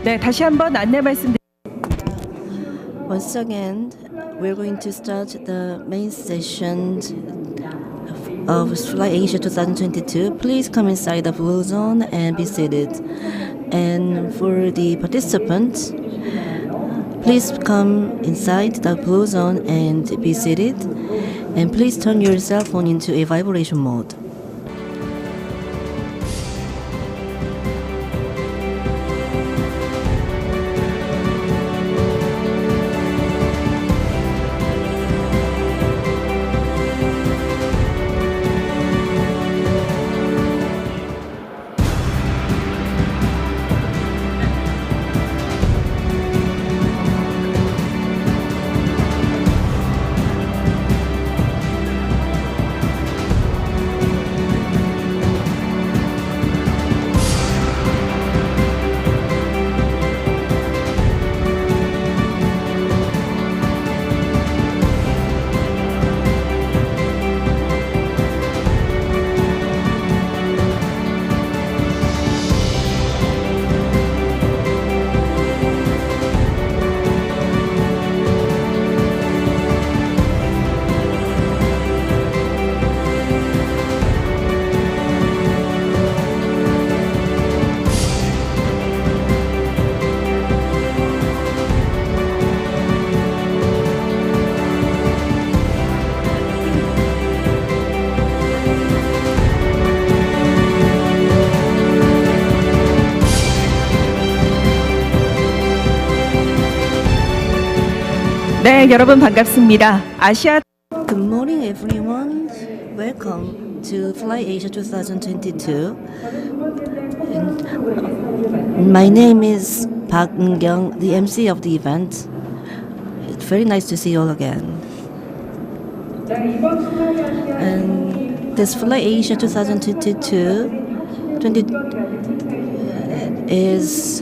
네, 다시 한번 안내 말씀드립니다. Once again, we're going to start the main session of Fly Asia 2022. Please come inside the blue zone and be seated. And for the participants, please come inside the blue zone and be seated. And please turn your cell phone into a vibration mode. 네, 여러분 반갑습니다. 아시아 Good morning, everyone. Welcome to Fly Asia 2022. My name is Park Eun-kyung, the MC of the event. It's very nice to see you all again. And this Fly Asia 2022 is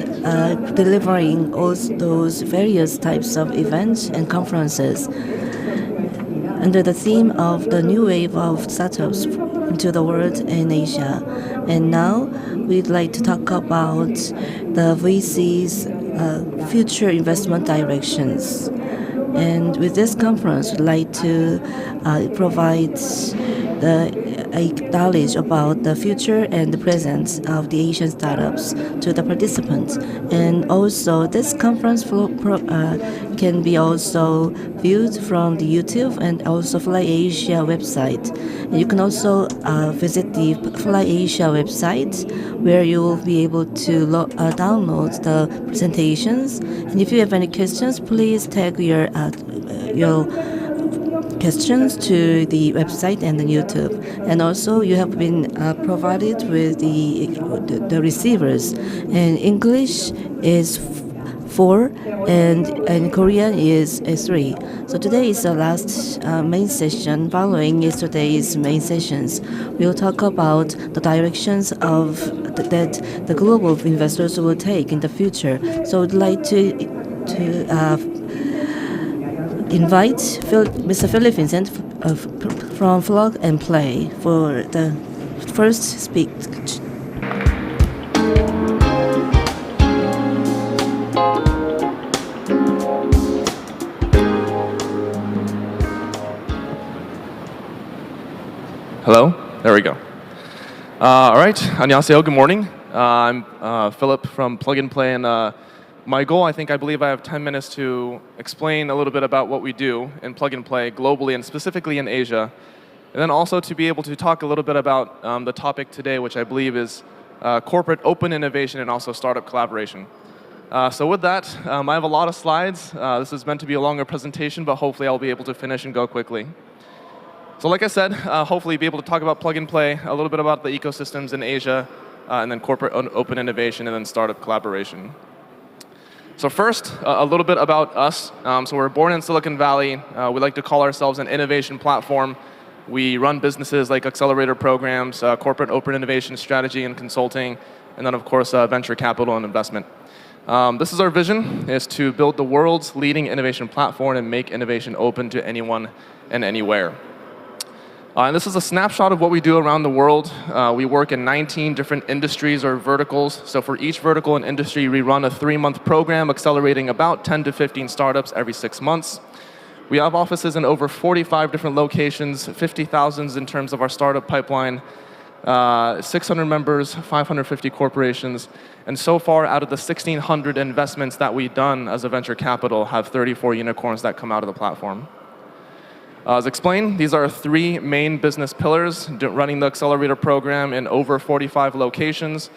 delivering all those various types of events and conferences under the theme of the new wave of startups into the world in Asia. And now we'd like to talk about the VC's future investment directions. And with this conference, we'd like to provide a knowledge about the future and the present of the Asian startups to the participants. And also, this conference can be also viewed from the YouTube and also Fly Asia website. And you can also visit the Fly Asia website, where you will be able to download the presentations. And if you have any questions, please tag your questions to the website and the YouTube. And also, you have been provided with the receivers. And English is 4 and Korean is 3. So today is the last main session. Following yesterday's main sessions, we'll talk about the directions of that the global investors will take in the future. So I'd like to invite Mr. Philip Vincent from Plug and Play for the first speech. Hello? There we go. All right. 안녕하세요. Good morning. I'm Philip from Plug and Play, and my goal, I believe I have 10 minutes to explain a little bit about what we do in Plug and Play globally and specifically in Asia, and then also to be able to talk a little bit about the topic today, which I believe is corporate open innovation and also startup collaboration. So with that, I have a lot of slides. This is meant to be a longer presentation, but hopefully I'll be able to finish and go quickly. So like I said, hopefully be able to talk about Plug and Play, a little bit about the ecosystems in Asia, and then corporate open innovation, and then startup collaboration. So first, a little bit about us. So we're born in Silicon Valley. We like to call ourselves an innovation platform. We run businesses like accelerator programs, corporate open innovation strategy and consulting, and then of course venture capital and investment. This is our vision, is to build the world's leading innovation platform and make innovation open to anyone and anywhere. And this is a snapshot of what we do around the world. We work in 19 different industries or verticals. So for each vertical and industry, we run a 3-month program accelerating about 10 to 15 startups every 6 months. We have offices in over 45 different locations, 50,000 in terms of our startup pipeline, 600 members, 550 corporations, and so far out of the 1,600 investments that we've done as a venture capital have 34 unicorns that come out of the platform. As explained, these are 3 main business pillars, running the accelerator program in over 45 locations,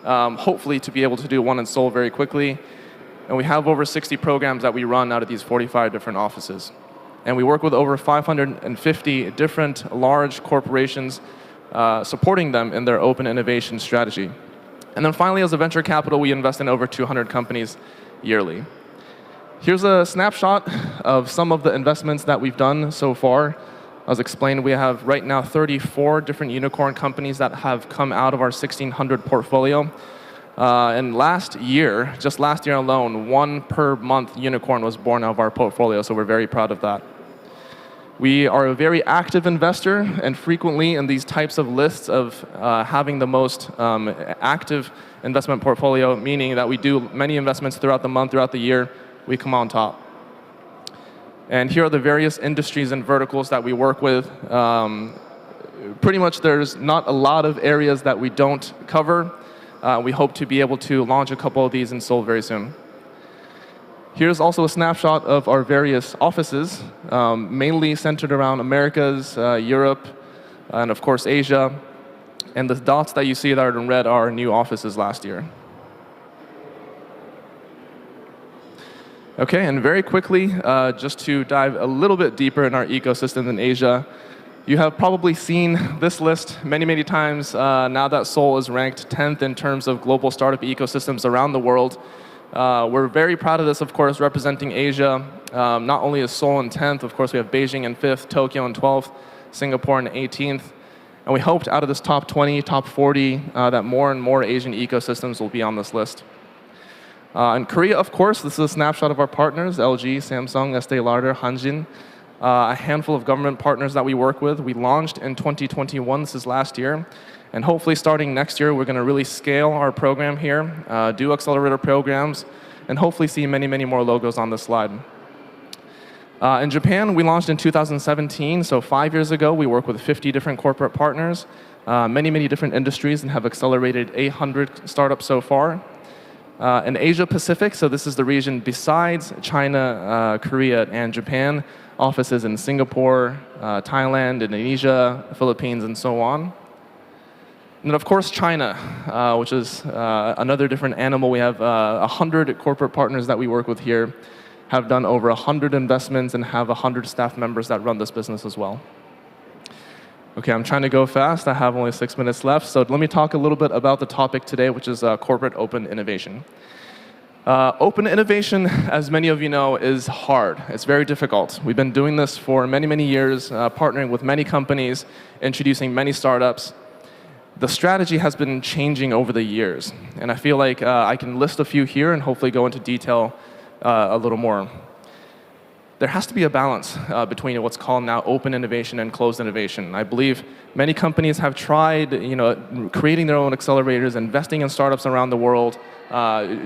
hopefully to be able to do one in Seoul very quickly. And we have over 60 programs that we run out of these 45 different offices. And we work with over 550 different large corporations, supporting them in their open innovation strategy. And then finally, as a venture capital, we invest in over 200 companies yearly. Here's a snapshot of some of the investments that we've done so far. As explained, we have right now 34 different unicorn companies that have come out of our 1,600 portfolio. And just last year alone, 1 per month unicorn was born out of our portfolio, so we're very proud of that. We are a very active investor, and frequently in these types of lists of having the most active investment portfolio, meaning that we do many investments throughout the month, throughout the year, we come on top. And here are the various industries and verticals that we work with. Pretty much there's not a lot of areas that we don't cover. We hope to be able to launch a couple of these in Seoul very soon. Here's also a snapshot of our various offices, mainly centered around Americas, Europe, and of course Asia. And the dots that you see that are in red are new offices last year. Okay, and very quickly, just to dive a little bit deeper in our ecosystem in Asia, you have probably seen this list many, many times now that Seoul is ranked 10th in terms of global startup ecosystems around the world. We're very proud of this, of course, representing Asia. Not only is Seoul in 10th, of course, we have Beijing in 5th, Tokyo in 12th, Singapore in 18th. And we hoped out of this top 20, top 40, that more and more Asian ecosystems will be on this list. In Korea, of course, this is a snapshot of our partners, LG, Samsung, Estee Lauder, Hanjin, a handful of government partners that we work with. We launched in 2021, this is last year, and hopefully starting next year, we're going to really scale our program here, do accelerator programs, and hopefully see many, many more logos on this slide. In Japan, we launched in 2017, so 5 years ago, we work with 50 different corporate partners, many, many different industries, and have accelerated 800 startups so far. In Asia Pacific, so this is the region besides China, Korea, and Japan, offices in Singapore, Thailand, Indonesia, Philippines, and so on. And of course, China, which is another different animal. We have 100 corporate partners that we work with here, have done over 100 investments, and have 100 staff members that run this business as well. Okay, I'm trying to go fast. I have only 6 minutes left, so let me talk a little bit about the topic today, which is corporate open innovation. Open innovation, as many of you know, is hard. It's very difficult. We've been doing this for many, many years, partnering with many companies, introducing many startups. The strategy has been changing over the years, and I feel like I can list a few here and hopefully go into detail a little more. There has to be a balance between what's called now open innovation and closed innovation. I believe many companies have tried, creating their own accelerators, investing in startups around the world,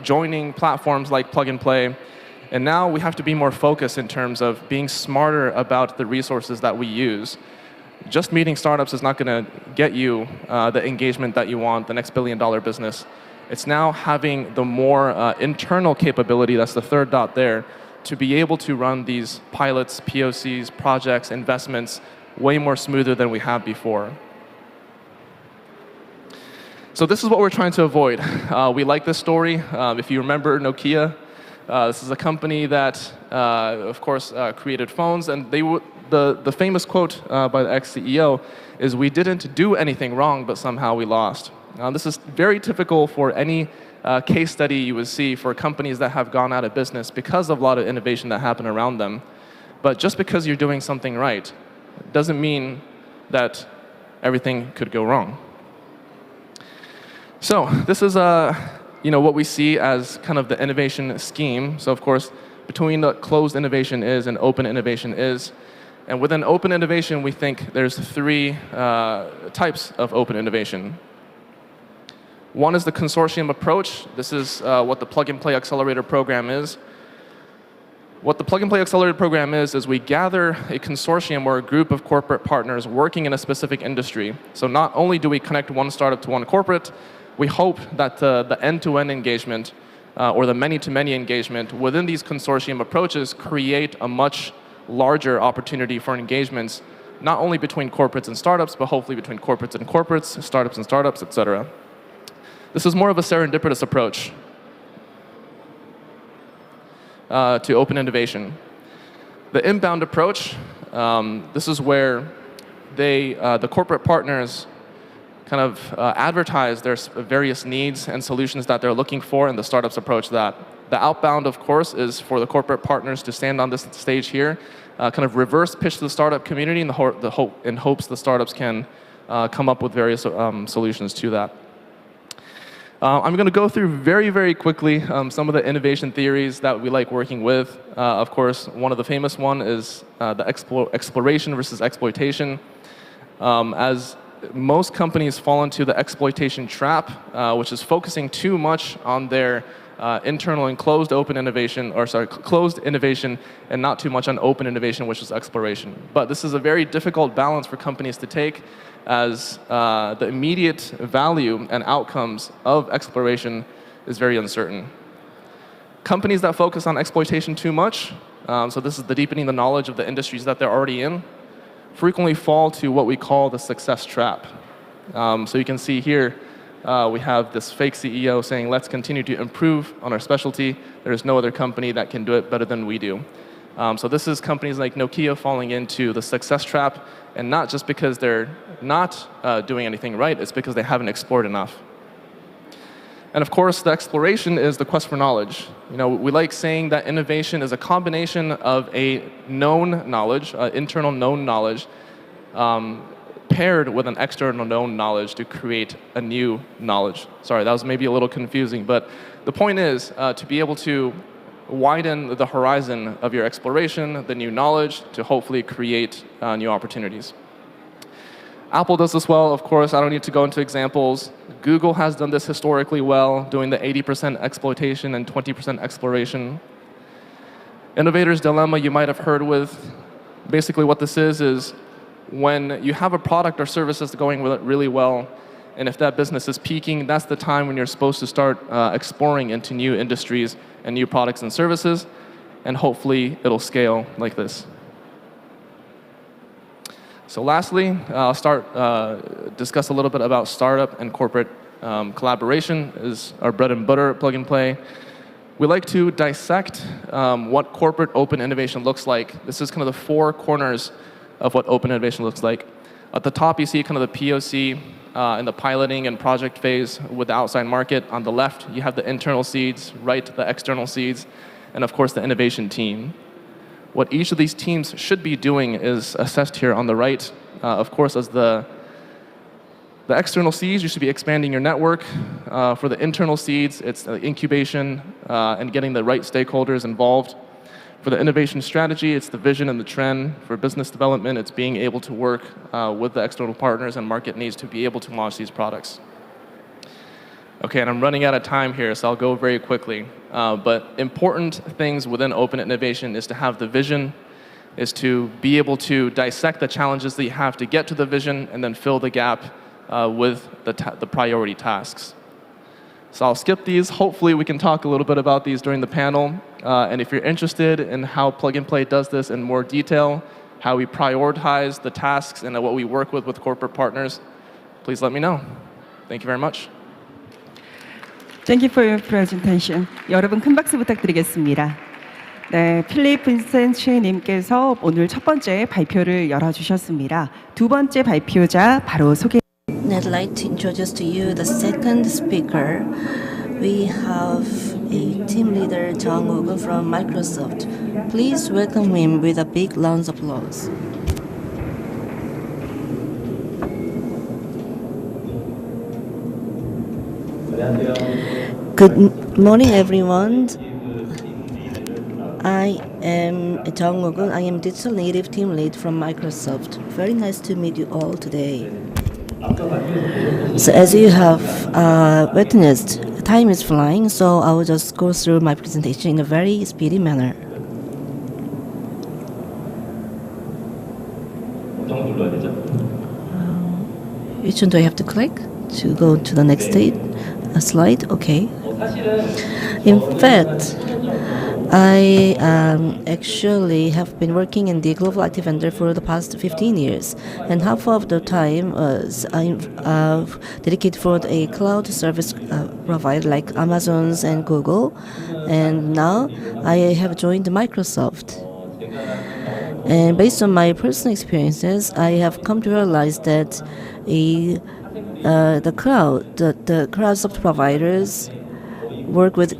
joining platforms like Plug and Play, and now we have to be more focused in terms of being smarter about the resources that we use. Just meeting startups is not going to get you the engagement that you want, the next billion-dollar business. It's now having the more internal capability, that's the third dot there, to be able to run these pilots, POCs, projects, investments way more smoother than we have before. So this is what we're trying to avoid. We like this story. If you remember Nokia, this is a company that, of course, created phones, and the famous quote by the ex-CEO is, "We didn't do anything wrong, but somehow we lost." This is very typical for any case study you would see for companies that have gone out of business because of a lot of innovation that happened around them. But just because you're doing something right doesn't mean that everything could go wrong. So this is what we see as kind of the innovation scheme. So of course, between the closed innovation is and open innovation is, And within open innovation, we think there's three types of open innovation. One is the consortium approach. This is what the Plug and Play Accelerator program is. What the Plug and Play Accelerator program is we gather a consortium or a group of corporate partners working in a specific industry. So not only do we connect one startup to one corporate, we hope that the end-to-end engagement or the many-to-many engagement within these consortium approaches create a much larger opportunity for engagements, not only between corporates and startups, but hopefully between corporates and corporates, startups and startups, etc. This is more of a serendipitous approach to open innovation. The inbound approach, this is where the corporate partners kind of advertise their various needs and solutions that they're looking for, and the startups approach that. The outbound, of course, is for the corporate partners to stand on this stage here, kind of reverse pitch to the startup community in hopes the startups can come up with various solutions to that. I'm going to go through very, very quickly some of the innovation theories that we like working with. Of course, one of the famous one is the exploration versus exploitation. As most companies fall into the exploitation trap, which is focusing too much on their internal and closed innovation, and not too much on open innovation, which is exploration. But this is a very difficult balance for companies to take, as the immediate value and outcomes of exploration is very uncertain. Companies that focus on exploitation too much, so this is the deepening the knowledge of the industries that they're already in, frequently fall to what we call the success trap. So you can see here, we have this fake CEO saying, let's continue to improve on our specialty. There's no other company that can do it better than we do. So this is companies like Nokia falling into the success trap, and not just because they're not doing anything right, it's because they haven't explored enough. And of course, the exploration is the quest for knowledge. You know, we like saying that innovation is a combination of a known knowledge, internal known knowledge, paired with an external known knowledge to create a new knowledge. Sorry, that was maybe a little confusing, but the point is to be able to widen the horizon of your exploration, the new knowledge, to hopefully create new opportunities. Apple does this well, of course. I don't need to go into examples. Google has done this historically well, doing the 80% exploitation and 20% exploration. Innovator's dilemma you might have heard with. Basically what this is when you have a product or service that's going really well, and if that business is peaking, that's the time when you're supposed to start exploring into new industries and new products and services, and hopefully it'll scale like this. So lastly, I'll discuss a little bit about startup and corporate collaboration is our bread and butter at Plug and Play. We like to dissect what corporate open innovation looks like. This is kind of the four corners of what open innovation looks like. At the top, you see kind of the POC and the piloting and project phase with the outside market. On the left, you have the internal seeds, right, the external seeds, and of course, the innovation team. What each of these teams should be doing is assessed here on the right. Of course, as the external seeds, you should be expanding your network. For the internal seeds, it's incubation and getting the right stakeholders involved. For the innovation strategy, it's the vision and the trend. For business development, it's being able to work with the external partners and market needs to be able to launch these products. Okay, and I'm running out of time here, so I'll go very quickly. But important things within open innovation is to have the vision, is to be able to dissect the challenges that you have to get to the vision, and then fill the gap with the priority tasks. So I'll skip these. Hopefully we can talk a little bit about these during the panel. And if you're interested in how Plug and Play does this in more detail, how we prioritize the tasks and what we work with corporate partners, please let me know. Thank you very much. Thank you for your presentation. 여러분 큰 박수 부탁드리겠습니다. 네, 필립 빈센츠님께서 오늘 첫 번째 발표를 열어주셨습니다. 두 번째 발표자 바로 소개. I'd like to introduce to you the second speaker. We have a team leader, Jung Woo from Microsoft. Please welcome him with a big round of applause. Good morning, everyone. I am Jung Woo-gun. I am Digital Native Team Lead from Microsoft. Very nice to meet you all today. So as you have witnessed, time is flying, so I will just go through my presentation in a very speedy manner. Which one do I have to click to go to the next slide? Okay. In fact, I actually have been working in the global IT vendor for the past 15 years, and half of the time was dedicated for a cloud service provider like Amazon's and Google, and now I have joined Microsoft. And based on my personal experiences, I have come to realize that the cloud software providers work with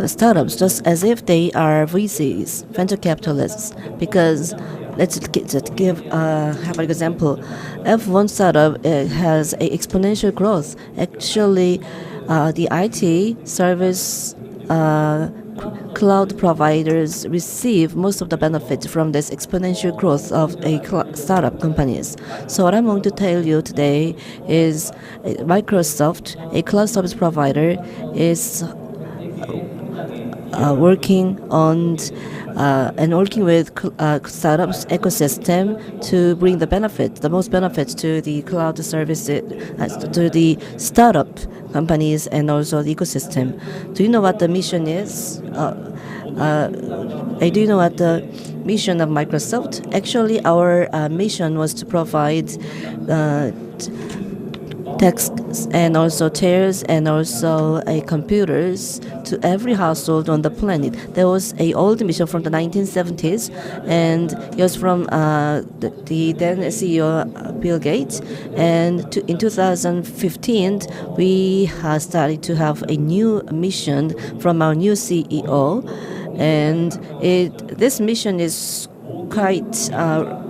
startups just as if they are VCs, venture capitalists. Because let's have an example. F1 startup has a exponential growth. Actually, the IT service cloud providers receive most of the benefits from this exponential growth of a startup companies. So what I'm going to tell you today is Microsoft, a cloud service provider, is working on and working with startups ecosystem to bring the most benefits to the cloud services, to the startup companies and also the ecosystem. Do you know what the mission is? Do you know what the mission of Microsoft? Actually, our mission was to provide texts and also chairs and also computers to every household on the planet. There was a old mission from the 1970s, and it was from the then CEO Bill Gates. And in 2015, we started to have a new mission from our new CEO, and this mission is quite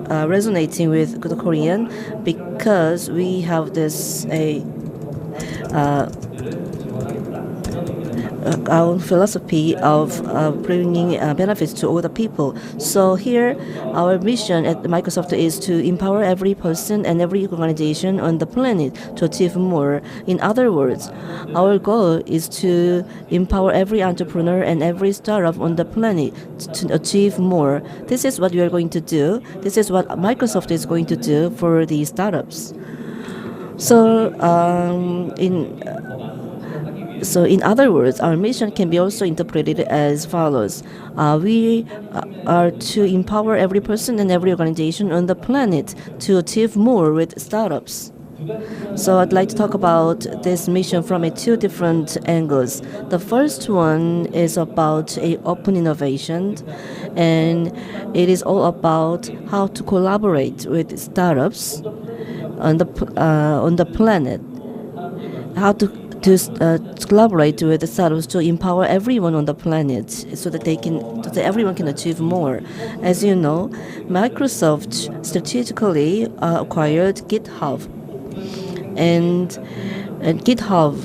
resonating with the Korean, because we have this our philosophy of bringing benefits to all the people. So here, our mission at Microsoft is to empower every person and every organization on the planet to achieve more. In other words, our goal is to empower every entrepreneur and every startup on the planet to achieve more. This is what we are going to do. This is what Microsoft is going to do for the startups. So in other words, our mission can be also interpreted as follows. We are to empower every person and every organization on the planet to achieve more with startups. So I'd like to talk about this mission from two different angles. The first one is about open innovation, and it is all about how to collaborate with startups on the planet, how to collaborate with the startups to empower everyone on the planet so that everyone can achieve more. As you know, Microsoft strategically acquired GitHub, and GitHub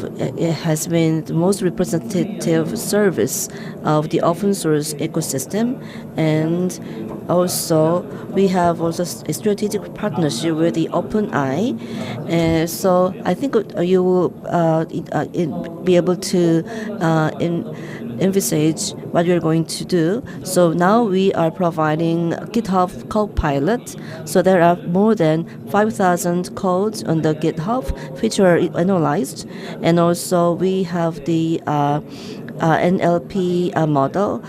has been the most representative service of the open source ecosystem, and also we have also a strategic partnership with the OpenAI. So I think you will be able to envisage what we're going to do. So now we are providing GitHub Copilot. So there are more than 5,000 codes on the GitHub which are analyzed, and also we have the NLP model.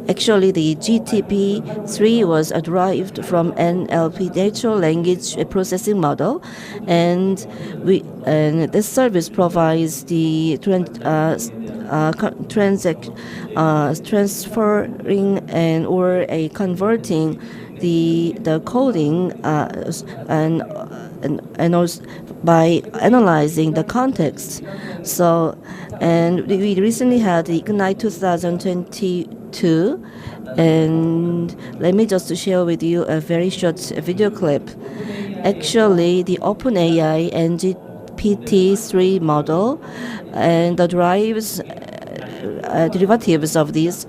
Actually, the GTP3 was derived from NLP, natural language processing model, and this service provides the transferring and or a converting the coding and also by analyzing the context. So, and we recently had the Ignite 2022, and let me just share with you a very short video clip. Actually, the OpenAI and GPT-3 model and the drives derivatives of these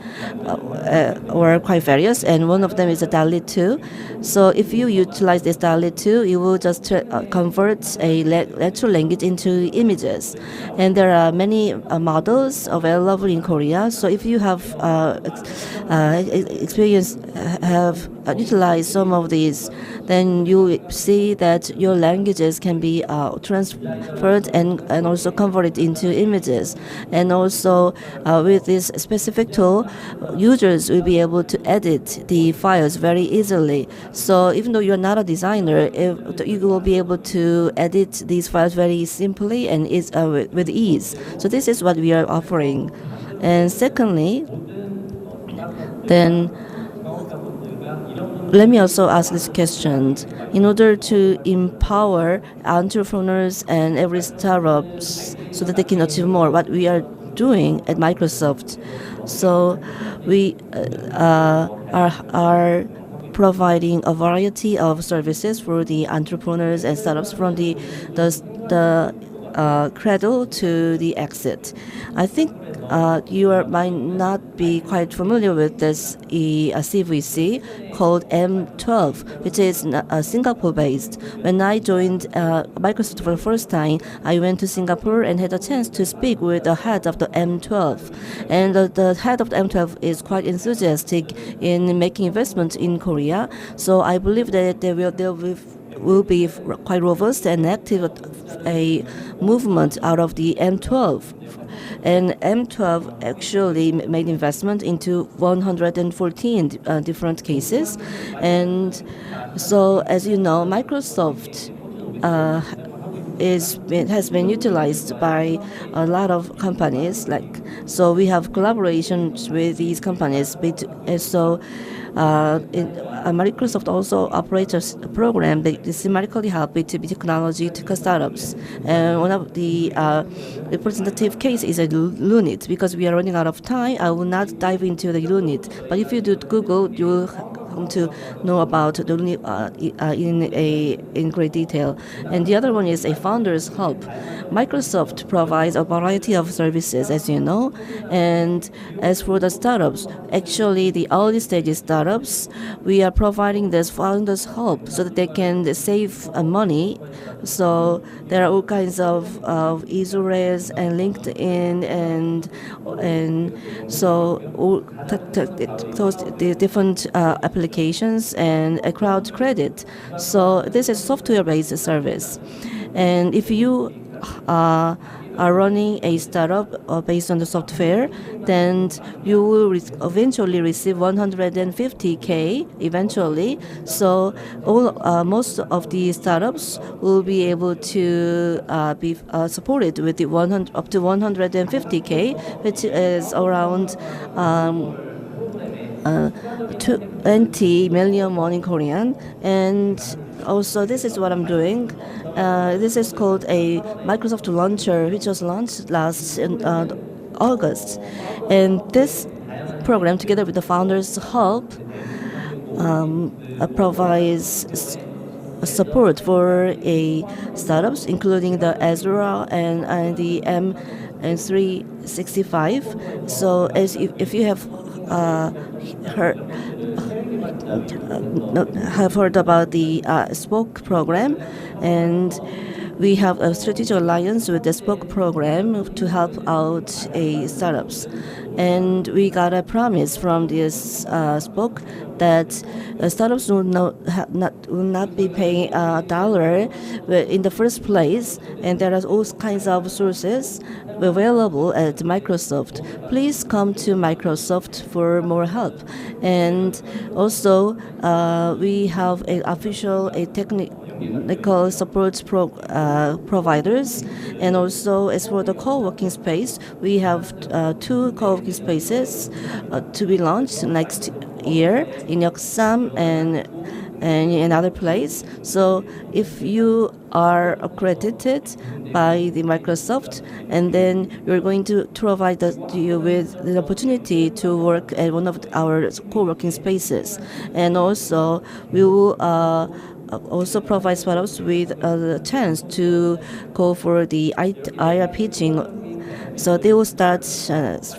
were quite various, and one of them is a DALI 2. So if you utilize this DALI 2, you will just convert a natural language into images. And there are many models available in Korea. So if you have have utilized some of these, then you see that your languages can be transferred and also converted into images. And also with this specific tool, users will be able to edit the files very easily. So even though you're not a designer, you will be able to edit these files very simply and with ease. So this is what we are offering. And secondly, then let me also ask this question. In order to empower entrepreneurs and every startups so that they can achieve more, what doing at Microsoft. So we are providing a variety of services for the entrepreneurs and startups from the cradle to the exit. I think might not be quite familiar with this CVC called M12, which is Singapore-based. When I joined Microsoft for the first time, I went to Singapore and had a chance to speak with the head of the M12. And the head of the M12 is quite enthusiastic in making investments in Korea. So I believe that there will be quite robust and active a movement out of the M12. And M12 actually made investment into 114 different cases. And so, as you know, Microsoft has been utilized by a lot of companies. So we have collaborations with these companies. Microsoft also operates a program that systematically help B2B technology to startups. And one of the representative case is a Lunit. Because we are running out of time, I will not dive into the Lunit. But if you do Google, you will come to know about the Lunit in great detail. And the other one is a Founders Hub. Microsoft provides a variety of services, as you know. And as for the startups, actually the early stage startups, we are providing this Founders Hub so that they can save money. So there are all kinds of Easores and LinkedIn and so all those the different applications and a crowd credit. So this is software-based service. And if you are running a startup based on the software, then you will eventually receive 150K eventually. So most of the startups will be able to be supported with the up to 150K, which is around 20 million won in Korean. And also, this is what I'm doing. This is called a Microsoft Launcher, which was launched last August. And this program, together with the Founders Hub, provides support for startups, including the Azure and the M365. So, if you have heard about the Spoke program, and we have a strategic alliance with the Spoke program to help out startups. And we got a promise from this Spoke that startups will not be paying $1 in the first place, and there are all kinds of sources available at Microsoft. Please come to Microsoft for more help. And also, we have technical support providers. And also, as for the co-working space, we have 2 co-working spaces to be launched next year in Yeoksam and in another place. So if you are accredited by the Microsoft, and then we're going to provide you with the opportunity to work at one of our co-working spaces. And also we will also provide startups with the chance to go for the IR pitching. So they will start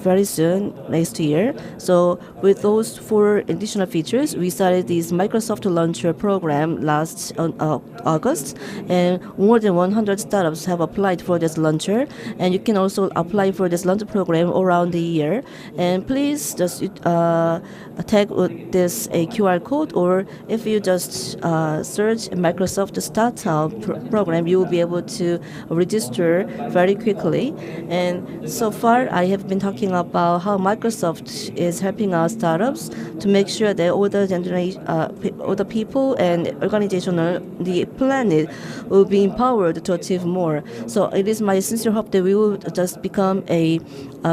very soon next year. So with those 4 additional features, we started this Microsoft Launcher program last August, and more than 100 startups have applied for this launcher. And you can also apply for this launcher program around the year. And please just tag with this a QR code, or if you just search Microsoft Startup program, you will be able to register very quickly. And so far, I have been talking about how Microsoft is helping our startups to make sure that all the people and organization on the planet will be empowered to achieve more. So it is my sincere hope that we will just become a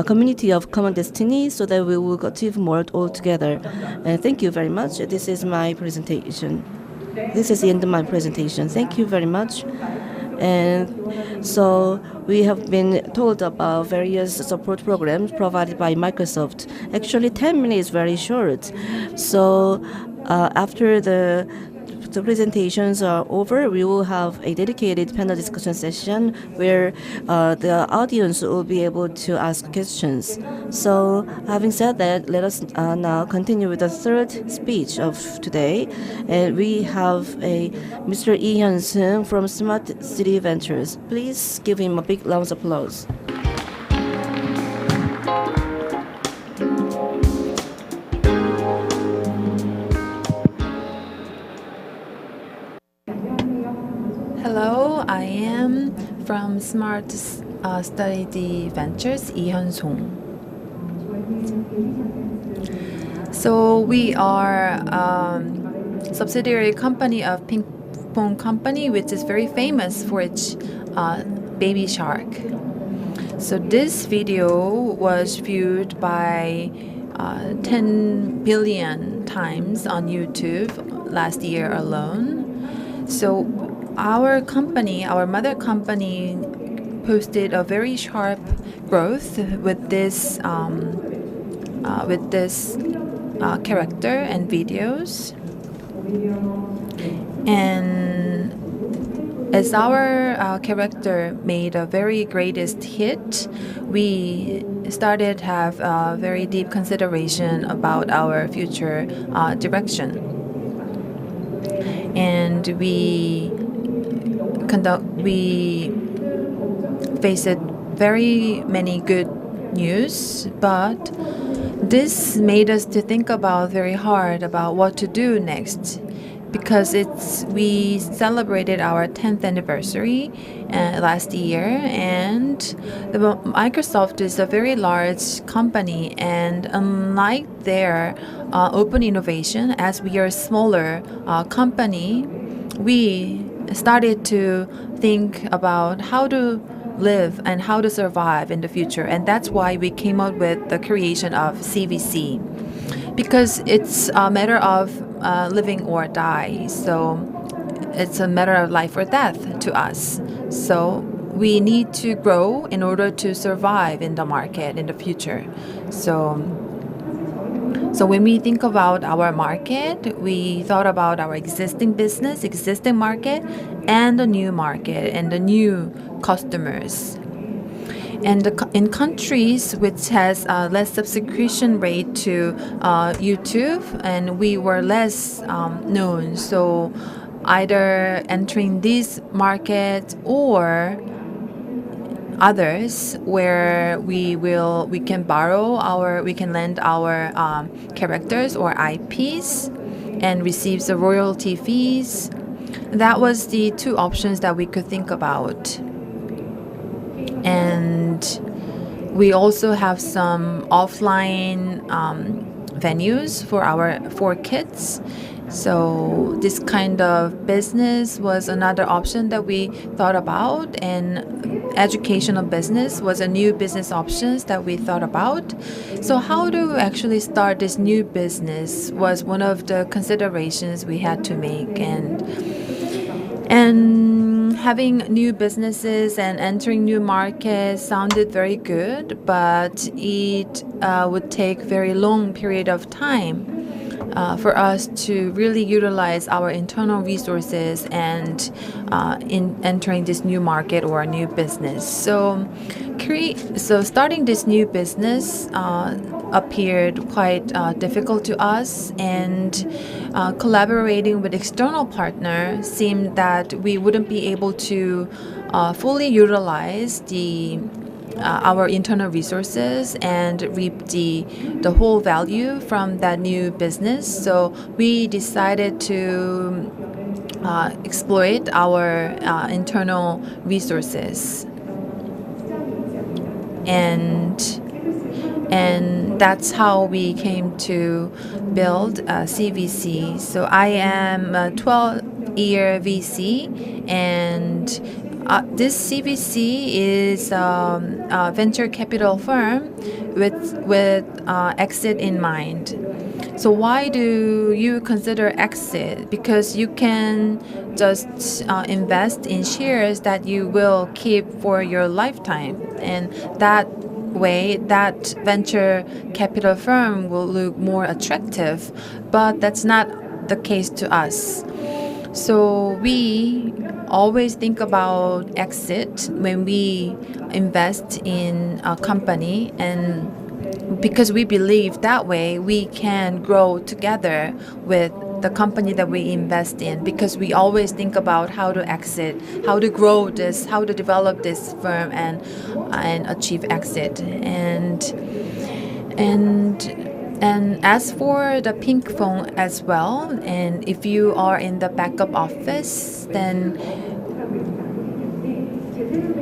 community of common destiny, so that we will achieve more all together. And thank you very much. This is my presentation. This is the end of my presentation. Thank you very much. And so we have been told about various support programs provided by Microsoft. Actually, 10 minutes is very short. So after the presentations are over, we will have a dedicated panel discussion session where the audience will be able to ask questions. So having said that, let us now continue with the third speech of today. And we have Mr. Lee Hyun-sung from Smart City Ventures. Please give him a big round of applause. Hello, I am from Smart Study Ventures, Lee Hyun-sung. So we are subsidiary company of Ping Pong Company, which is very famous for its baby shark. So this video was viewed by 10 billion times on YouTube last year alone. So our company, our mother company, posted a very sharp growth with this character and videos. And as our character made a very greatest hit, we started have a very deep consideration about our future direction. And we faced very many good news, but this made us to think about very hard about what to do next, because we celebrated our 10th anniversary last year, and Microsoft is a very large company, and unlike their open innovation, as we are a smaller company, we started to think about how to live and how to survive in the future. And that's why we came up with the creation of CVC, because it's a matter of living or die. So it's a matter of life or death to us. So we need to grow in order to survive in the market in the future. So when we think about our market, we thought about our existing business, existing market, and the new market and the new customers. And in countries which has less subscription rate to YouTube, and we were less known, so either entering these markets or others where we can lend our characters or IPs and receive the royalty fees. That was the two options that we could think about. And we also have some offline venues for kids. So this kind of business was another option that we thought about, and educational business was a new business options that we thought about. So how to actually start this new business was one of the considerations we had to make, and having new businesses and entering new markets sounded very good, but it would take very long period of time for us to really utilize our internal resources and in entering this new market or a new business. So So starting this new business appeared quite difficult to us, and collaborating with external partner seemed that we wouldn't be able to fully utilize our internal resources and reap the whole value from that new business. So we decided to exploit our internal resources, and that's how we came to build CVC. So I am a 12-year VC, and this CVC is a venture capital firm with exit in mind. So why do you consider exit? Because you can just invest in shares that you will keep for your lifetime, and that way that venture capital firm will look more attractive, but that's not the case to us. So we always think about exit when we invest in a company, and because we believe that way we can grow together with the company that we invest in, because we always think about how to exit, how to grow this, how to develop this firm and achieve exit. And as for the pink phone as well, and if you are in the backup office, then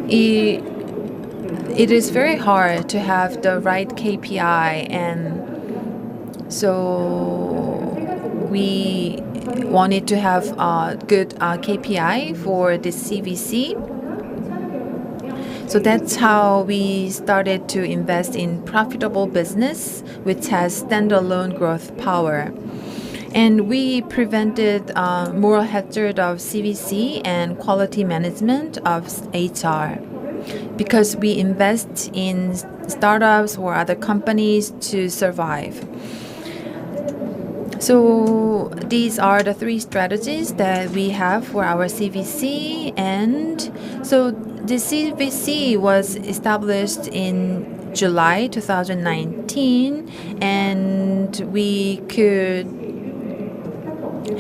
it is very hard to have the right KPI, and so we wanted to have a good KPI for this CVC. So that's how we started to invest in profitable business which has standalone growth power. And we prevented moral hazard of CVC and quality management of HR, because we invest in startups or other companies to survive. So these are the three strategies that we have for our CVC. And so the CVC was established in July 2019, and we could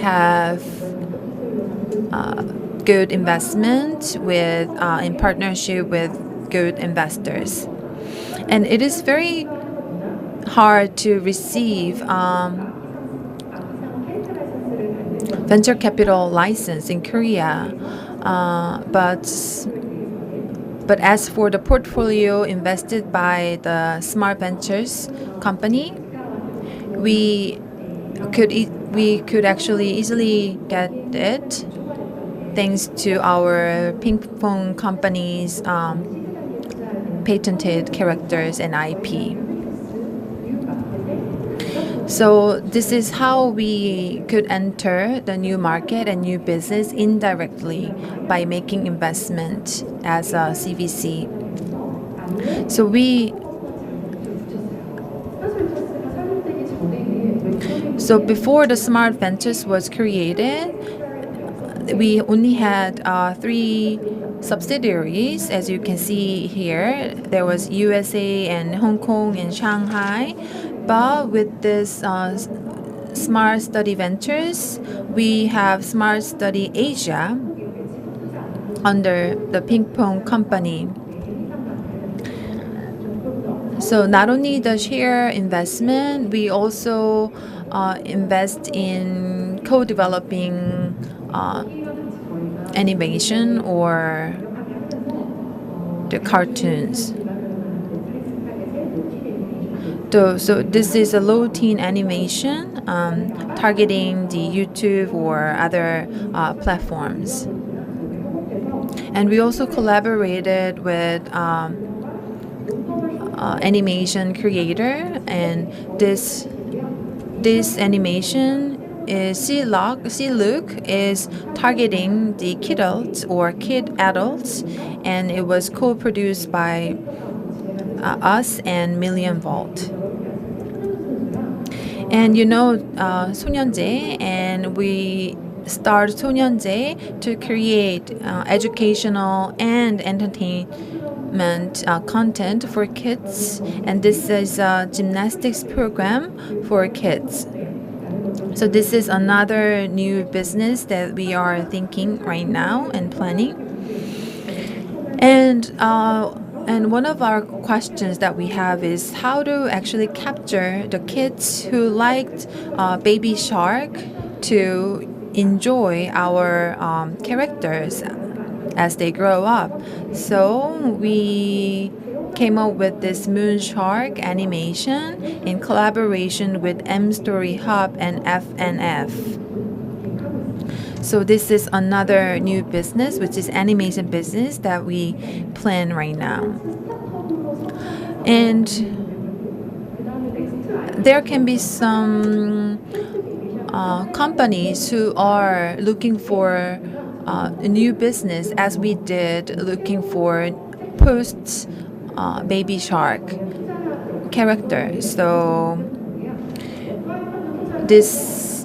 have good investment with in partnership with good investors. And it is very hard to receive venture capital license in Korea, but as for the portfolio invested by the Smart Ventures company, we could actually easily get it thanks to our ping pong company's patented characters and IP. So this is how we could enter the new market and new business indirectly by making investment as a CVC. So before the Smart Ventures was created, we only had 3 subsidiaries. As you can see here, there was USA and Hong Kong and Shanghai. But with this Smart Study Ventures, we have Smart Study Asia under the ping pong company. So not only the share investment, we also invest in co-developing animation or the cartoons. So this is a low-teen animation targeting the YouTube or other platforms. And we also collaborated with animation creator, and this animation is C-Look is targeting the kidults or kid adults, and it was co-produced by us and Million Volt. And you know 소년제, and we start 소년제 to create educational and entertainment content for kids, and this is a gymnastics program for kids. So this is another new business that we are thinking right now and planning. And one of our questions that we have is how to actually capture the kids who liked Baby Shark to enjoy our characters as they grow up. So we came up with this Moon Shark animation in collaboration with M Story Hub and FNF. So this is another new business, which is animation business that we plan right now. And there can be some companies who are looking for a new business, as we did, looking for post Baby Shark character. So this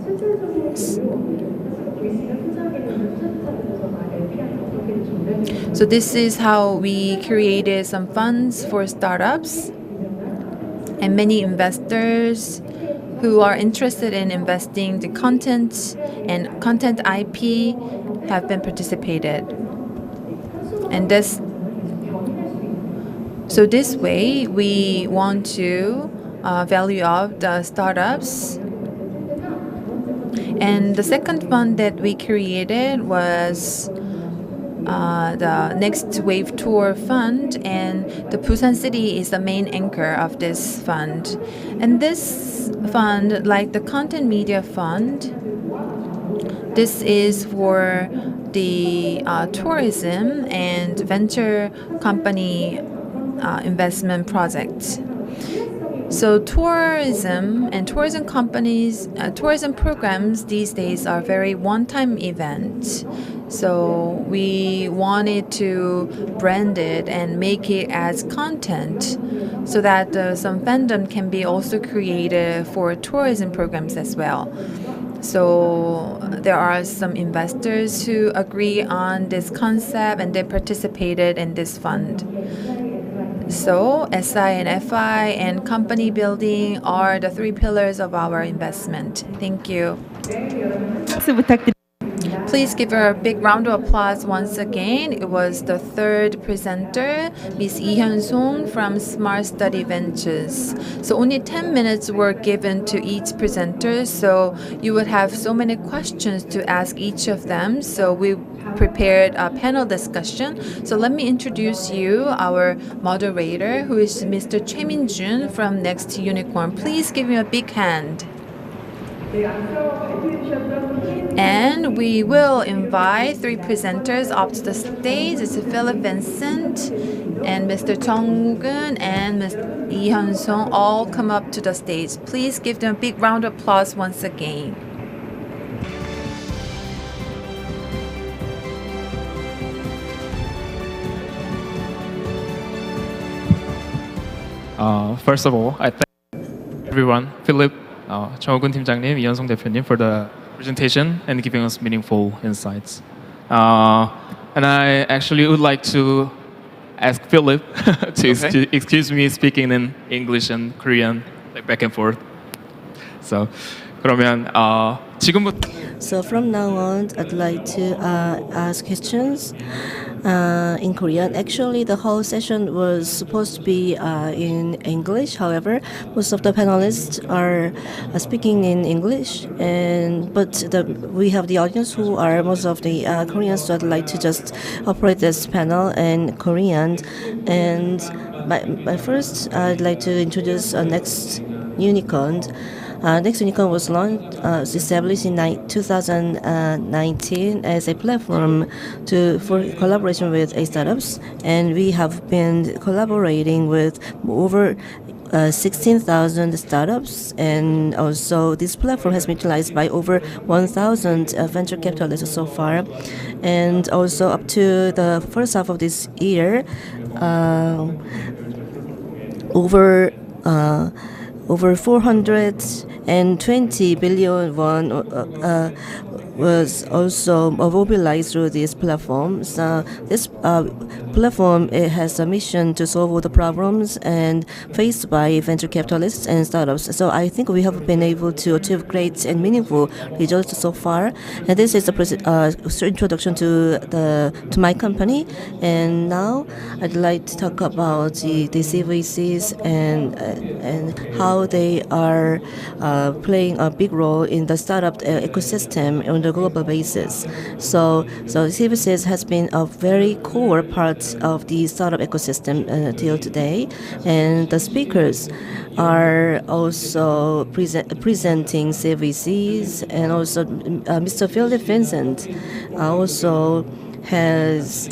is how we created some funds for startups, and many investors who are interested in investing the content and content IP have been participated. And this way we want to value up the startups. And the second fund that we created was the Next Wave Tour Fund, and the Busan City is the main anchor of this fund. And this fund, like the Content Media Fund, this is for the tourism and venture company investment projects. So tourism and tourism companies, tourism programs these days are very one-time events. So we wanted to brand it and make it as content so that some fandom can be also created for tourism programs as well. So there are some investors who agree on this concept and they participated in this fund. So SI and FI and company building are the three pillars of our investment. Thank you. 박수 부탁드립니다. Please give her a big round of applause once again. It was the third presenter, Ms. Lee Hyun-song from Smart Study Ventures. So only 10 minutes were given to each presenter, so you would have so many questions to ask each of them. So we prepared a panel discussion. So let me introduce you our moderator, who is Mr. Choi Min-jun from Next Unicorn. Please give him a big hand. And we will invite three presenters up to the stage. It's Philip Vincent and Mr. Chung Woo-gun and Ms. Lee Hyun-song all come up to the stage. Please give them a big round of applause once again. First of all, I thank everyone, Philip, 정호근 팀장님, 이현성 대표님, for the presentation and giving us meaningful insights. And I actually would like to ask Philip to excuse me speaking in English and Korean, like back and forth. So, 그러면 지금부터. So from now on, I'd like to ask questions in Korean. Actually, the whole session was supposed to be in English. However, most of the panelists are speaking in English, but we have the audience who are most of the Koreans. So I'd like to just operate this panel in Korean. And by first, I'd like to introduce Next Unicorn. Next Unicorn was established in 2019 as a platform for collaboration with startups, and we have been collaborating with over 16,000 startups, and also this platform has been utilized by over 1,000 venture capitalists so far, and also up to the first half of this year, over 420 billion won was also mobilized through this platform. So this platform, it has a mission to solve all the problems and faced by venture capitalists and startups. So I think we have been able to achieve great and meaningful results so far. And this is the introduction to my company. And now I'd like to talk about the CVCs and how they are playing a big role in the startup ecosystem on the global basis. So CVCs has been a very core part of the startup ecosystem till today, and the speakers are also presenting CVCs, and also Mr. Philip Vincent also has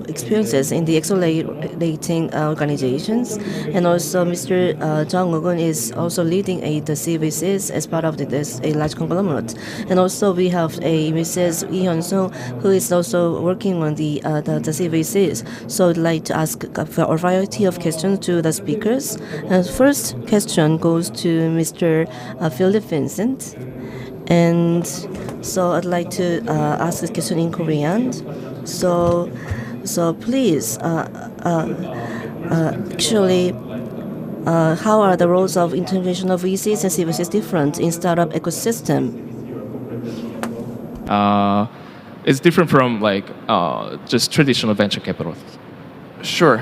experiences in the accelerating organizations, and also Mr. Jung Woo-gun is also leading the CVCs as part of this a large conglomerate, and also we have a Mrs. Lee Hyun-sung who is also working on the CVCs. So I'd like to ask a variety of questions to the speakers. First question goes to Mr. Philip Vincent. And so I'd like to ask this question in Korean. So please, actually, how are the roles of integration of VCs and CVCs different in startup ecosystem? It's different from like just traditional venture capital. Sure.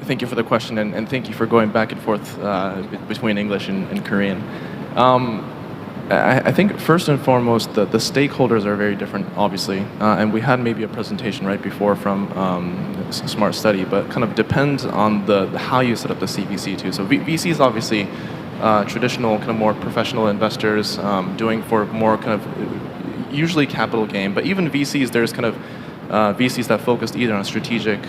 Thank you for the question, and thank you for going back and forth between English and Korean. I think first and foremost, the stakeholders are very different, obviously, and we had maybe a presentation right before from Smart Study, but kind of depends on the how you set up the CVC too. So VCs obviously traditional, kind of more professional investors doing for more kind of usually capital gain, but even VCs, there's kind of VCs that focused either on strategic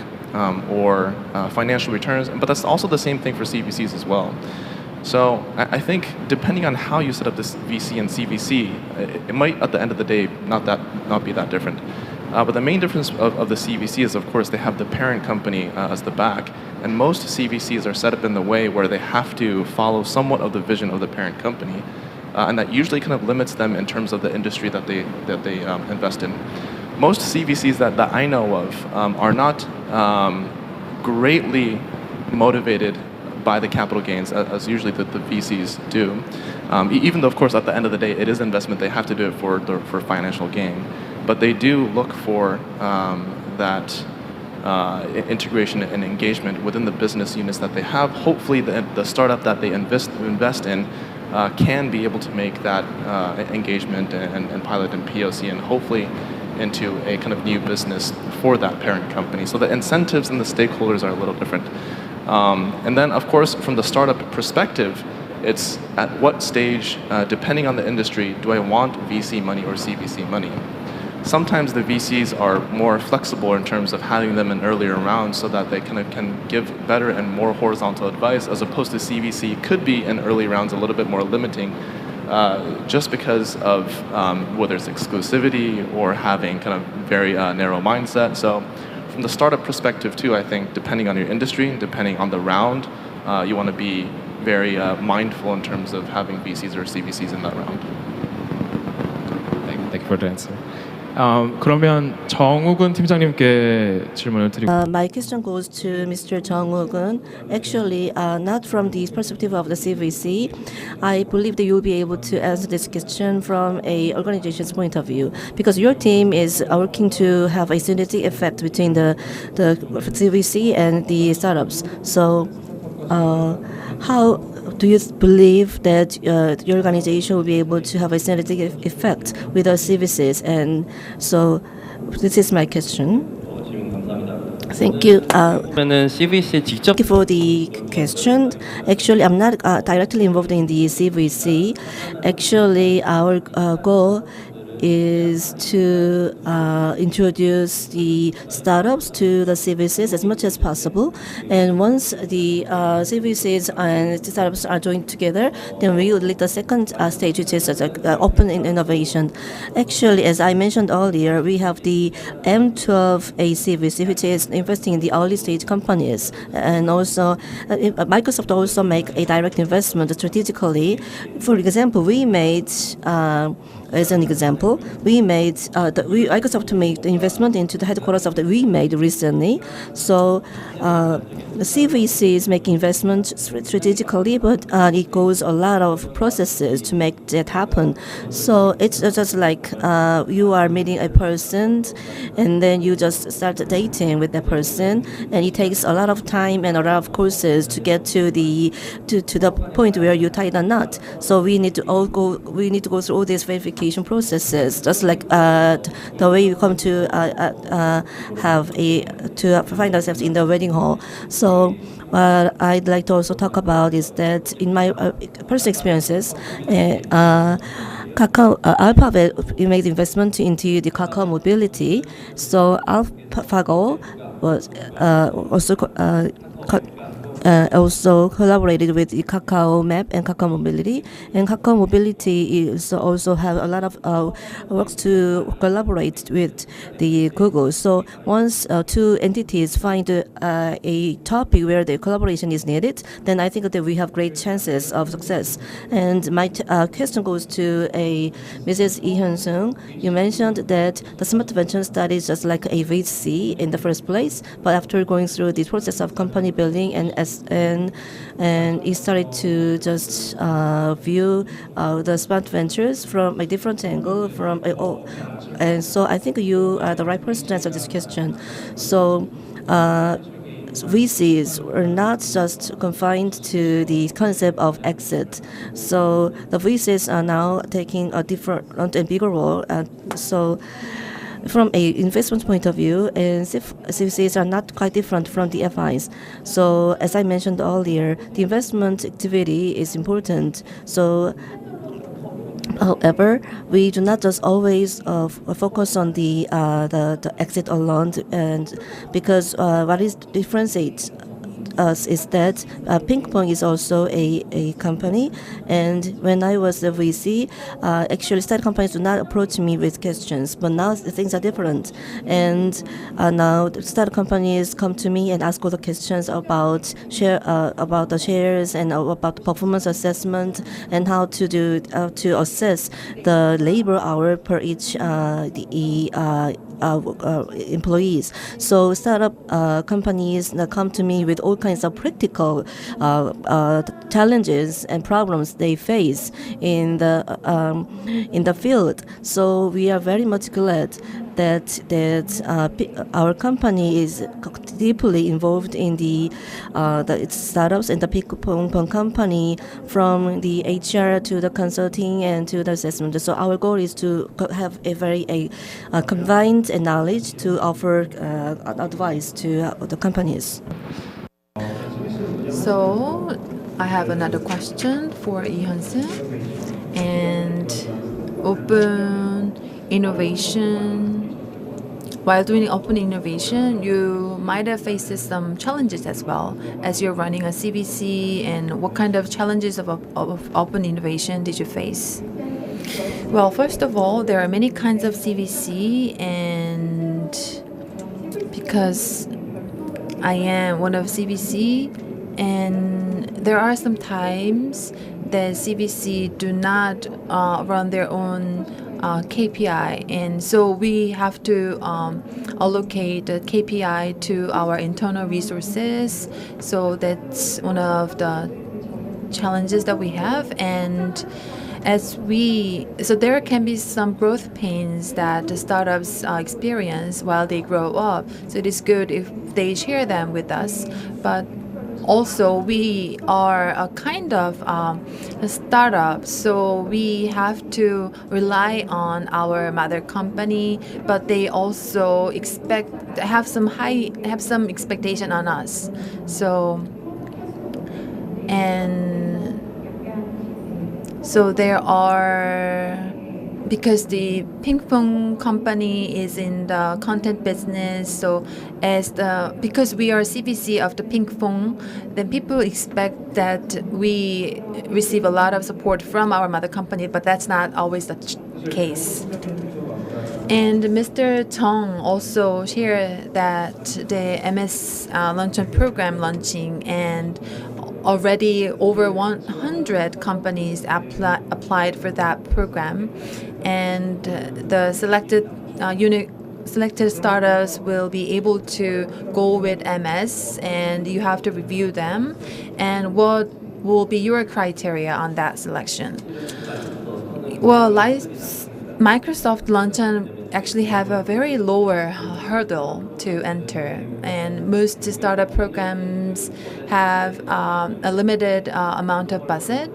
or financial returns, but that's also the same thing for CVCs as well. So I think depending on how you set up this VC and CVC, it might at the end of the day not be that different. But the main difference of the CVC is, of course, they have the parent company as the back, and most CVCs are set up in the way where they have to follow somewhat of the vision of the parent company, and that usually kind of limits them in terms of the industry that they invest in. Most CVCs that I know of are not greatly motivated by the capital gains as usually the VCs do. Even though, of course, at the end of the day, it is investment, they have to do it for financial gain. But they do look for that integration and engagement within the business units that they have. Hopefully, the startup that they invest in can be able to make that engagement and pilot and POC, and hopefully into a kind of new business for that parent company. So the incentives and the stakeholders are a little different. And then, of course, from the startup perspective, it's at what stage, depending on the industry, do I want VC money or CVC money? Sometimes the VCs are more flexible in terms of having them in earlier rounds so that they kind of can give better and more horizontal advice, as opposed to CVC could be in early rounds a little bit more limiting, just because of whether it's exclusivity or having kind of very narrow mindset. So from the startup perspective too, I think depending on your industry, depending on the round, you want to be very mindful in terms of having VCs or CVCs in that round. Thank you for the answer. 그러면 정우근 팀장님께 질문을 드리고. My question goes to Mr. Jung Woo-gun. Actually, not from the perspective of the CVC, I believe that you will be able to answer this question from a organization's point of view, because your team is working to have a synergy effect between the CVC and the startups. So, how do you believe that your organization will be able to have a synergistic effect with our services? And so this is my question. Thank you. 그러면은 CVC에 직접 Thank you for the question. Actually, I'm not directly involved in the CVC. Actually, our goal is to introduce the startups to the CVCs as much as possible. And once the CVCs and the startups are joined together, then we will lead the second stage, which is open in innovation. Actually, as I mentioned earlier, we have the M12A CVC, which is investing in the early stage companies. And also, Microsoft also make a direct investment strategically. For example, we made as an example, Microsoft made the investment into the headquarters of the WeMade recently. So the CVC is making investments strategically, but it goes a lot of processes to make that happen. So it's just like you are meeting a person, and then you just start dating with that person, and it takes a lot of time and a lot of courses to get to the point where you tie the knot. So we need to go through all these verification processes, just like the way you come to find ourselves in the wedding hall. So what I'd like to also talk about is that in my personal experiences, Alphabet made investment into the Kakao Mobility. So AlphaGo was also collaborated with the Kakao Map and Kakao Mobility. And Kakao Mobility is also have a lot of works to collaborate with the Google. So once two entities find a topic where the collaboration is needed, then I think that we have great chances of success. And my question goes to Mrs. Lee Hyun-sung. You mentioned that the Smart Venture study is just like a VC in the first place, but after going through the process of company building and he started to just view the smart ventures from a different angle. And so I think you are the right person to answer this question. So VCs are not just confined to the concept of exit. So the VCs are now taking a different and bigger role. So from an investment point of view, and CVCs are not quite different from the FIs. So as I mentioned earlier, the investment activity is important. So however, we do not just always focus on the exit alone, and because what is differentiates us is that Ping Pong is also a company, and when I was a VC, actually startup companies do not approach me with questions, but now things are different, and now the startup companies come to me and ask all the questions about the shares and about the performance assessment and how to assess the labor hour per each employees. So startup companies come to me with all kinds of practical challenges and problems they face in the field. So we are very much glad that our company is deeply involved in the startups and the Ping Pong company, from the HR to the consulting and to the assessment. So our goal is to have a very combined knowledge to offer advice to the companies. So I have another question for Lee Hyun-sung. And open innovation. While doing open innovation, you might have faced some challenges as well as you're running a CVC. And what kind of challenges of open innovation did you face? Well, first of all, there are many kinds of CVC, and because I am one of CVC, and there are some times that CVC do not run their own KPI, and so we have to allocate the KPI to our internal resources. So that's one of the challenges that we have. And so there can be some growth pains that the startups experience while they grow up. So it is good if they share them with us. But also, we are a kind of a startup, so we have to rely on our mother company, but they also have some expectation on us. So there are because the ping pong company is in the content business, so because we are CVC of the ping pong, then people expect that we receive a lot of support from our mother company, but that's not always the case. And Mr. Tong also shared that the MS luncheon program launching, and already over 100 companies applied for that program, and the selected startups will be able to go with MS, and you have to review them. And what will be your criteria on that selection? Well, Microsoft Luncheon actually have a very lower hurdle to enter, and most startup programs have a limited amount of budget.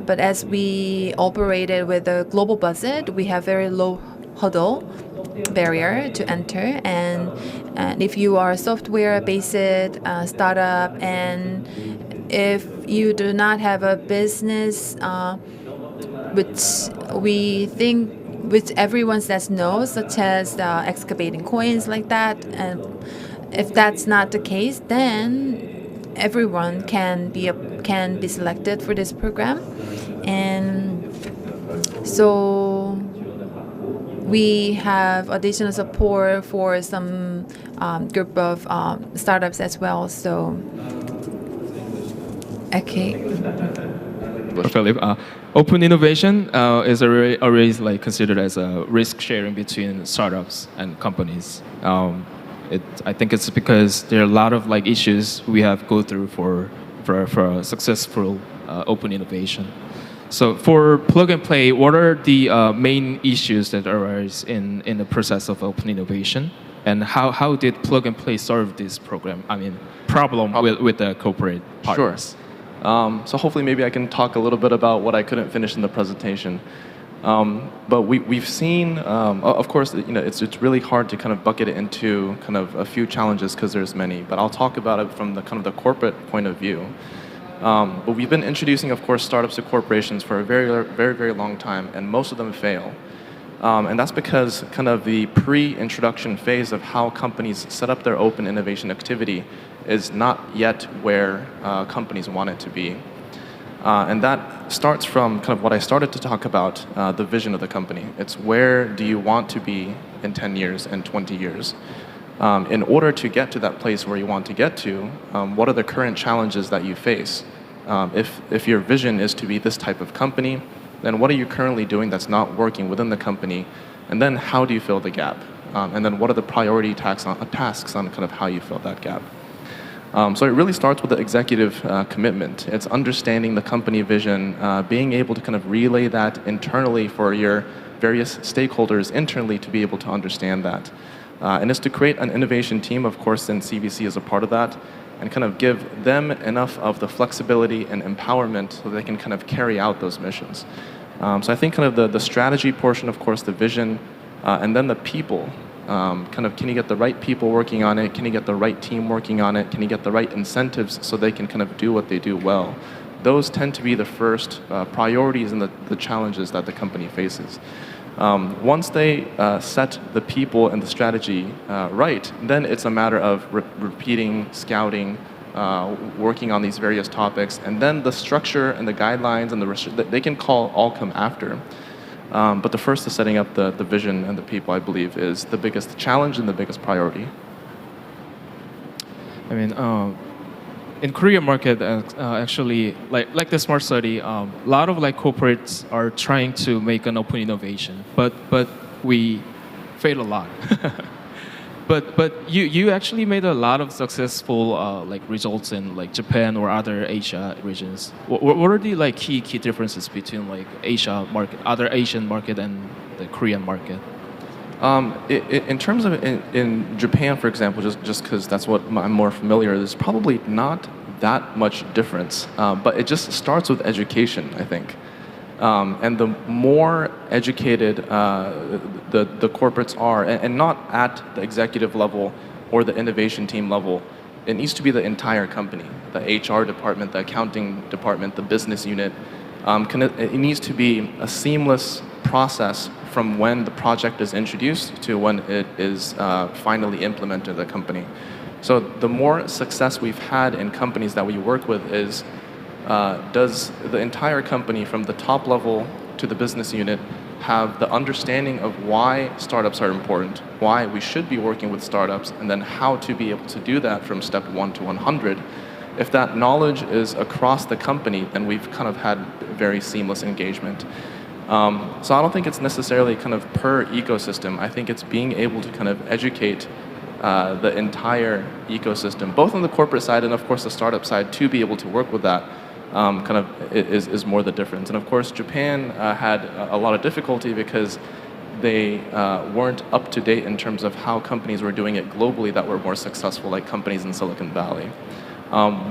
But as we operated with a global budget, we have very low hurdle barrier to enter. And if you are a software-based startup, and if you do not have a business which we think, which everyone says no, such as excavating coins like that, and if that's not the case, then everyone can be selected for this program. And so we have additional support for some group of startups as well. So okay. Philip, open innovation is always like considered as a risk sharing between startups and companies. I think it's because there are a lot of like issues we have go through for a successful open innovation. So for plug and play, what are the main issues that arise in the process of open innovation, and how did plug and play solve this problem with the corporate partners? Sure. So hopefully maybe I can talk a little bit about what I couldn't finish in the presentation. But we've seen, of course, it's really hard to kind of bucket it into kind of a few challenges because there's many. But I'll talk about it from the kind of the corporate point of view. But we've been introducing, of course, startups to corporations for a very, very, very long time, and most of them fail. And that's because kind of the pre-introduction phase of how companies set up their open innovation activity is not yet where companies want it to be. And that starts from kind of what I started to talk about, the vision of the company. It's where do you want to be in 10 years and 20 years? In order to get to that place where you want to get to, what are the current challenges that you face? If your vision is to be this type of company, then what are you currently doing that's not working within the company? And then how do you fill the gap? And then what are the priority tasks on kind of how you fill that gap? So it really starts with the executive commitment. It's understanding the company vision, being able to kind of relay that internally for your various stakeholders internally to be able to understand that. And it's to create an innovation team, of course, and CVC is a part of that, and kind of give them enough of the flexibility and empowerment so they can kind of carry out those missions. So I think kind of the strategy portion, of course, the vision, and then the people. Kind of, can you get the right people working on it? Can you get the right team working on it? Can you get the right incentives so they can kind of do what they do well? Those tend to be the first priorities and the challenges that the company faces. Once they set the people and the strategy right, then it's a matter of repeating, scouting, working on these various topics, and then the structure and the guidelines and they can all come after. But the first is setting up the vision and the people, I believe, is the biggest challenge and the biggest priority. I mean, in Korean market, actually, like the smart study, a lot of like corporates are trying to make an open innovation, but we fail a lot. But you actually made a lot of successful like results in like Japan or other Asia regions. What are the like key differences between like Asia market, other Asian market, and the Korean market? In terms of in Japan, for example, just because that's what I'm more familiar, there's probably not that much difference. But it just starts with education, I think. And the more educated the corporates are, and not at the executive level or the innovation team level, it needs to be the entire company, the HR department, the accounting department, the business unit. It needs to be a seamless process from when the project is introduced to when it is finally implemented in the company. So the more success we've had in companies that we work with is does the entire company from the top level to the business unit have the understanding of why startups are important, why we should be working with startups, and then how to be able to do that from step 1 to 100. If that knowledge is across the company, then we've kind of had very seamless engagement. So I don't think it's necessarily kind of per ecosystem. I think it's being able to kind of educate the entire ecosystem, both on the corporate side and of course the startup side, to be able to work with that. Kind of is more the difference. And of course, Japan had a lot of difficulty because they weren't up to date in terms of how companies were doing it globally that were more successful, like companies in Silicon Valley.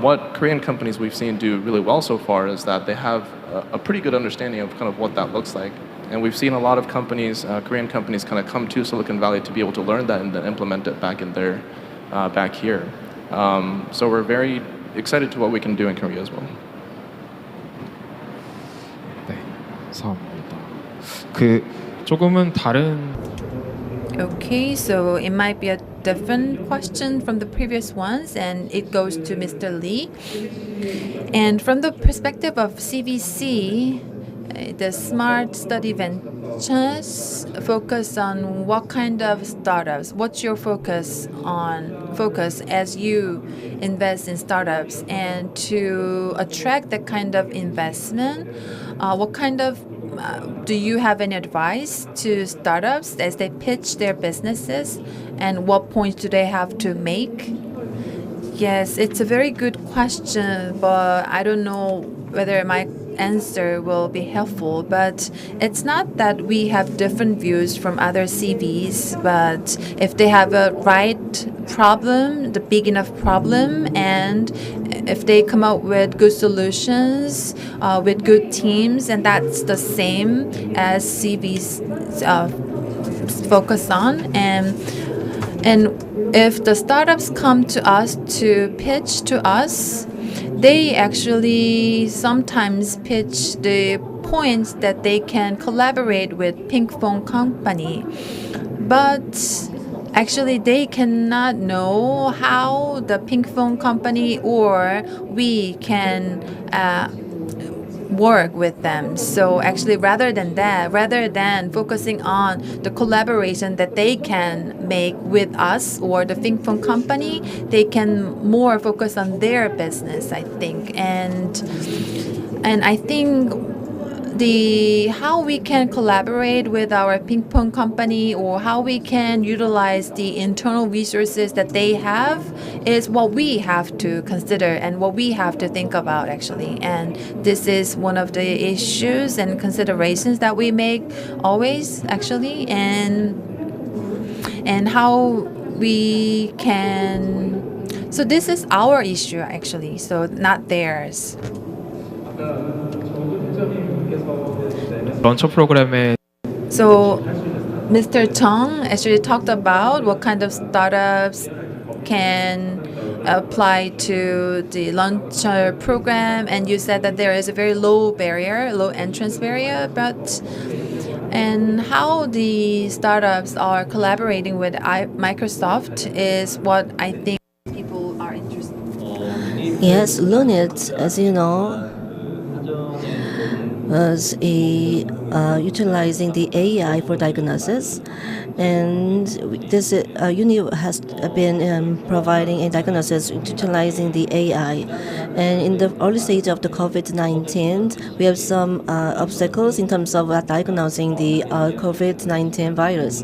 What Korean companies we've seen do really well so far is that they have a pretty good understanding of kind of what that looks like. And we've seen a lot of companies, Korean companies, kind of come to Silicon Valley to be able to learn that and then implement it back in their, back here. So we're very excited to what we can do in Korea as well. 네, 감사합니다. 조금은 다른 Okay, so it might be a different question from the previous ones, and it goes to Mr. Lee. And from the perspective of CVC, the Smart Study Ventures focus on what kind of startups? What's your focus as you invest in startups, and to attract that kind of investment? What kind of do you have any advice to startups as they pitch their businesses, and what points do they have to make? Yes, it's a very good question, but I don't know whether my answer will be helpful. But it's not that we have different views from other CVs, but if they have a right problem, the big enough problem, and if they come up with good solutions with good teams, and that's the same as CVs focus on. And if the startups come to us to pitch to us, they actually sometimes pitch the points that they can collaborate with Pink Phone Company. But actually, they cannot know how the Pink Phone Company or we can work with them. So actually, rather than focusing on the collaboration that they can make with us or the Pink Phone Company, they can more focus on their business, I think. And I think how we can collaborate with our ping pong company or how we can utilize the internal resources that they have is what we have to consider and what we have to think about, actually. And this is one of the issues and considerations that we make always, actually, and how we can. So this is our issue, actually, so not theirs. 런처 프로그램에 So Mr. Chung actually talked about what kind of startups can apply to the launcher program, and you said that there is a very low entrance barrier, and how the startups are collaborating with Microsoft is what I think people are interested in. Yes, Lunit, as you know, was utilizing the AI for diagnosis, and this unit has been providing a diagnosis utilizing the AI. And in the early stage of the COVID-19, we have some obstacles in terms of diagnosing the COVID-19 virus.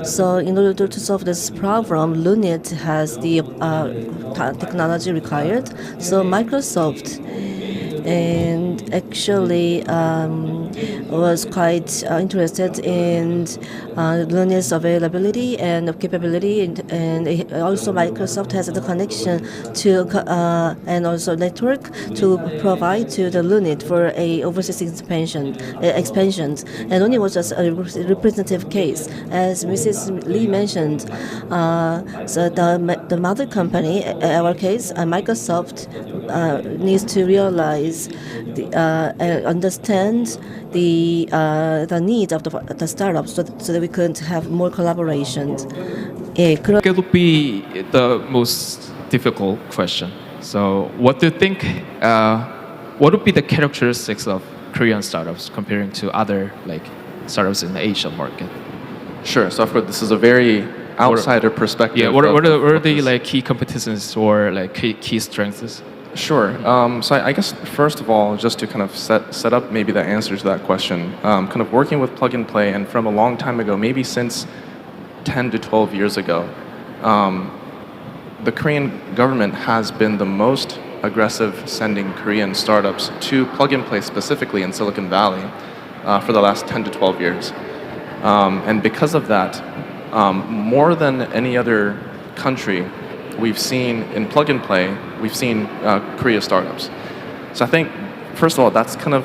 So in order to solve this problem, Lunit has the technology required. So Microsoft and actually was quite interested in Lunit's availability and capability, and also Microsoft has the connection to and also network to provide to the Lunit for a overseas expansions. And only was just a representative case, as Mrs. Lee mentioned. So the mother company, in our case, Microsoft, needs to realize countries understand the needs of the startups, so that we could have more collaborations. 예, It would be the most difficult question. So, what do you think? What would be the characteristics of Korean startups comparing to other like startups in the Asian market? Sure. So this is a very outsider perspective. Yeah. What are of the this. like key competencies or like key strengths? Sure. So I guess first of all, just to kind of set up maybe the answer to that question, kind of working with plug and play, and from a long time ago, maybe since 10 to 12 years ago, the Korean government has been the most aggressive sending Korean startups to plug and play specifically in Silicon Valley for the last 10 to 12 years. And because of that, more than any other country, we've seen in plug and play, we've seen Korea startups. So I think, first of all, that's kind of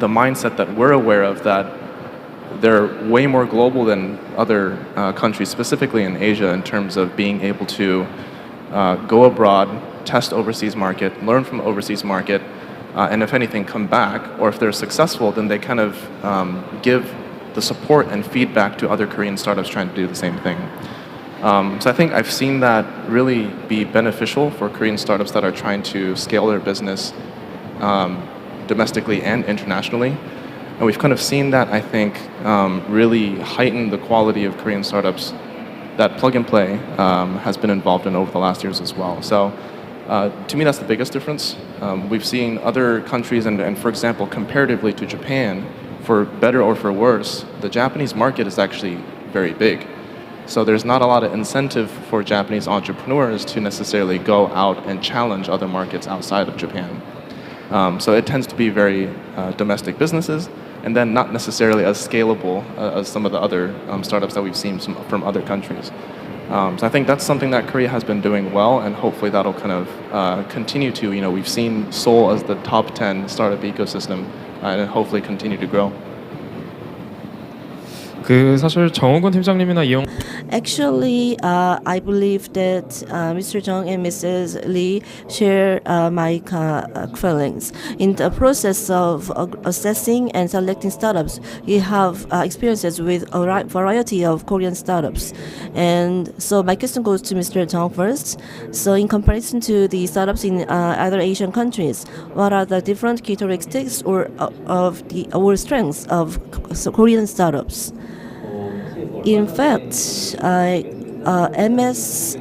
the mindset that we're aware of, that they're way more global than other countries, specifically in Asia, in terms of being able to go abroad, test overseas market, learn from overseas market, and if anything, come back. Or if they're successful, then they kind of give the support and feedback to other Korean startups trying to do the same thing. So I think I've seen that really be beneficial for Korean startups that are trying to scale their business domestically and internationally. And we've kind of seen that, I think, really heighten the quality of Korean startups that plug and play has been involved in over the last years as well. So to me, that's the biggest difference. We've seen other countries, and for example, comparatively to Japan, for better or for worse, the Japanese market is actually very big. So there's not a lot of incentive for Japanese entrepreneurs to necessarily go out and challenge other markets outside of Japan. So it tends to be very domestic businesses, and then not necessarily as scalable as some of the other startups that we've seen from other countries. So I think that's something that Korea has been doing well, and hopefully that'll kind of continue to. We've seen Seoul as the top 10 startup ecosystem, and hopefully continue to grow. 그 사실 정호근 팀장님이나 이영 Actually, I believe that Mr. Jung and Mrs. Lee share my feelings. In the process of assessing and selecting startups, you have experiences with a variety of Korean startups. And so my question goes to Mr. Jung first. So in comparison to the startups in other Asian countries, what are the different characteristics or strengths of Korean startups? In fact, MS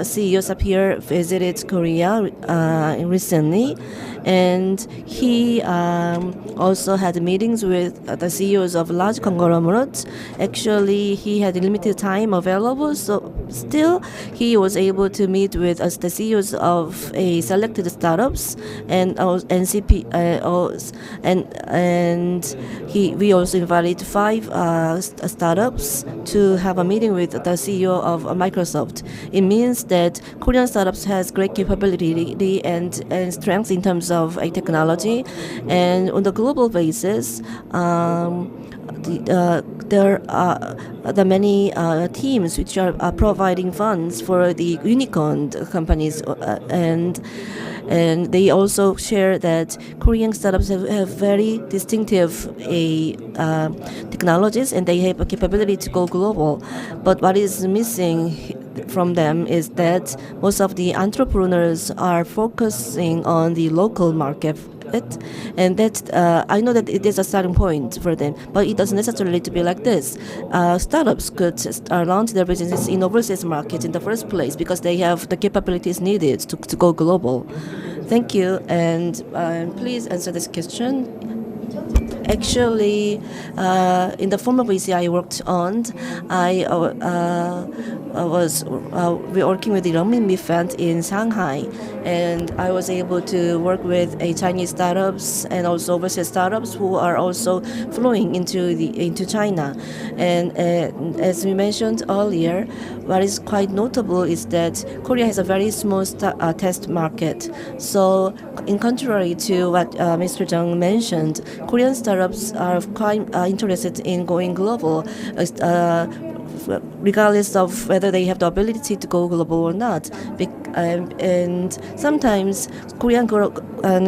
CEOs up here visited Korea recently, and he also had meetings with the CEOs of large conglomerates. Actually, he had limited time available, so still he was able to meet with the CEOs of a selected startups and NCP, and we also invited 5 startups to have a meeting with the CEO of Microsoft. It means that Korean startups has great capability and strength in terms of technology, and on the global basis, there are the many teams which are providing funds for the unicorn companies, and they also share that Korean startups have very distinctive technologies, and they have a capability to go global. But what is missing from them is that most of the entrepreneurs are focusing on the local market. And that I know that it is a starting point for them, but it doesn't necessarily to be like this. Startups could launch their businesses in overseas markets in the first place because they have the capabilities needed to go global. Thank you, and please answer this question. Actually, in the former VC I worked on, I was working with the Renminbi Fund in Shanghai, and I was able to work with Chinese startups and also overseas startups who are also flowing into China. And as we mentioned earlier, what is quite notable is that Korea has a very small test market. So, in contrary to what Mr. Jung mentioned, Korean startups are quite interested in going global. regardless of whether they have the ability to go global or not. And sometimes Korean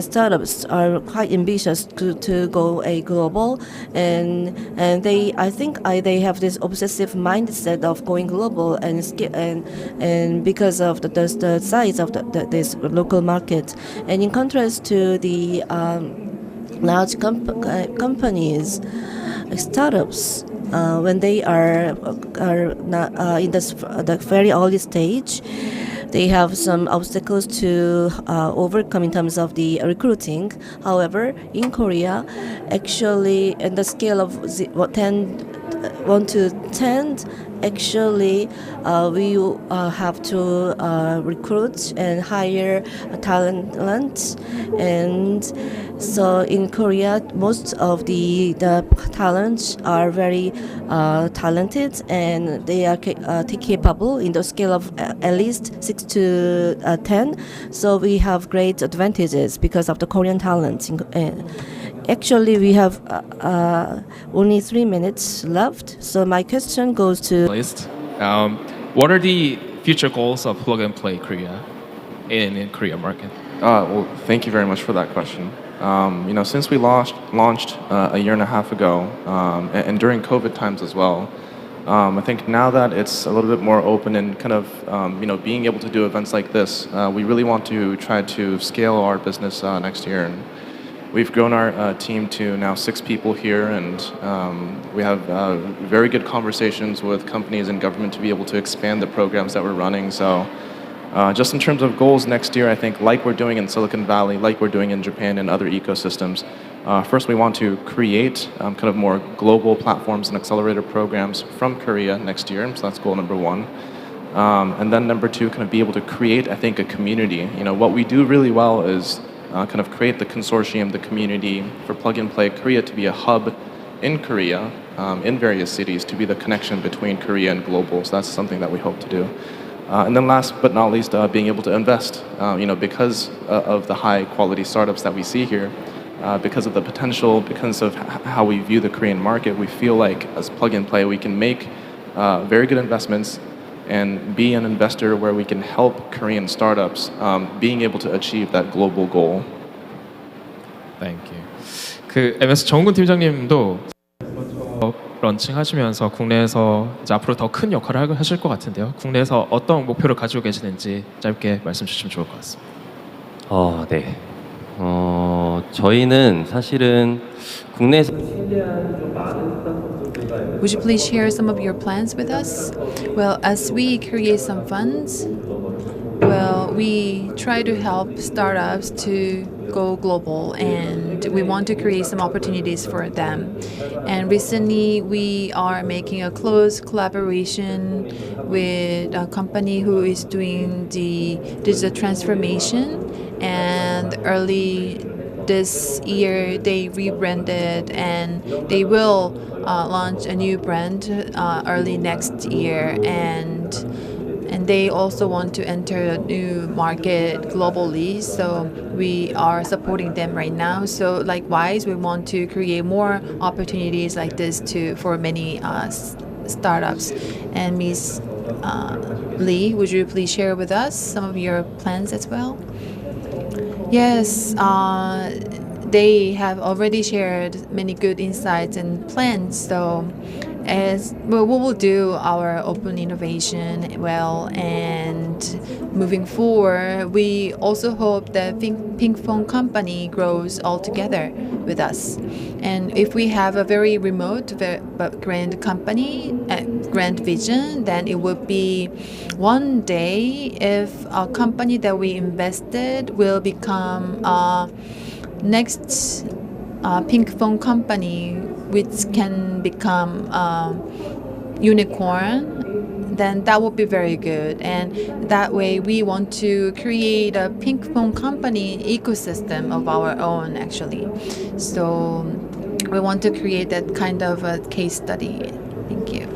startups are quite ambitious to go a global, and I think they have this obsessive mindset of going global and because of the size of this local market, and in contrast to the large companies, startups, when they are not, in the very early stage, they have some obstacles to overcome in terms of the recruiting. However, in Korea, actually, in the scale of 1 to 10, actually, we have to recruit and hire talent. And so in Korea, most of the talents are very talented, and they are capable in the scale of at least 6 to 10. So we have great advantages because of the Korean talent. Actually, we have only 3 minutes left. So my question goes to List. What are the future goals of Plug and Play Korea in Korea market? Well, thank you very much for that question. Since we launched a year and a half ago, and during COVID times as well, I think now that it's a little bit more open and kind of, being able to do events like this, we really want to try to scale our business next year. And we've grown our team to now 6 people here, and we have very good conversations with companies and government to be able to expand the programs that we're running. So just in terms of goals next year, I think like we're doing in Silicon Valley, like we're doing in Japan and other ecosystems, first we want to create kind of more global platforms and accelerator programs from Korea next year. So that's goal number 1. And then number 2, kind of be able to create, I think, a community. What we do really well is kind of create the consortium, the community for Plug and Play Korea to be a hub in Korea, in various cities, to be the connection between Korea and global. So that's something that we hope to do. And then last but not least, being able to invest, because of the high quality startups that we see here, because of the potential, because of how we view the Korean market, we feel like as Plug and Play, we can make very good investments and be an investor where we can help Korean startups being able to achieve that global goal. Thank you. 그 MS 정군 팀장님도 런칭하시면서 국내에서 이제 앞으로 더 큰 역할을 하실 것 같은데요. 국내에서 어떤 목표를 가지고 계시는지 짧게 말씀 주시면 좋을 것 같습니다. 네. 저희는 사실은 국내에서 Would you please share some of your plans with us? Well, as we create some funds, well, we try to help startups to go global, and we want to create some opportunities for them. And recently, we are making a close collaboration with a company who is doing the digital transformation. And early this year, they rebranded, and they will launch a new brand early next year. And they also want to enter a new market globally, so we are supporting them right now. So likewise, we want to create more opportunities like this for many startups. And Ms. Lee, would you please share with us some of your plans as well? Yes, they have already shared many good insights and plans. So as well, we will do our open innovation well, and moving forward, we also hope that Pink Phone Company grows all together with us. And if we have a very remote but grand company, grand vision, then it would be one day if a company that we invested will become next Pink Phone Company, which can become unicorn, then that would be very good. And that way we want to create a Pink Phone Company ecosystem of our own, actually. So we want to create that kind of a case study. Thank you.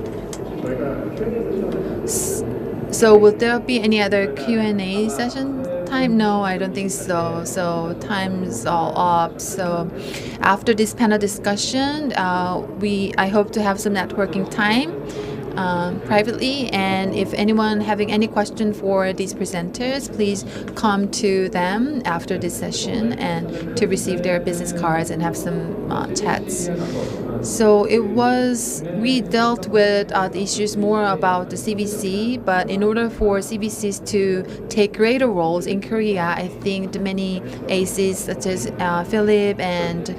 So would there be any other Q&A session time? No, I don't think so. So time's all up. So after this panel discussion, I hope to have some networking time privately. And if anyone having any question for these presenters, please come to them after this session and to receive their business cards and have some chats. So we dealt with the issues more about the CVC, but in order for CVCs to take greater roles in Korea, I think the many ACs such as Philip and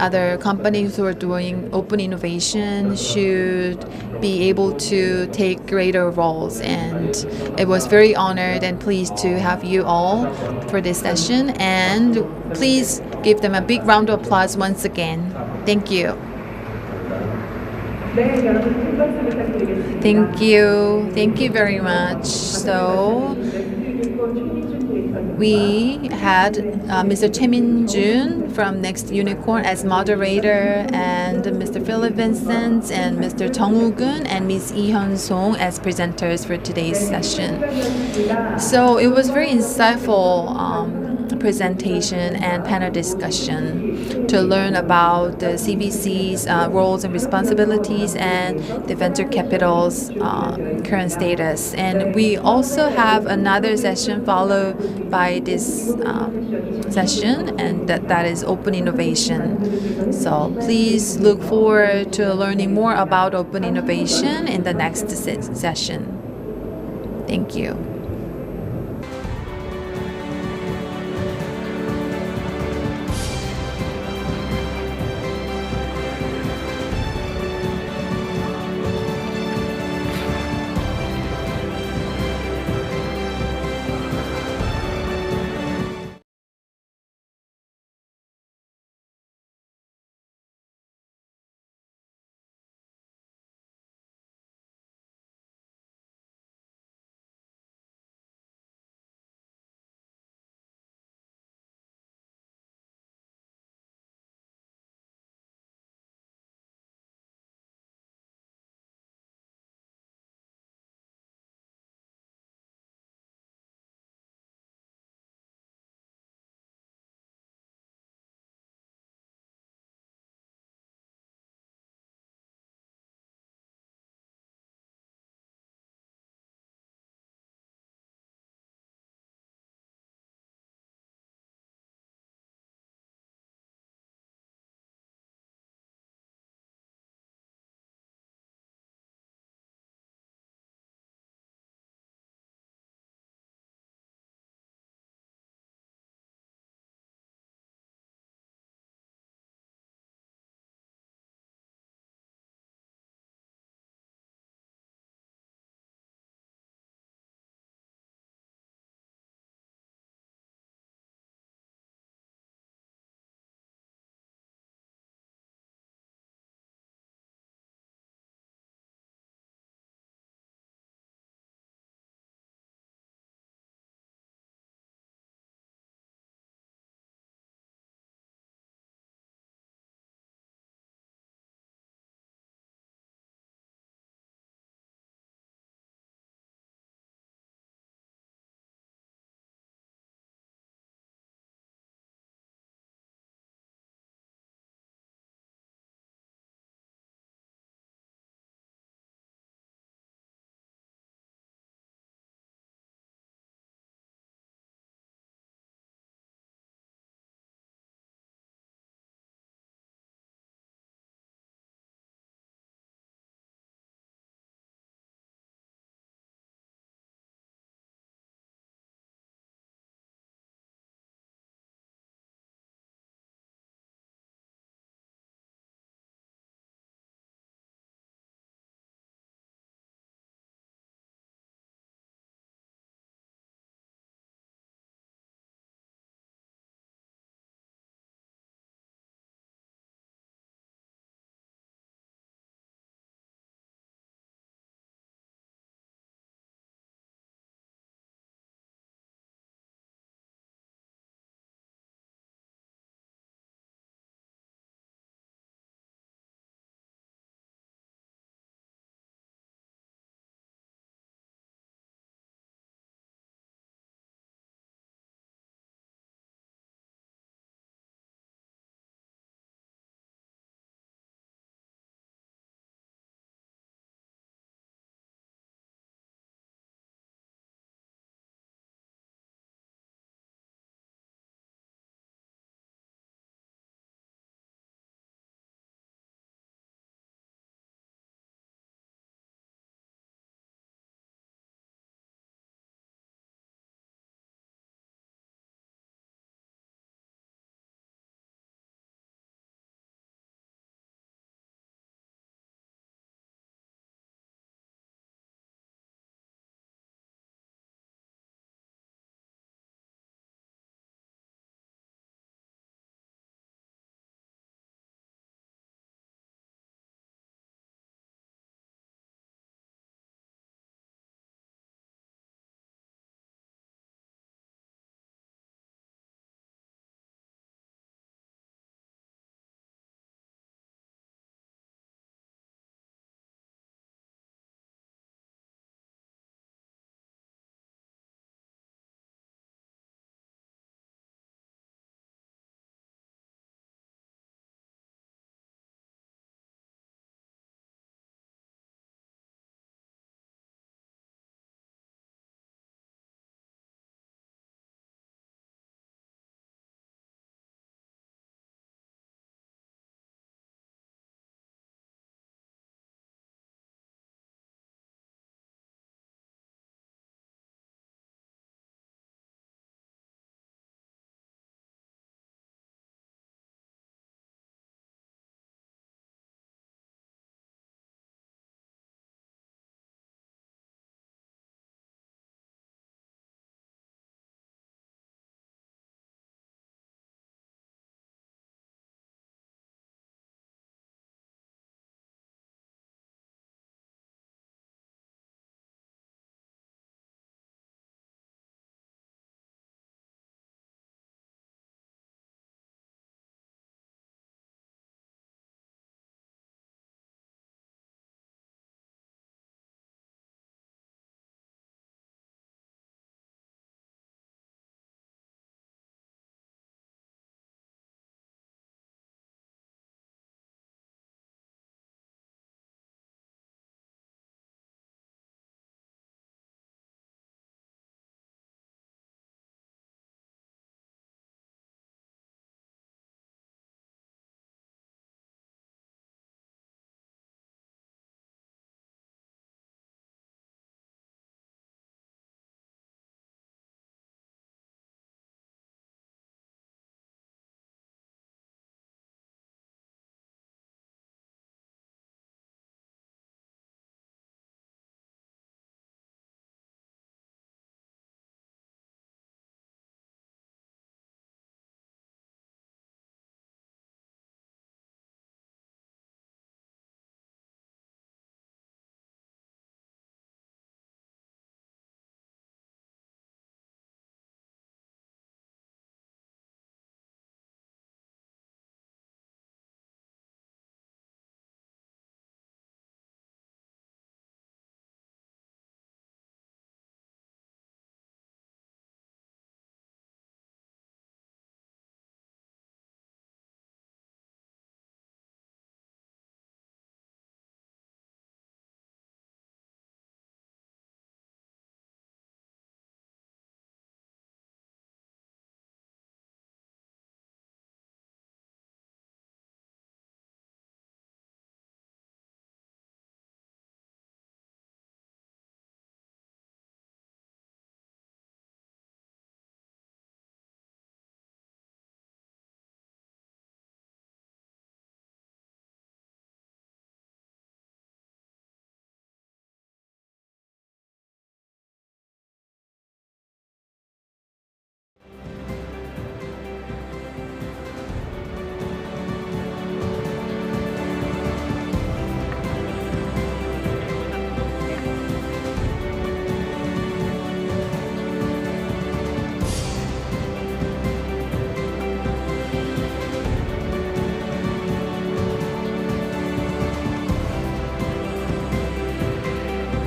other companies who are doing open innovation should be able to take greater roles. And it was very honored and pleased to have you all for this session. And please give them a big round of applause once again. Thank you. Thank you. Thank you very much. So we had Mr. Choi Min-jun from Next Unicorn as moderator, and Mr. Philip Vincent and Mr. Jung Woo-gun and Ms. Lee Hyun-song as presenters for today's session. So it was very insightful presentation and panel discussion to learn about the CVC's roles and responsibilities and the venture capital's current status. And we also have another session followed by this session, and that is open innovation. So please look forward to learning more about open innovation in the next session. Thank you.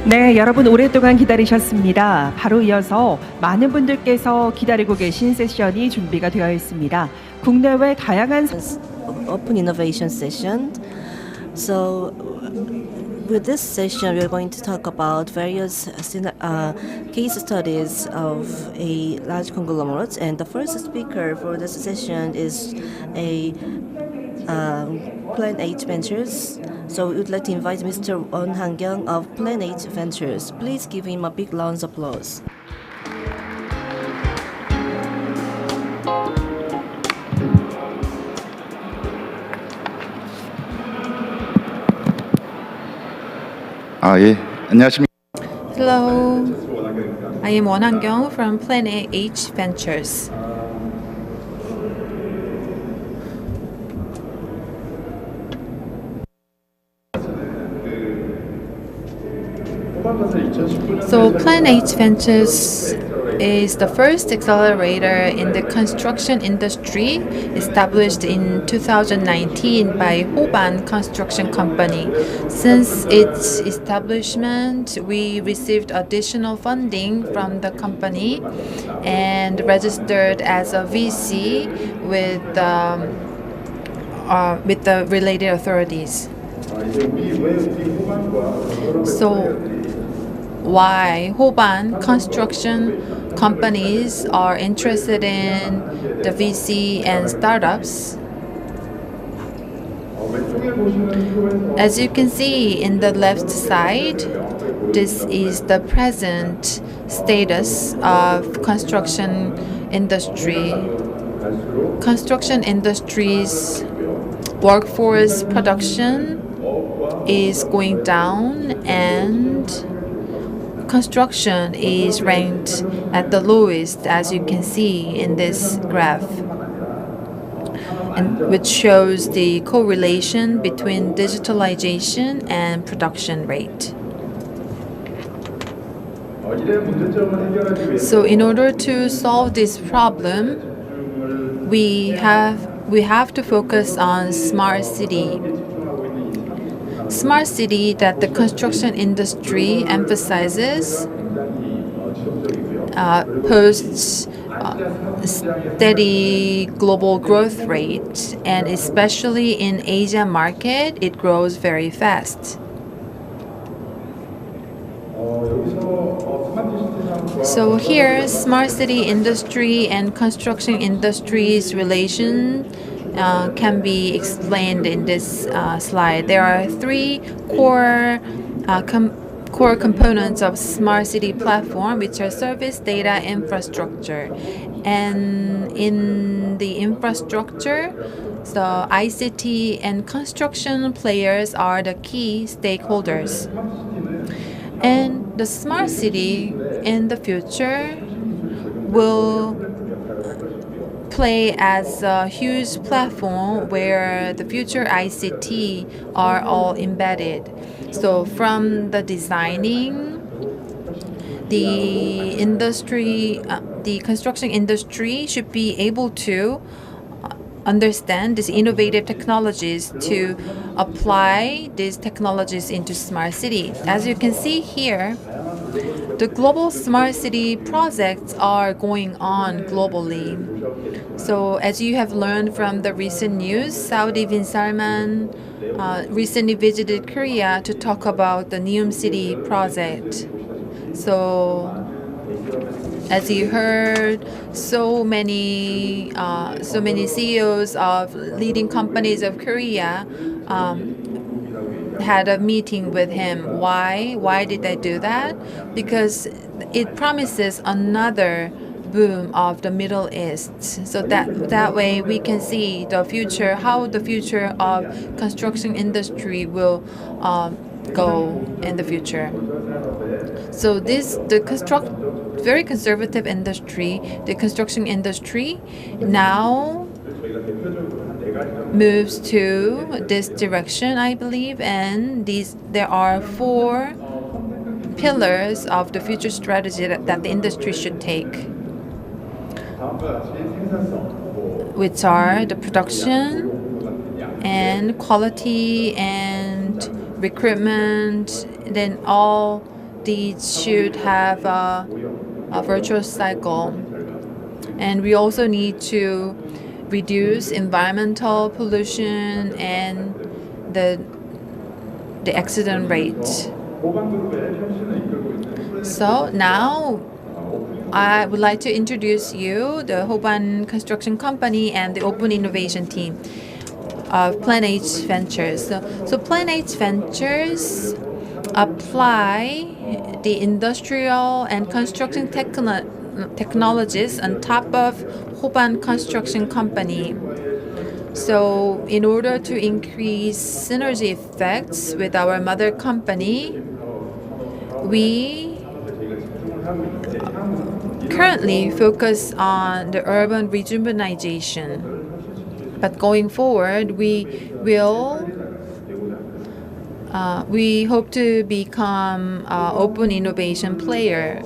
네, 여러분 오랫동안 기다리셨습니다. 바로 이어서 많은 분들께서 기다리고 계신 세션이 준비가 되어 있습니다. 국내외 다양한 Open innovation session. So, with this session, we're going to talk about various case studies of a large conglomerate. And the first speaker for this session is a Plan 8 Ventures. So we would like to invite Mr. Won Han-kyung of Plan 8 Ventures. Please give him a big round of applause. 예. 안녕하십니까. Hello, I am Won Han-kyung from Plan H Ventures. So Plan H Ventures is the first accelerator in the construction industry established in 2019 by Hoban Construction Company. Since its establishment, we received additional funding from the company and registered as a VC with the related authorities. So why Hoban construction companies are interested in the VC and startups? As you can see in the left side, this is the present status of construction industry. Construction industry's workforce production is going down and construction is ranked at the lowest, as you can see in this graph, and which shows the correlation between digitalization and production rate. So in order to solve this problem, we have to focus on smart city. Smart city that the construction industry emphasizes posts steady global growth rate, and especially in Asia market, it grows very fast. So here, smart city industry and construction industry's relation can be explained in this slide. There are three core components of smart city platform, which are service, data, infrastructure. And in the infrastructure, the ICT and construction players are the key stakeholders. And the smart city in the future will play as a huge platform where the future ICT are all embedded. So from the designing, the industry, the construction industry should be able to understand these innovative technologies to apply these technologies into smart city. As you can see here, the global smart city projects are going on globally. So as you have learned from the recent news, Saudi bin Salman recently visited Korea to talk about the Neom City project. So as you heard, so many CEOs of leading companies of Korea had a meeting with him. Why? Why did they do that? Because it promises another boom of the Middle East. So that way we can see the future, how the future of construction industry will go in the future. So very conservative industry, the construction industry, now moves to this direction, I believe, and there are four pillars of the future strategy that the industry should take, which are the production and quality and recruitment, then all these should have a virtuous cycle. And we also need to reduce environmental pollution and the accident rate. So now I would like to introduce you the Hoban Construction Company and the Open Innovation Team of Plan H Ventures. So Plan H Ventures apply the industrial and construction technologies on top of Hoban Construction Company. So in order to increase synergy effects with our mother company, we currently focus on the urban rejuvenation. But going forward, we hope to become an open innovation player.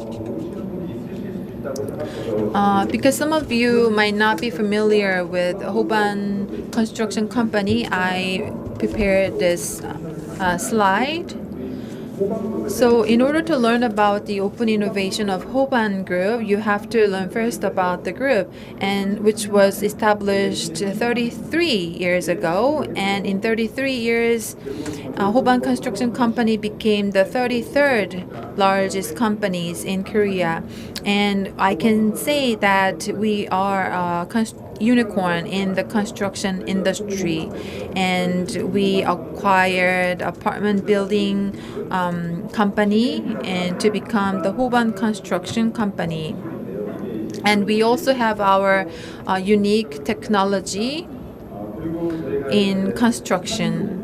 Because some of you might not be familiar with Hoban Construction Company, I prepared this slide. So in order to learn about the open innovation of Hoban Group, you have to learn first about the group, and which was established 33 years ago. And in 33 years, Hoban Construction Company became the 33rd largest companies in Korea. And I can say that we are a unicorn in the construction industry, and we acquired apartment building company and to become the Hoban Construction Company. And we also have our unique technology in construction.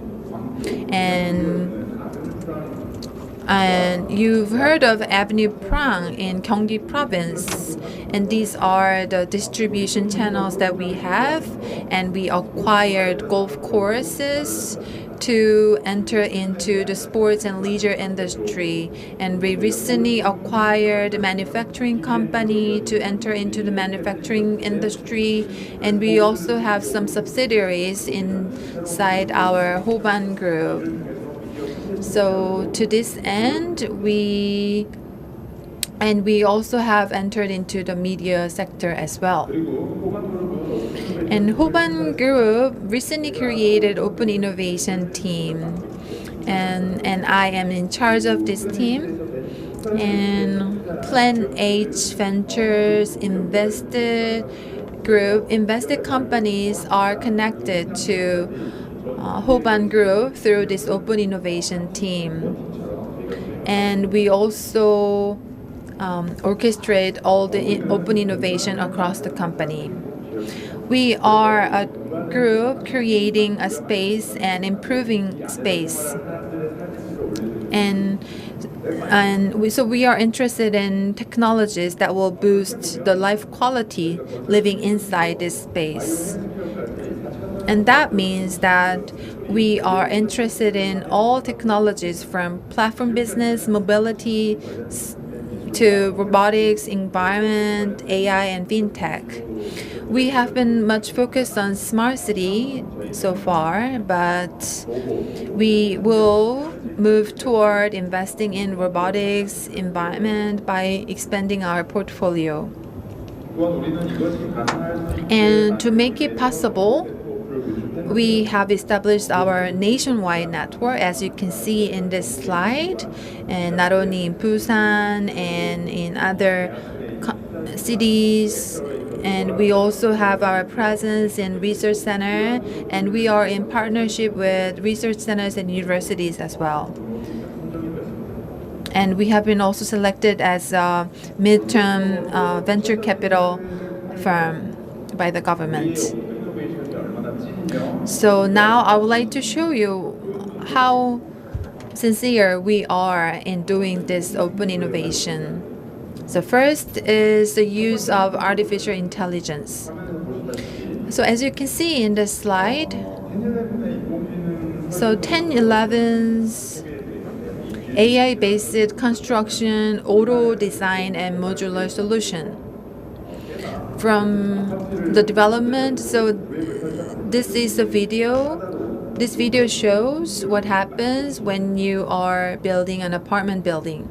And you've heard of Avenue Prang in Gyeonggi Province, and these are the distribution channels that we have. And we acquired golf courses to enter into the sports and leisure industry. And we recently acquired a manufacturing company to enter into the manufacturing industry. And we also have some subsidiaries inside our Hoban Group. So to this end, we also have entered into the media sector as well. And Hoban Group recently created Open Innovation Team, and I am in charge of this team. And Plan H Ventures invested companies are connected to Hoban Group through this Open Innovation Team. And we also orchestrate all the open innovation across the company. We are a group creating a space and improving space. So we are interested in technologies that will boost the life quality living inside this space. And that means that we are interested in all technologies from platform business, mobility, to robotics, environment, AI, and fintech. We have been much focused on smart city so far, but we will move toward investing in robotics, environment by expanding our portfolio. And to make it possible, we have established our nationwide network, as you can see in this slide, and not only in Busan and in other cities. And we also have our presence in research center, and we are in partnership with research centers and universities as well. And we have been also selected as a midterm venture capital firm by the government. So now I would like to show you how sincere we are in doing this open innovation. So first is the use of artificial intelligence. So as you can see in the slide, so 1011's AI-based construction, auto design, and modular solution. From the development, so this is a video. This video shows what happens when you are building an apartment building.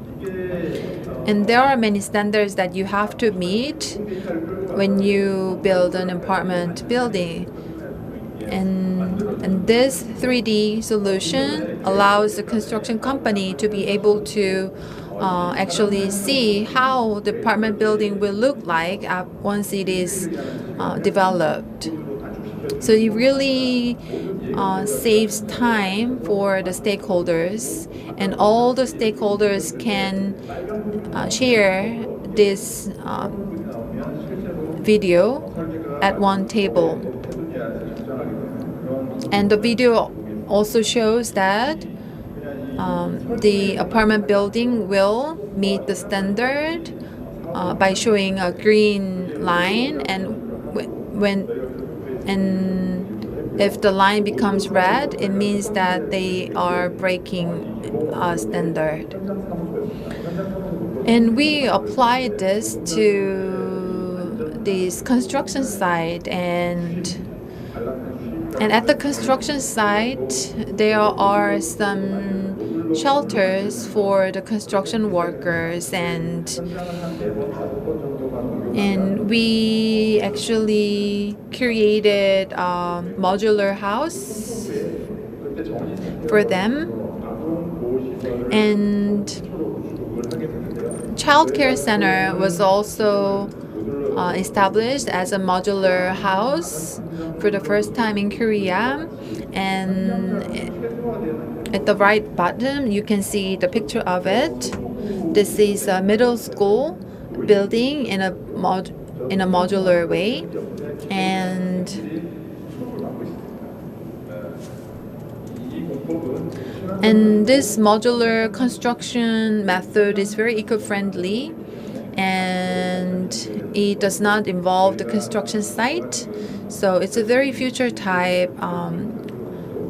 And there are many standards that you have to meet when you build an apartment building. And this 3D solution allows the construction company to be able to actually see how the apartment building will look like once it is developed. So it really saves time for the stakeholders, and all the stakeholders can share this video at one table. And the video also shows that the apartment building will meet the standard by showing a green line, and if the line becomes red, it means that they are breaking a standard. And we applied this to this construction site, and at the construction site, there are some shelters for the construction workers, and we actually created a modular house for them. And childcare center was also established as a modular house for the first time in Korea. And at the right bottom, you can see the picture of it. This is a middle school building in a modular way, and this modular construction method is very eco-friendly, and it does not involve the construction site. So it's a very future type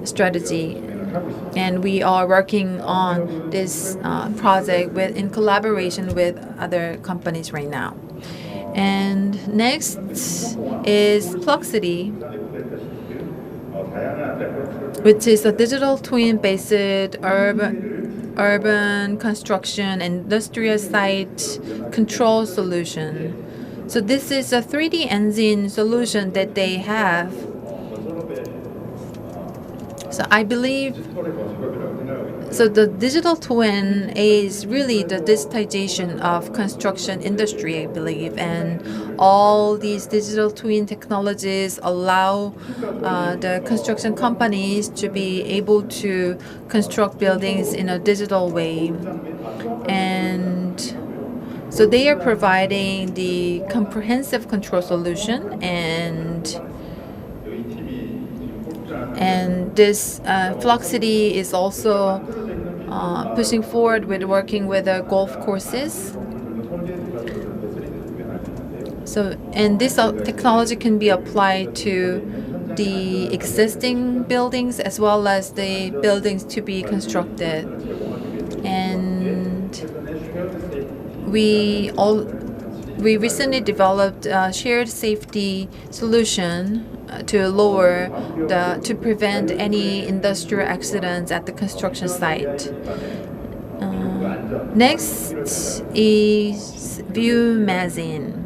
strategy. And we are working on this project in collaboration with other companies right now. And next is Pluxity, which is a digital twin-based urban construction industrial site control solution. So this is a 3D engine solution that they have. So I believe, so the digital twin is really the digitization of construction industry, I believe, and all these digital twin technologies allow the construction companies to be able to construct buildings in a digital way. And so they are providing the comprehensive control solution, and this Fluxity is also pushing forward with working with golf courses. So, and this technology can be applied to the existing buildings as well as the buildings to be constructed. And we recently developed a shared safety solution to prevent any industrial accidents at the construction site. Next is ViewMazin.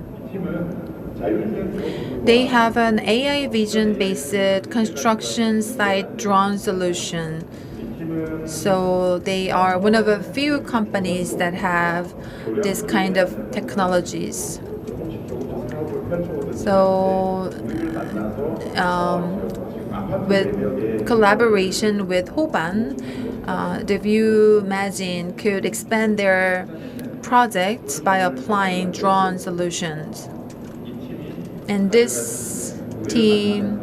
They have an AI vision-based construction site drone solution. So they are one of the few companies that have this kind of technologies. So with collaboration with Hoban, the ViewMazin could expand their projects by applying drone solutions. And this team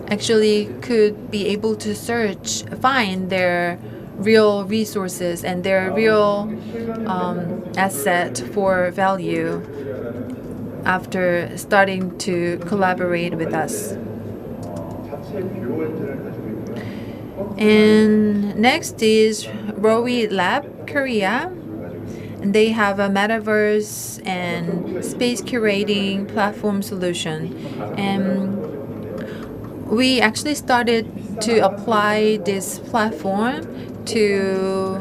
actually could be able to find their real resources and their real asset for value after starting to collaborate with us. And next is Rowi Lab Korea. And they have a metaverse and space curating platform solution. And we actually started to apply this platform to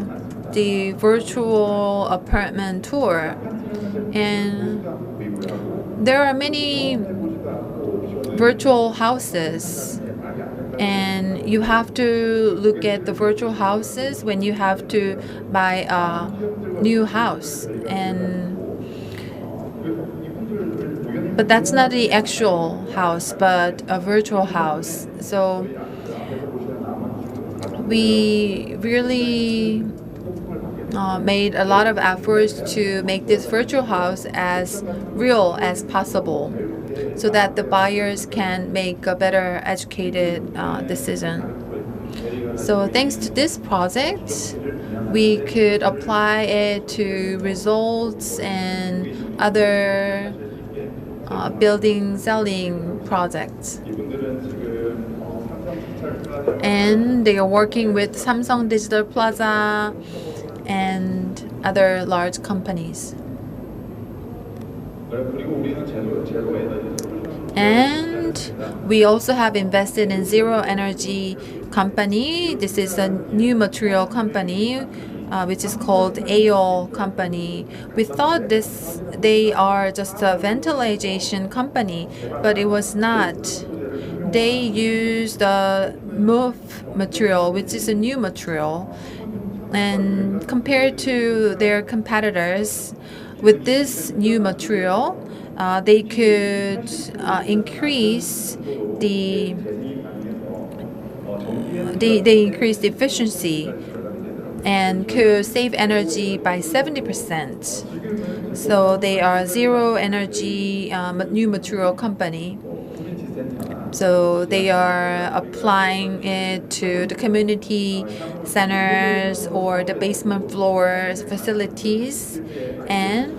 the virtual apartment tour. And there are many virtual houses, and you have to look at the virtual houses when you have to buy a new house. But that's not the actual house, but a virtual house. So we really made a lot of efforts to make this virtual house as real as possible, so that the buyers can make a better educated decision. So thanks to this project, we could apply it to results and other building selling projects. And they are working with Samsung Digital Plaza and other large companies. And we also have invested in zero energy company. This is a new material company, which is called AO company. We thought they are just a ventilation company, but it was not. They used the MOF material, which is a new material. And compared to their competitors, with this new material, they could increase the efficiency and could save energy by 70%. So they are zero energy new material company. So they are applying it to the community centers or the basement floors facilities, and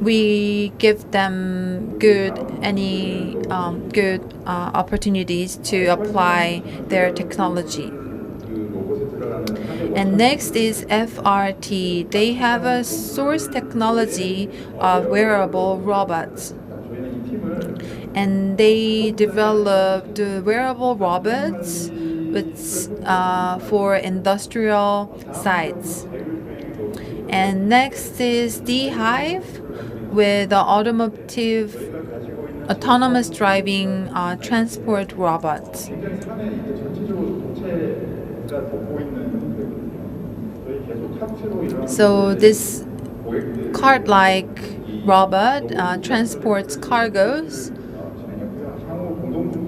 we give them good opportunities to apply their technology. And next is FRT. They have a source technology of wearable robots. And they developed wearable robots for industrial sites. And next is D-Hive with the autonomous driving transport robots. So this cart-like robot transports cargoes.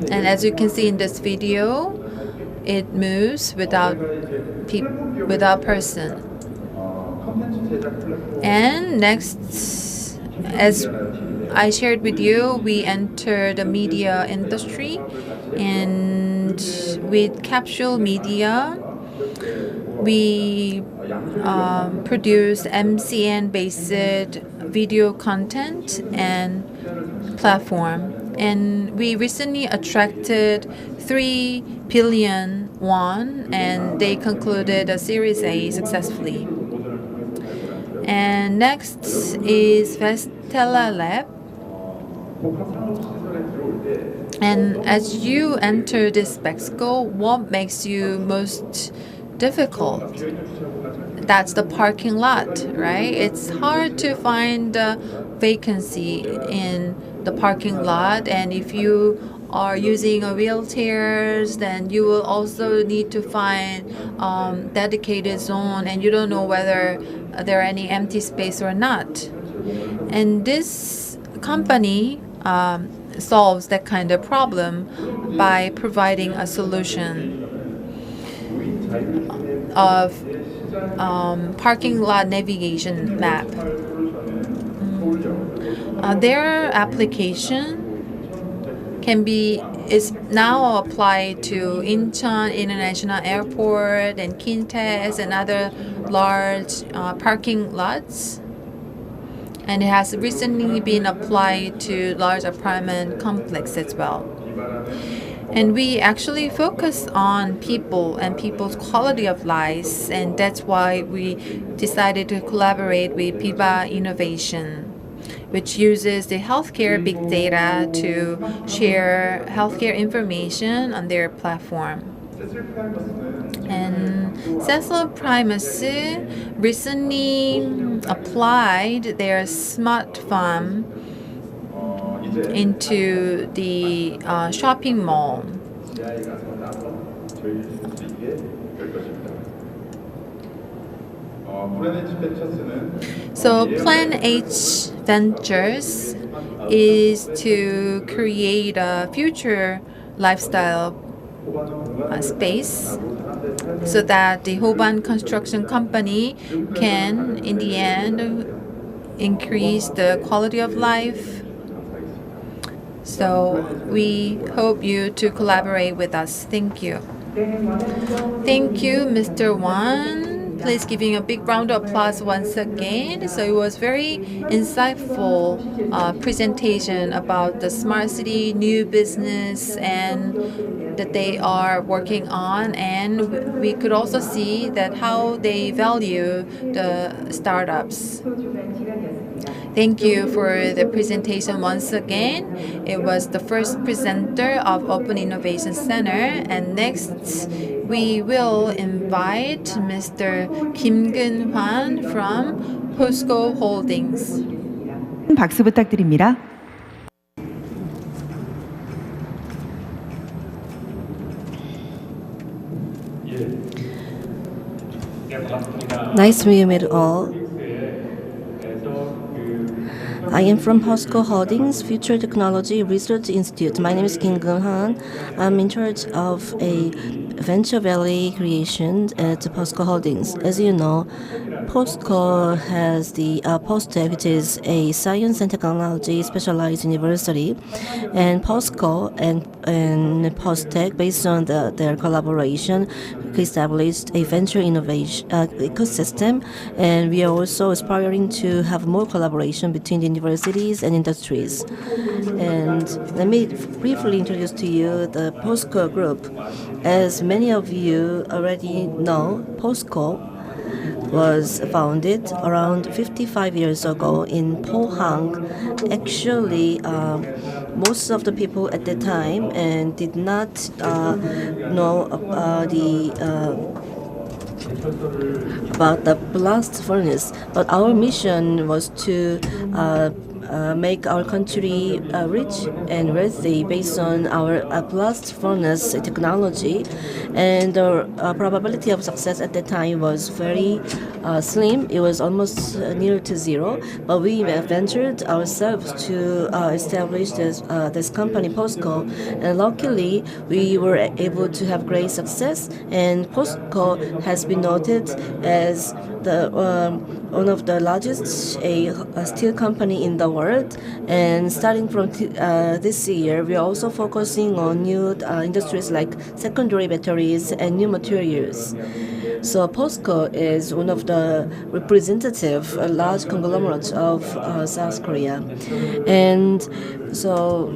And as you can see in this video, it moves without person. And next, as I shared with you, we entered the media industry, and with capsule media, we produce MCN-based video content and platform. And we recently attracted 3 billion won, and they concluded a Series A successfully. And next is Vestella Lab. And as you enter this BEXCO, what makes you most difficult? That's the parking lot, right? It's hard to find a vacancy in the parking lot, and if you are using a wheelchairs, then you will also need to find dedicated zone, and you don't know whether there are any empty space or not. And this company solves that kind of problem by providing a solution of parking lot navigation map. Their application is now applied to Incheon International Airport and Kintex and other large parking lots. And it has recently been applied to large apartment complex as well. And we actually focus on people and people's quality of life, and that's why we decided to collaborate with Viva Innovation, which uses the healthcare big data to share healthcare information on their platform. And Cecil Primacy recently applied their smart farm into the shopping mall. So Plan H Ventures is to create a future lifestyle space so that the Hoban Construction Company can, in the end, increase the quality of life. So we hope you to collaborate with us. Thank you. Thank you, Mr. Wan. Please give him a big round of applause once again. So it was very insightful presentation about the smart city, new business, and that they are working on. And we could also see that how they value the startups. Thank you for the presentation once again. It was the first presenter of Open Innovation Center. And next, we will invite Mr. Kim Geun-hwan from POSCO Holdings. 박수 부탁드립니다. Nice to meet you all. I am from POSCO Holdings Future Technology Research Institute. My name is Kim Geun-hwan. I'm in charge of a venture valley creation at POSCO Holdings. As you know, POSCO has the POSTECH, which is a science and technology specialized university, and POSCO and POSTECH, based on their collaboration, established a venture innovation ecosystem, and we are also aspiring to have more collaboration between the universities and industries. And let me briefly introduce to you the POSCO group. As many of you already know, POSCO was founded around 55 years ago in Pohang. Actually, most of the people at the time and did not know about the blast furnace, but our mission was to make our country rich and wealthy based on our blast furnace technology, and the probability of success at that time was very slim. It was almost near to zero, but we ventured ourselves to establish this company POSCO, and luckily we were able to have great success, and POSCO has been noted as the one of the largest steel company in the world. And starting from this year, we are also focusing on new industries like secondary batteries and new materials. So POSCO is one of the representative large conglomerates of South Korea, and so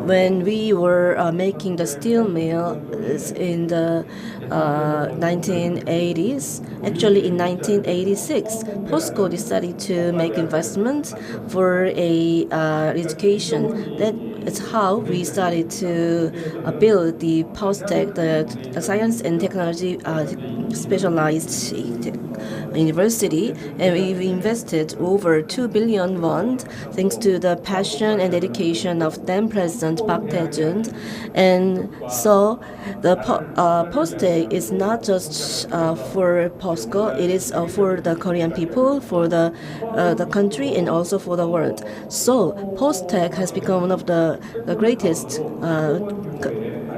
when we were making the steel mill in the 1980s, actually in 1986, POSCO decided to make investments for a education. That is how we started to build the POSTECH, the science and technology specialized university, and we've invested over 2 billion won thanks to the passion and dedication of then President Park Tae-jun. And so the POSTECH is not just for POSCO, it is for the Korean people, for the country, and also for the world. So POSTECH has become one of the greatest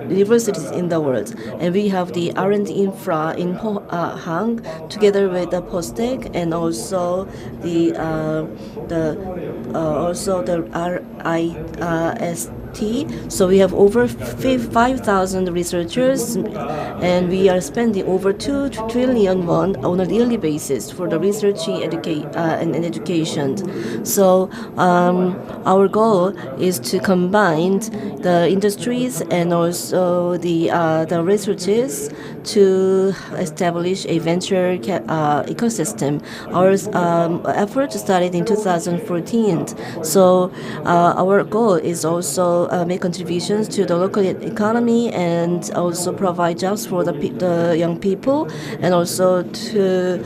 universities in the world, and we have the R&D infra in Pohang together with the POSTECH, and also the RIST. So we have over 5,000 researchers, and we are spending over 2 trillion won on a yearly basis for the research and education. So our goal is to combine the industries and also the researchers to establish a venture ecosystem. Our effort started in 2014. So our goal is also also make contributions to the local economy and also provide jobs for the young people, and also to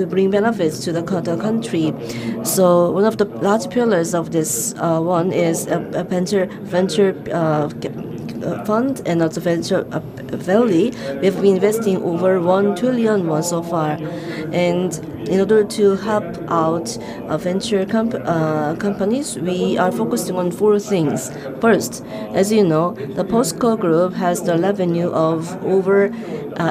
bring benefits to the country. So one of the large pillars of this one is a venture fund and also venture valley. We have been investing over 1 trillion won so far, and in order to help out venture companies, we are focusing on 4 things. First, as you know, the POSCO Group has the revenue of over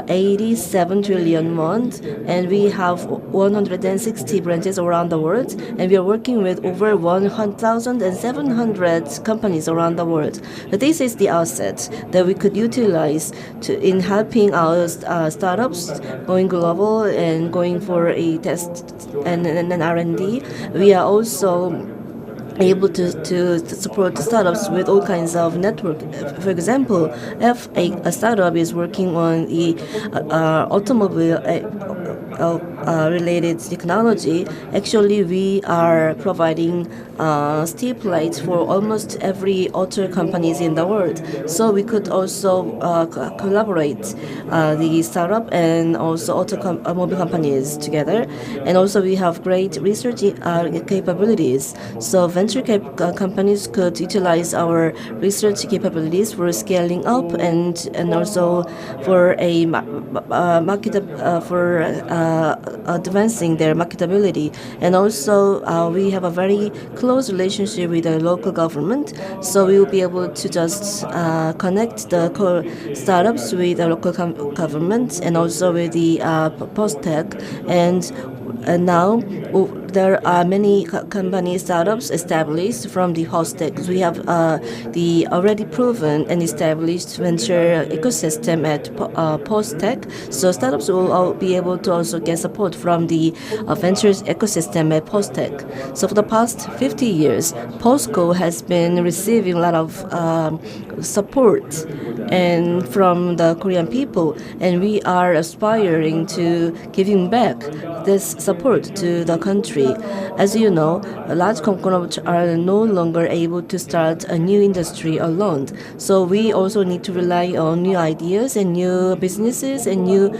87 trillion won, and we have 160 branches around the world, and we are working with over 1,700 companies around the world. But this is the asset that we could utilize in helping our startups going global and going for a test and R&D. We are also able to support startups with all kinds of network. For example, if a startup is working on the automobile related technology, actually we are providing steel plates for almost every auto companies in the world. So we could also collaborate the startup and also automobile companies together. And also we have great research capabilities. So venture companies could utilize our research capabilities for scaling up and also for a market for advancing their marketability. And also we have a very close relationship with the local government, so we will be able to just connect the startups with the local government and also with the post-tech. And now there are many company startups established from the post-tech. We have the already proven and established venture ecosystem at post-tech, so startups will all be able to also get support from the ventures ecosystem at post-tech. So for the past 50 years, POSCO has been receiving a lot of support and from the Korean people, and we are aspiring to giving back this support to the country. As you know, large conglomerates are no longer able to start a new industry alone. So we also need to rely on new ideas and new businesses and new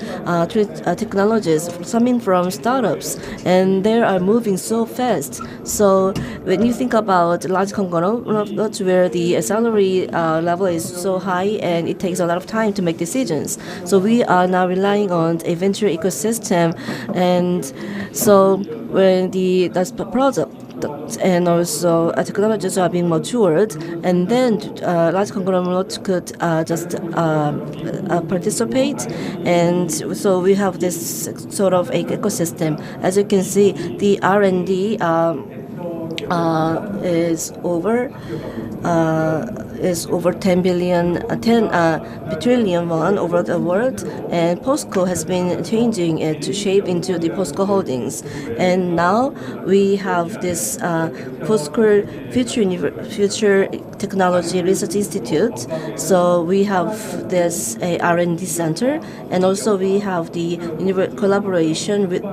technologies coming from startups, and they are moving so fast. So when you think about large conglomerates where the salary level is so high and it takes a lot of time to make decisions, so we are now relying on a venture ecosystem. And so when the product and also technologies are being matured, and then large conglomerates could just participate, and so we have this sort of ecosystem. As you can see, the R&D is over 10 trillion won over the world, and POSCO has been changing it to shape into the POSCO Holdings. And now we have this POSCO Future Technology Research Institute. So we have this R&D center, and also we have the collaboration with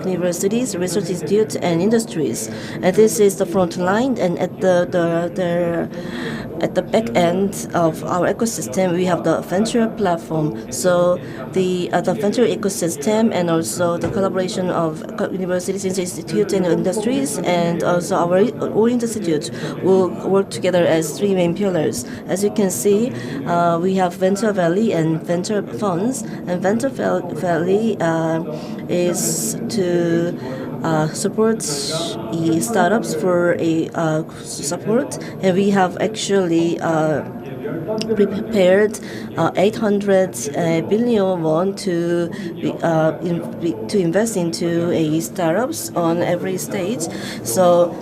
universities, research institutes, and industries. And this is the front line, and at the back end of our ecosystem, we have the venture platform. So the venture ecosystem and also the collaboration of universities, institutes, and industries, and also our own institutes will work together as 3 main pillars. As you can see, we have Venture Valley and venture funds. And Venture Valley is to support the startups for a support, and we have actually prepared 800 billion won to invest into a startups on every stage. So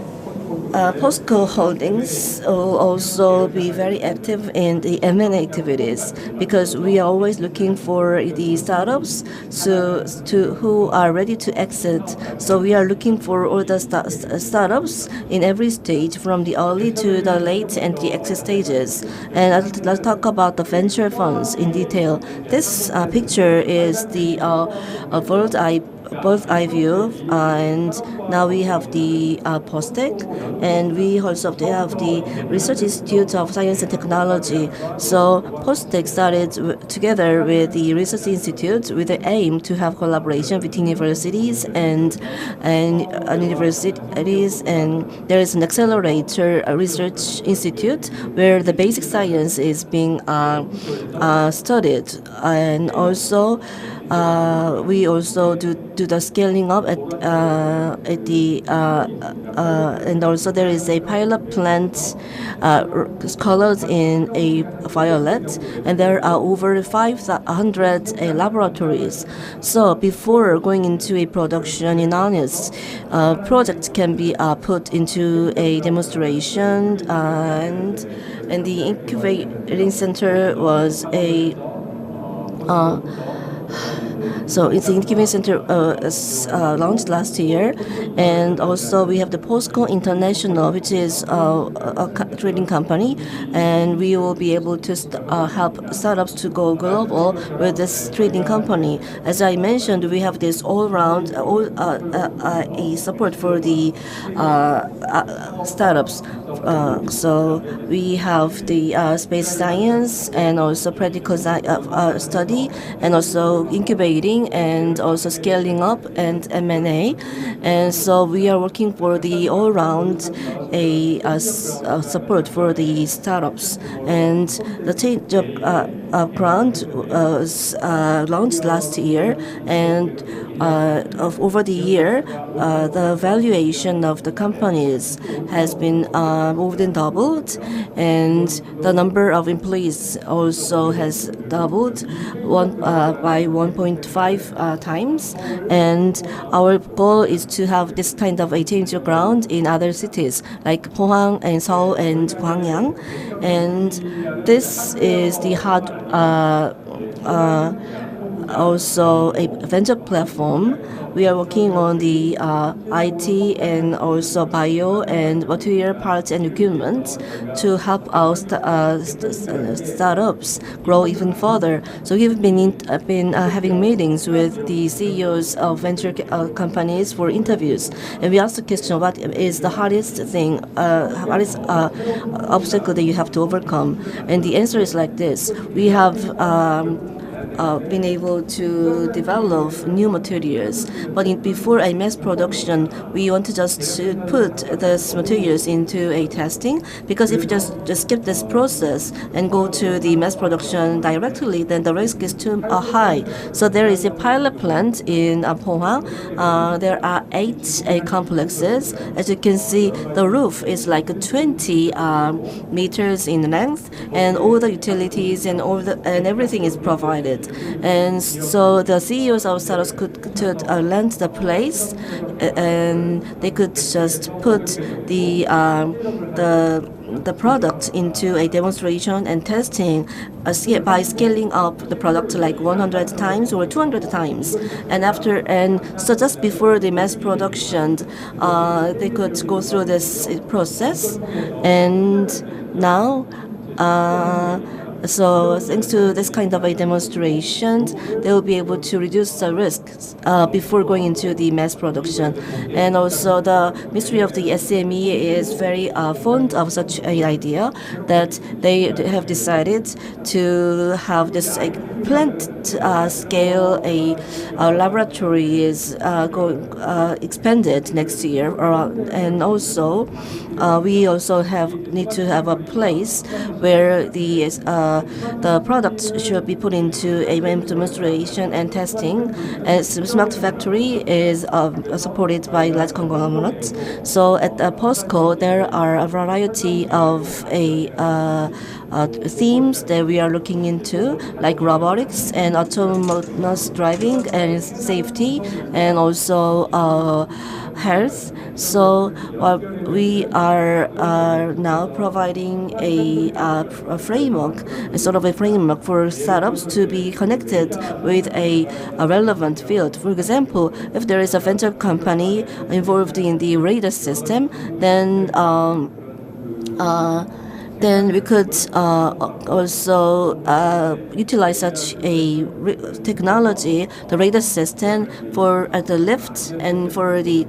POSCO Holdings will also be very active in the M&A activities, because we are always looking for the startups who are ready to exit. So we are looking for all the startups in every stage, from the early to the late and the exit stages. And let's talk about the venture funds in detail. This picture is the World Eye both IView and now we have the POSTEC, and we also have the Research Institute of Science and Technology. So POSTEC started together with the Research Institute with the aim to have collaboration between universities and universities, and there is an accelerator research institute where the basic science is being studied, and also we also do the scaling up at the and also there is a pilot plant colored in a violet, and there are over 500 laboratories. So before going into a production in earnest, project can be put into a demonstration, and the incubating center was a so it's the incubating center launched last year, and also we have the POSCO International, which is a trading company, and we will be able to help startups to go global with this trading company. As I mentioned, we have this all-round support for the startups. So we have the space science and also practical study, and also incubating and also scaling up and M&A. And so we are working for the all-round support for the startups. And the change of grant was launched last year, and over the year, the valuation of the companies has been more than doubled, and the number of employees also has doubled by 1.5 times. And our goal is to have this kind of a change of ground in other cities like Pohang and Seoul and Gwangyang. And this is the hard also a venture platform. We are working on the IT and also bio and material parts and equipment to help our startups grow even further. So we've been having meetings with the CEOs of venture companies for interviews, and we asked the question, what is the hardest thing, hardest obstacle that you have to overcome? And the answer is like this: we have been able to develop new materials, but before a mass production, we want to just put these materials into a testing, because if you just skip this process and go to the mass production directly, then the risk is too high. So there is a pilot plant in Pohang. There are 8 complexes. As you can see, the roof is like 20 meters in length, and all the utilities and everything is provided. And so the CEOs of startups could rent the place, and they could just put the product into a demonstration and testing by scaling up the product like 100 times or 200 times. And so just before the mass production, they could go through this process. And now so thanks to this kind of a demonstration, they will be able to reduce the risks before going into the mass production. And also the Ministry of the SME is very fond of such an idea, that they have decided to have this plant scale a laboratory is going expanded next year. And also we also need to have a place where the products should be put into a demonstration and testing. And Smart Factory is supported by large conglomerates. So at POSCO, there are a variety of themes that we are looking into, like robotics and autonomous driving and safety, and also health. So we are now providing a framework, a sort of a framework for startups to be connected with a relevant field. For example, if there is a venture company involved in the radar system, then then we could also utilize such a technology, the radar system for the lift and for the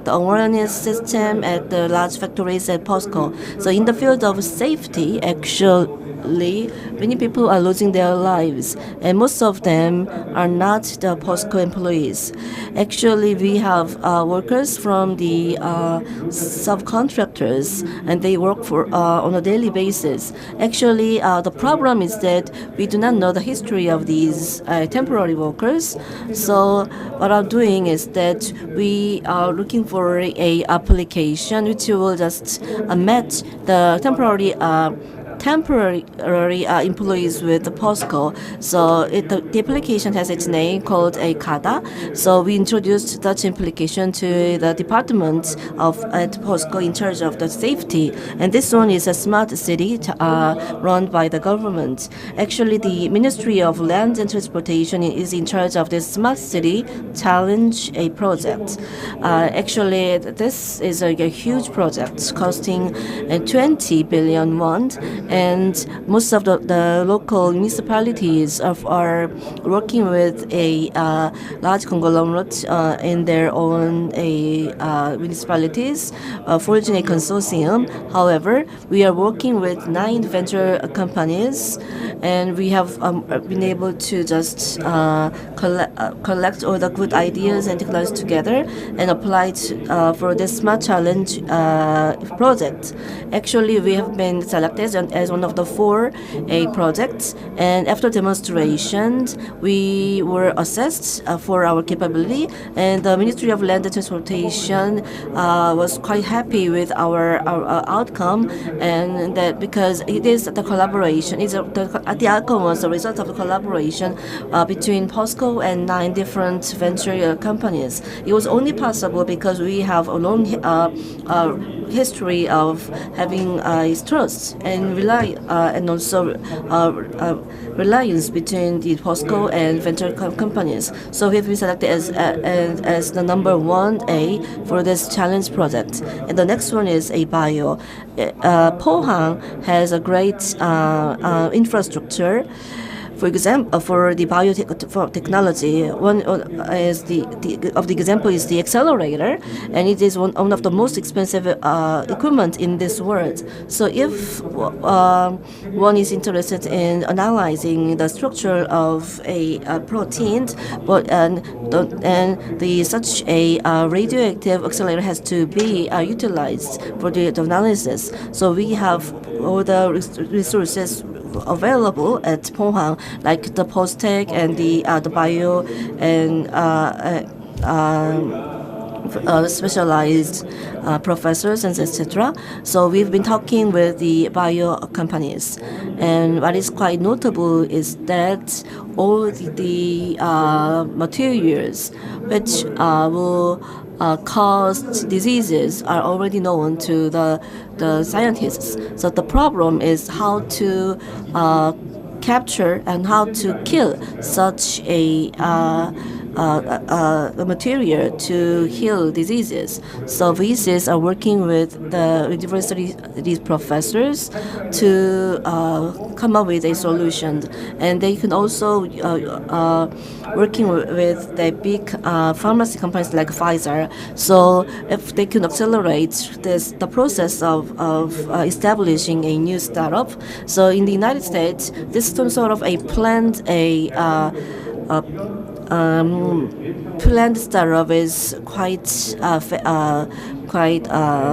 awareness system at the large factories at POSCO. So in the field of safety, actually, many people are losing their lives, and most of them are not the POSCO employees. Actually, we have workers from the subcontractors, and they work for on a daily basis. Actually, the problem is that we do not know the history of these temporary workers. So what I'm doing is that we are looking for a application which will just match the temporary employees with the POSCO. So the application has its name called a CADA. So we introduced such application to the department at POSCO in charge of the safety. And this one is a smart city run by the government. Actually, the Ministry of Land and Transportation is in charge of this smart city challenge a project. Actually, this is a huge project costing 20 billion won, and most of the local municipalities are working with a large conglomerate in their own municipalities, forging a consortium. However, we are working with 9 venture companies, and we have been able to just collect all the good ideas and technologies together and apply it for this smart challenge project. Actually, we have been selected as one of the 4 projects, and after demonstrations, we were assessed for our capability, and the Ministry of Land and Transportation was quite happy with our outcome, and that because it is the collaboration, the outcome was the result of the collaboration between POSCO and 9 different venture companies. It was only possible because we have a long history of having trust and also reliance between the POSCO and venture companies. So we have been selected as the number 1A for this challenge project. And the next one is a bio. Pohang has a great infrastructure. For example, for the biotechnology, one is the example is the accelerator, and it is one of the most expensive equipment in this world. So if one is interested in analyzing the structure of a protein, such a radioactive accelerator has to be utilized for the analysis. So we have all the resources available at Pohang, like the post-tech and the bio and specialized professors and etc. So we've been talking with the bio companies, and what is quite notable is that all the materials which will cause diseases are already known to the scientists. So the problem is how to capture and how to kill such a material to heal diseases. So VCs are working with the university professors to come up with a solution, and they can also working with the big pharmacy companies like Pfizer. So if they can accelerate the process of establishing a new startup. So in the United States, this is some sort of a planned planned startup is quite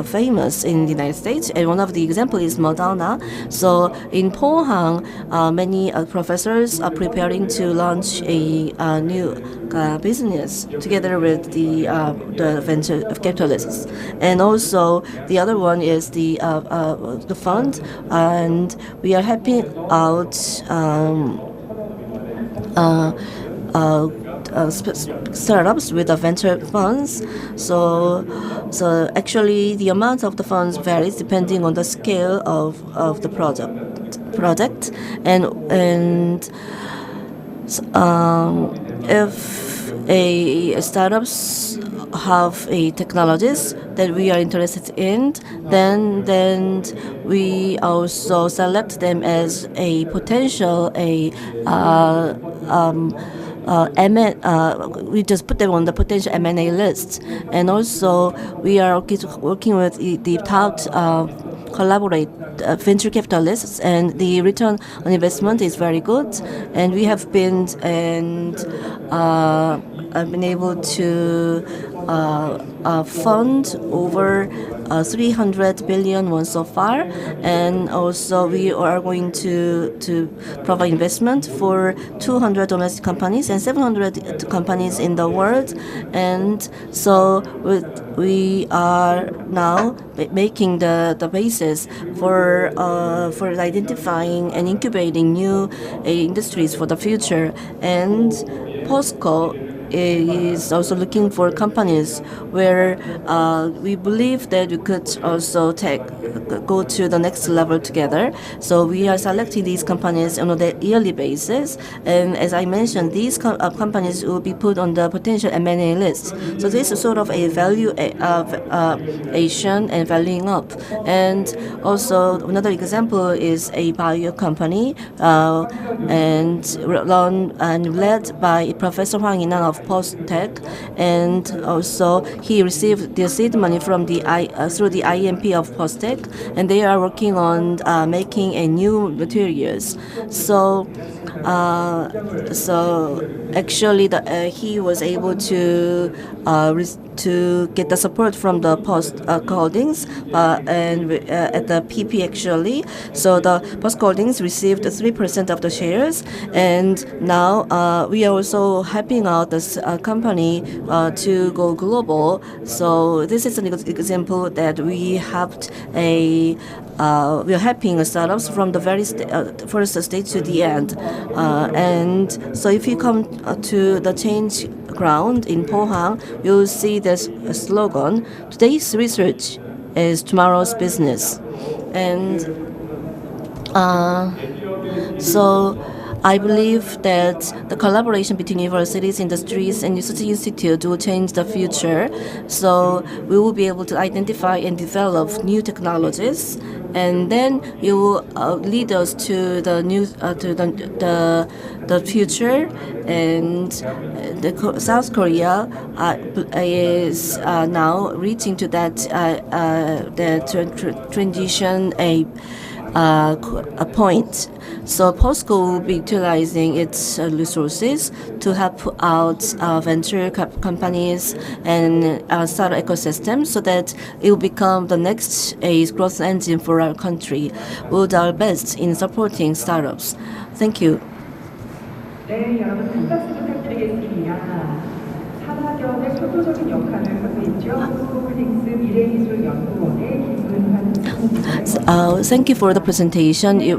famous in the United States, and one of the examples is Moderna. So in Pohang, many professors are preparing to launch a new business together with the venture capitalists, and also the other one is the fund, and we are helping out. Startups with the venture funds. So actually the amount of the funds varies depending on the scale of the project, and if a startups have a technologies that we are interested in, then we also select them as a potential we just put them on the potential M&A list, and also we are working with the top collaborate venture capitalists, and the return on investment is very good, and we have been able to fund over 300 billion won so far, and also we are going to provide investment for 200 domestic companies and 700 companies in the world, and so we are now making the basis for identifying and incubating new industries for the future. And POSCO is also looking for companies where we believe that we could also go to the next level together. So we are selecting these companies on a yearly basis, and as I mentioned, these companies will be put on the potential M&A list. So this is sort of a valuation and valuing up. And also another example is a bio company, and run and led by Professor Hwang In-nan of PostTech, and also he received the seed money from through the IMP of PostTech, and they are working on making a new materials. So actually, he was able to get the support from the Post Holdings and at the PP actually. So the Post Holdings received 3% of the shares, and now we are also helping out this company to go global. So this is an example that we helped we are helping startups from the very first stage to the end. And so if you come to the change ground in Pohang, you'll see this slogan: today's research is tomorrow's business. And so I believe that the collaboration between universities, industries, and research institutes will change the future. So we will be able to identify and develop new technologies, and then it will lead us to the new the future. And South Korea is now reaching to that transition a point. So POSCO will be utilizing its resources to help out venture companies and startup ecosystem, so that it will become the next growth engine for our country. We'll do our best in supporting startups. Thank you. 네, 여러분 큰 박수 부탁드리겠습니다. 산학연의 표표적인 역할을 하고 있죠. 포스코홀딩스 미래기술연구원의 김은환 상무입니다. Thank you for the presentation. It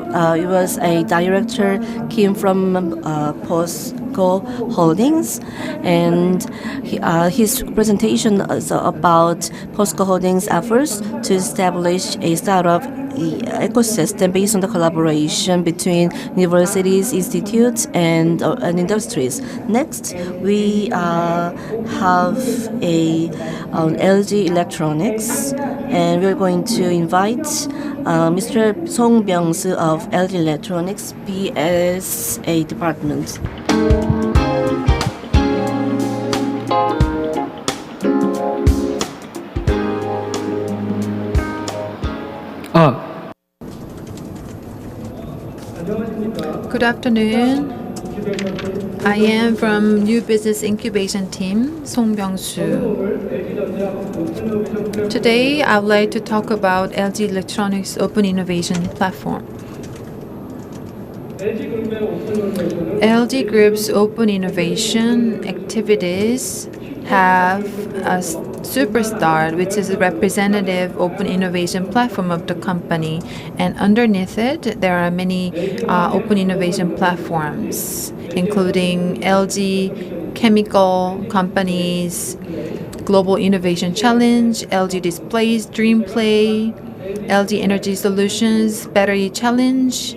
was a director came from POSCO Holdings, and his presentation is about POSCO Holdings' efforts to establish a startup ecosystem based on the collaboration between universities, institutes, and industries. Next, we have LG Electronics, and we're going to invite Mr. Song Byung-soo of LG Electronics BSA department. Good afternoon. I am from New Business Incubation Team, Song Byung-soo. Today, I would like to talk about LG Electronics Open Innovation Platform. LG Group's open innovation activities have a Superstar, which is a representative open innovation platform of the company, and underneath it there are many open innovation platforms, including LG Chemical Companies Global Innovation Challenge, LG Displays Dream Play, LG Energy Solutions Battery Challenge,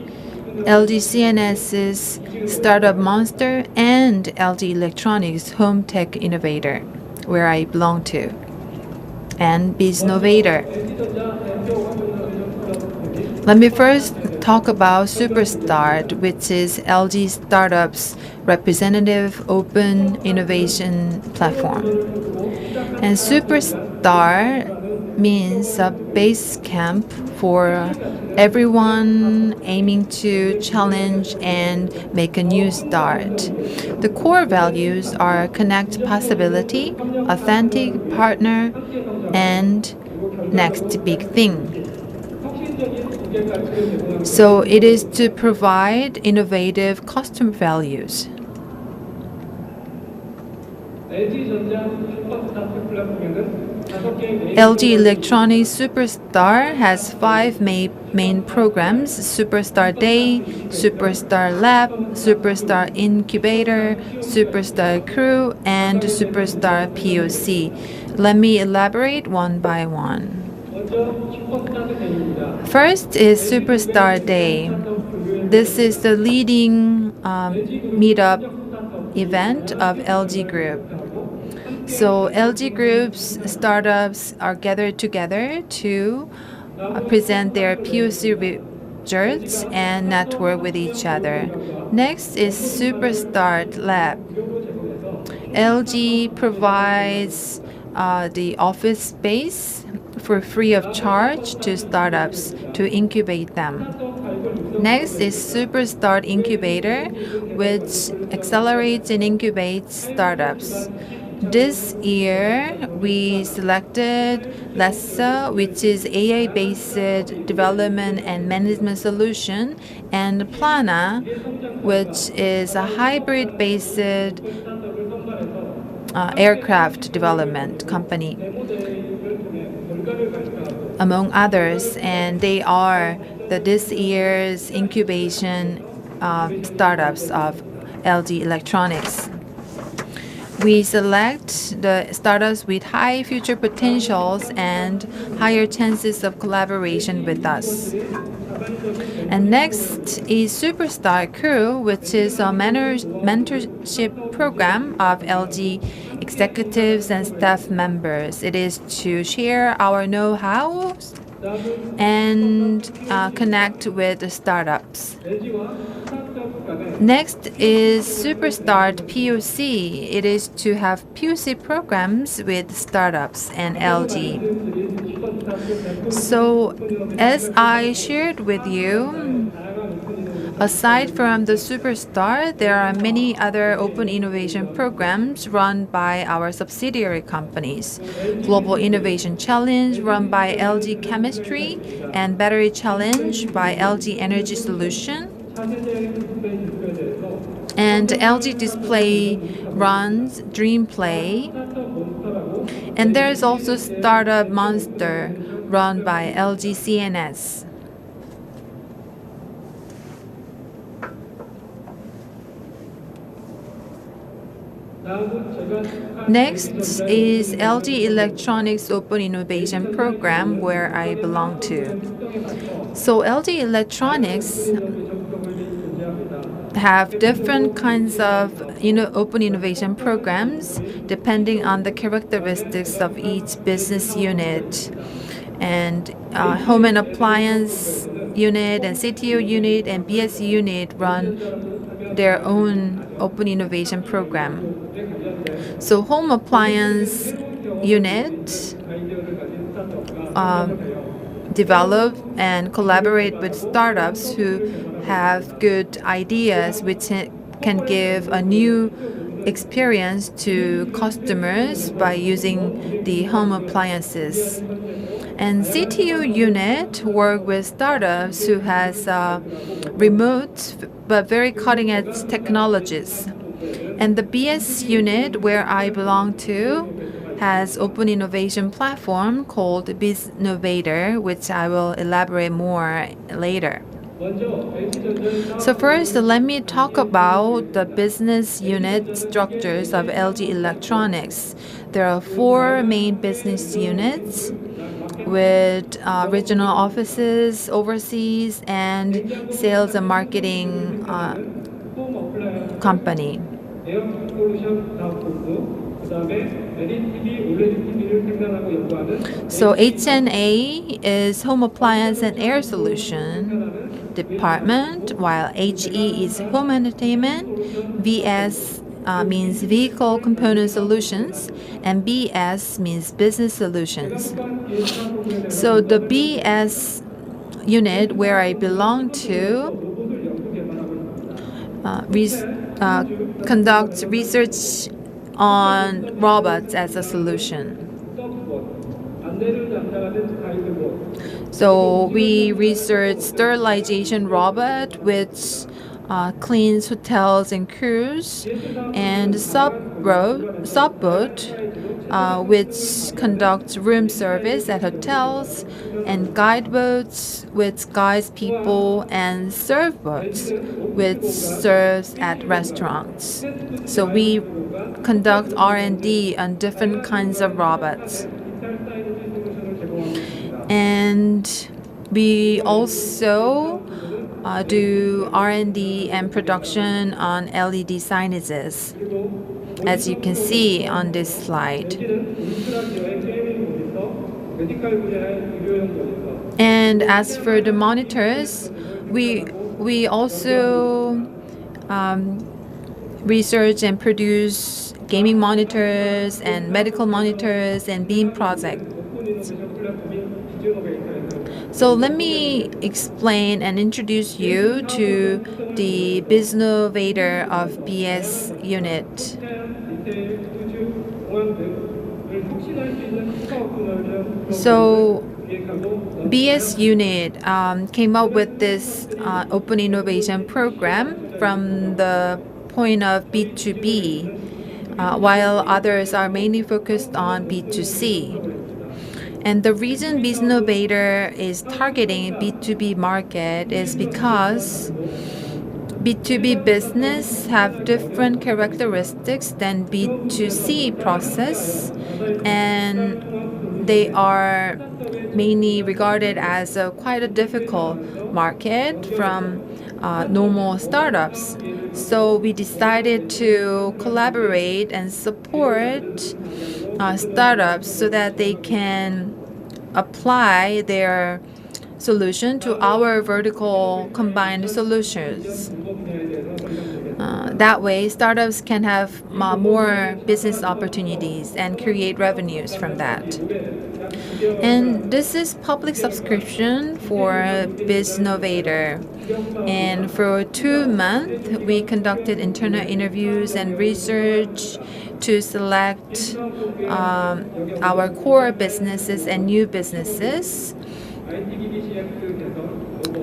LG CNS's Startup Monster, and LG Electronics Home Tech Innovator, where I belong to, and BizNovator. Let me first talk about Superstart, which is LG Startup's representative open innovation platform. And Superstar means a base camp for everyone aiming to challenge and make a new start. The core values are connect possibility, authentic partner, and next big thing. So it is to provide innovative customer values. LG Electronics Superstar has 5 main programs: Superstar Day, Superstar Lab, Superstar Incubator, Superstar Crew, and Superstar POC. Let me elaborate one by one. First is Superstar Day. This is the leading meetup event of LG Group. So LG Group's startups are gathered together to present their POC results and network with each other. Next is Superstart Lab. LG provides the office space for free of charge to startups to incubate them. Next is Superstart Incubator, which accelerates and incubates startups. This year, we selected Lessa, which is AI-based development and management solution, and Plana, which is a hybrid-based aircraft development company, among others. And they are this year's incubation startups of LG Electronics. We select the startups with high future potentials and higher chances of collaboration with us. And next is Superstar Crew, which is a mentorship program of LG executives and staff members. It is to share our know-how and connect with the startups. Next is Superstart POC. It is to have POC programs with startups and LG. So, as I shared with you, aside from the Superstar, there are many other open innovation programs run by our subsidiary companies. Global Innovation Challenge run by LG Chemistry, and Battery Challenge by LG Energy Solution. And LG Display runs Dream Play. And there's also Startup Monster run by LG CNS. Next is LG Electronics Open Innovation Program, where I belong to. So LG Electronics have different kinds of open innovation programs depending on the characteristics of each business unit. And home and appliance unit and CTO unit and BS unit run their own open innovation program. So home appliance unit develop and collaborate with startups who have good ideas which can give a new experience to customers by using the home appliances. And CTO unit work with startups who has remote but very cutting-edge technologies. And the BS unit, where I belong to, has open innovation platform called BizNovator, which I will elaborate more later. So first, let me talk about the business unit structures of LG Electronics. There are 4 main business units. with regional offices overseas and sales and marketing company. So HNA is Home Appliance and Air Solution Department, while HE is Home Entertainment, VS means Vehicle Component Solutions, and BS means Business Solutions. So the BS unit where I belong to conducts research on robots as a solution. So we research sterilization robot, which cleans hotels and cruise, and subboat, which conducts room service at hotels, and guideboats, which guides people, and surfboats, which serves at restaurants. So we conduct R&D on different kinds of robots. And we also do R&D and production on LED signages, as you can see on this slide. And as for the monitors, we also research and produce gaming monitors and medical monitors and beam projects. So let me explain and introduce you to the Biznovator of BS unit. So BS unit came up with this open innovation program from the point of B2B, while others are mainly focused on B2C. And the reason Biznovator is targeting B2B market is because B2B business have different characteristics than B2C process, and they are mainly regarded as quite a difficult market from normal startups. So we decided to collaborate and support startups so that they can apply their solution to our vertical combined solutions. That way, startups can have more business opportunities and create revenues from that. And this is public subscription for Biznovator. And for 2 months, we conducted internal interviews and research to select our core businesses and new businesses.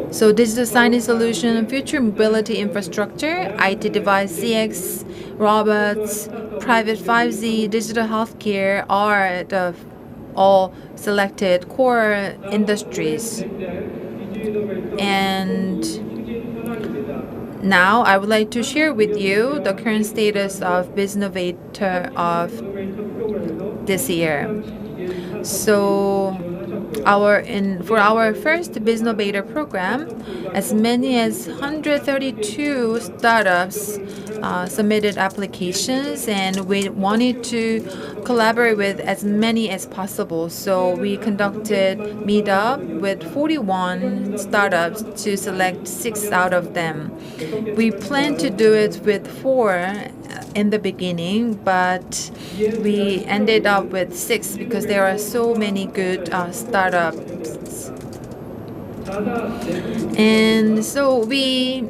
So digital signage solution, future mobility infrastructure, IT device, CX, robots, private 5G, digital healthcare are the all selected core industries. And now I would like to share with you the current status of Biznovator of this year. So for our first Biznovator program, as many as 132 startups submitted applications, and we wanted to collaborate with as many as possible. So we conducted meetup with 41 startups to select 6 out of them. We planned to do it with 4 in the beginning, but we ended up with 6 because there are so many good startups. And so we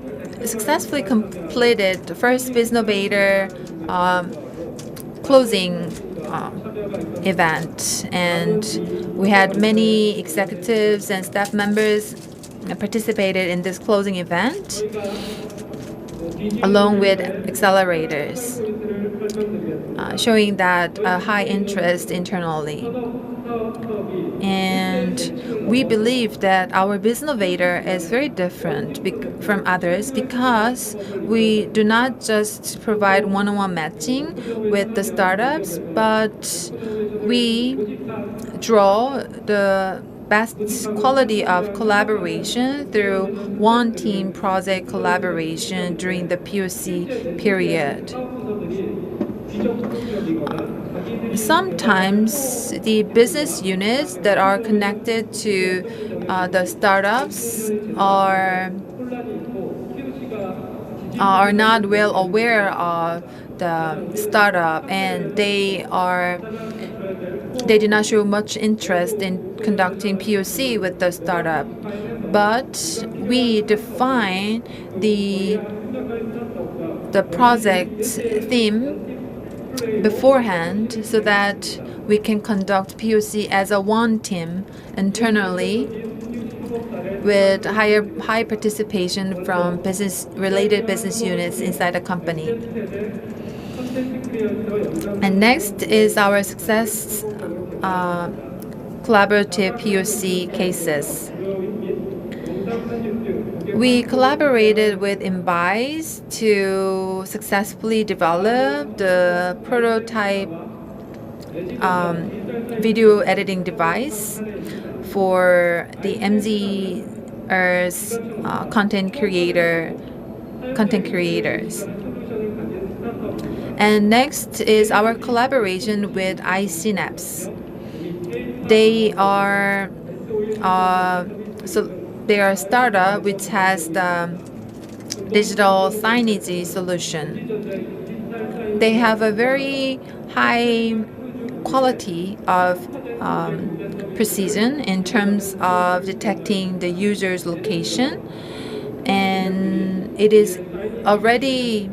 successfully completed the first Biznovator closing event, and we had many executives and staff members participated in this closing event along with accelerators, showing that high interest internally. And we believe that our Biznovator is very different from others because we do not just provide one-on-one matching with the startups, but we draw the best quality of collaboration through one team project collaboration during the POC period. Sometimes the business units that are connected to the startups are not well aware of the startup, and they do not show much interest in conducting POC with the startup. But we define the project theme beforehand so that we can conduct POC as a one team internally with high participation from related business units inside the company. And next is our success collaborative POC cases. We collaborated with Embise to successfully develop the prototype video editing device for the MZers content creators. And next is our collaboration with iSynapse. They are a startup which has the digital signage solution. They have a very high quality of precision in terms of detecting the user's location, and it is already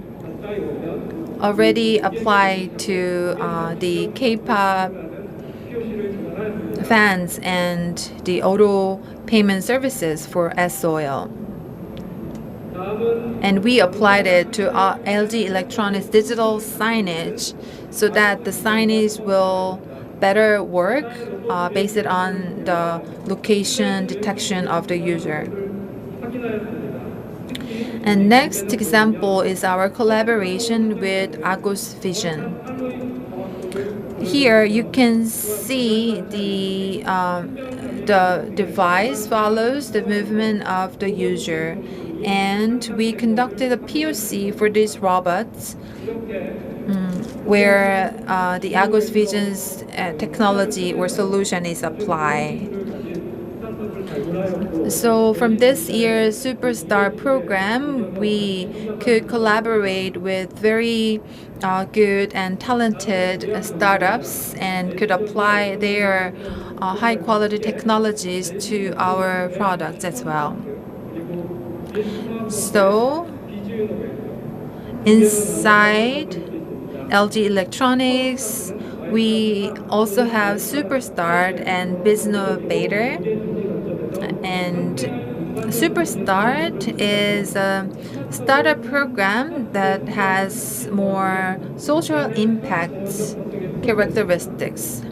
applied to the K-pop fans and the auto payment services for S-Oil. And we applied it to LG Electronics digital signage so that the signage will better work based on the location detection of the user. And next example is our collaboration with Agus Vision. Here you can see the device follows the movement of the user, and we conducted a POC for these robots where the Agus Vision's technology or solution is applied. So from this year's Superstar program, we could collaborate with very good and talented startups and could apply their high quality technologies to our products as well. So inside LG Electronics, we also have Superstart and Biznovator. And Superstart is a startup program that has more social impact characteristics.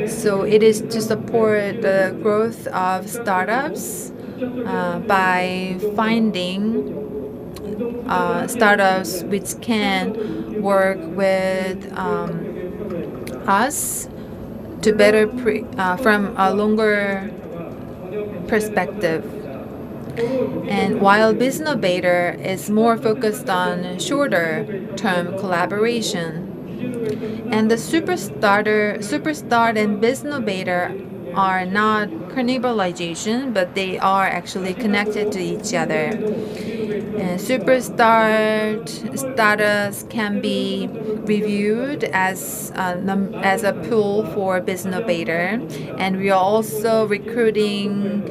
So it is to support the growth of startups by finding startups which can work with us to better from a longer perspective. And while Biznovator is more focused on shorter term collaboration, and the Superstart and Biznovator are not cannibalization, but they are actually connected to each other. And Superstart status can be reviewed as a pool for Biznovator, and we are also recruiting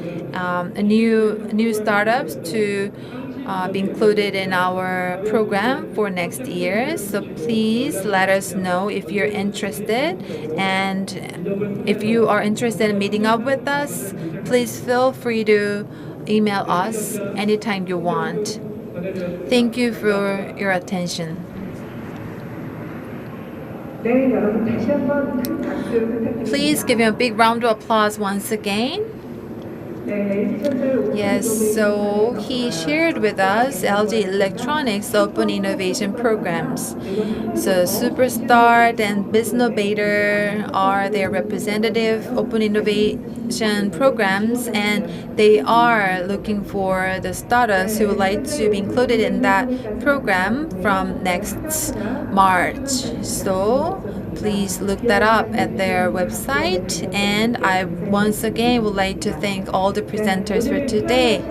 new startups to be included in our program for next year. So please let us know if you're interested, and if you are interested in meeting up with us, please feel free to email us anytime you want. Thank you for your attention. Please give him a big round of applause once again. Yes, so he shared with us LG Electronics Open Innovation Programs. So Superstart and Biznovator are their representative open innovation programs, and they are looking for the startups who would like to be included in that program from next March. So please look that up at their website. And I once again would like to thank all the presenters for today.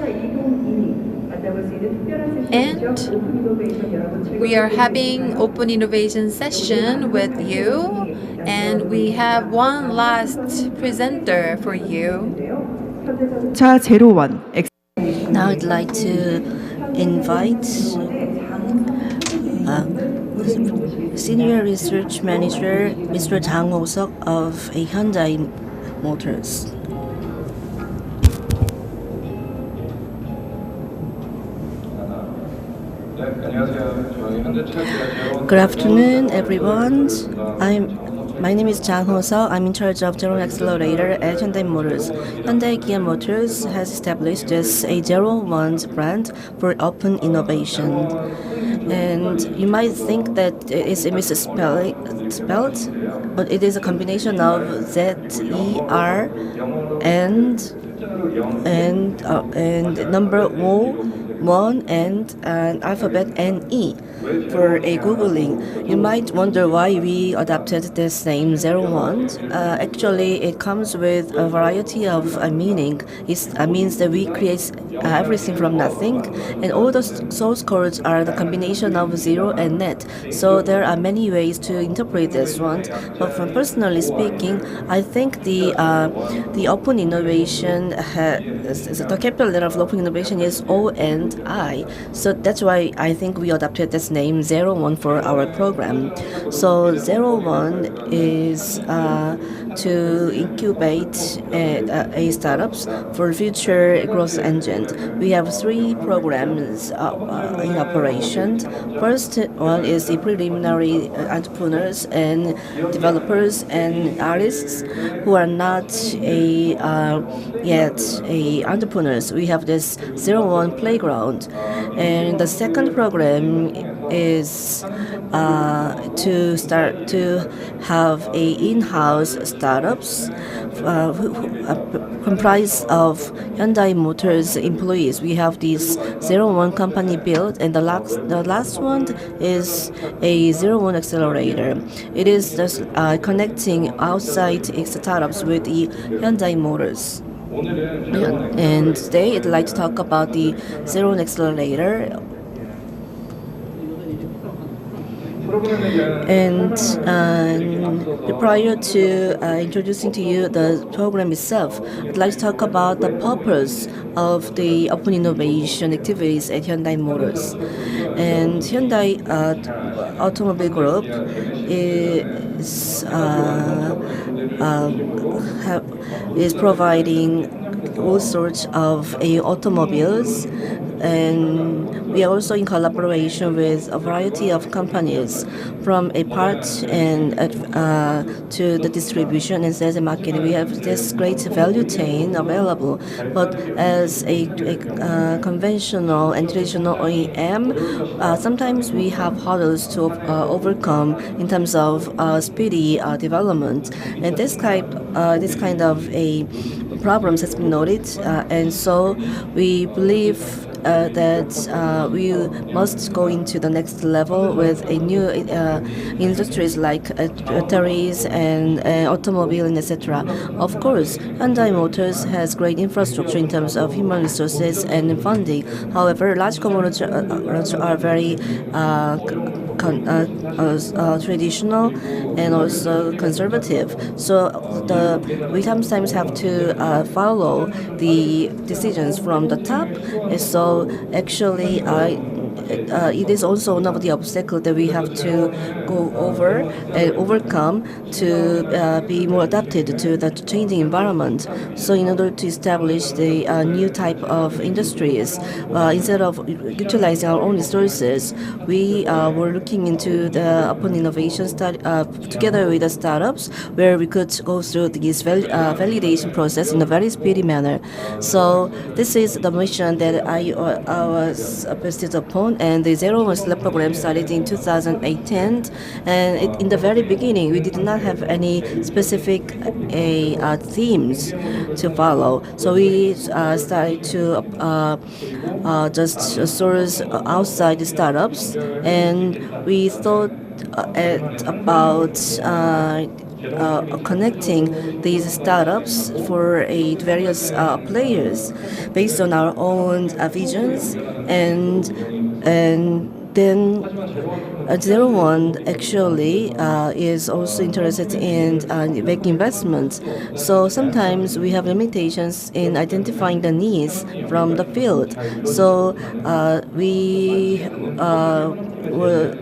And we are having open innovation session with you, and we have one last presenter for you. 자, 제로원 Now I'd like to invite Senior Research Manager Mr. Jang Ho-seok of Hyundai Motors. Good afternoon, everyone. My name is Jang Ho-seok. I'm in charge of General Accelerator at Hyundai Motors. Hyundai Kia Motors has established this a 01 brand for open innovation. And you might think that it is a misspelled, but it is a combination of Z-E-R and number O1 and an alphabet N-E for a Googling. You might wonder why we adopted this name 01. Actually, it comes with a variety of meaning. It means that we create everything from nothing, and all the source codes are the combination of zero and net. So there are many ways to interpret this one. But from personally speaking, I think the open innovation the capital letter of open innovation is O and I. So that's why I think we adopted this name 01 for our program. So 01 is to incubate a startups for future growth engine. We have 3 programs in operation. First one is the preliminary entrepreneurs and developers and artists who are not yet entrepreneurs. We have this 01 playground, and the second program is to start to have a in-house startups comprised of Hyundai Motors employees. We have this 01 company built, and the last one is a 01 accelerator. It is just connecting outside startups with the Hyundai Motors. And today I'd like to talk about the 01 accelerator. And prior to introducing to you the program itself, I'd like to talk about the purpose of the open innovation activities at Hyundai Motors. And Hyundai Automobile Group is providing all sorts of automobiles, and we are also in collaboration with a variety of companies, from a parts and to the distribution and sales and marketing. We have this great value chain available, but as a conventional and traditional OEM, sometimes we have hurdles to overcome in terms of speedy development, and this kind of a problems has been noted, and so we believe that we must go into the next level with a new industries like batteries and automobile and etc. Of course, Hyundai Motors has great infrastructure in terms of human resources and funding. However, large conglomerates are very traditional and also conservative. So we sometimes have to follow the decisions from the top. So actually, it is also one of the obstacles that we have to go over and overcome to be more adapted to the changing environment. So in order to establish the new type of industries, instead of utilizing our own resources, we were looking into the open innovation study together with the startups, where we could go through this validation process in a very speedy manner. So this is the mission that I was persisted upon, and the Zero One Slab program started in 2018. And in the very beginning, we did not have any specific themes to follow. So we started to just source outside the startups, and we thought about connecting these startups for various players based on our own visions, and then Zero One actually is also interested in making investments. So sometimes we have limitations in identifying the needs from the field. So we were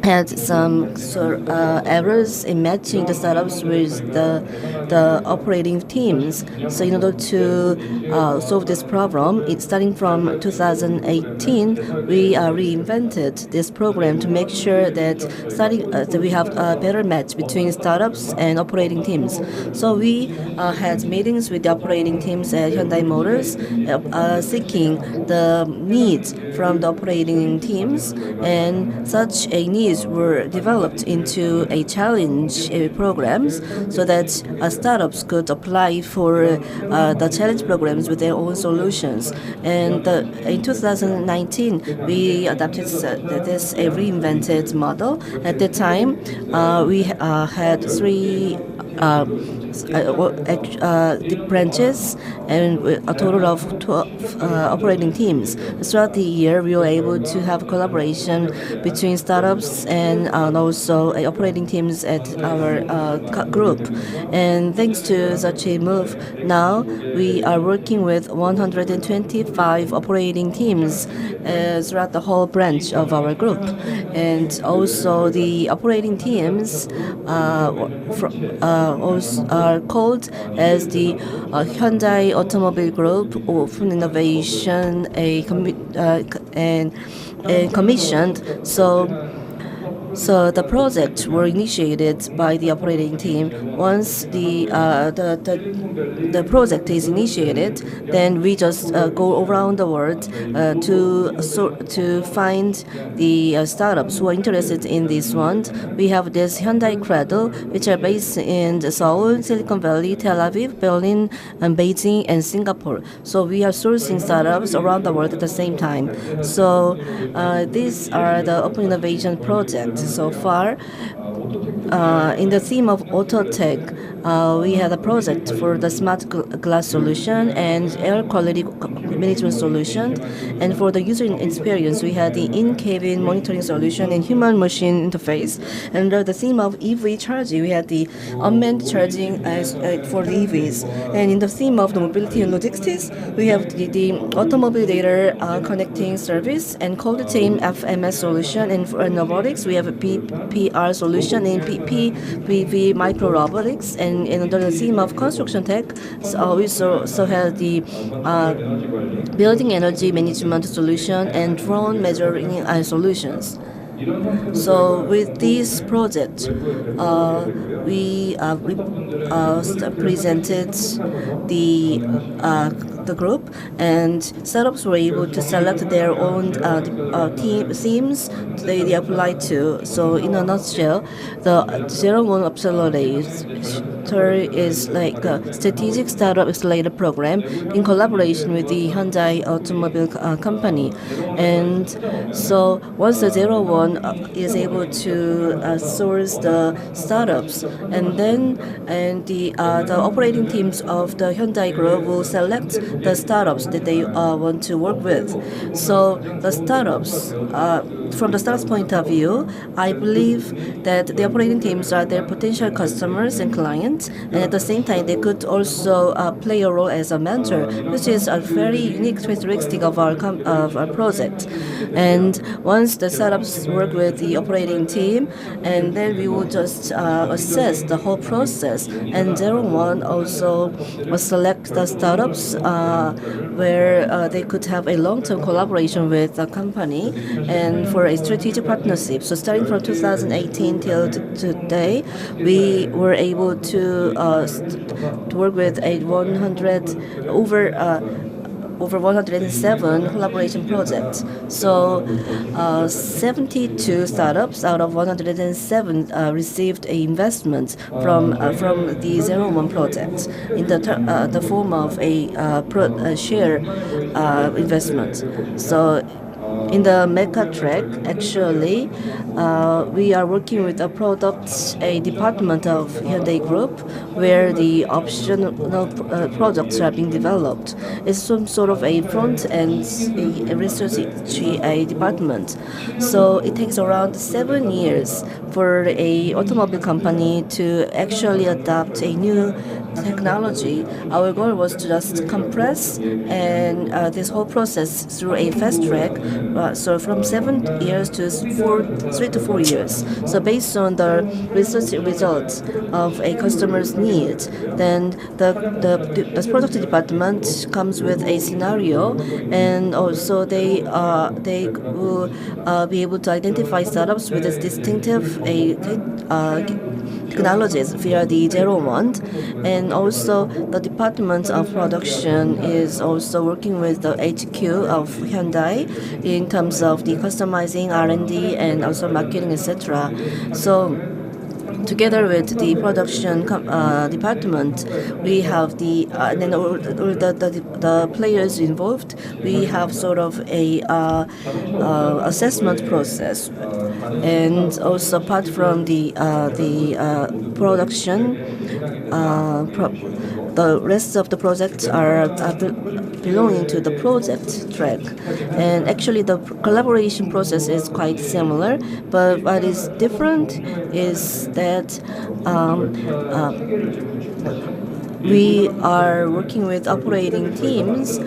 had some errors in matching the startups with the operating teams. So in order to solve this problem, starting from 2018, we reinvented this program to make sure that that we have a better match between startups and operating teams. So we had meetings with the operating teams at Hyundai Motors, seeking the needs from the operating teams, and such a needs were developed into a challenge programs so that startups could apply for the challenge programs with their own solutions. And in 2019, we adopted this a reinvented model. At the time, we had three the branches and a total of 12 operating teams. Throughout the year, we were able to have collaboration between startups and also operating teams at our group. And thanks to such a move, now we are working with 125 operating teams throughout the whole branch of our group. And also the operating teams are called as the Hyundai Automobile Group Open Innovation and commissioned. So the projects were initiated by the operating team. Once the project is initiated, then we just go around the world to find the startups who are interested in this one. We have this Hyundai Cradle, which are based in Seoul, Silicon Valley, Tel Aviv, Berlin, and Beijing, and Singapore. So we are sourcing startups around the world at the same time. So these are the open innovation projects so far. In the theme of auto tech, we had a project for the smart glass solution and air quality management solution. And for the user experience, we had the in-cabin monitoring solution and human-machine interface. And under the theme of EV charging, we had the unmanned charging for the EVs. And in the theme of the mobility and logistics, we have the automobile data connecting service and cold chain FMS solution. And for robotics, we have a PPR solution in PV micro robotics. And under the theme of construction tech, we also have the building energy management solution and drone measuring solutions. So with this project, we presented the group, and startups were able to select their own themes they apply to. So in a nutshell, the Zero One Accelerator is like a strategic startup accelerator program in collaboration with the Hyundai Automobile Company. And so once the Zero One is able to source the startups, and then the operating teams of the Hyundai Group will select the startups that they want to work with. So the startups, from the startups point of view, I believe that the operating teams are their potential customers and clients, and at the same time they could also play a role as a mentor, which is a very unique characteristic of our project. And once the startups work with the operating team, and then we will just assess the whole process. And 01 also will select the startups where they could have a long-term collaboration with the company and for a strategic partnership. So starting from 2018 till today, we were able to work with a 100 over 107 collaboration projects. So 72 startups out of 107 received a investment from the 01 project in the form of a share investment. So in the Mecca track, actually, we are working with a department of Hyundai Group where the optional products are being developed. It's some sort of a front end research department. So it takes around 7 years for a automobile company to actually adopt a new technology. Our goal was to just compress and this whole process through a fast track. So from 7 years to 3 to 4 years. So based on the research results of a customer's needs, then the product department comes with a scenario, and also they will be able to identify startups with its distinctive technologies via the 01. And also the department of production is also working with the HQ of Hyundai in terms of the customizing, R&D, and also marketing, etc. So together with the production department, we have and then all the players involved. We have sort of a assessment process, and also apart from the production, the rest of the projects are belonging to the project track. And actually the collaboration process is quite similar, but what is different is that we are working with operating teams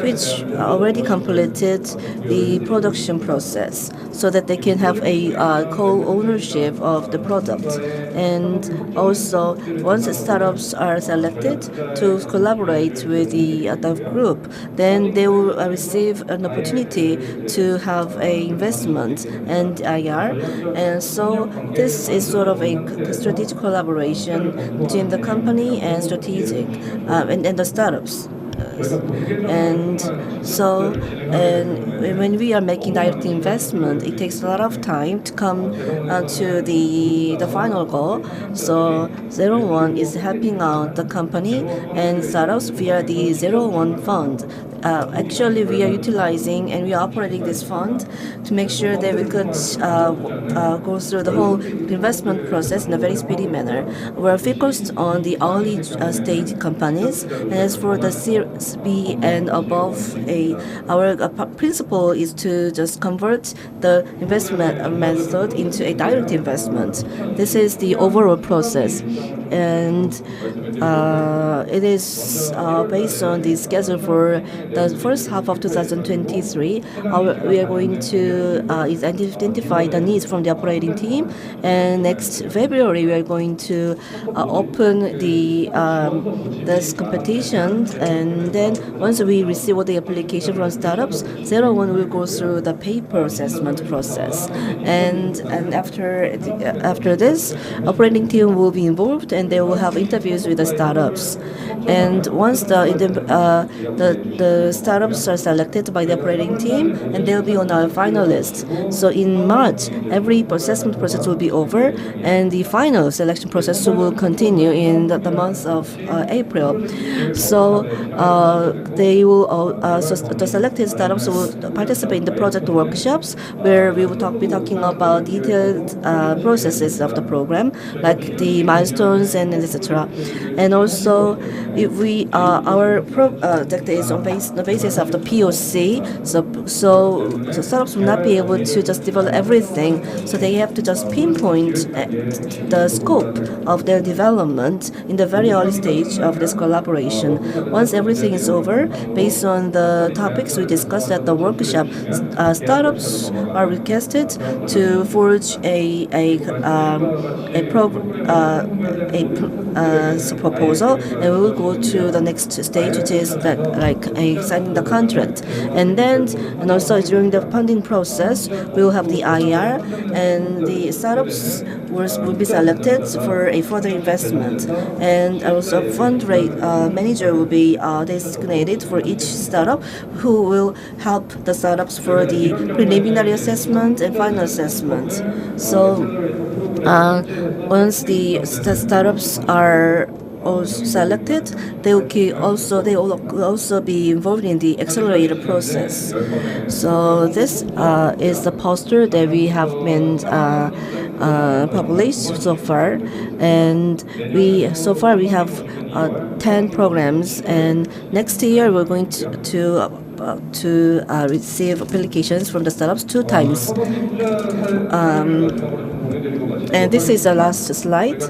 which already completed the production process so that they can have a co-ownership of the product. And also, once the startups are selected to collaborate with the group, then they will receive an opportunity to have a investment and IR. And so this is sort of a strategic collaboration between the company and strategic and the startups. And so, and when we are making direct investment, it takes a lot of time to come to the final goal. So 01 is helping out the company and startups via the 01 fund. Actually, we are utilizing and we are operating this fund to make sure that we could go through the whole investment process in a very speedy manner. We're focused on the early stage companies, and as for the Series B and above, our principle is to just convert the investment method into a direct investment. This is the overall process, and it is based on the schedule for the first half of 2023. We are going to identify the needs from the operating team, and next February we are going to open this competition, and then once we receive all the application from startups, 01 will go through the paper assessment process, and after this, operating team will be involved, and they will have interviews with the startups. And once the startups are selected by the operating team, and they'll be on our final list. So in March, every assessment process will be over, and the final selection process will continue in the month of April. So they will so the selected startups will participate in the project workshops where we will be talking about detailed processes of the program, like the milestones and etc. And also, if we our project is on the basis of the POC, so startups will not be able to just develop everything, so they have to just pinpoint the scope of their development in the very early stage of this collaboration. Once everything is over, based on the topics we discussed at the workshop, startups are requested to forge a proposal, and we will go to the next stage, which is signing the contract. And also during the funding process, we will have the IR, and the startups will be selected for a further investment. And also, manager will be designated for each startup, who will help the startups for the preliminary assessment and final assessment. So once the startups are also selected, they will also be involved in the accelerator process. So this is the poster that we have been published so far, and we have 10 programs, and next year we're going to receive applications from the startups 2 times. And this is the last slide.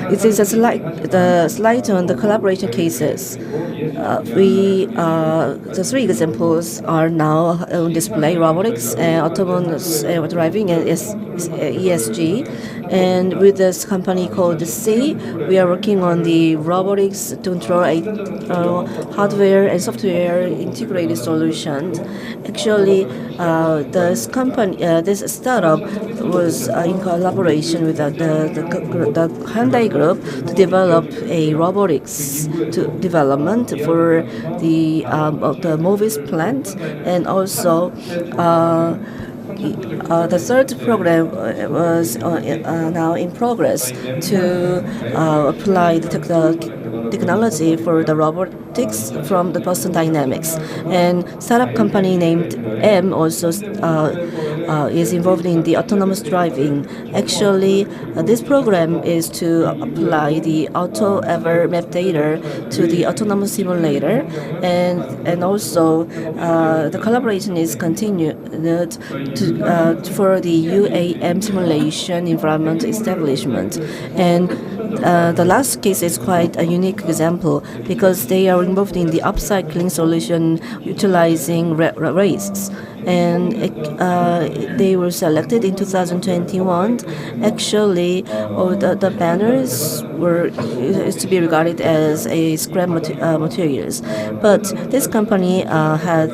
It is the slide on the collaboration cases. The 3 examples are now on display: robotics, autonomous driving, and ESG. And with this company called C, we are working on the robotics to control a hardware and software integrated solution. Actually, this startup was in collaboration with the Hyundai Group to develop a robotics development for the Movis plant, and also the 3rd program was now in progress to apply the technology for the robotics from the Boston Dynamics. And startup company named M also is involved in the autonomous driving. Actually, this program is to apply the AutoEver map data to the autonomous simulator, and also the collaboration is continued for the UAM simulation environment establishment. And the last case is quite a unique example because they are involved in the upcycling solution utilizing wastes. And they were selected in 2021. Actually, the banners is to be regarded as a scrap materials, but this company had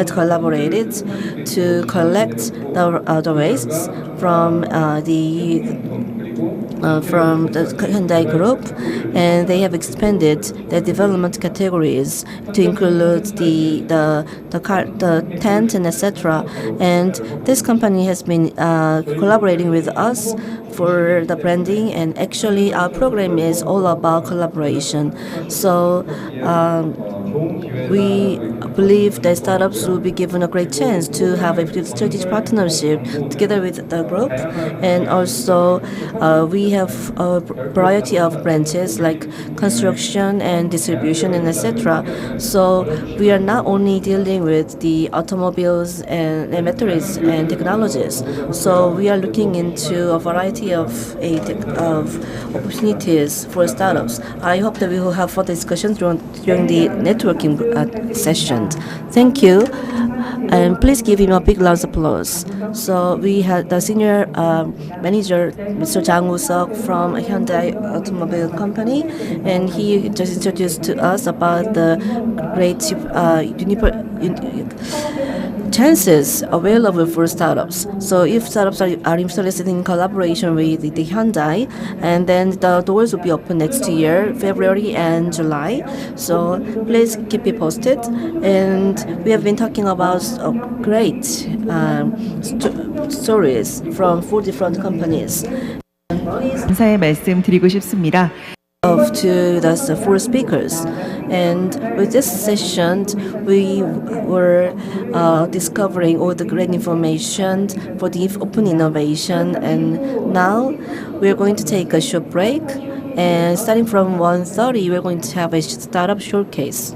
collaborated to collect the wastes from the Hyundai Group, and they have expanded their development categories to include the tent and etc. And this company has been collaborating with us for the branding, and actually our program is all about collaboration. So we believe that startups will be given a great chance to have a strategic partnership together with the group, and also we have a variety of branches like construction and distribution and etc. So we are not only dealing with the automobiles and batteries and technologies. So we are looking into a variety of opportunities for startups. I hope that we will have further discussions during the networking session. Thank you, and please give him a big round of applause. So we had the senior manager, Mr. Jang Woo-seok from Hyundai Automobile Company, and he just introduced to us about the great chances available for startups. So if startups are interested in collaboration with the Hyundai, and then the doors will be open next year, February and July. So please keep it posted. And we have been talking about great stories from 4 different companies. 감사의 말씀 드리고 싶습니다. to the four speakers. And with this session, we were discovering all the great information for the open innovation. And now we're going to take a short break. And starting from 1:30, we're going to have a startup showcase.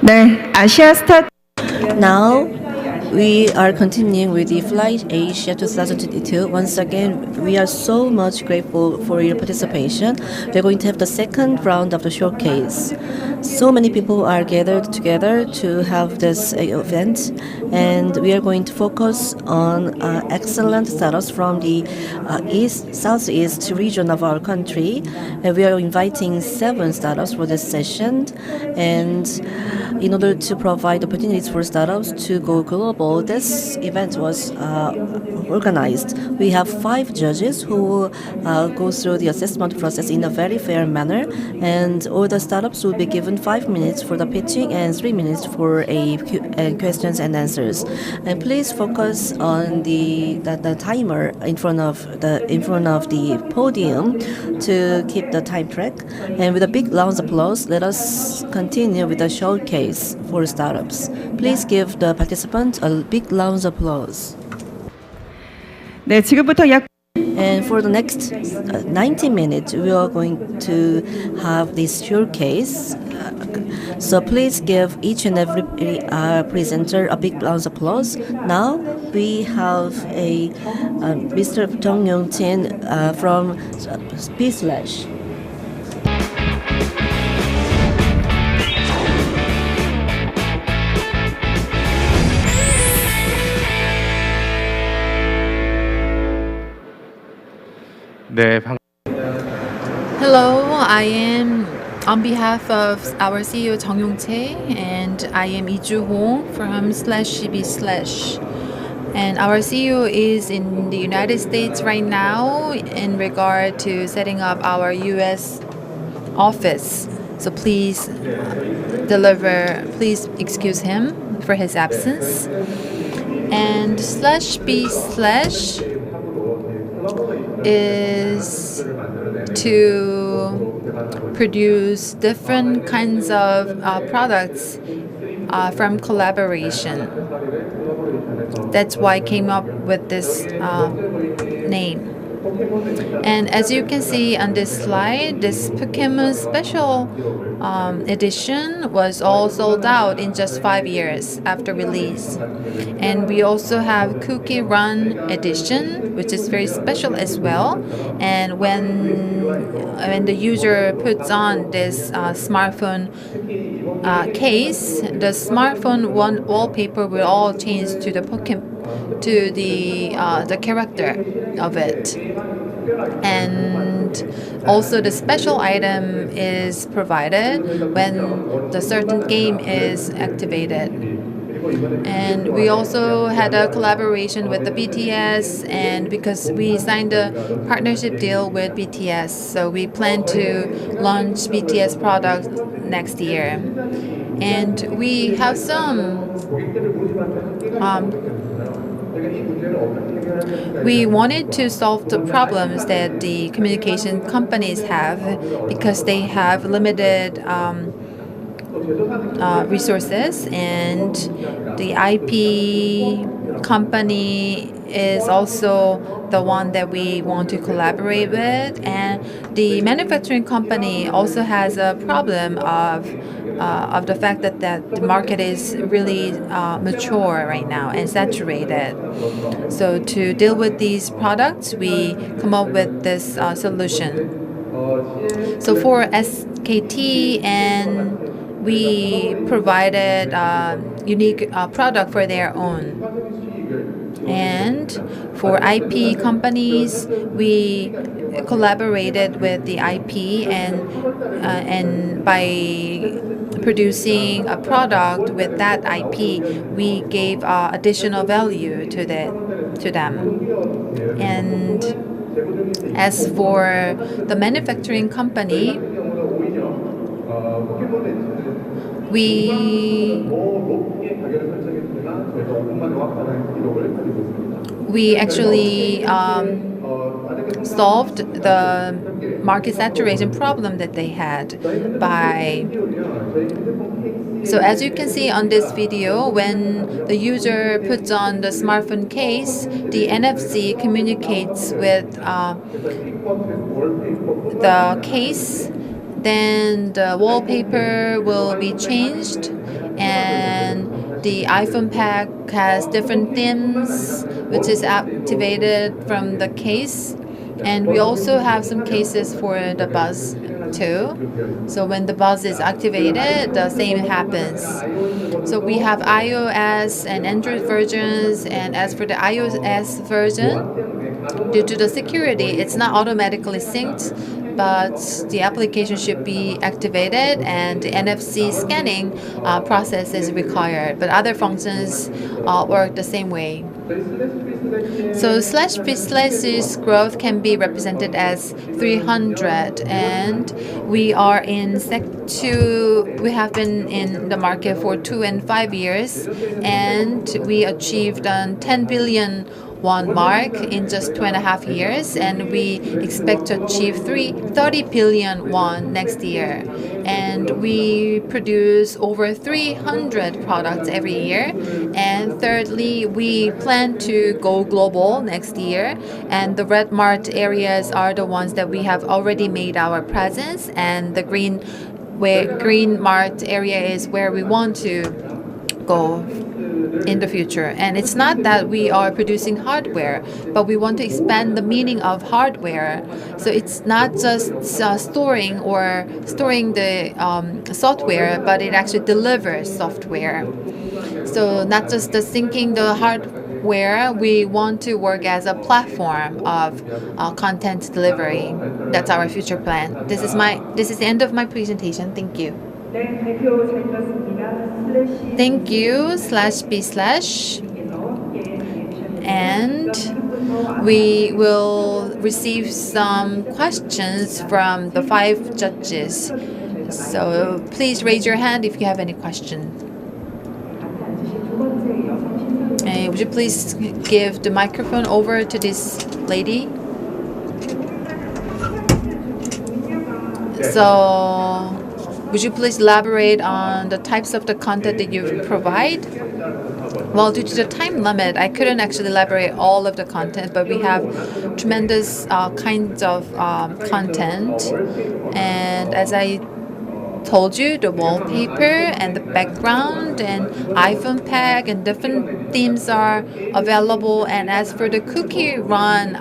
네, 아시아 스타 Now, we are continuing with the Flight Asia 2022. Once again, we are so much grateful for your participation. We're going to have the second round of the showcase. So many people are gathered together to have this event, and we are going to focus on excellent startups from the southeast region of our country. And we are inviting 7 startups for this session, and in order to provide opportunities for startups to go global, this event was organized. We have 5 judges who go through the assessment process in a very fair manner, and all the startups will be given 5 minutes for the pitching and 3 minutes for questions and answers. And please focus on the timer in front of the podium to keep the time track. And with a big round of applause, let us continue with the showcase for startups. Please give the participants a big round of applause. 네, 지금부터 약 And for the next 90 minutes, we are going to have this showcase. So please give each and every presenter a big round of applause. Now we have a Mr. Jung Yong-chin from B/. 네, Hello, I am on behalf of our CEO Jung Yong-chae, and I am Lee Joo-hong from /CB/. And our CEO is in the United States right now in regard to setting up our US office. So please excuse him for his absence. And /B/ is to produce different kinds of products from collaboration. That's why I came up with this name. And as you can see on this slide, this Pokemon Special edition was all sold out in just 5 years after release. And we also have Cookie Run edition, which is very special as well. And when the user puts on this smartphone case, the smartphone wallpaper will all change to the the character of it. And also the special item is provided when the certain game is activated. And we also had a collaboration with the BTS, and because we signed a partnership deal with BTS, so we plan to launch BTS products next year. And we have some we wanted to solve the problems that the communication companies have, because they have limited resources, and the IP company is also the one that we want to collaborate with, and the manufacturing company also has a problem of the fact that the market is really mature right now and saturated. So to deal with these products, we come up with this solution. So for SKT, and we provided a unique product for their own. And for IP companies, we collaborated with the IP, and by producing a product with that IP, we gave additional value to them. And as for the manufacturing company, we actually solved the market saturation problem that they had by. So as you can see on this video, when the user puts on the smartphone case, the NFC communicates with the case. Then the wallpaper will be changed, and the iPhone pack has different themes, which is activated from the case. And we also have some cases for the buzz too. So when the buzz is activated, the same happens. So we have iOS and Android versions, and as for the iOS version, due to the security, it's not automatically synced, but the application should be activated and the NFC scanning process is required. But other functions work the same way. So slash B slash's growth can be represented as 300, and we are in Sec 2. We have been in the market for 2 and 5 years, and we achieved a 10 billion won mark in just 2.5 years, and we expect to achieve 30 billion won next year. And we produce over 300 products every year. And thirdly, we plan to go global next year, and the red marked areas are the ones that we have already made our presence, and the green marked area is where we want to go in the future. And it's not that we are producing hardware, but we want to expand the meaning of hardware. So it's not just storing the software, but it actually delivers software. So not just the syncing the hardware, we want to work as a platform of content delivery. That's our future plan. This is the end of my presentation. Thank you. Thank you, slash B slash. And we will receive some questions from the 5 judges. So please raise your hand if you have any questions. Would you please give the microphone over to this lady? So would you please elaborate on the types of the content that you provide? Well, due to the time limit, I couldn't actually elaborate all of the content, but we have tremendous kinds of content. And as I told you, the wallpaper and the background and iPhone pack and different themes are available. And as for the cookie run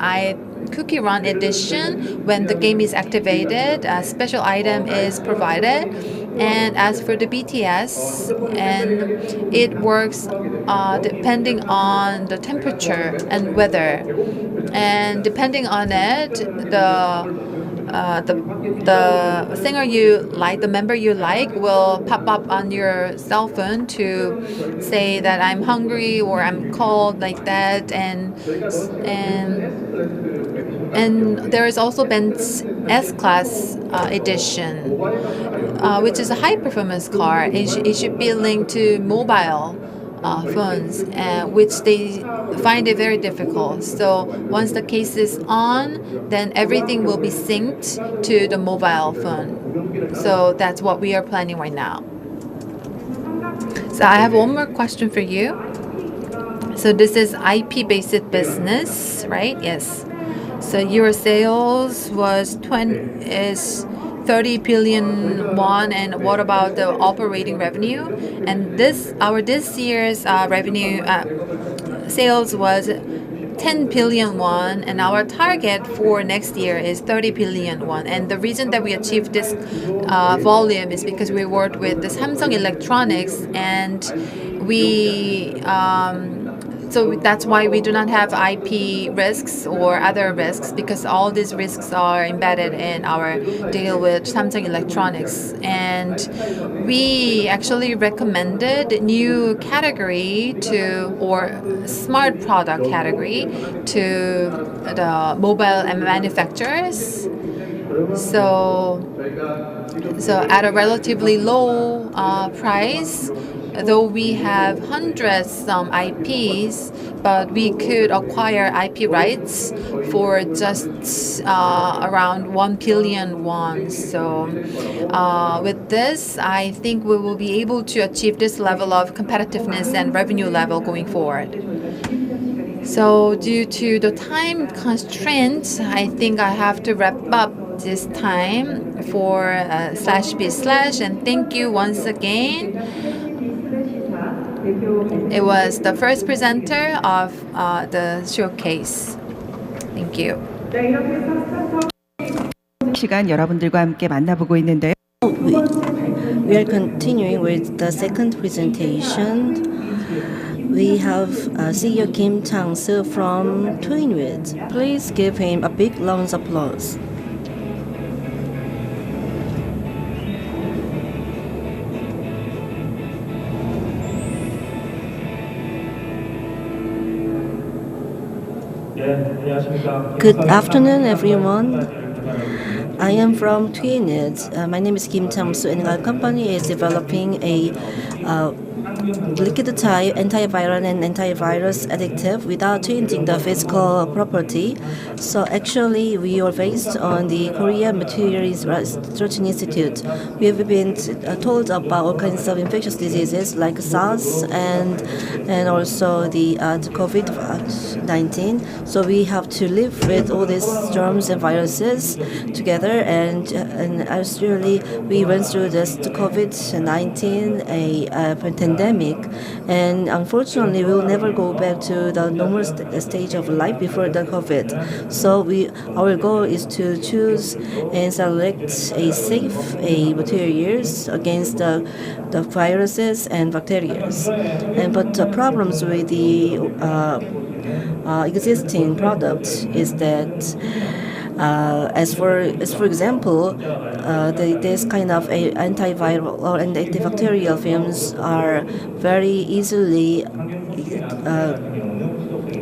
edition, when the game is activated, a special item is provided. And as for the BTS, and it works depending on the temperature and weather, and depending on it, the singer you like, the member you like, will pop up on your cell phone to say that I'm hungry or I'm cold, like that. And there is also Benz S-Class edition, which is a high-performance car. It should be linked to mobile phones, which they find it very difficult. So once the case is on, then everything will be synced to the mobile phone. So that's what we are planning right now. So I have one more question for you. So this is IP-based business, right? Yes. So your sales is 30 billion won, and what about the operating revenue? And this year's revenue sales was 10 billion won, and our target for next year is 30 billion won. And the reason that we achieved this volume is because we worked with the Samsung Electronics, and so that's why we do not have IP risks or other risks, because all these risks are embedded in our deal with Samsung Electronics. And we actually recommended new category or smart product category to the mobile manufacturers. So at a relatively low price, though we have hundreds IPs, but we could acquire IP rights for just around 1 billion won. So with this, I think we will be able to achieve this level of competitiveness and revenue level going forward. So due to the time constraints, I think I have to wrap up this time for /B/, and thank you once again. It was the first presenter of the showcase. Thank you. 시간 여러분들과 함께 만나보고 있는데요. We are continuing with the second presentation. We have CEO Kim Chang-soo from Twinwit. Please give him a big round of applause. Good afternoon, everyone. I am from Twinwit. My name is Kim Chang-soo, and our company is developing a liquid type antiviral and antivirus additive without changing the physical property. So actually, we are based on the Korea Materials Research Institute. We have been told about all kinds of infectious diseases like SARS and also the COVID-19. So we have to live with all these germs and viruses together. And actually, we went through this COVID-19 a pandemic, and unfortunately, we will never go back to the normal stage of life before the COVID. So our goal is to choose and select a safe materials against the viruses and bacteria. But the problems with the existing products is that as for example, this kind of antiviral or antibacterial films are very easily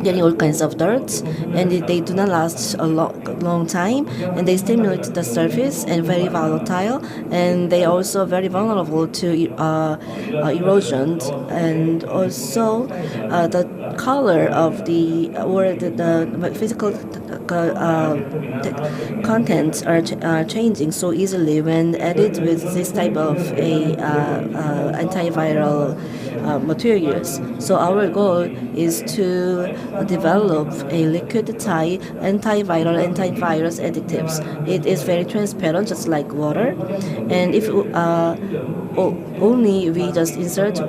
getting all kinds of dirt, and they do not last a long time, and they stimulate the surface and very volatile, and they are also very vulnerable to erosion, and also the color of the physical contents are changing so easily when added with this type of antiviral materials. So our goal is to develop a liquid type antiviral antivirus additives. It is very transparent, just like water, and if only we just insert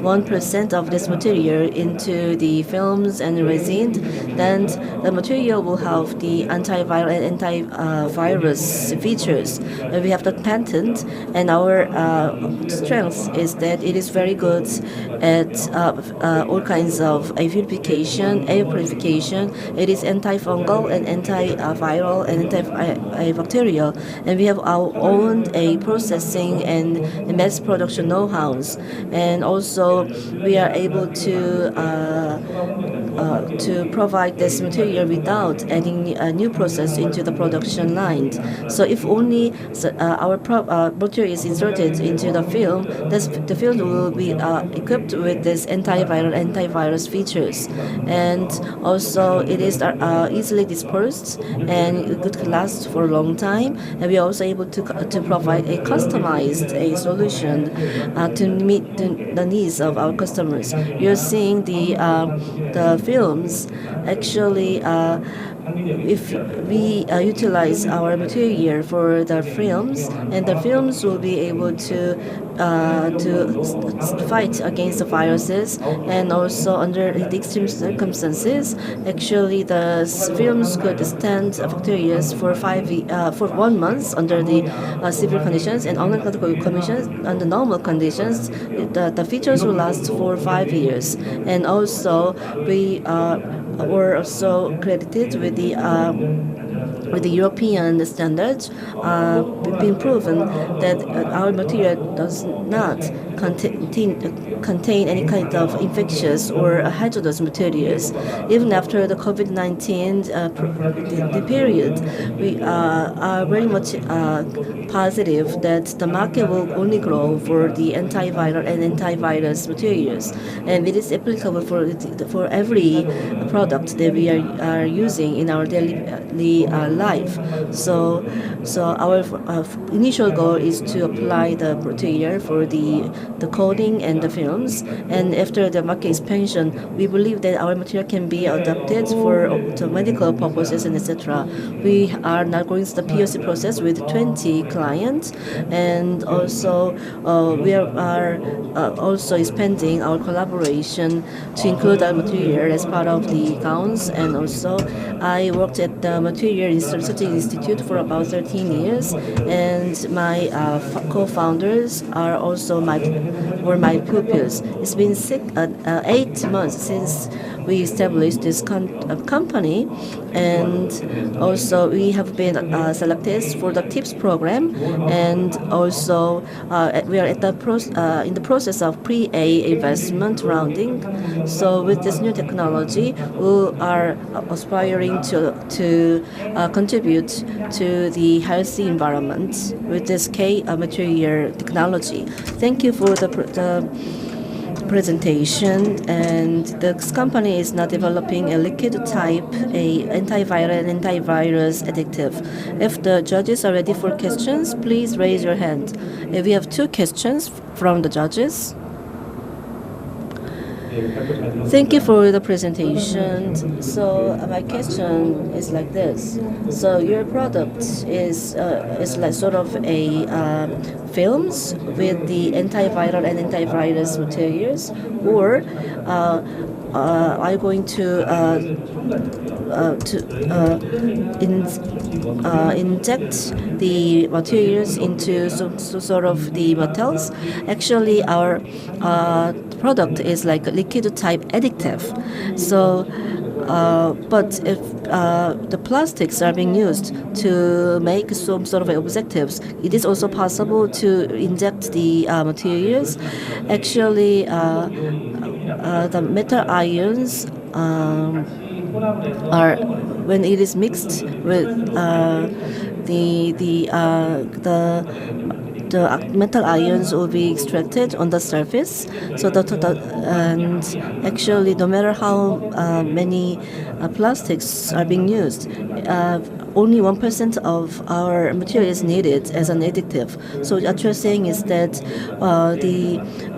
1% of this material into the films and resin, then the material will have the antiviral and antivirus features. We have the patent, and our strength is that it is very good at all kinds of purification, air purification. It is antifungal and antiviral and antibacterial, and we have our own processing and mass production know-hows, and also we are able to provide this material without adding a new process into the production line. So if only our material is inserted into the film, the film will be equipped with this antiviral antivirus features, and also it is easily dispersed and it could last for a long time. And we are also able to provide a customized solution to meet the needs of our customers. You're seeing the films. Actually, if we utilize our material for the films, and the films will be able to fight against the viruses, and also under the extreme circumstances, actually the films could stand bacteria for 1 month under the severe conditions, and under normal conditions, the features will last for 5 years. And also we were also credited with the European standards, been proven that our material does not contain any kind of infectious or hazardous materials. Even after the COVID-19 the period, we are very much positive that the market will only grow for the antiviral and antivirus materials, and it is applicable for every product that we are using in our daily life. So our initial goal is to apply the material for the the coating and the films. And after the market expansion, we believe that our material can be adapted for to medical purposes and etc. We are now going through the POC process with 20 clients, and also we are also expanding our collaboration to include our material as part of the gowns. And also, I worked at the Material Research Institute for about 13 years, and my co-founders are also were my pupils. It's been 8 months since we established this company, and also we have been selected for the TIPS program, and also we are at in the process of pre-A investment rounding. So with this new technology, we are aspiring to contribute to the healthy environment with this K material technology. Thank you for the presentation. And this company is now developing a liquid type, a antiviral and antivirus additive. If the judges are ready for questions, please raise your hand. We have 2 questions from the judges. Thank you for the presentation. So my question is like this. So your product is like sort of a films with the antiviral and antivirus materials, or are you going to inject the materials into some sort of the metals? Actually, our product is like a liquid type additive. So, but if the plastics are being used to make some sort of objectives, it is also possible to inject the materials. Actually, the metal ions are, when it is mixed with the metal ions will be extracted on the surface. So and actually, no matter how many plastics are being used, only 1% of our material is needed as an additive. So what you're saying is that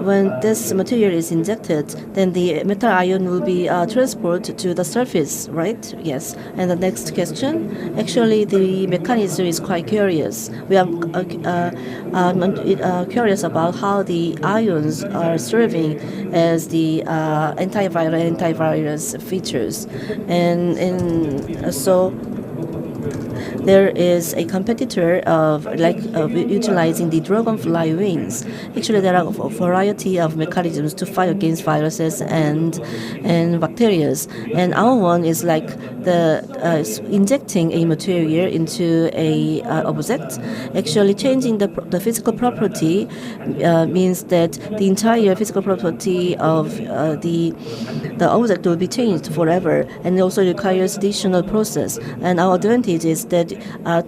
when this material is injected, then the metal ion will be transported to the surface, right? Yes. And the next question, actually, the mechanism is quite curious. We are curious about how the ions are serving as the antiviral and antivirus features, and so there is a competitor of utilizing the dragonfly wings. Actually, there are a variety of mechanisms to fight against viruses and bacteria, and our one is like the injecting a material into a object. Actually, changing the physical property means that the entire physical property of the object will be changed forever, and it also requires additional process. And our advantage is that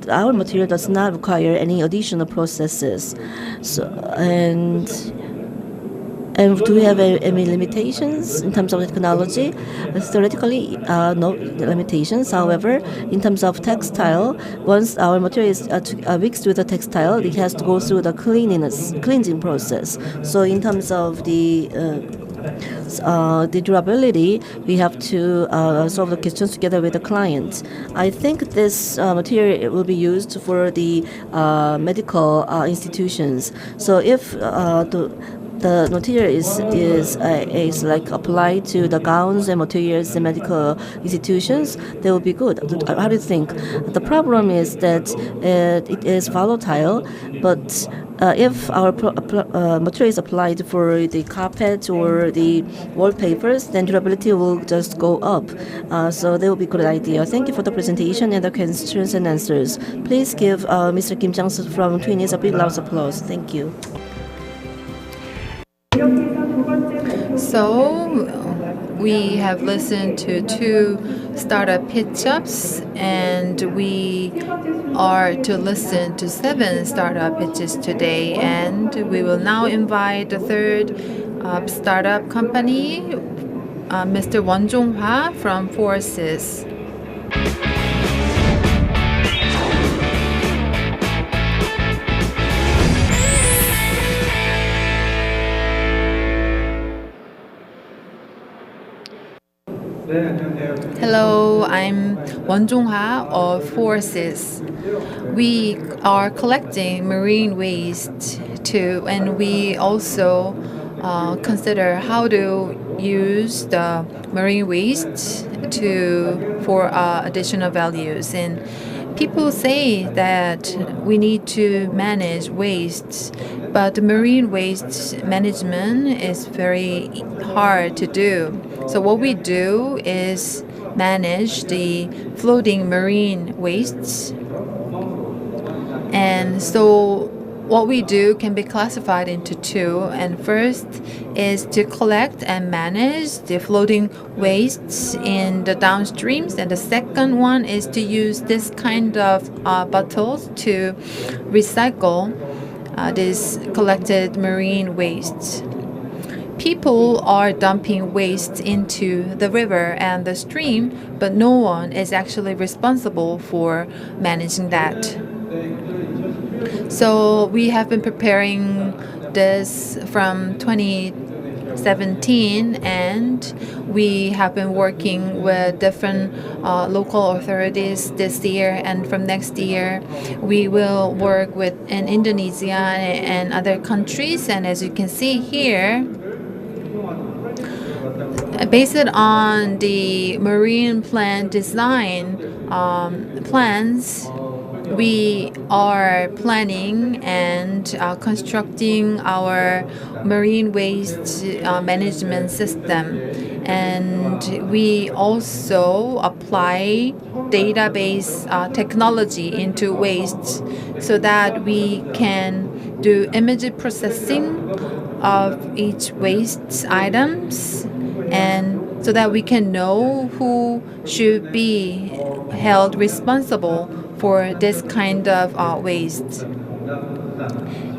our material does not require any additional processes. So, and do we have any limitations in terms of technology? Theoretically, no limitations. However, in terms of textile, once our material is mixed with the textile, it has to go through the cleansing process. So in terms of the durability, we have to solve the questions together with the client. I think this material will be used for the medical institutions. So if the material is like applied to the gowns and materials in medical institutions, they will be good. How do you think? The problem is that it is volatile, but if our material is applied for the carpet or the wallpapers, then durability will just go up. So that will be a good idea. Thank you for the presentation and the questions and answers. Please give Mr. Kim Jang-soo from Twinis a big round of applause. Thank you. So we have listened to 2 startup pitch-ups, and we are to listen to 7 startup pitches today. And we will now invite the 3rd startup company, Mr. Won Jong-hwa from Forces. Hello, I'm Won Jong-ha of Forces. We are collecting marine waste too, and we also consider how to use the marine waste for additional values. And people say that we need to manage waste, but the marine waste management is very hard to do. So what we do is manage the floating marine wastes. And so what we do can be classified into two. And first is to collect and manage the floating wastes in the downstreams. And the second one is to use this kind of bottles to recycle this collected marine wastes. People are dumping waste into the river and the stream, but no one is actually responsible for managing that. So we have been preparing this from 2017, and we have been working with different local authorities this year, and from next year we will work with in Indonesia and other countries. And as you can see here, based on the marine plan design plans, we are planning and constructing our marine waste management system. And we also apply database technology into waste so that we can do image processing of each waste items, and so that we can know who should be held responsible for this kind of waste.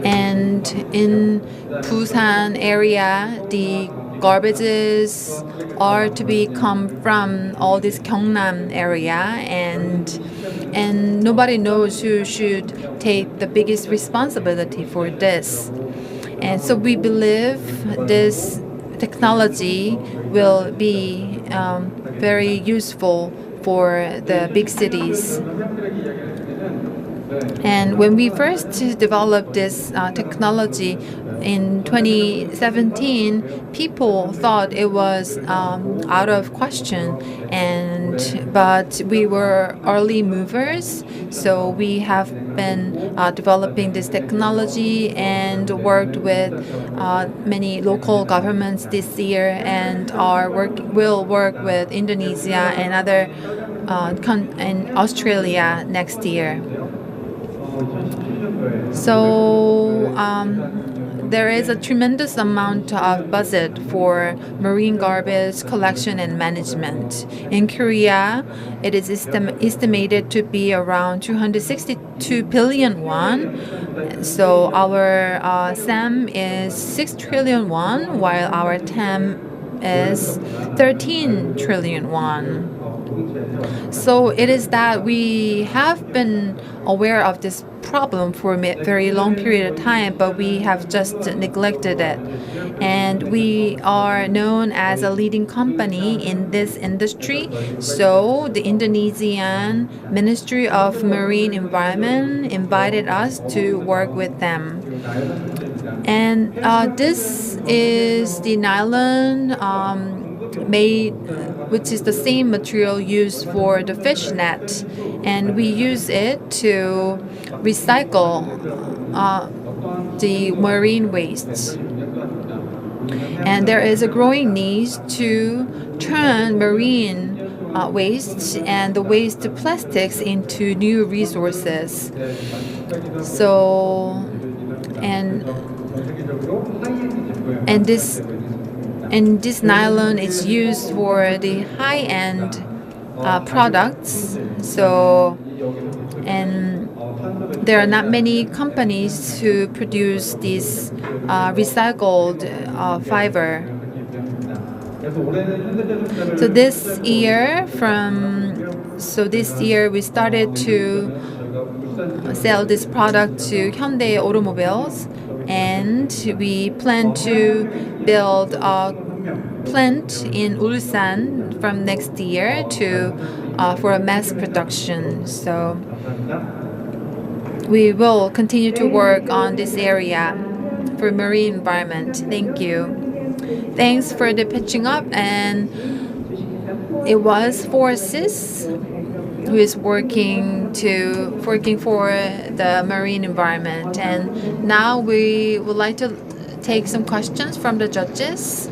And in Busan area, the garbages are to be come from all this Gyeongnam area, and nobody knows who should take the biggest responsibility for this. And so we believe this technology will be very useful for the big cities. And when we first developed this technology in 2017, people thought it was out of question, but we were early movers, so we have been developing this technology and worked with many local governments this year, and will work with Indonesia and other and Australia next year. So there is a tremendous amount of budget for marine garbage collection and management. In Korea, it is estimated to be around 262 billion won. So our SAM is 6 trillion won, while our TAM is 13 trillion won. So it is that we have been aware of this problem for a very long period of time, but we have just neglected it. And we are known as a leading company in this industry. So the Indonesian Ministry of Marine Environment invited us to work with them. And this is the nylon made, which is the same material used for the fish net, and we use it to recycle the marine wastes. And there is a growing need to turn marine waste and the waste to plastics into new resources. So, and this nylon is used for the high-end products. So, and there are not many companies who produce this recycled fiber. So this year we started to sell this product to Hyundai Automobiles, and we plan to build plant in Ulsan from next year to for a mass production. So we will continue to work on this area for marine environment. Thank you. Thanks for the pitching up. And it was Forces who is working for the marine environment. And now we would like to take some questions from the judges.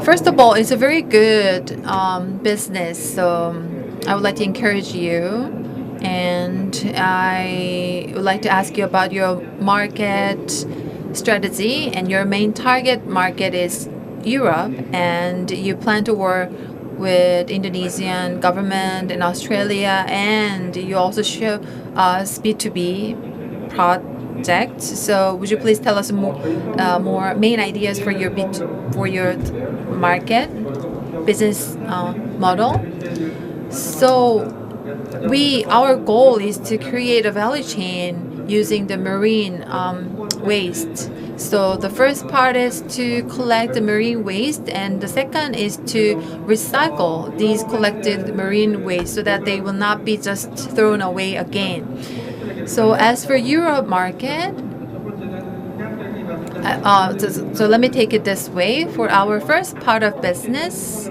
First of all, it's a very good business, so I would like to encourage you. And I would like to ask you about your market strategy. And your main target market is Europe, and you plan to work with Indonesian government and Australia, and you also show us B2B project. So would you please tell us more main ideas for your market business model? So our goal is to create a value chain using the marine waste. So the first part is to collect the marine waste, and the second is to recycle these collected marine waste so that they will not be just thrown away again. So as for Europe market, so let me take it this way. For our first part of business,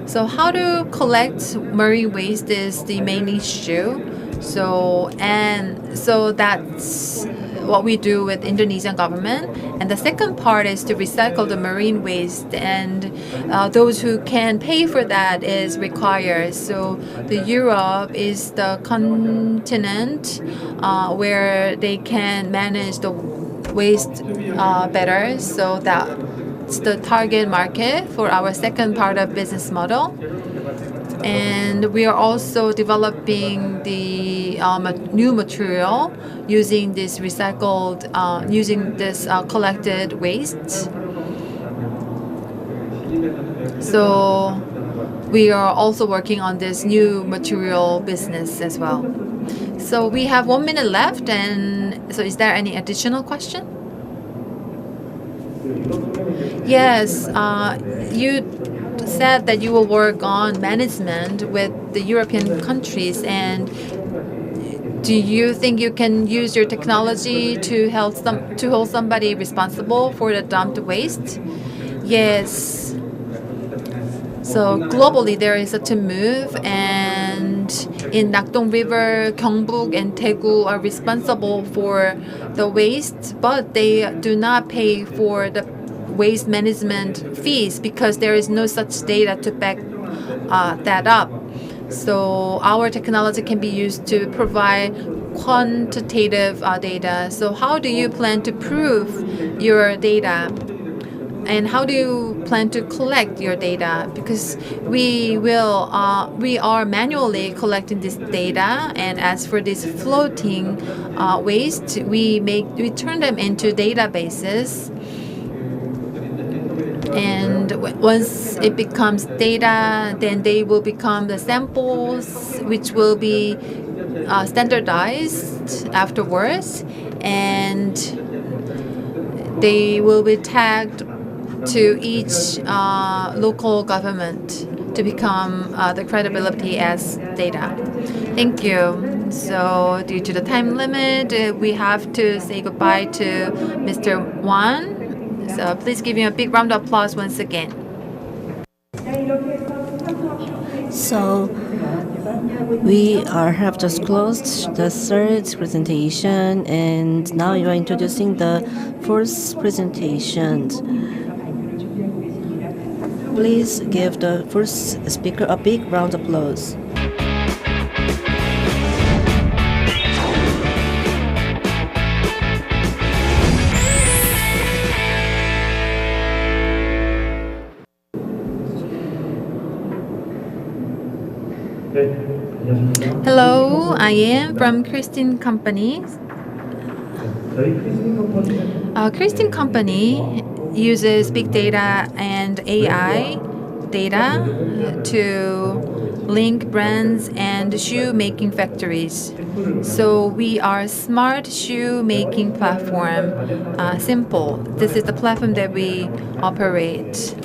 so how to collect marine waste is the main issue. So that's what we do with Indonesian government. And the second part is to recycle the marine waste, and those who can pay for that is required. So the Europe is the continent where they can manage the waste better. So that's the target market for our second part of business model. And we are also developing the new material using this collected waste. So we are also working on this new material business as well. So we have 1 minute left, and so is there any additional question? Yes, you said that you will work on management with the European countries, and do you think you can use your technology to hold somebody responsible for the dumped waste? Yes. So globally, there is such a move, and in Nakdong River, Gyeongbuk and Daegu are responsible for the waste, but they do not pay for the waste management fees because there is no such data to back that up. So our technology can be used to provide quantitative data. So how do you plan to prove your data? And how do you plan to collect your data? Because we are manually collecting this data, and as for this floating waste, we turn them into databases. And once it becomes data, then they will become the samples, which will be standardized afterwards, and they will be tagged to each local government to become the credibility as data. Thank you. So due to the time limit, we have to say goodbye to Mr. Wan. So please give him a big round of applause once again. So we have just closed the third presentation, and now you are introducing the fourth presentation. Please give the first speaker a big round of applause. Hello, I am from Christine Company. Christine Company uses big data and AI data to link brands and shoe making factories. So we are smart shoe making platform. Simple. This is the platform that we operate.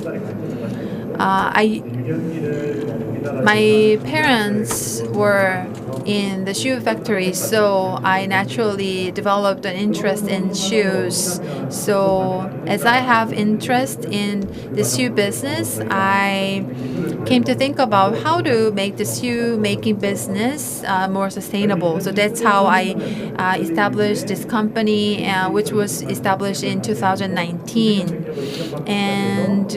My parents were in the shoe factory, so I naturally developed an interest in shoes. So as I have interest in the shoe business, I came to think about how to make the shoe making business more sustainable. So that's how I established this company, which was established in 2019, and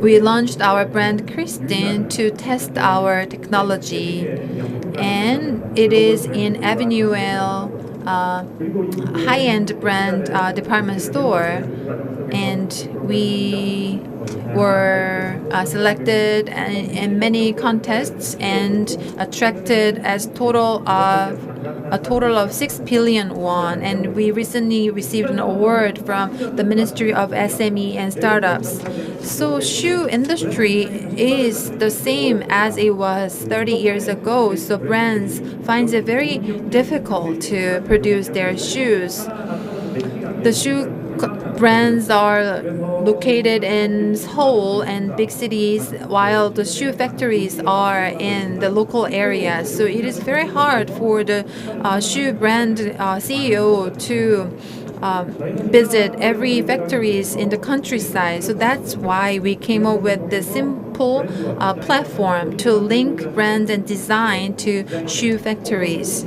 we launched our brand Kristen to test our technology, and it is in Avenue L high-end brand department store, and we were selected in many contests and attracted as a total of 6 billion won, and we recently received an award from the Ministry of SME and Startups. So shoe industry is the same as it was 30 years ago, so brands finds it very difficult to produce their shoes. The brands are located in Seoul and big cities, while the shoe factories are in the local areas. So it is very hard for the shoe brand CEO to visit every factories in the countryside. So that's why we came up with the simple platform to link brand and design to shoe factories.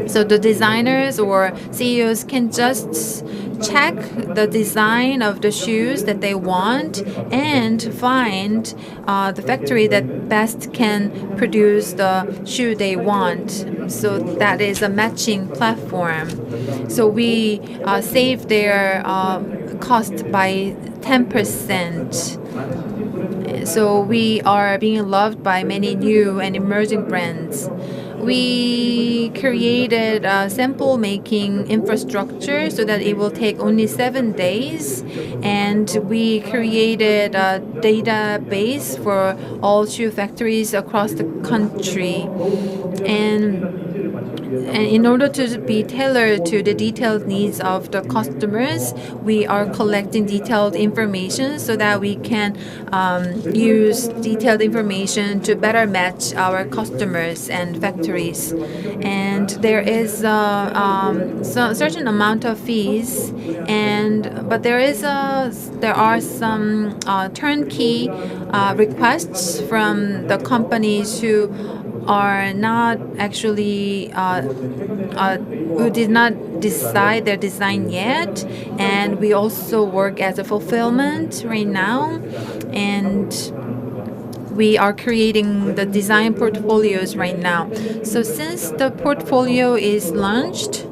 So the designers or CEOs can just check the design of the shoes that they want and find the factory that best can produce the shoe they want. So that is a matching platform. So we save their cost by 10%. So we are being loved by many new and emerging brands. We created a sample making infrastructure so that it will take only 7 days, and we created a database for all shoe factories across the country. And in order to be tailored to the detailed needs of the customers, we are collecting detailed information so that we can use detailed information to better match our customers and factories. And there is a certain amount of fees, but there are some turnkey requests from the companies who are not actually who did not decide their design yet, and we also work as a fulfillment right now, and we are creating the design portfolios right now. So since the portfolio is launched,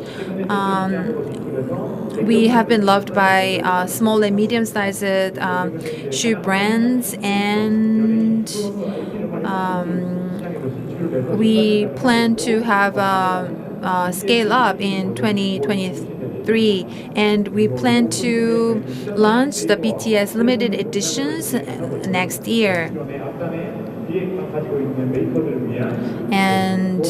we have been loved by small and medium-sized shoe brands, and we plan to have scale up in 2023, and we plan to launch the BTS limited editions next year. And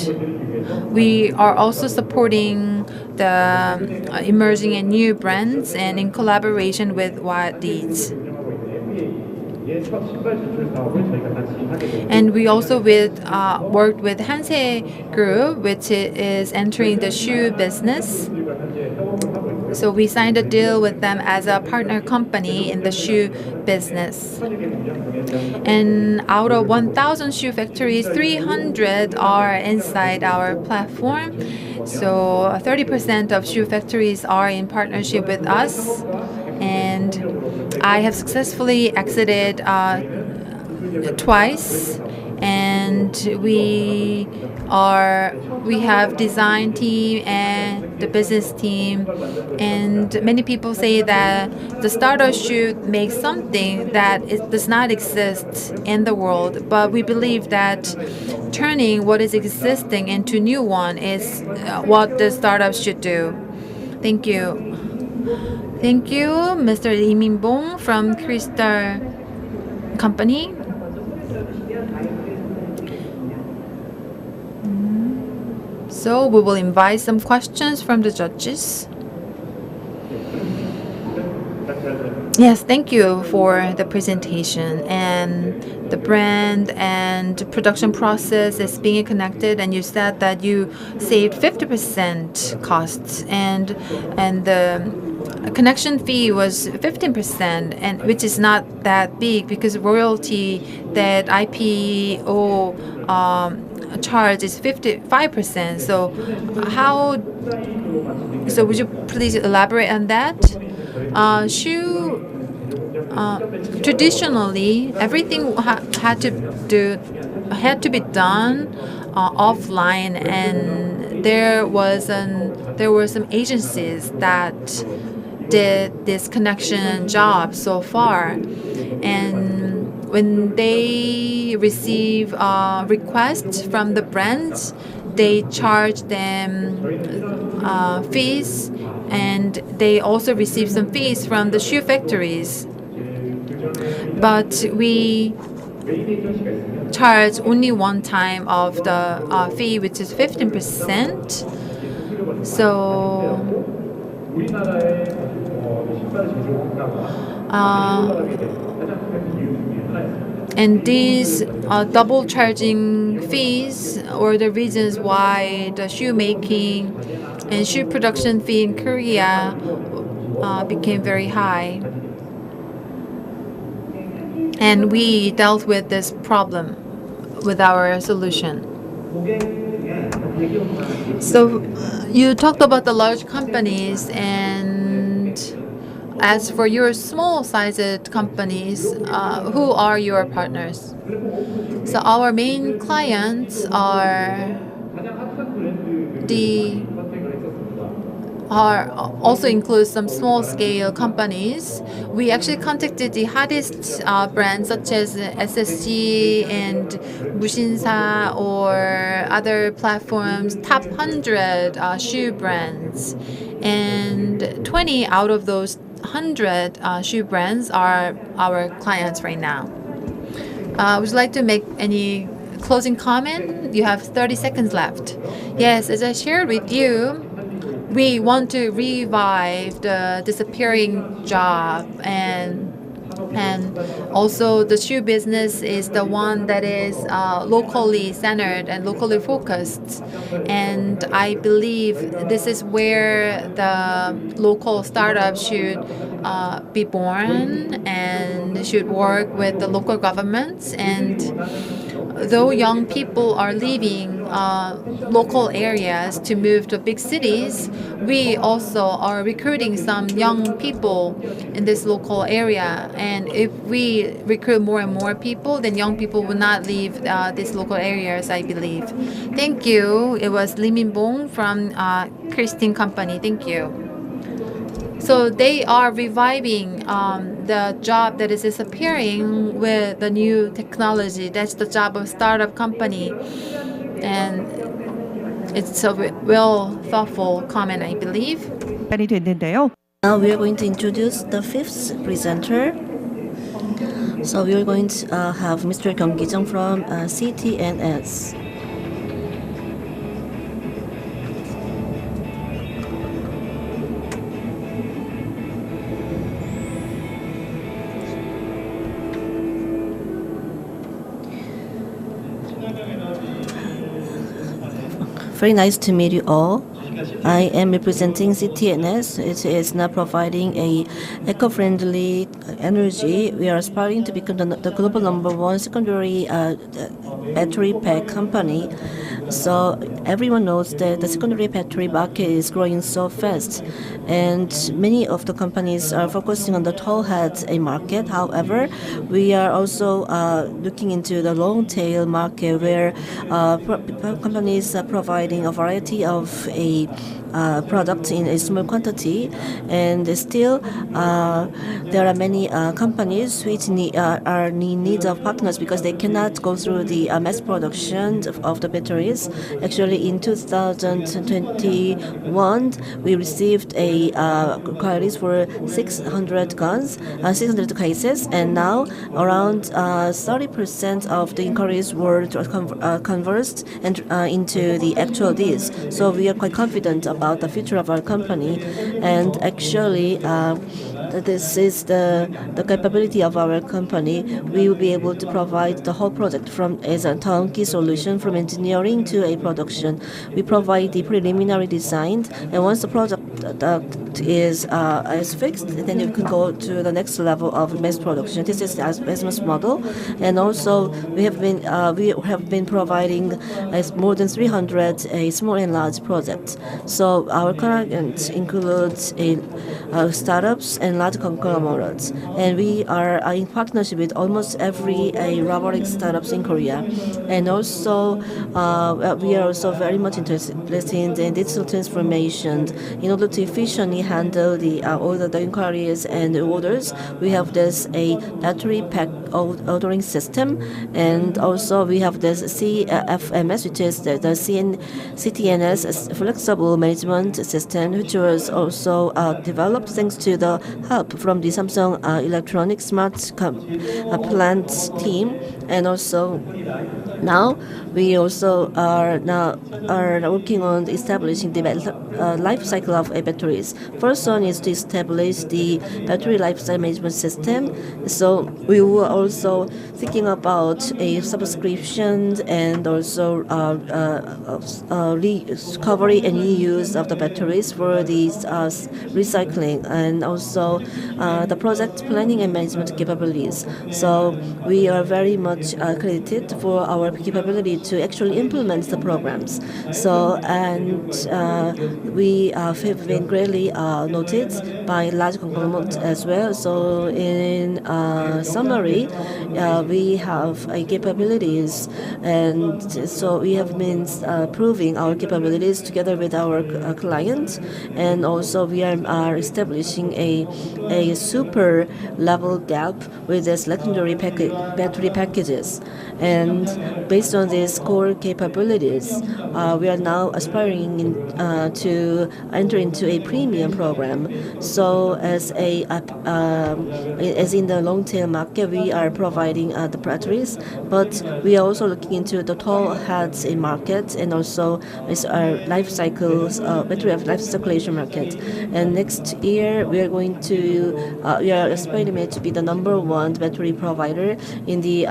we are also supporting the emerging and new brands, and in collaboration with Wild Deeds. And we also worked with Hanse Group, which is entering the shoe business. So we signed a deal with them as a partner company in the shoe business. And out of 1,000 shoe factories, 300 are inside our platform. So 30% of shoe factories are in partnership with us. And I have successfully exited twice, and we have design team and the business team, and many people say that the startup should make something that does not exist in the world, but we believe that turning what is existing into new one is what the startups should do. Thank you. Thank you, Mr. Lee Min-bong from Crystal Company. So we will invite some questions from the judges. Yes, thank you for the presentation. And the brand and production process is being connected, and you said that you saved 50% costs, and the connection fee was 15%, and which is not that big because royalty that IPO charge is 55%. So how? So would you please elaborate on that? Shoe traditionally everything had to be done offline, and there were some agencies that did this connection job so far, and when they receive requests from the brands, they charge them fees, and they also receive some fees from the shoe factories. But we charge only one time of the fee, which is 15%. So and these double charging fees or the reasons why the shoemaking and shoe production fee in Korea became very high. And we dealt with this problem with our solution. So you talked about the large companies, and as for your small-sized companies, who are your partners? So our main clients are also include some small-scale companies. We actually contacted the hottest brands such as SSG and Mushinsa or other platforms, top 100 shoe brands. And 20 out of those 100 shoe brands are our clients right now. Would you like to make any closing comment? You have 30 seconds left. Yes, as I shared with you, we want to revive the disappearing job, and also the shoe business is the one that is locally centered and locally focused, and I believe this is where the local startups should be born and should work with the local governments. And though young people are leaving local areas to move to big cities, we also are recruiting some young people in this local area. And if we recruit more and more people, then young people will not leave these local areas, I believe. Thank you. It was Lee Min-bong from Christine Company. Thank you. So they are reviving the job that is disappearing with the new technology. That's the job of startup company. And it's a well thoughtful comment, I believe. 시간이 됐는데요. Now we are going to introduce the fifth presenter. So we are going to have Mr. Kyung Ki-jung from CTNS. Very nice to meet you all. I am representing CTNS. It is now providing a eco-friendly energy. We are aspiring to become the global #1 secondary battery pack company. So everyone knows that the secondary battery market is growing so fast, and many of the companies are focusing on the tall head market. However, we are also looking into the long tail market where companies are providing a variety of product in a small quantity, and still there are many companies which are in need of partners because they cannot go through the mass production of the batteries. batteries. Actually, in 2021, we received a inquiries for 600 guns, 600 cases, and now around 30% of the inquiries were converted and into the actual deals. So we are quite confident about the future of our company, and actually. This is the capability of our company. We will be able to provide the whole project from as a turnkey solution from engineering to a production. We provide the preliminary design, and once the project is fixed, then you can go to the next level of mass production. This is the business model, and also we have been providing more than 300 small and large projects. So our clients includes startups and large conglomerates, and we are in partnership with almost every robotic startups in Korea, and also we are also very much interested in digital transformation in order to efficiently handle all the inquiries and orders. We have this a battery pack ordering system, and also we have this CFMS, which is the CTNS flexible management system, which was also developed thanks to the help from the Samsung Electronics Smart Plant team, and also now we also are working on establishing the life cycle of batteries. First one is to establish the battery life cycle management system. So we were also thinking about a subscription and also recovery and reuse of the batteries for these recycling, and also the project planning and management capabilities. So we are very much credited for our capability to actually implement the programs. So and we have been greatly noted by large conglomerates as well. So in summary, we have capabilities, and so we have been proving our capabilities together with our clients, and also we are establishing a super level gap with the secondary battery packages. And based on these core capabilities, we are now aspiring to enter into a premium program. So as in the long tail market, we are providing the batteries, but we are also looking into the tall heads in market, and also our life cycles battery life circulation market. And next year we are aspiring to be the #1 battery provider in the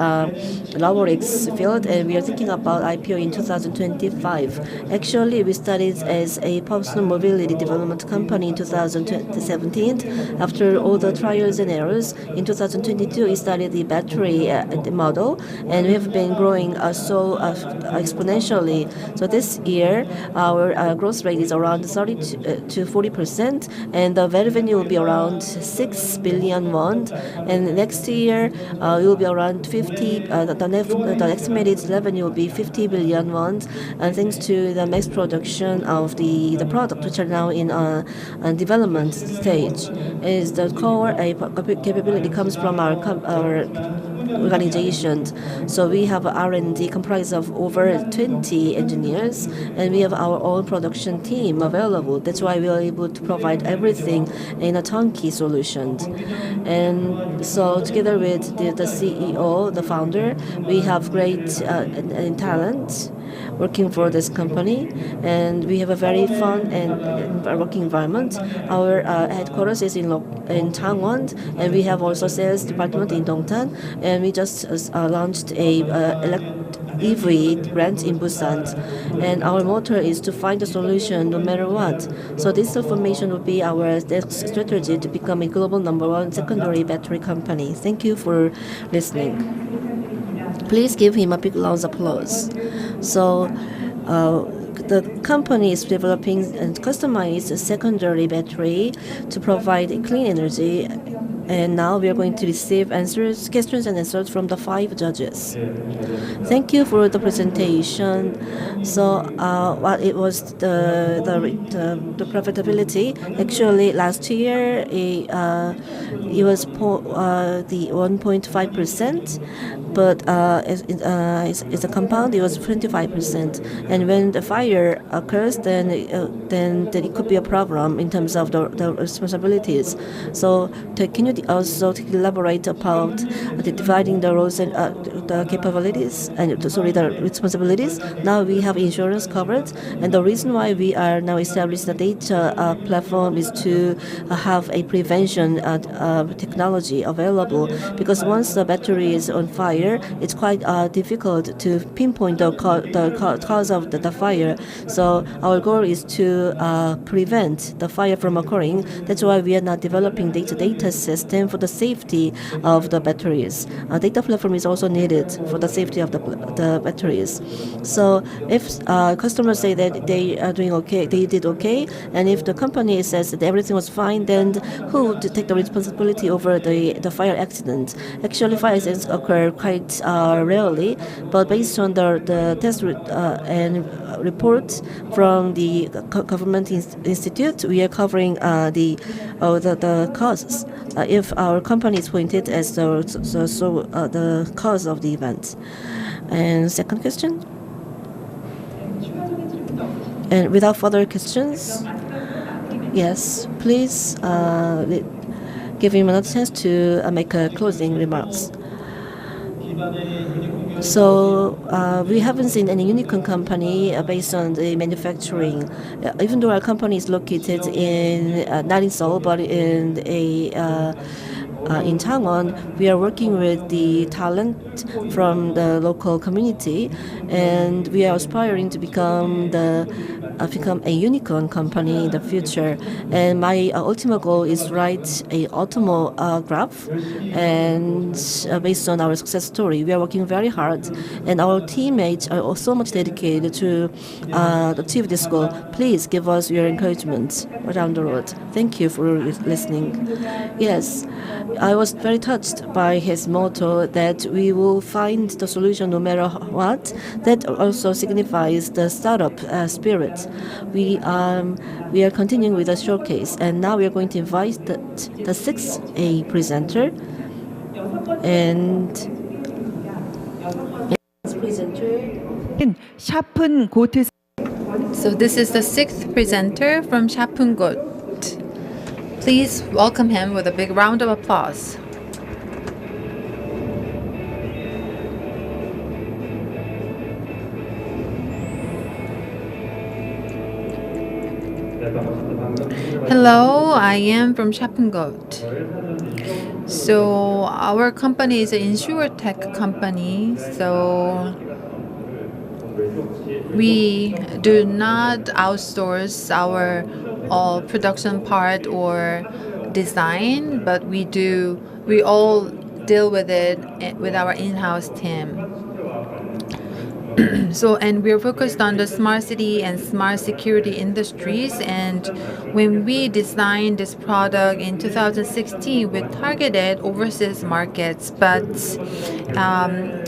robotics field, and we are thinking about IPO in 2025. Actually, we started as a personal mobility development company in 2017. After all the trials and errors, in 2022 we started the battery model, and we have been growing so exponentially. So this year our growth rate is around 30 to 40%, and the revenue will be around 6 billion won. And next year it will be around 50. The estimated revenue will be 50 billion won, and thanks to the mass production of the product, which are now in development stage. Is the core capability comes from our organization. So we have R&D comprised of over 20 engineers, and we have our own production team available. That's why we are able to provide everything in a turnkey solution. And so together with the CEO, the founder, we have great talent working for this company, and we have a very fun and working environment. Our headquarters is in Changwon, and we have also sales department in Dongtan, and we just launched a EV brand in Busan, and our motto is to find a solution no matter what. So this transformation will be our strategy to become a global #1 secondary battery company. Thank you for listening. Please give him a big round of applause. So the company is developing and customized a secondary battery to provide clean energy And now we are going to receive questions and answers from the 5 judges. Thank you for the presentation. So, what it was the profitability. Actually, last year it was the 1.5%, but it's a compound. It was 25%. And when the fire occurs, then it could be a problem in terms of the responsibilities. So, can you also elaborate about the dividing the roles and the capabilities and the responsibilities? Now we have insurance covered, and the reason why we are now establishing the data platform is to have a prevention technology available, because once the battery is on fire, it's quite difficult to pinpoint the cause of the fire. So our goal is to prevent the fire from occurring. That's why we are now developing data system for the safety of the batteries. A data platform is also needed for the safety of the batteries. So if customers say that they are doing okay, they did okay, and if the company says that everything was fine, then who would take the responsibility over the fire accident? Actually, fire accidents occur quite rarely, but based on the test and reports from the government institute, we are covering the causes. If our company is pointed as the cause of the event. And second question? And without further questions, yes, please give him another chance to make closing remarks. So we haven't seen any unicorn company based on the manufacturing. Even though our company is located in not in Seoul but in Changwon, we are working with the talent from the local community, and we are aspiring to become a unicorn company in the future. And my ultimate goal is write a graph, and based on our success story, we are working very hard, and our teammates are also much dedicated to achieve this goal. Please give us your encouragement around the road. Thank you for listening. Yes, I was very touched by his motto that we will find the solution no matter what. That also signifies the startup spirit. We are continuing with the showcase, and now we are going to invite the sixth presenter. And 샤픈 고트. So this is the 6th presenter from Shapungot. Please welcome him with a big round of applause. Hello, I am from Shapungot. So our company is an insurtech company, so we do not outsource our production part or design, but we all deal with it with our in-house team. So, and we're focused on the smart city and smart security industries. And when we designed this product in 2016, we targeted overseas markets. But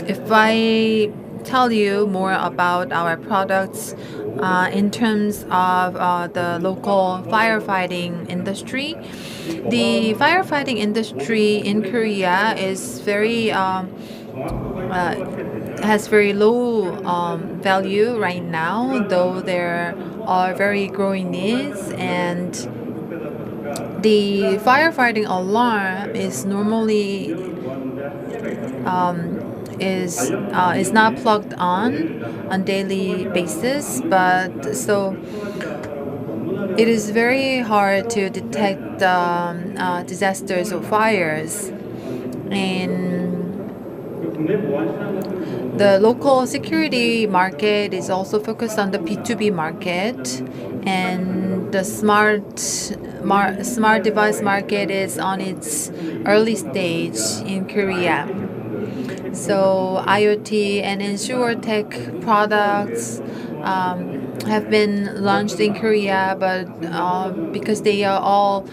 if I tell you more about our products in terms of the local firefighting industry, the firefighting industry in Korea is has very low value right now, though there are very growing needs, and the firefighting alarm is normally is not plugged on daily basis, but so it is very hard to detect disasters or fires. And the local security market is also focused on the B2B market, and the smart device market is on its early stage in Korea. So IoT and insurtech products have been launched in Korea, but because they are all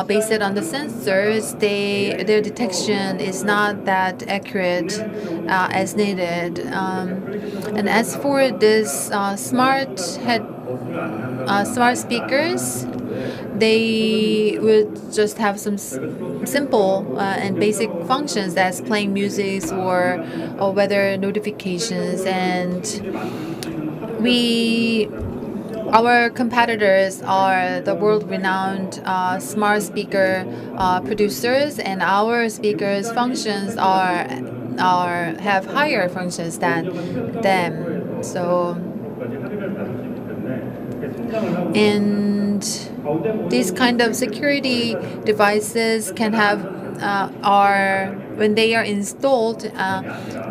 based on the sensors, their detection is not that accurate as needed. And as for this smart speakers, they would just have some simple and basic functions as playing music or weather notifications, and our competitors are the world-renowned smart speaker producers, and our speakers functions have higher functions than them. So, and these kind of security devices can have are when they are installed,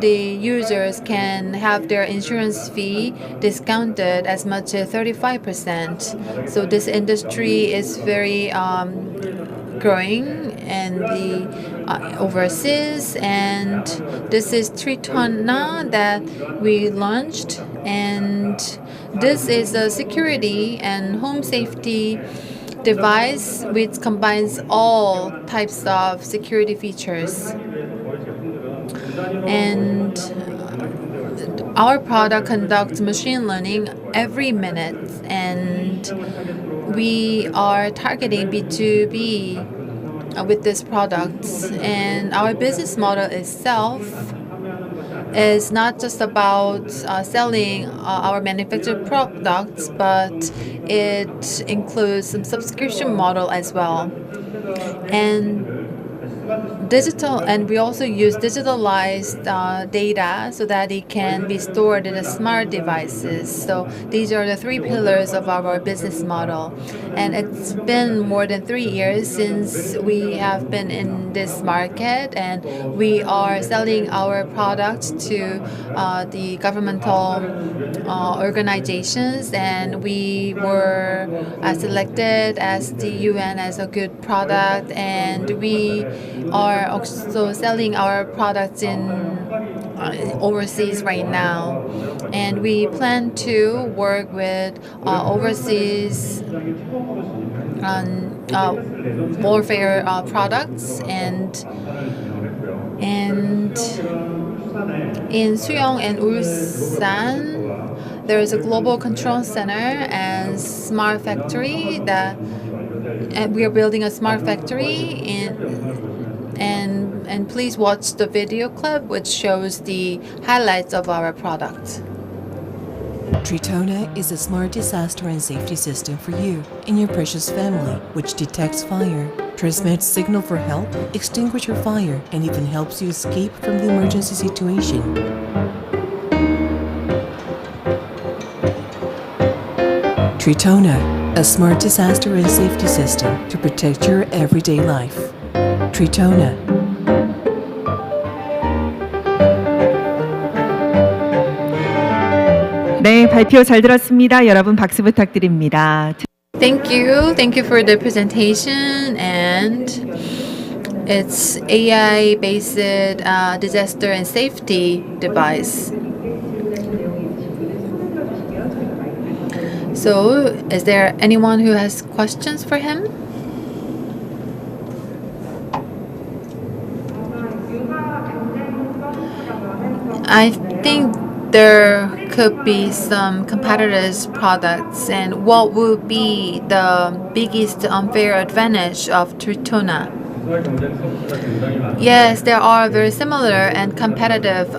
the users can have their insurance fee discounted as much as 35%. So this industry is very growing in the overseas, and this is Tritona that we launched, and this is a security and home safety device which combines all types of security features. And our product conducts machine learning every minute, and we are targeting B2B with this product. And our business model itself is not just about selling our manufactured products, but it includes some subscription model as well. And we also use digitalized data so that it can be stored in the smart devices. So these are the three pillars of our business model. And it's been more than 3 years since we have been in this market, and we are selling our products to the governmental organizations, and we were selected as the UN as a good product, and we are also selling our products in overseas right now, and we plan to work with overseas warfare products, and in Suyong and Ulsan there is a global control center and smart factory and we are building a smart factory and please watch the video clip which shows the highlights of our product. Tritona is a smart disaster and safety system for you and your precious family, which detects fire, transmits signal for help, extinguishes fire, and even helps you escape from the emergency situation. Tritona, a smart disaster and safety system to protect your everyday life. Tritona. 네, 발표 잘 들었습니다. 여러분 박수 부탁드립니다. Thank you for the presentation, and it's AI based disaster and safety device. So, is there anyone who has questions for him? I think there could be some competitors' products, and what would be the biggest unfair advantage of Tritona? Yes, there are very similar and competitive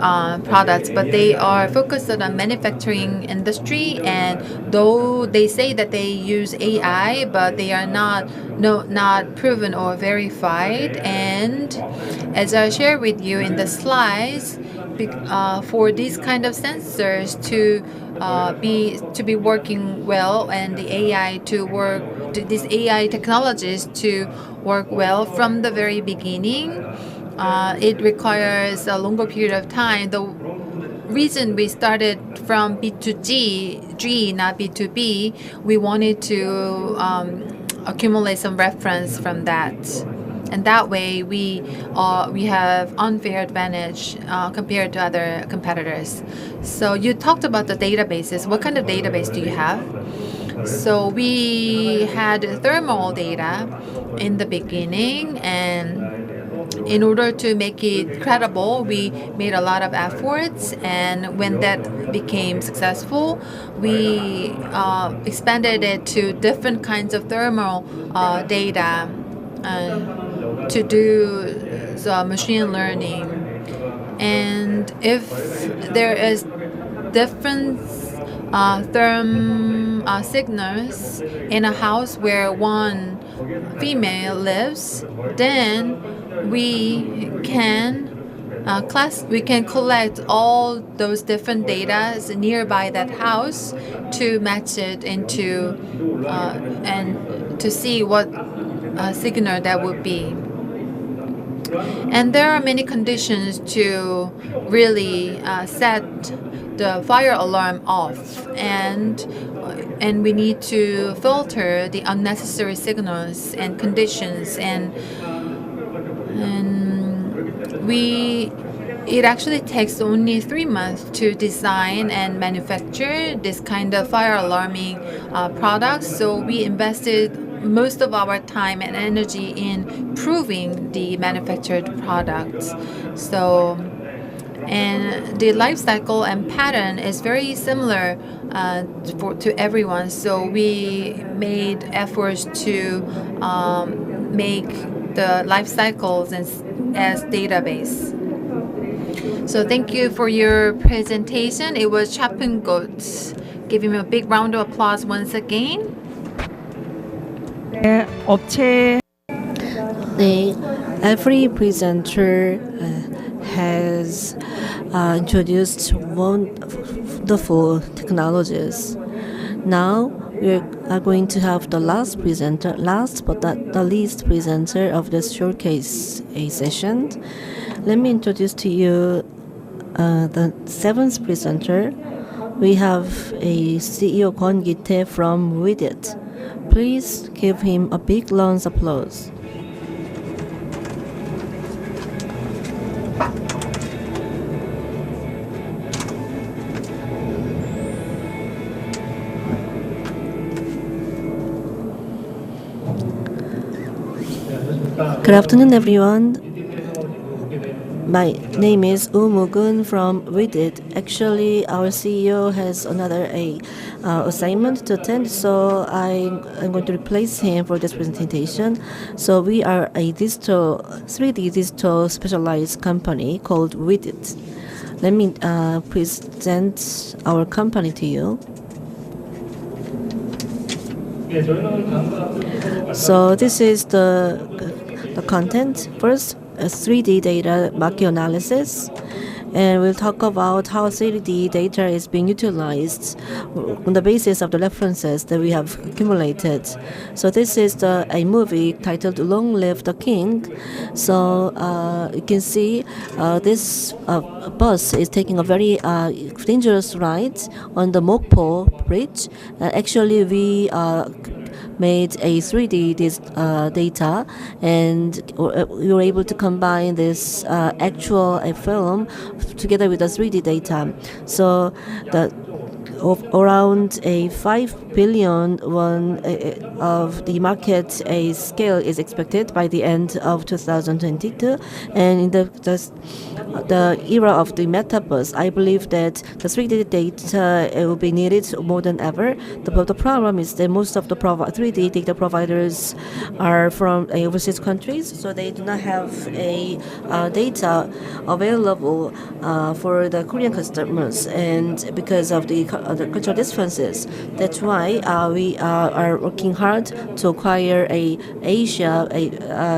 products, but they are focused on the manufacturing industry. And though they say that they use AI, but they are not proven or verified. And as I shared with you in the slides, for these kind of sensors to be working well, and these AI technologies to work well from the very beginning, it requires a longer period of time. The reason we started from B2G, not B2B, we wanted to accumulate some reference from that. and that way we have unfair advantage compared to other competitors. So you talked about the databases. What kind of database do you have? So we had thermal data in the beginning, and in order to make it credible, we made a lot of efforts. And when that became successful, we expanded it to different kinds of thermal data to do the machine learning. And if there is different signals in a house where one female lives, then we can we can collect all those different data nearby that house to match it into and to see what signal that would be. And there are many conditions to really set the fire alarm off, and we need to filter the unnecessary signals and conditions, and we it actually takes only 3 months to design and manufacture this kind of fire alarming products. So we invested most of our time and energy in improving the manufactured products. So, and the life cycle and pattern is very similar to everyone. So we made efforts to make the life cycles as database. So thank you for your presentation. It was Chapin Goat. Give him a big round of applause once again. 네, 업체 Every presenter has introduced wonderful technologies. Now we are going to have the last but not the least presenter of this showcase session. Let me introduce to you the seventh presenter. We have a CEO Kwon Gi-tae from Widit. Please give him a big round of applause. Good afternoon, everyone. My name is Woo Moo-gun from Widit. Actually, our CEO has another assignment to attend, so I'm going to replace him for this presentation. So we are a 3D digital specialized company called Widit. Let me present our company to you. So this is the content. First, a 3D data market analysis, and we'll talk about how 3D data is being utilized on the basis of the references that we have accumulated. So this is a movie titled Long Live the King. So you can see this bus is taking a very dangerous ride on the Mokpo Bridge. Actually, we made a 3D data, and we were able to combine this actual film together with the 3D data. So around a 5 billion won of the market scale is expected by the end of 2022. And in the era of the metaverse, I believe that the 3D data will be needed more than ever. The problem is that most of the 3D data providers are from overseas countries, so they do not have a data available for the Korean customers, and because of the cultural differences, that's why we are working hard to acquire Asian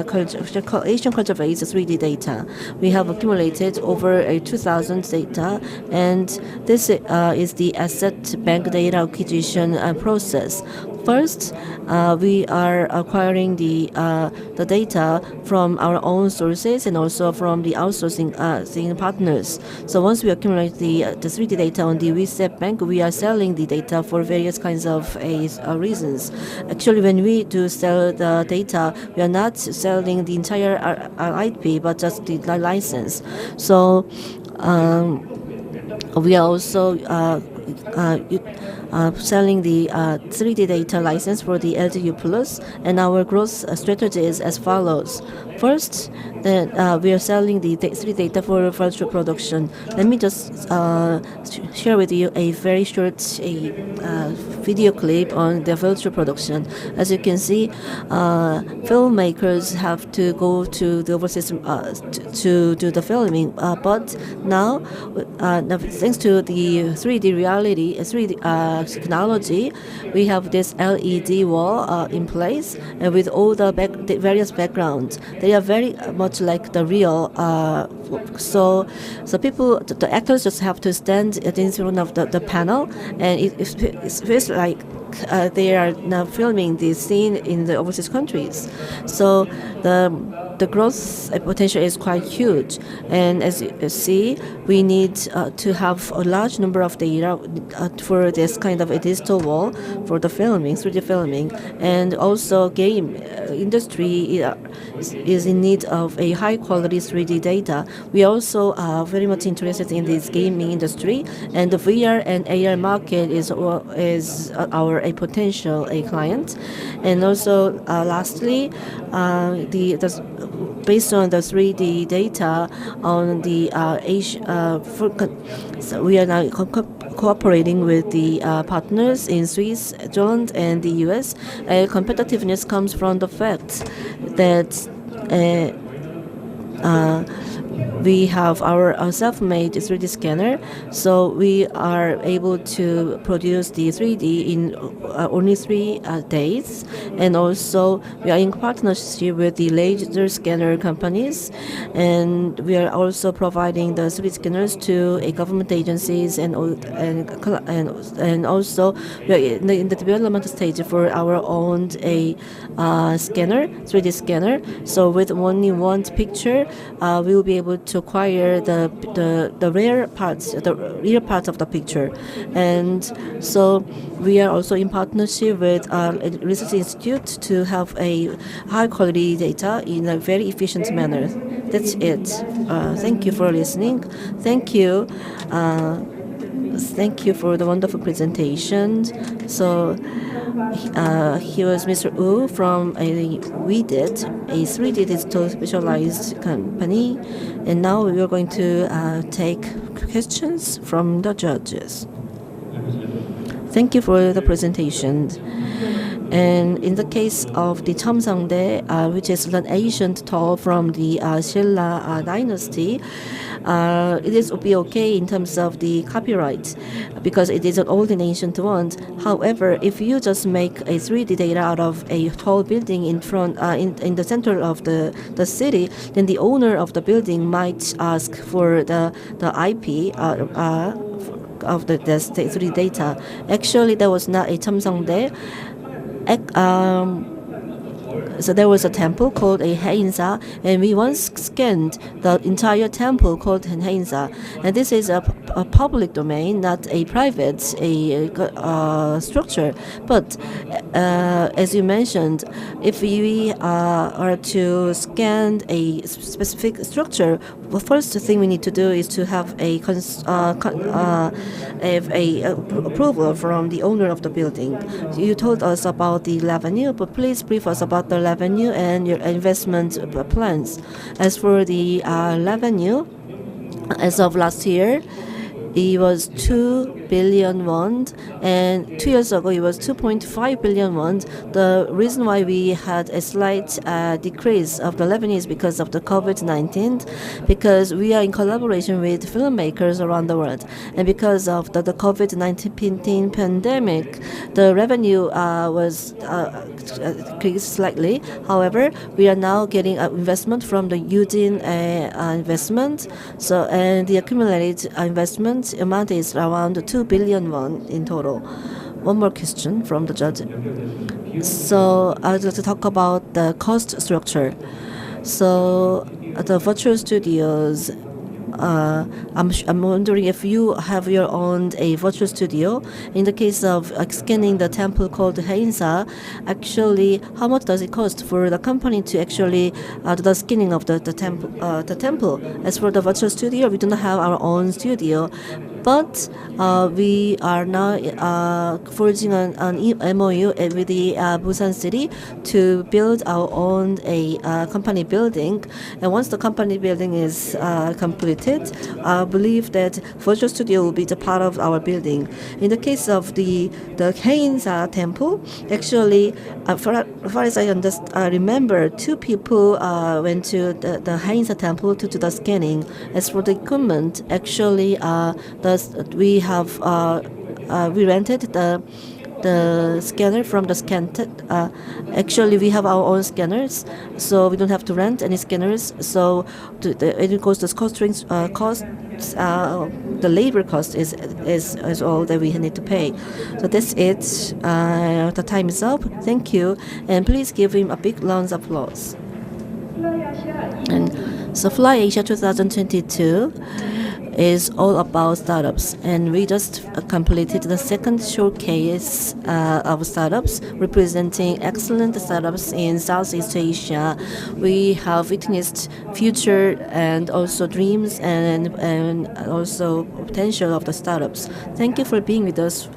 culture-based 3D data. We have accumulated over 2,000 data, and this is the asset bank data acquisition process. First, we are acquiring the data from our own sources and also from the outsourcing partners. So once we accumulate the 3D data on the WeSet Bank, we are selling the data for various kinds of reasons. Actually, when we do sell the data, we are not selling the entire IP, but just the license. So we are also selling the 3D data license for the LTU Plus, and our growth strategy is as follows. First, we are selling the 3D data for virtual production. Let me just share with you a very short video clip on the virtual production. As you can see, filmmakers have to go to the overseas to do the filming, but now thanks to the 3D reality, 3D technology, we have this LED wall in place, and with all the various backgrounds, they are very much like the real. So people, the actors just have to stand in front of the panel, and it feels like they are now filming the scene in the overseas countries. So the growth potential is quite huge, and as you see, we need to have a large number of data for this kind of a digital wall for the filming, 3D filming, and also game industry is in need of a high quality 3D data. We also are very much interested in this gaming industry, and the VR and AR market is our a potential client. And also lastly, based on the 3D data on the Asia, so we are now cooperating with the partners in Switzerland and the US. Competitiveness comes from the fact that we have our self-made 3D scanner, so we are able to produce the 3D in only 3 days. And also we are in partnership with the laser scanner companies, and we are also providing the 3D scanners to government agencies, and also we are in the development stage for our own scanner, 3D scanner. So with only one picture, we will be able to acquire the rare parts, the real parts of the picture. And so we are also in partnership with a research institute to have a high quality data in a very efficient manner. That's it. Thank you for listening. Thank you. Thank you for the wonderful presentation. So he was Mr. Wu from WeDid, a 3D digital specialized company. And now we are going to take questions from the judges. Thank you for the presentation. And in the case of the Cheomsangdae, which is an ancient toll from the Silla dynasty, it will be okay in terms of the copyright because it is an old and ancient one. However, if you just make a 3D data out of a tall building in front, in the center of the city, then the owner of the building might ask for the IP of the 3D data. Actually, that was not a Cheomsangdae. So there was a temple called a Haeinsa, and we once scanned the entire temple called Haeinsa. And this is a public domain, not a private structure. But as you mentioned, if we are to scan a specific structure, the first thing we need to do is to have a approval from the owner of the building. You told us about the revenue, but please brief us about the revenue and your investment plans. As for the revenue, as of last year, it was 2 billion won, and 2 years ago it was 2.5 billion won. The reason why we had a slight decrease of the revenue is because of the COVID-19, because we are in collaboration with filmmakers around the world, and because of the COVID-19 pandemic, the revenue was decreased slightly. However, we are now getting investment from the Eugene investment, so and the accumulated investment amount is around 2 billion won in total. one more question from the judge. So I'd like to talk about the cost structure. So the virtual studios, I'm wondering if you have your own a virtual studio. In the case of scanning the temple called Heinsa, actually, how much does it cost for the company to actually do the scanning of the temple? As for the virtual studio, we do not have our own studio, but we are now forging an MOU with the Busan City to build our own company building. And once the company building is completed, I believe that virtual studio will be the part of our building. In the case of the Heinsa temple, actually, as far as I remember, two people went to the Heinsa temple to do the scanning. As for the equipment, actually, we rented the scanner from the Scanted. Actually, we have our own scanners, so we don't have to rent any scanners. So it goes the the labor cost is all that we need to pay. So that's it. The time is up. Thank you, and please give him a big round of applause. And so Fly Asia 2022 is all about startups, and we just completed the second showcase of startups representing excellent startups in Southeast Asia. We have witnessed future and also dreams and also potential of the startups. Thank you for being with us.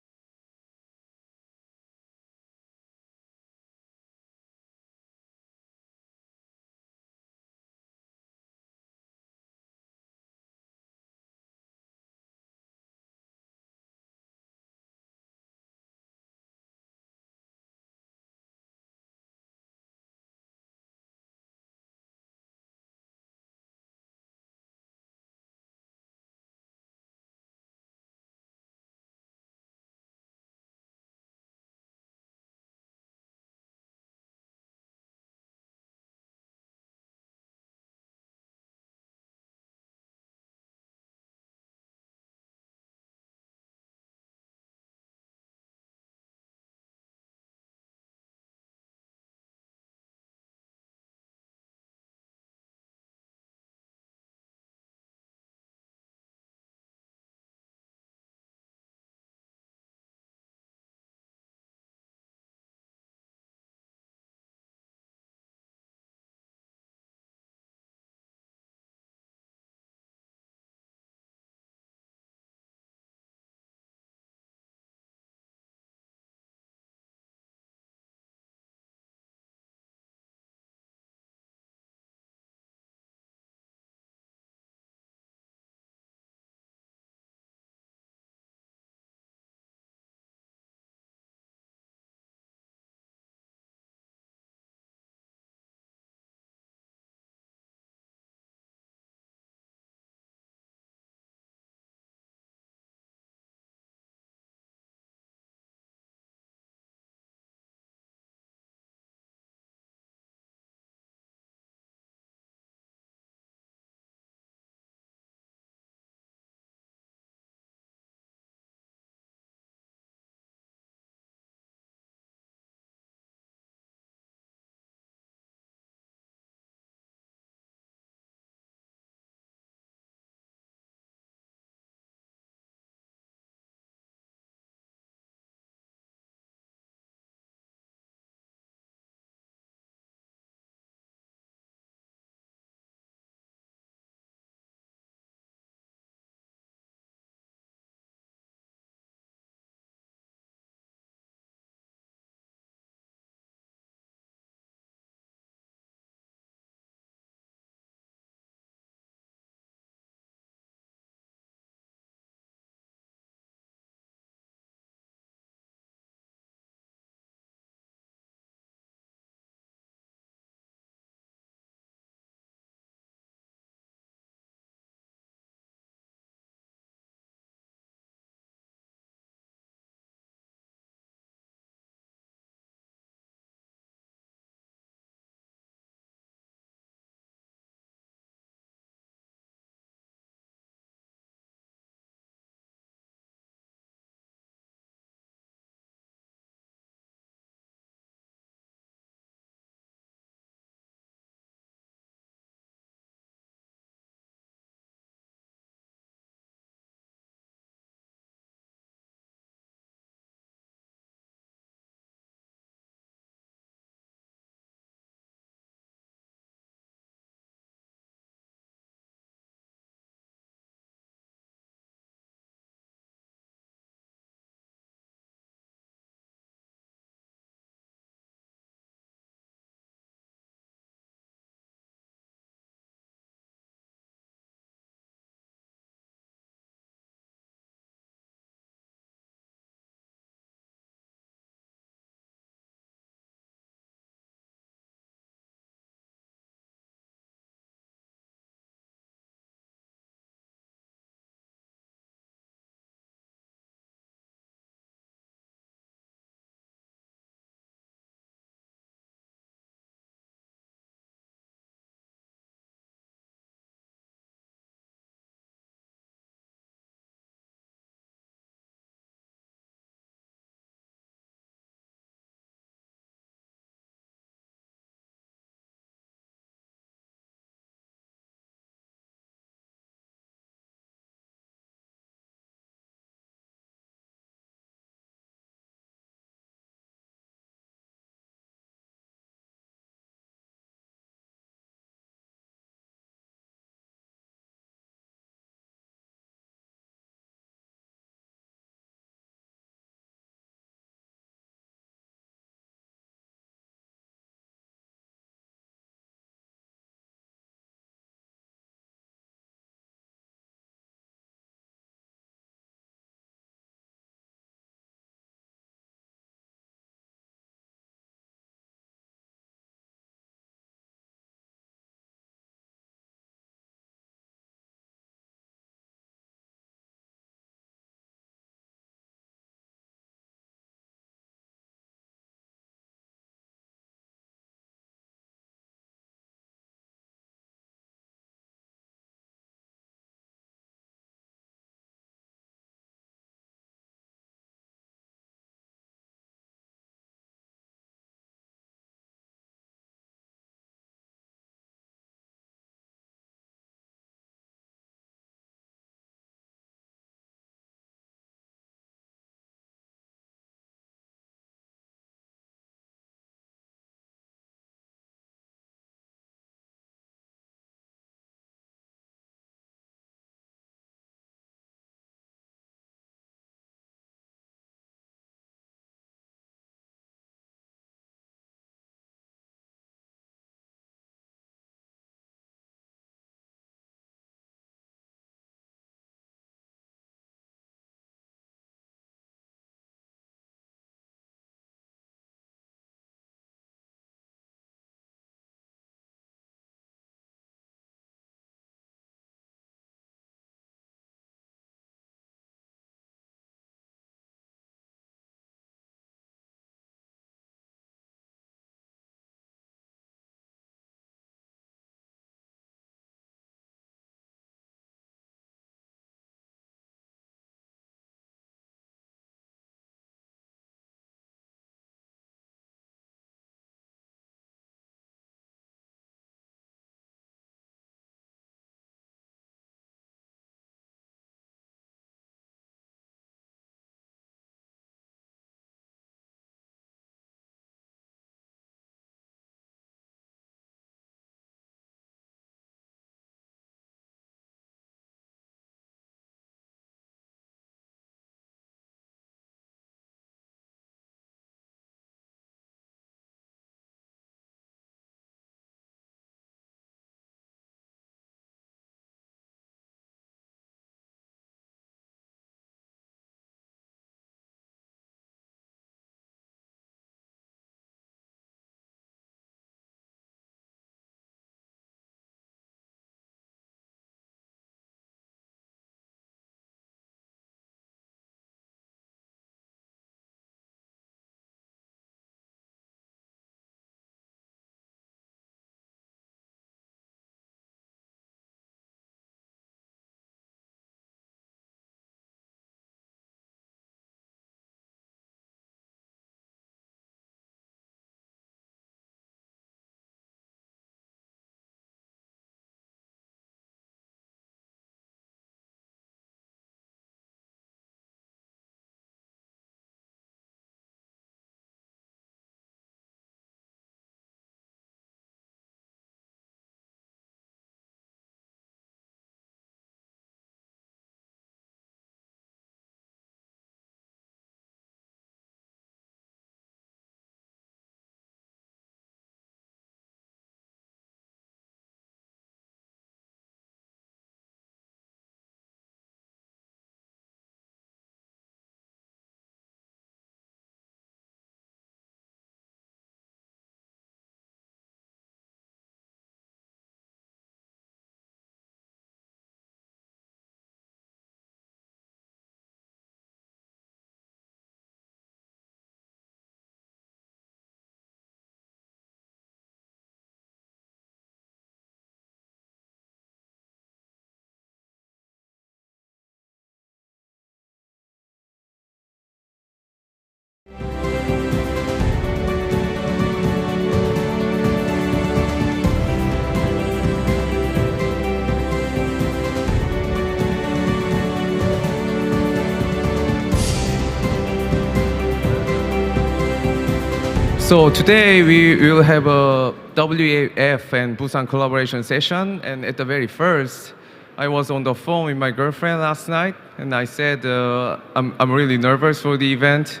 So today we will have a WAF and Busan collaboration session. And at the very first, I was on the phone with my girlfriend last night, and I said I'm really nervous for the event.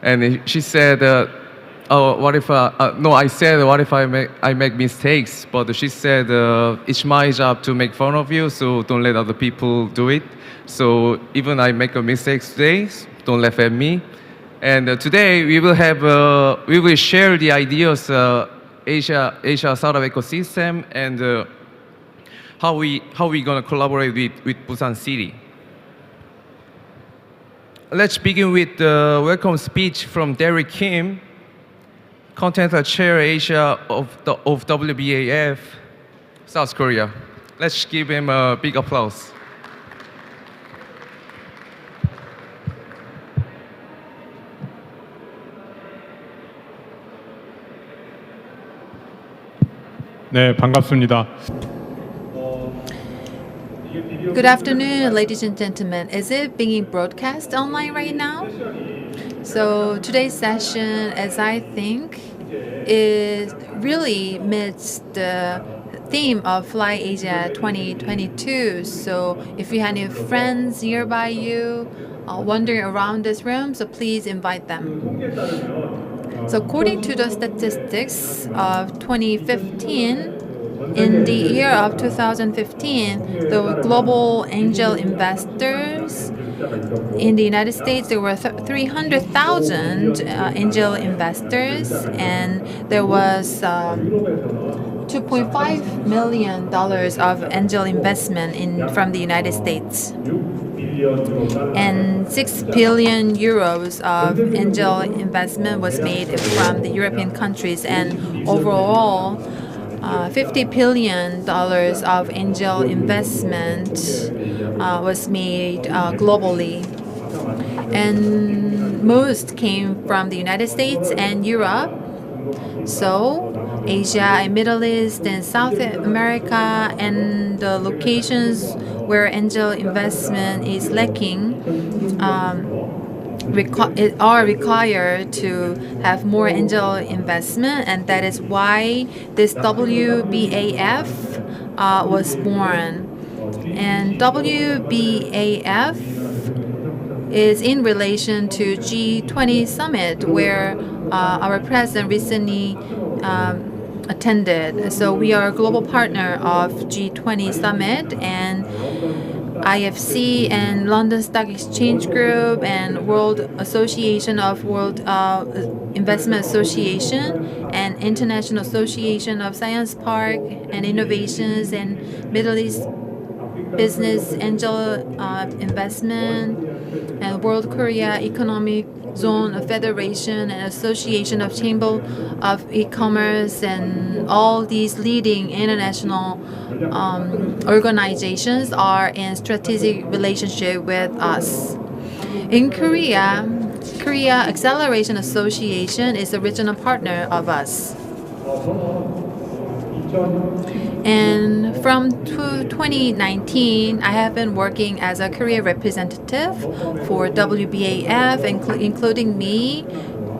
And she said, "Oh, what if?" No, I said, "What if I make mistakes?" But she said, "It's my job to make fun of you, so don't let other people do it. So even I make a mistake today, don't laugh at me." And today we will share the ideas Asia startup ecosystem and how we gonna collaborate with Busan City. Let's begin with the welcome speech from Derek Kim, Content Chair Asia of WBAF, South Korea. Let's give him a big applause. 네, 반갑습니다. Good afternoon, ladies and gentlemen. Is it being broadcast online right now? So today's session, as I think, is really meets the theme of Fly Asia 2022. So if you have any friends nearby you wandering around this room, so please invite them. So according to the statistics of 2015, in the year of 2015, the global angel investors in the United States, there were 300,000 angel investors, and there was $2.5 million of angel investment from the United States. And 6 billion euros of angel investment was made from the European countries, and overall, $50 billion of angel investment was made globally. And most came from the United States and Europe. So Asia and Middle East and South America and the locations where angel investment is lacking are required to have more angel investment, and that is why this WBAF was born. And WBAF is in relation to G20 summit, where our president recently attended. So we are a global partner of G20 summit, and IFC and London Stock Exchange Group and World Association of World Investment Association and International Association of Science Park and Innovations and Middle East Business Angel Investment and World Korea Economic Zone Federation and Association of Chamber of E-commerce, and all these leading international organizations are in strategic relationship with us. In Korea, Korea Acceleration Association is a regional partner of us. And from 2019, I have been working as a Korea representative for WBAF, including me,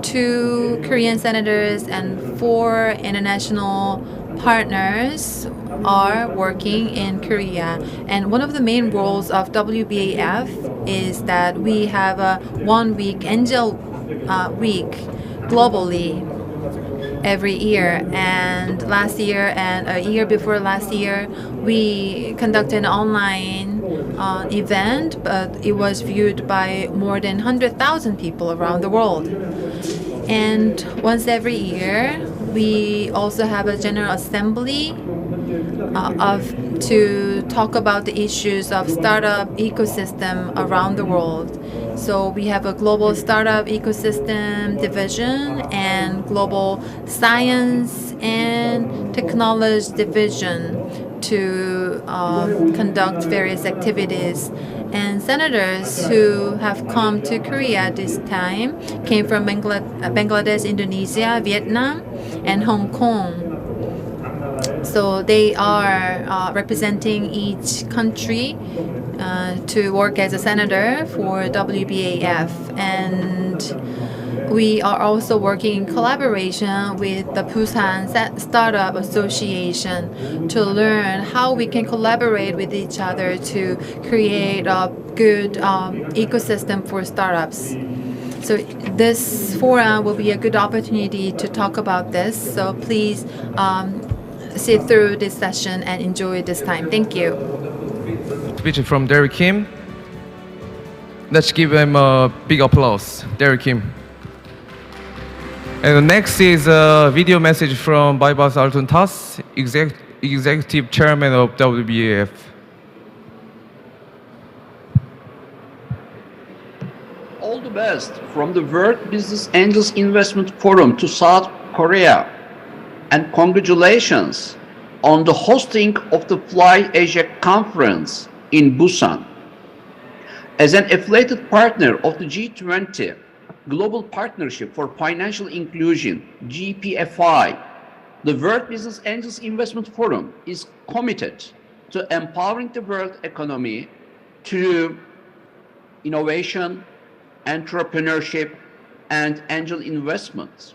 2 Korean senators, and 4 international partners are working in Korea. And one of the main roles of WBAF is that we have a 1-week Angel Week globally every year. And last year and a year before last year, we conducted an online event, but it was viewed by more than 100,000 people around the world. And once every year, we also have a general assembly to talk about the issues of startup ecosystem around the world. So we have a global startup ecosystem division and global science and technology division to conduct various activities. And senators who have come to Korea this time came from Bangladesh, Indonesia, Vietnam, and Hong Kong. So they are representing each country to work as a senator for WBAF. And we are also working in collaboration with the Busan Startup Association to learn how we can collaborate with each other to create a good ecosystem for startups. So this forum will be a good opportunity to talk about this. So please sit through this session and enjoy this time. Thank you. Speech from Derek Kim. Let's give him a big applause, Derek Kim. And next is a video message from Baibas Alton Tas, Executive Chairman of WBAF. All the best from the World Business Angels Investment Forum to South Korea. And congratulations on the hosting of the Fly Asia Conference in Busan. As an affiliated partner of the G20 Global Partnership for Financial Inclusion, GPFI, the World Business Angels Investment Forum is committed to empowering the world economy through innovation, entrepreneurship, and angel investments.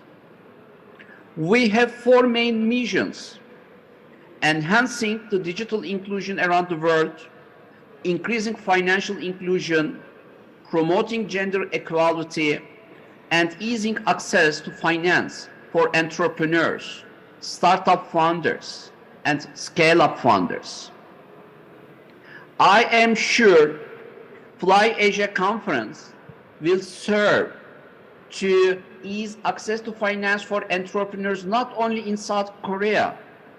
We have four main missions: enhancing the digital inclusion around the world, increasing financial inclusion, promoting gender equality, and easing access to finance for entrepreneurs, startup founders, and scale-up founders. I am sure Fly Asia Conference will serve to ease access to finance for entrepreneurs not only in South Korea,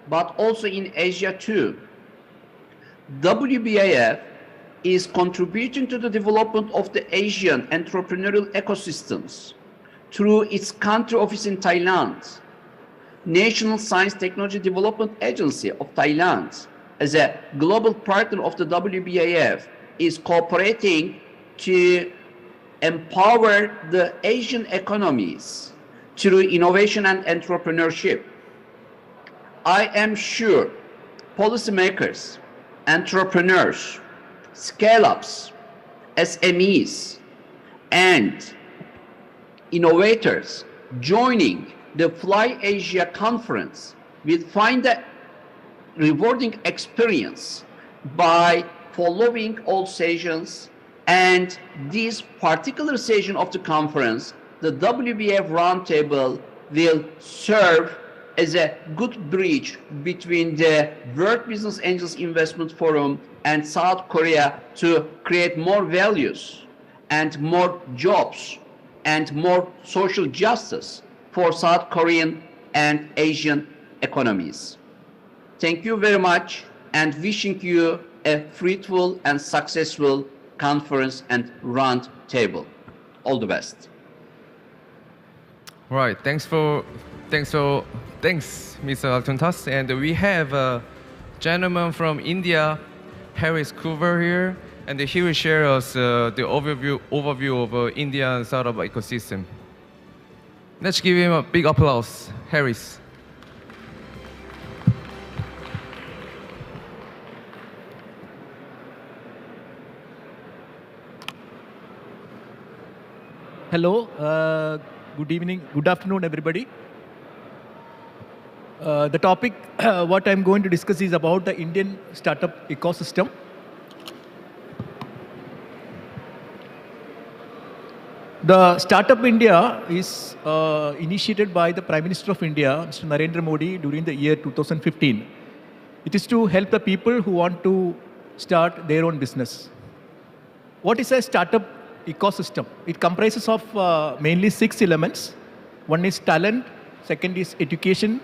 but also in Asia too. WBAF is contributing to the development of the Asian entrepreneurial ecosystems through its country office in Thailand, National Science Technology Development Agency of Thailand, as a global partner of the WBAF, is cooperating to empower the Asian economies through innovation and entrepreneurship. I am sure policymakers, entrepreneurs, scale-ups, SMEs, and innovators joining the Fly Asia Conference will find a rewarding experience by following all sessions, and this particular session of the conference, the WBF Roundtable, will serve as a good bridge between the World Business Angels Investment Forum and South Korea to create more values and more jobs and more social justice for South Korean and Asian economies. Thank you very much, and wishing you a fruitful and successful conference and round table. All the best. Right. Thanks, Mr. Altuntas. And we have a gentleman from India, Harris Coover here, and he will share us the overview of Indian startup ecosystem. Let's give him a big applause, Harris. Hello, good evening, good afternoon, everybody. The topic what I'm going to discuss is about the Indian startup ecosystem. The Startup India is initiated by the Prime Minister of India, Mr. Narendra Modi, during the year 2015. It is to help the people who want to start their own business. What is a startup ecosystem? It comprises of mainly 6 elements. One is talent, second is education,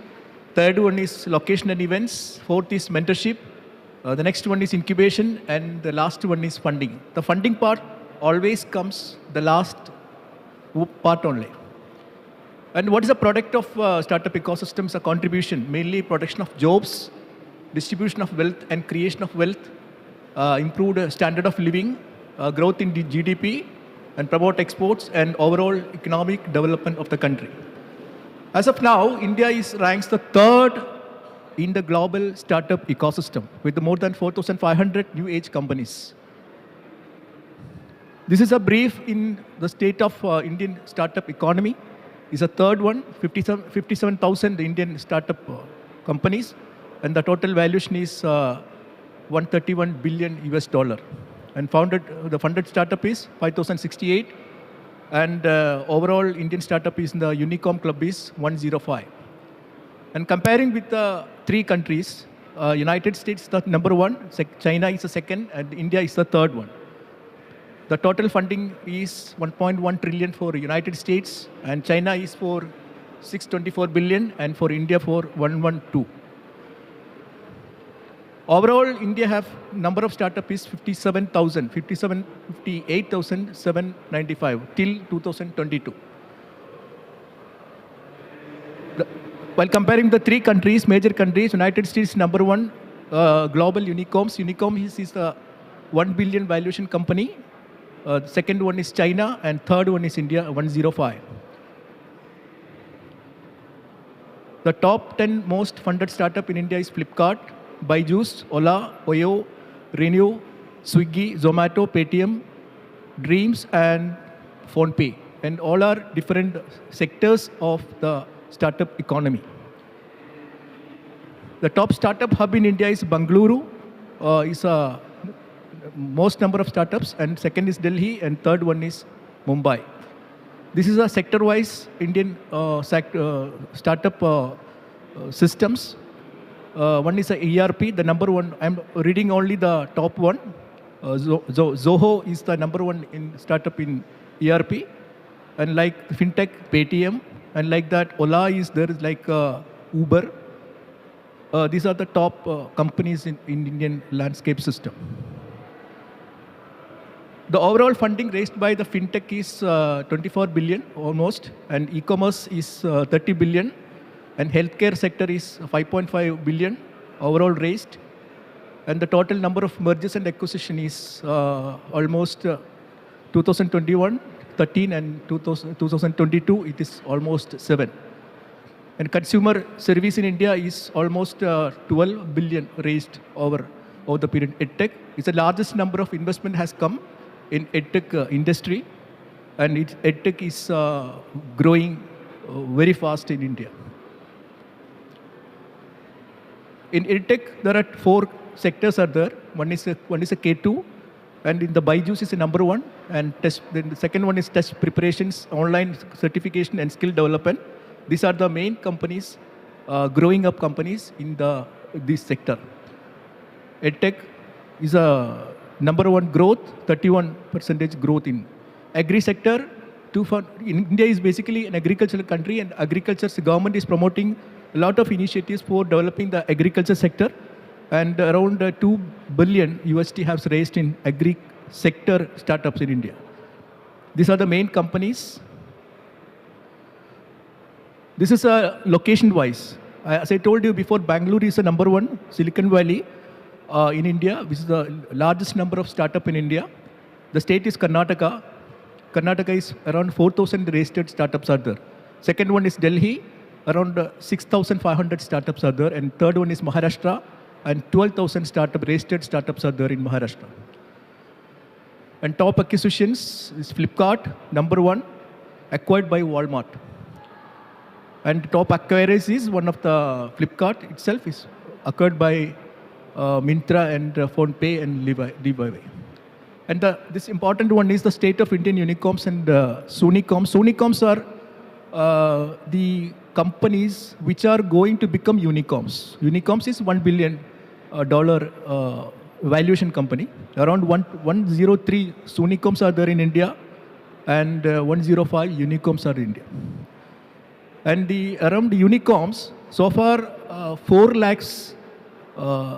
third one is location and events, fourth is mentorship, the next one is incubation, and the last one is funding. The funding part always comes the last part only. And what is the product of startup ecosystems? A contribution, mainly production of jobs, distribution of wealth and creation of wealth, improved standard of living, growth in the GDP, and promote exports and overall economic development of the country. As of now, India ranks the 3rd in the global startup ecosystem with more than 4,500 new age companies. This is a brief in the state of Indian startup economy. Is a third one, 57,000 Indian startup companies, and the total valuation is 131 billion US dollar. And the funded startup is 5,068, and overall Indian startup is in the Unicorn Club is 105. And comparing with the three countries, United States is the number one, China is the second, and India is the third one. The total funding is 1.1 trillion for United States, and China is for 624 billion, and for India for 112. Overall, India have number of startup is 58,795 till 2022. While comparing the three countries, major countries, United States number one, global unicorns. Unicorns is the 1 billion valuation company. Second one is China, and third one is India, 105. The top 10 most funded startup in India is Flipkart, Byju's, Ola, Oyo, Renew, Swiggy, Zomato, Paytm, Dreams, and PhonePe. And all are different sectors of the startup economy. The top startup hub in India is Bangalore, is a most number of startups, and second is Delhi, and third one is Mumbai. This is a sector-wise Indian startup systems. One is a ERP, the number one. I'm reading only the top one. Zoho is the number one in startup in ERP, and like fintech, Paytm, and like that Ola is there is like Uber. These are the top companies in Indian landscape system. The overall funding raised by the fintech is 24 billion almost, and e-commerce is 30 billion, and healthcare sector is 5.5 billion overall raised, and the total number of mergers and acquisition is almost 2021, 13, and 2022 it is almost 7. And consumer service in India is almost 12 billion raised over the period. EdTech is the largest number of investment has come in EdTech industry, and EdTech is growing very fast in India. In EdTech, there are 4 sectors are there. One is a K2, and in the Byju's is the number one, and then the second one is test preparations, online certification, and skill development. These are the main companies, growing up companies in this sector. EdTech is a number one growth, 31% growth in agri sector. India is basically an agricultural country, and agriculture's government is promoting a lot of initiatives for developing the agriculture sector, and around 2 billion USD has raised in agri sector startups in India. These are the main companies. This is a location-wise. As I told you before, Bangalore is the number one, Silicon Valley in India, which is the largest number of startup in India. The state is Karnataka. Karnataka is around 4,000 registered startups are there. Second one is Delhi, around 6,500 startups are there. And third one is Maharashtra, and 12,000 registered startups are there in Maharashtra. And top acquisitions is Flipkart, number one, acquired by Walmart. And top acquirers is one of the Flipkart itself is acquired by Myntra and PhonePe and Levi. And this important one is the state of Indian unicorns and Sunicorns. Sunicorns are the companies which are going to become unicorns. Unicorns is $1 billion valuation company. Around 103 Sunicorns are there in India, and 105 unicorns are in India. And around the unicorns, so far 4 lakhs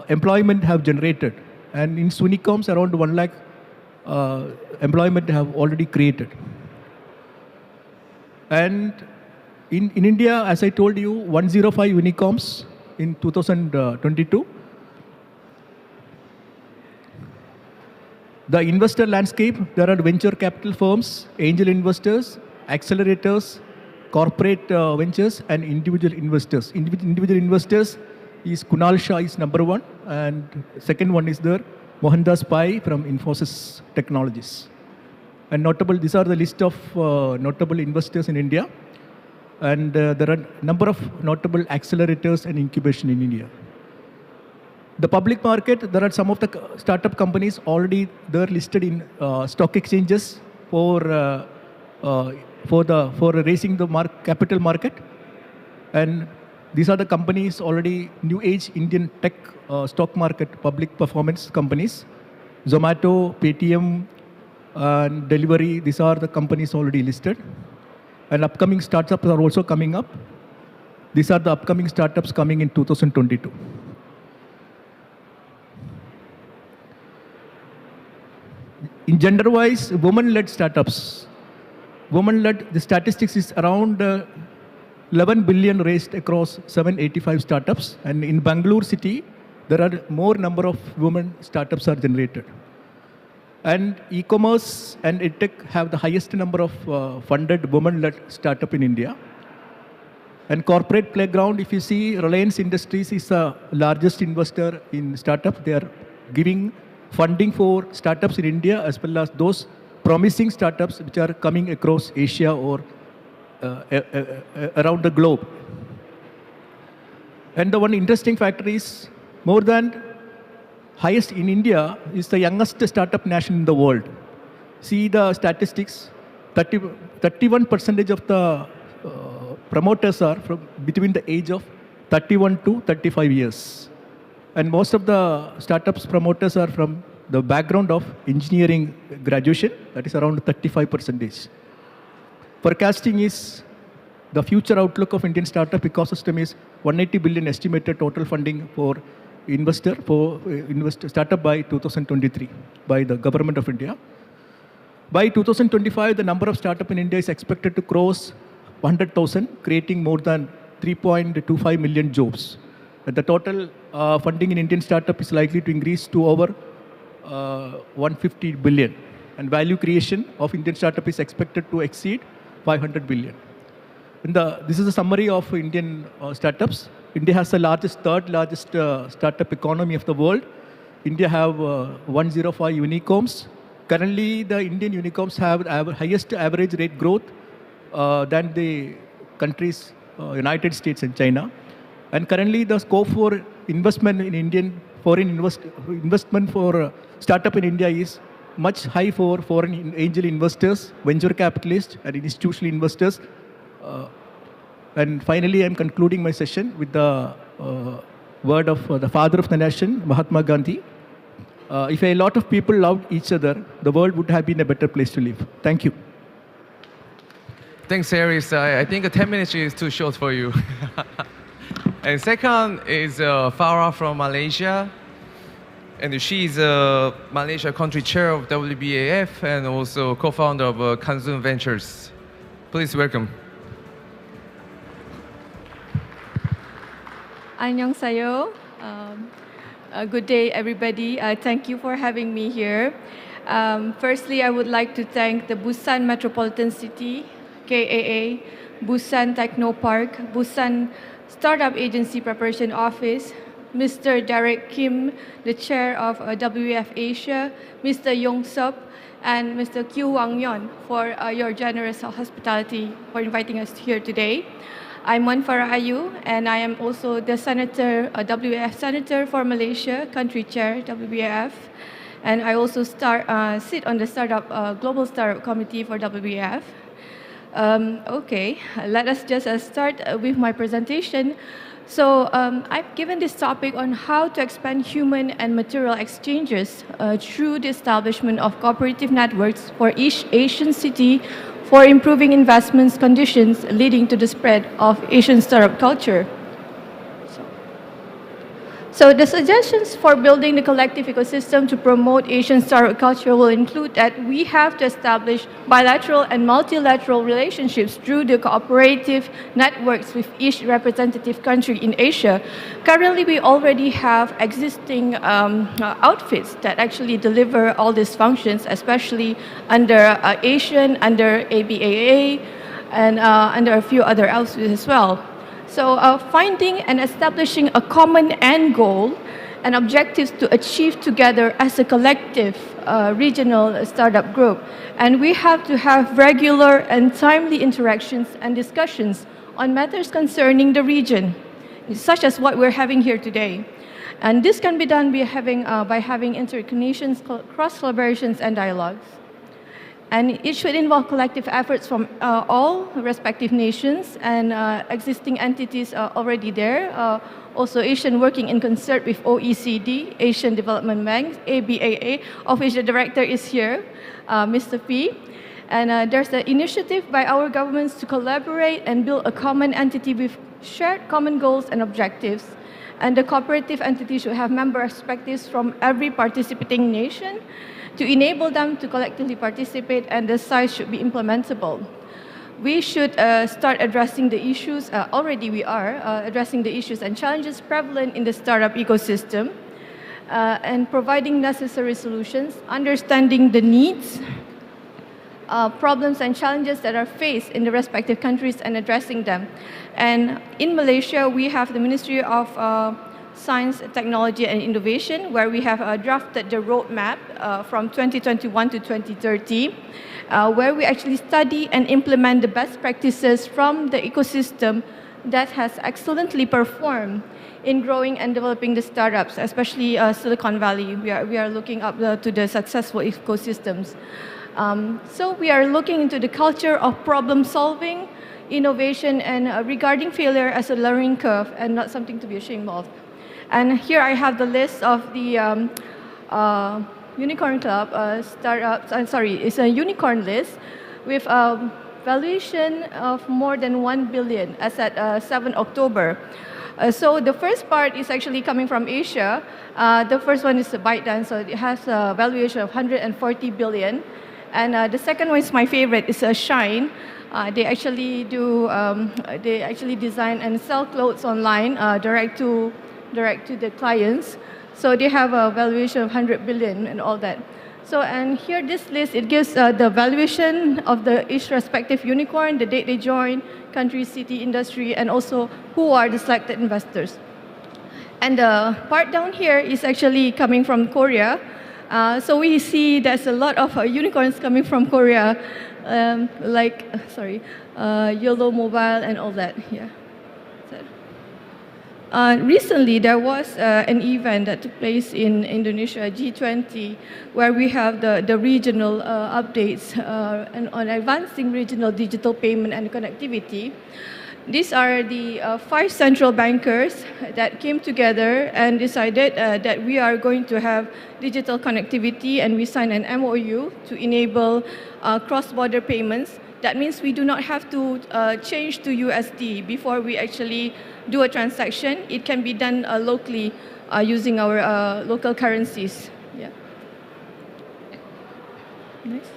employment have generated, and in Sunicorns around 1 lakh employment have already created. And in India, as I told you, 105 unicorns in 2022. The investor landscape, there are venture capital firms, angel investors, accelerators, corporate ventures, and individual investors. Individual investors is Kunal Shah is number one, and second one is there Mohandas Pai from Infosys Technologies. And notable, these are the list of notable investors in India. And there are a number of notable accelerators and incubation in India. The public market, there are some of the startup companies already they're listed in stock exchanges for raising the capital market. And these are the companies already new age Indian tech stock market public performance companies. Zomato, Paytm, and Delivery, these are the companies already listed. And upcoming startups are also coming up. These are the upcoming startups coming in 2022. In gender-wise, women-led startups. Women-led, the statistics is around 11 billion raised across 785 startups. And in Bangalore city, there are more number of women startups are generated. And e-commerce and edtech have the highest number of funded women-led startup in India. And corporate playground, if you see, Reliance Industries is the largest investor in startup. They are giving funding for startups in India as well as those promising startups which are coming across Asia or around the globe. And the one interesting factor is more than highest in India is the youngest startup nation in the world. See the statistics, 31% of the promoters are from between the age of 31 to 35 years. And most of the startups promoters are from the background of engineering graduation, that is around 35%. Forecasting is the future outlook of Indian startup ecosystem is 180 billion estimated total funding for startup by 2023 by the government of India. By 2025, the number of startup in India is expected to cross 100,000, creating more than 3.25 million jobs. The total funding in Indian startup is likely to increase to over 150 billion. And value creation of Indian startup is expected to exceed 500 billion. And this is a summary of Indian startups. India has the third largest startup economy of the world. India have 105 unicorns. Currently, the Indian unicorns have highest average rate growth than the countries United States and China. And currently, the scope for investment in Indian foreign investment for startup in India is much high for foreign angel investors, venture capitalists, and institutional investors. And finally, I'm concluding my session with the word of the father of the nation, Mahatma Gandhi. If a lot of people loved each other, the world would have been a better place to live. Thank you. Thanks, Harris. I think 10 minutes is too short for you. And second is Farah from Malaysia. And she's Malaysia country chair of WBAF and also co-founder of Kanzun Ventures. Please welcome. Annyeonghaseyo. Good day, everybody. Thank you for having me here. Firstly, I would like to thank the Busan Metropolitan City, KAA, Busan Technopark, Busan Startup Agency Preparation Office, Mr. Derek Kim, the chair of WEF Asia, Mr. Yong Sup, and Mr. Kyu Wang Yon for your generous hospitality for inviting us here today. I'm Wan Farah Ayu, and I am also the senator, WEF senator for Malaysia, country chair, WEF. And I also sit on the Global Startup Committee for WEF. Okay, let us just start with my presentation. So I've given this topic on how to expand human and material exchanges through the establishment of cooperative networks for each Asian city for improving investments conditions leading to the spread of Asian startup culture. So the suggestions for building the collective ecosystem to promote Asian startup culture will include that we have to establish bilateral and multilateral relationships through the cooperative networks with each representative country in Asia. Currently, we already have existing outfits that actually deliver all these functions, especially under Asian, under ABAA, and under a few other outfits as well. So finding and establishing a common end goal and objectives to achieve together as a collective regional startup group. And we have to have regular and timely interactions and discussions on matters concerning the region, such as what we're having here today. And this can be done by having interconnections, cross-collaborations, and dialogues. And it should involve collective efforts from all respective nations and existing entities already there. Also, Asian working in concert with OECD, Asian Development Bank, ABAA, of which the director is here, Mr. P. And there's an initiative by our governments to collaborate and build a common entity with shared common goals and objectives. And the cooperative entity should have member perspectives from every participating nation to enable them to collectively participate, and the size should be implementable. We should start addressing the issues, already we are, addressing the issues and challenges prevalent in the startup ecosystem, and providing necessary solutions, understanding the needs, problems and challenges that are faced in the respective countries and addressing them. And in Malaysia, we have the Ministry of Science, Technology and Innovation, where we have drafted the roadmap from 2021 to 2030, where we actually study and implement the best practices from the ecosystem that has excellently performed in growing and developing the startups, especially Silicon Valley. We are looking up to the successful ecosystems. So we are looking into the culture of problem solving, innovation, and regarding failure as a learning curve and not something to be ashamed of. And here I have the list of the Unicorn Club startups. It's a unicorn list with a valuation of more than 1 billion as at 7 October. So the first part is actually coming from Asia. The first one is ByteDance, so it has a valuation of 140 billion. And the second one is my favorite, it's Shine. They actually design and sell clothes online direct to the clients. So they have a valuation of 100 billion and all that. So, and here this list, it gives the valuation of each respective unicorn, the date they join, country, city, industry, and also who are the selected investors. And the part down here is actually coming from Korea. So we see there's a lot of unicorns coming from Korea, YOLO Mobile and all that. Yeah. Recently, there was an event that took place in Indonesia, G20, where we have the regional updates and on advancing regional digital payment and connectivity. These are the 5 central bankers that came together and decided that we are going to have digital connectivity, and we signed an MOU to enable cross-border payments. That means we do not have to change to USD before we actually do a transaction. It can be done locally using our local currencies. Yeah. Next.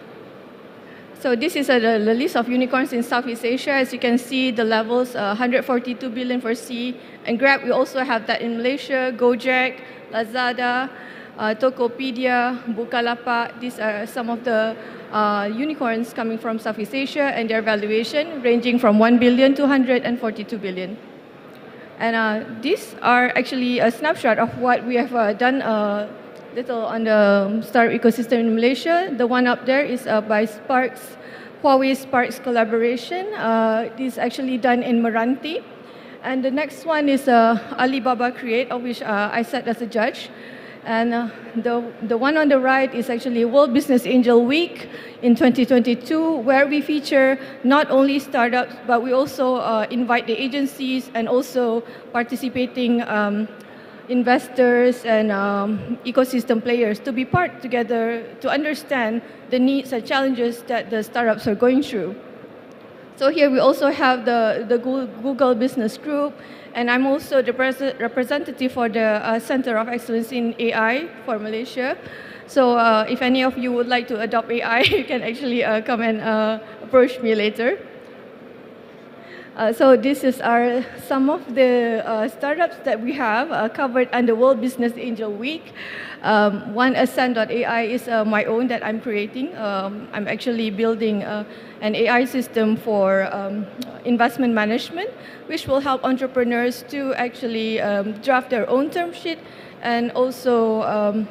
So this is the list of unicorns in Southeast Asia. As you can see, the levels, 142 billion for C. And Grab, we also have that in Malaysia, Gojek, Lazada, Tokopedia, Bukalapak. These are some of the unicorns coming from Southeast Asia, and their valuation ranging from 1 billion to 142 billion. And these are actually a snapshot of what we have done little on the startup ecosystem in Malaysia. The one up there is by Sparks, Huawei Sparks collaboration. This is actually done in Meranti. And the next one is Alibaba Create, of which I sat as a judge. And the one on the right is actually World Business Angel Week in 2022, where we feature not only startups, but we also invite the agencies and also participating investors and ecosystem players to be part together to understand the needs and challenges that the startups are going through. So here we also have the Google Business Group, and I'm also the representative for the Center of Excellence in AI for Malaysia. So if any of you would like to adopt AI, you can actually come and approach me later. So this is some of the startups that we have covered under World Business Angel Week. One Ascend.ai is my own that I'm creating. I'm actually building an AI system for investment management, which will help entrepreneurs to actually draft their own term sheet and also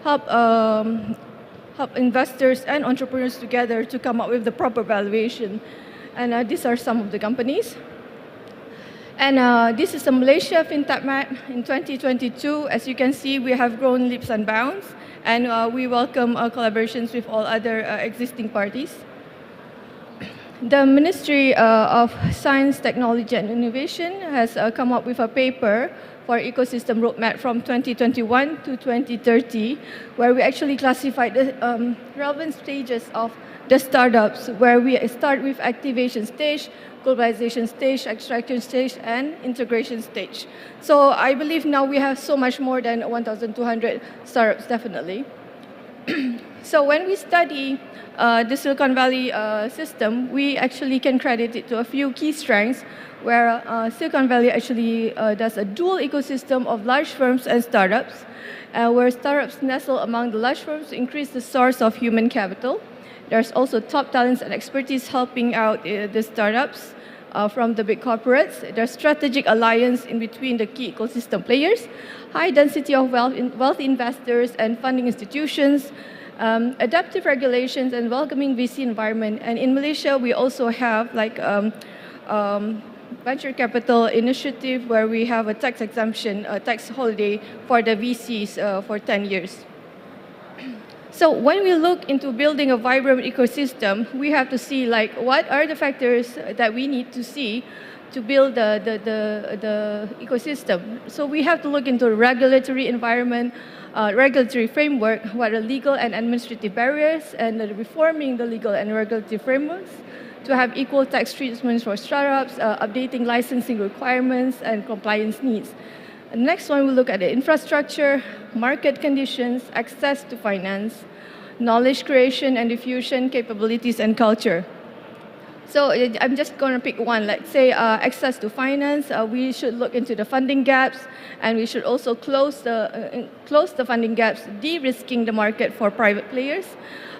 help investors and entrepreneurs together to come up with the proper valuation. And these are some of the companies. And this is a Malaysia FinTech Mat in 2022. As you can see, we have grown leaps and bounds, and we welcome collaborations with all other existing parties. The Ministry of Science, Technology and Innovation has come up with a paper for ecosystem roadmap from 2021 to 2030, where we actually classified the relevant stages of the startups, where we start with activation stage, globalization stage, extraction stage, and integration stage. So I believe now we have so much more than 1,200 startups, definitely. So when we study the Silicon Valley system, we actually can credit it to a few key strengths, where Silicon Valley actually does a dual ecosystem of large firms and startups, where startups nestle among the large firms to increase the source of human capital. There's also top talents and expertise helping out the startups from the big corporates. There's strategic alliance in between the key ecosystem players, high density of wealthy investors and funding institutions, adaptive regulations and welcoming VC environment. And in Malaysia, we also have like venture capital initiative where we have a tax exemption, a tax holiday for the VCs for 10 years. So when we look into building a vibrant ecosystem, we have to see like what are the factors that we need to see to build the ecosystem. So we have to look into the regulatory environment, regulatory framework, what are legal and administrative barriers, and reforming the legal and regulatory frameworks to have equal tax treatment for startups, updating licensing requirements and compliance needs. The next one, we look at the infrastructure, market conditions, access to finance, knowledge creation and diffusion, capabilities, and culture. So I'm just going to pick one. Let's say access to finance. We should look into the funding gaps, and we should also close the funding gaps, de-risking the market for private players.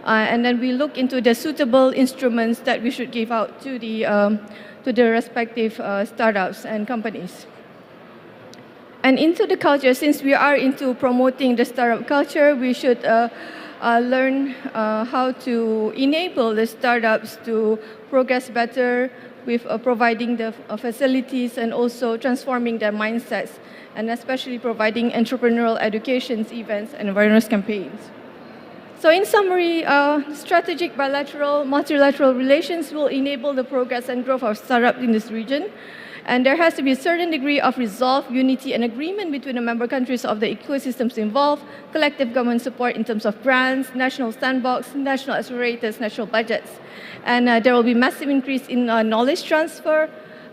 And then we look into the suitable instruments that we should give out to the respective startups and companies. And into the culture, since we are into promoting the startup culture, we should learn how to enable the startups to progress better with providing the facilities and also transforming their mindsets, and especially providing entrepreneurial educations, events, and awareness campaigns. So in summary, strategic bilateral, multilateral relations will enable the progress and growth of startups in this region. And there has to be a certain degree of resolve, unity, and agreement between the member countries of the ecosystems involved, collective government support in terms of grants, national sandbox, national accelerators, national budgets. And there will be massive increase in knowledge transfer,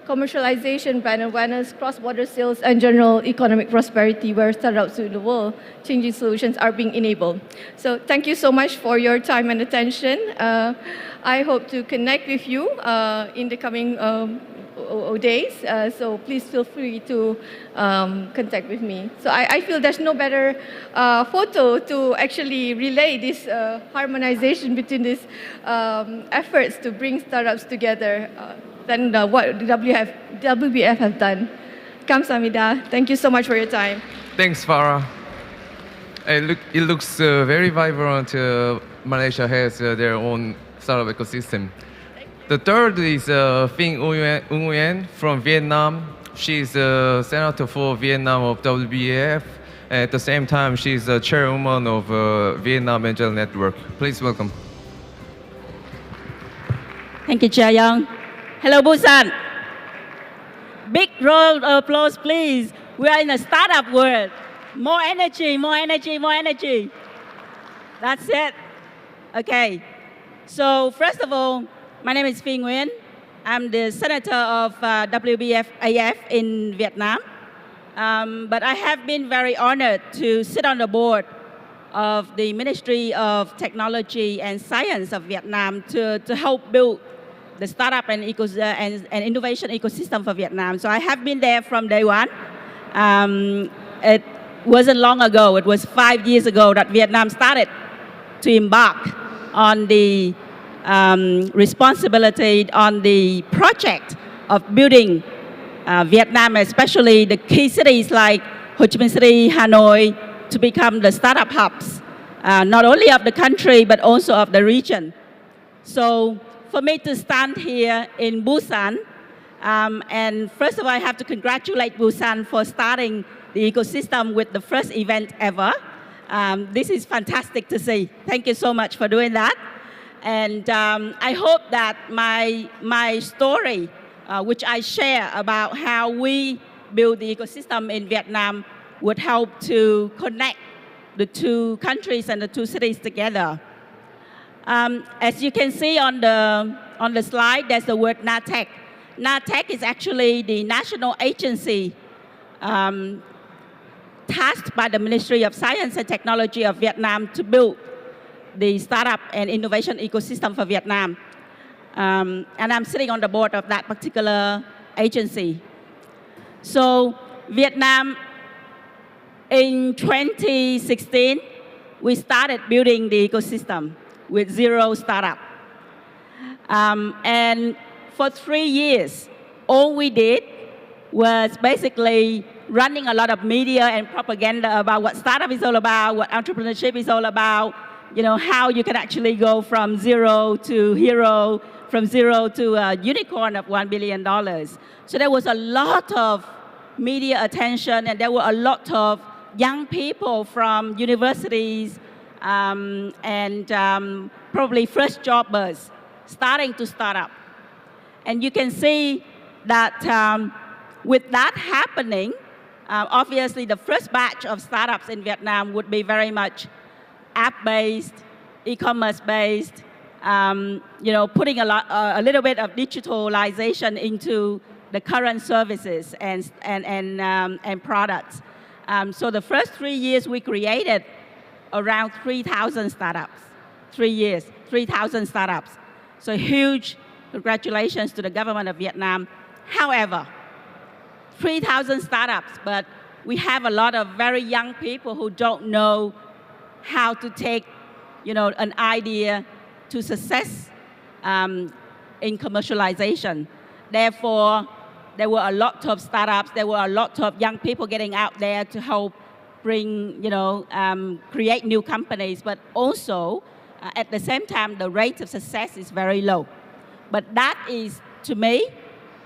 commercialization, brand awareness, cross-border sales, and general economic prosperity where startups in the world changing solutions are being enabled. So thank you so much for your time and attention. I hope to connect with you in the coming days, so please feel free to contact with me. So I feel there's no better photo to actually relay this harmonization between these efforts to bring startups together than what WBF have done. Kamsahamnida. Thank you so much for your time. Thanks, Farah. It looks very vibrant. Malaysia has their own startup ecosystem. The third is Phinh Nguyen from Vietnam. She's a senator for Vietnam of WBF. At the same time, she's the chairwoman of Vietnam Angel Network. Please welcome. Thank you, Chair Young. Hello, Busan. Big round of applause, please. We are in a startup world. More energy, more energy, more energy. That's it. Okay. So first of all, my name is Phinh Nguyen. I'm the senator of WBF-AF in Vietnam. But I have been very honored to sit on the board of the Ministry of Technology and Science of Vietnam to help build the startup and innovation ecosystem for Vietnam. So I have been there from day one. It wasn't long ago, it was 5 years ago that Vietnam started to embark on the responsibility, on the project of building Vietnam, especially the key cities like Ho Chi Minh City, Hanoi, to become the startup hubs, not only of the country, but also of the region. So for me to stand here in Busan, and first of all, I have to congratulate Busan for starting the ecosystem with the first event ever. This is fantastic to see. Thank you so much for doing that. And I hope that my story, which I share about how we build the ecosystem in Vietnam, would help to connect the two countries and the two cities together. As you can see on the slide, there's the word NATEC. NATEC is actually the national agency tasked by the Ministry of Science and Technology of Vietnam to build the startup and innovation ecosystem for Vietnam. And I'm sitting on the board of that particular agency. So Vietnam, in 2016, we started building the ecosystem with 0 startup. And for 3 years, all we did was basically running a lot of media and propaganda about what startup is all about, what entrepreneurship is all about, you know, how you can actually go from 0 to hero, from 0 to a unicorn of $1 billion. So there was a lot of media attention, and there were a lot of young people from universities and probably first jobbers starting to start up. And you can see that with that happening, obviously the first batch of startups in Vietnam would be very much app-based, e-commerce-based, you know, putting a little bit of digitalization into the current services and products. So the first 3 years we created around 3,000 startups. 3 years, 3,000 startups. So huge congratulations to the government of Vietnam. However, 3,000 startups, but we have a lot of very young people who don't know how to take, you know, an idea to success in commercialization. Therefore, there were a lot of startups, there were a lot of young people getting out there to help bring, you know, create new companies, but also at the same time, the rate of success is very low. But that is, to me,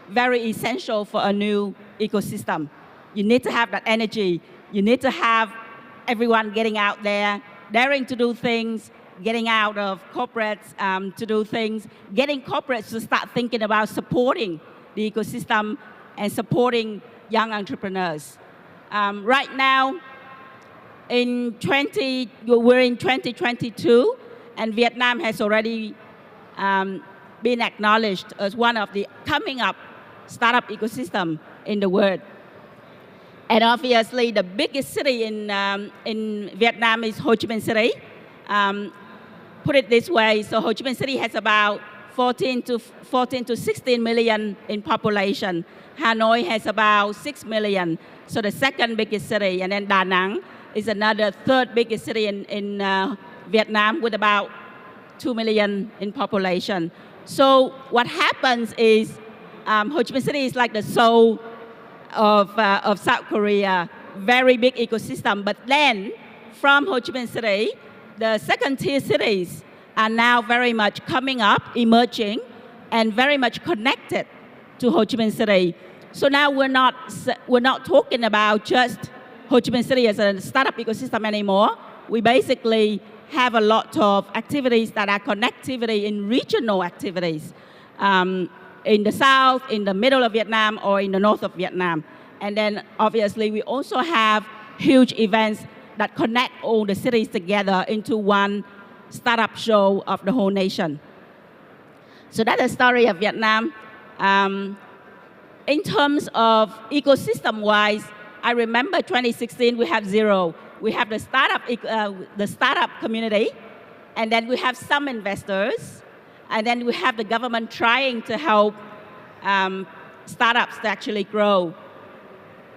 very essential for a new ecosystem. You need to have that energy. You need to have everyone getting out there, daring to do things, getting out of corporates to do things, getting corporates to start thinking about supporting the ecosystem and supporting young entrepreneurs. Right now, we're in 2022, and Vietnam has already been acknowledged as one of the coming up startup ecosystem in the world. And obviously, the biggest city in Vietnam is Ho Chi Minh City. Put it this way, so Ho Chi Minh City has about 14 to 16 million in population. Hanoi has about 6 million, so the second biggest city. And then Da Nang is another third biggest city in Vietnam with about 2 million in population. So what happens is Ho Chi Minh City is like the soul of South Korea, very big ecosystem. But then from Ho Chi Minh City, the second tier cities are now very much coming up, emerging, and very much connected to Ho Chi Minh City. So now we're not talking about just Ho Chi Minh City as a startup ecosystem anymore. We basically have a lot of activities that are connectivity in regional activities in the south, in the middle of Vietnam, or in the north of Vietnam. And then obviously we also have huge events that connect all the cities together into one startup show of the whole nation. So that's the story of Vietnam. In terms of ecosystem-wise, I remember 2016 we have 0. We have the startup community, and then we have some investors, And then we have the government trying to help startups to actually grow.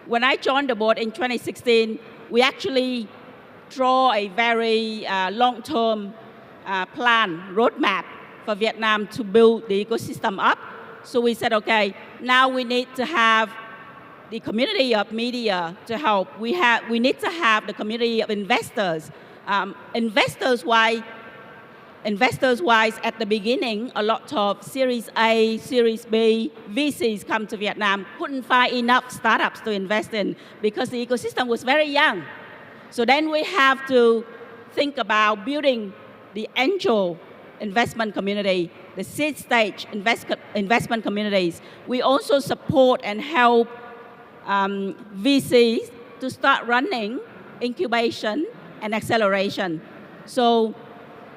When I joined the board in 2016, we actually draw a very long-term plan, roadmap for Vietnam to build the ecosystem up. So we said, okay, now we need to have the community of media to help. We need to have the community of investors. Investors-wise, at the beginning, a lot of Series A, Series B, VCs come to Vietnam, couldn't find enough startups to invest in because the ecosystem was very young. So then we have to think about building the angel investment community, the seed stage investment communities. We also support and help VCs to start running incubation and acceleration. So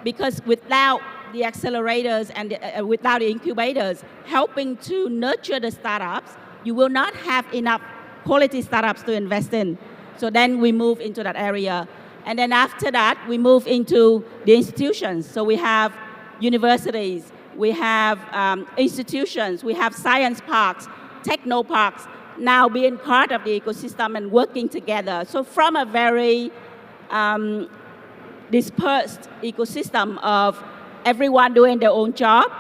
because without the accelerators and without the incubators helping to nurture the startups, you will not have enough quality startups to invest in. So then we move into that area. And then after that, we move into the institutions. So we have universities, we have institutions, we have science parks, techno parks, now being part of the ecosystem and working together. So from a very dispersed ecosystem of everyone doing their own job,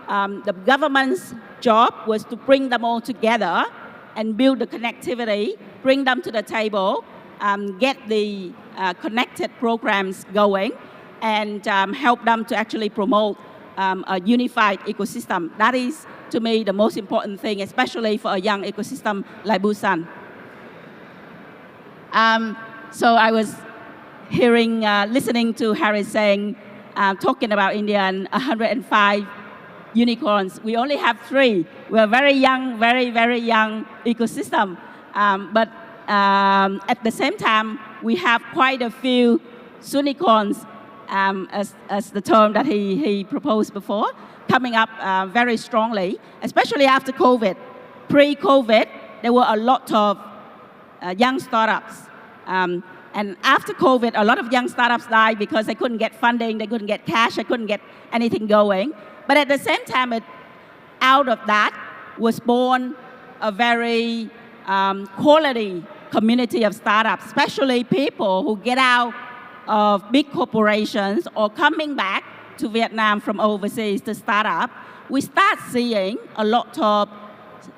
the government's job was to bring them all together and build the connectivity, bring them to the table, get the connected programs going, and help them to actually promote a unified ecosystem. That is, to me, the most important thing, especially for a young ecosystem like Busan. So I was listening to Harry saying, talking about India and 105 unicorns. We only have 3. We're a very young, very, very young ecosystem. But at the same time, we have quite a few unicorns, as the term that he proposed before, coming up very strongly, especially after COVID. Pre-COVID, there were a lot of young startups. And after COVID, a lot of young startups died because they couldn't get funding, they couldn't get cash, they couldn't get anything going. But at the same time, out of that was born a very quality community of startups, especially people who get out of big corporations or coming back to Vietnam from overseas to start up. We start seeing a lot of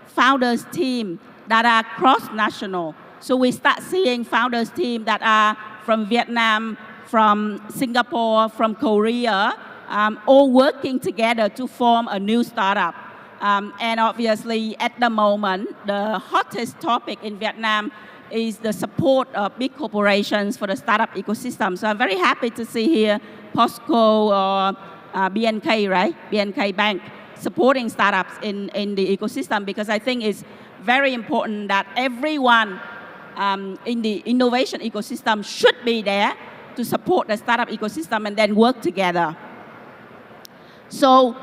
founders team that are cross-national. So we start seeing founders team that are from Vietnam, from Singapore, from Korea, all working together to form a new startup. And obviously, at the moment, the hottest topic in Vietnam is the support of big corporations for the startup ecosystem. So I'm very happy to see here POSCO or BNK, right? BNK Bank supporting startups in the ecosystem, because I think it's very important that everyone in the innovation ecosystem should be there to support the startup ecosystem and then work together. So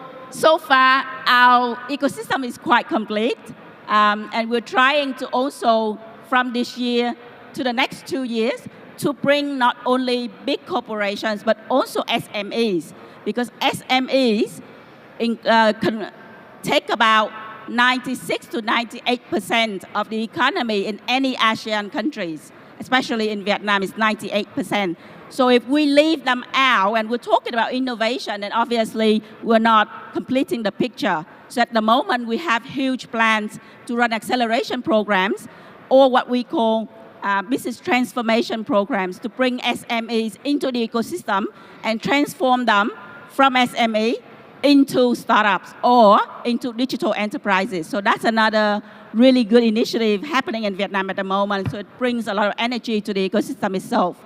far, our ecosystem is quite complete, and we're trying to also, from this year to the next 2 years, to bring not only big corporations, but also SMEs, because SMEs take about 96 to 98% of the economy in any ASEAN countries, especially in Vietnam, it's 98%. So if we leave them out, and we're talking about innovation, and obviously we're not completing the picture. So at the moment, we have huge plans to run acceleration programs, or what we call business transformation programs, to bring SMEs into the ecosystem and transform them from SME into startups or into digital enterprises. So that's another really good initiative happening in Vietnam at the moment. So it brings a lot of energy to the ecosystem itself.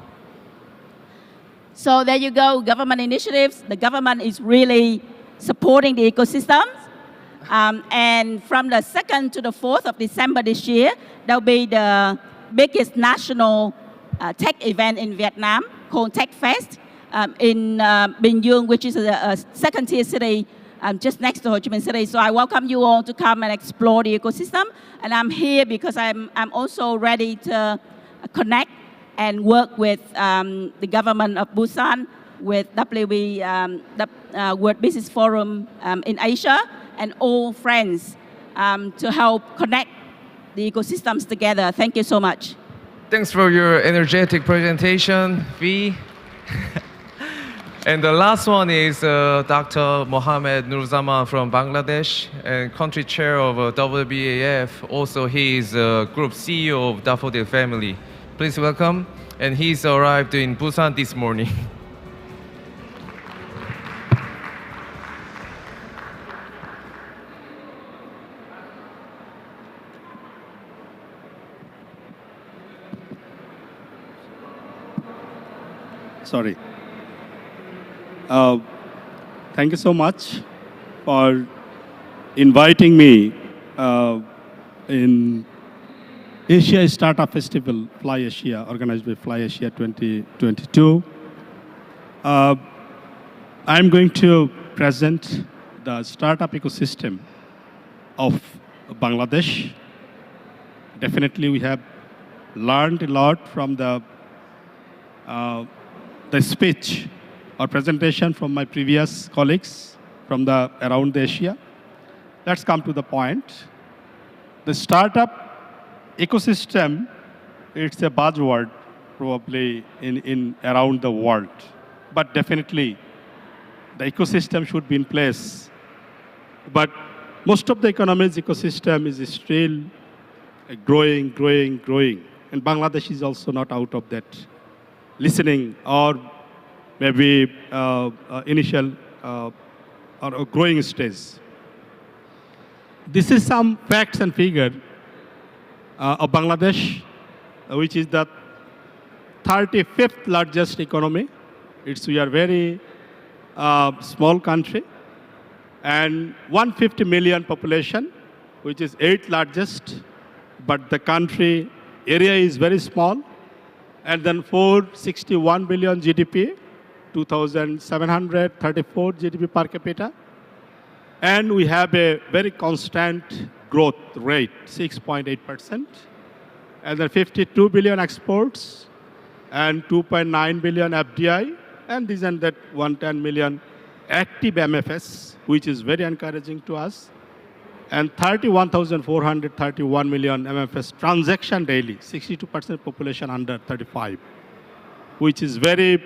So there you go, government initiatives. The government is really supporting the ecosystems. And from the 2nd to the 4th of December this year, there'll be the biggest national tech event in Vietnam called Tech Fest in Bình Dương, which is a second-tier city just next to Ho Chi Minh City. So I welcome you all to come and explore the ecosystem. And I'm here because I'm also ready to connect and work with the government of Busan, with World Business Forum in Asia and all friends to help connect the ecosystems together. Thank you so much. Thanks for your energetic presentation, V. And the last one is Dr. Mohammed Nurzaman from Bangladesh and country chair of WBAF. Also, he is group CEO of Daffodil Family. Please welcome. And he's arrived in Busan this morning. Sorry. Thank you so much for inviting me in Asia Startup Festival, Fly Asia, organized by Fly Asia 2022. I'm going to present the startup ecosystem of Bangladesh. Definitely, we have learned a lot from the speech or presentation from my previous colleagues from around Asia. Let's come to the point. The startup ecosystem, it's a buzzword probably in around the world, but definitely the ecosystem should be in place. But most of the economy's ecosystem is still growing, and Bangladesh is also not out of that listening or maybe initial or growing stage. This is some facts and figure of Bangladesh, which is the 35th largest economy. We are very small country, and 150 million population, which is 8th largest, but the country area is very small, and then 461 billion GDP, 2,734 GDP per capita, and we have a very constant growth rate, 6.8%, and then 52 billion exports, and 2.9 billion FDI, and this and that 110 million active MFS, which is very encouraging to us, and 31,431 million MFS transaction daily, 62% population under 35, which is very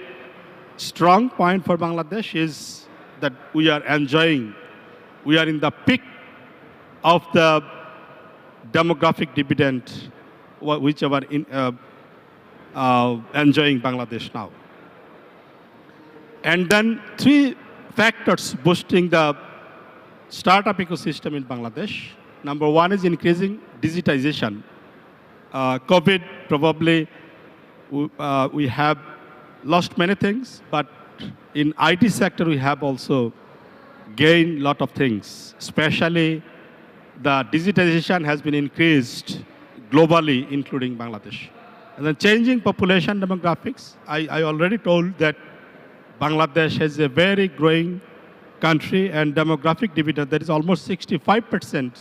strong point for Bangladesh is that we are in the peak of the demographic dividend, which are enjoying Bangladesh now. And then 3 factors boosting the startup ecosystem in Bangladesh. Number 1 is increasing digitization. COVID probably we have lost many things, but in IT sector we have also gained a lot of things. Especially the digitization has been increased globally, including Bangladesh. And then changing population demographics. I already told that Bangladesh has a very growing country and demographic dividend. That is almost 65%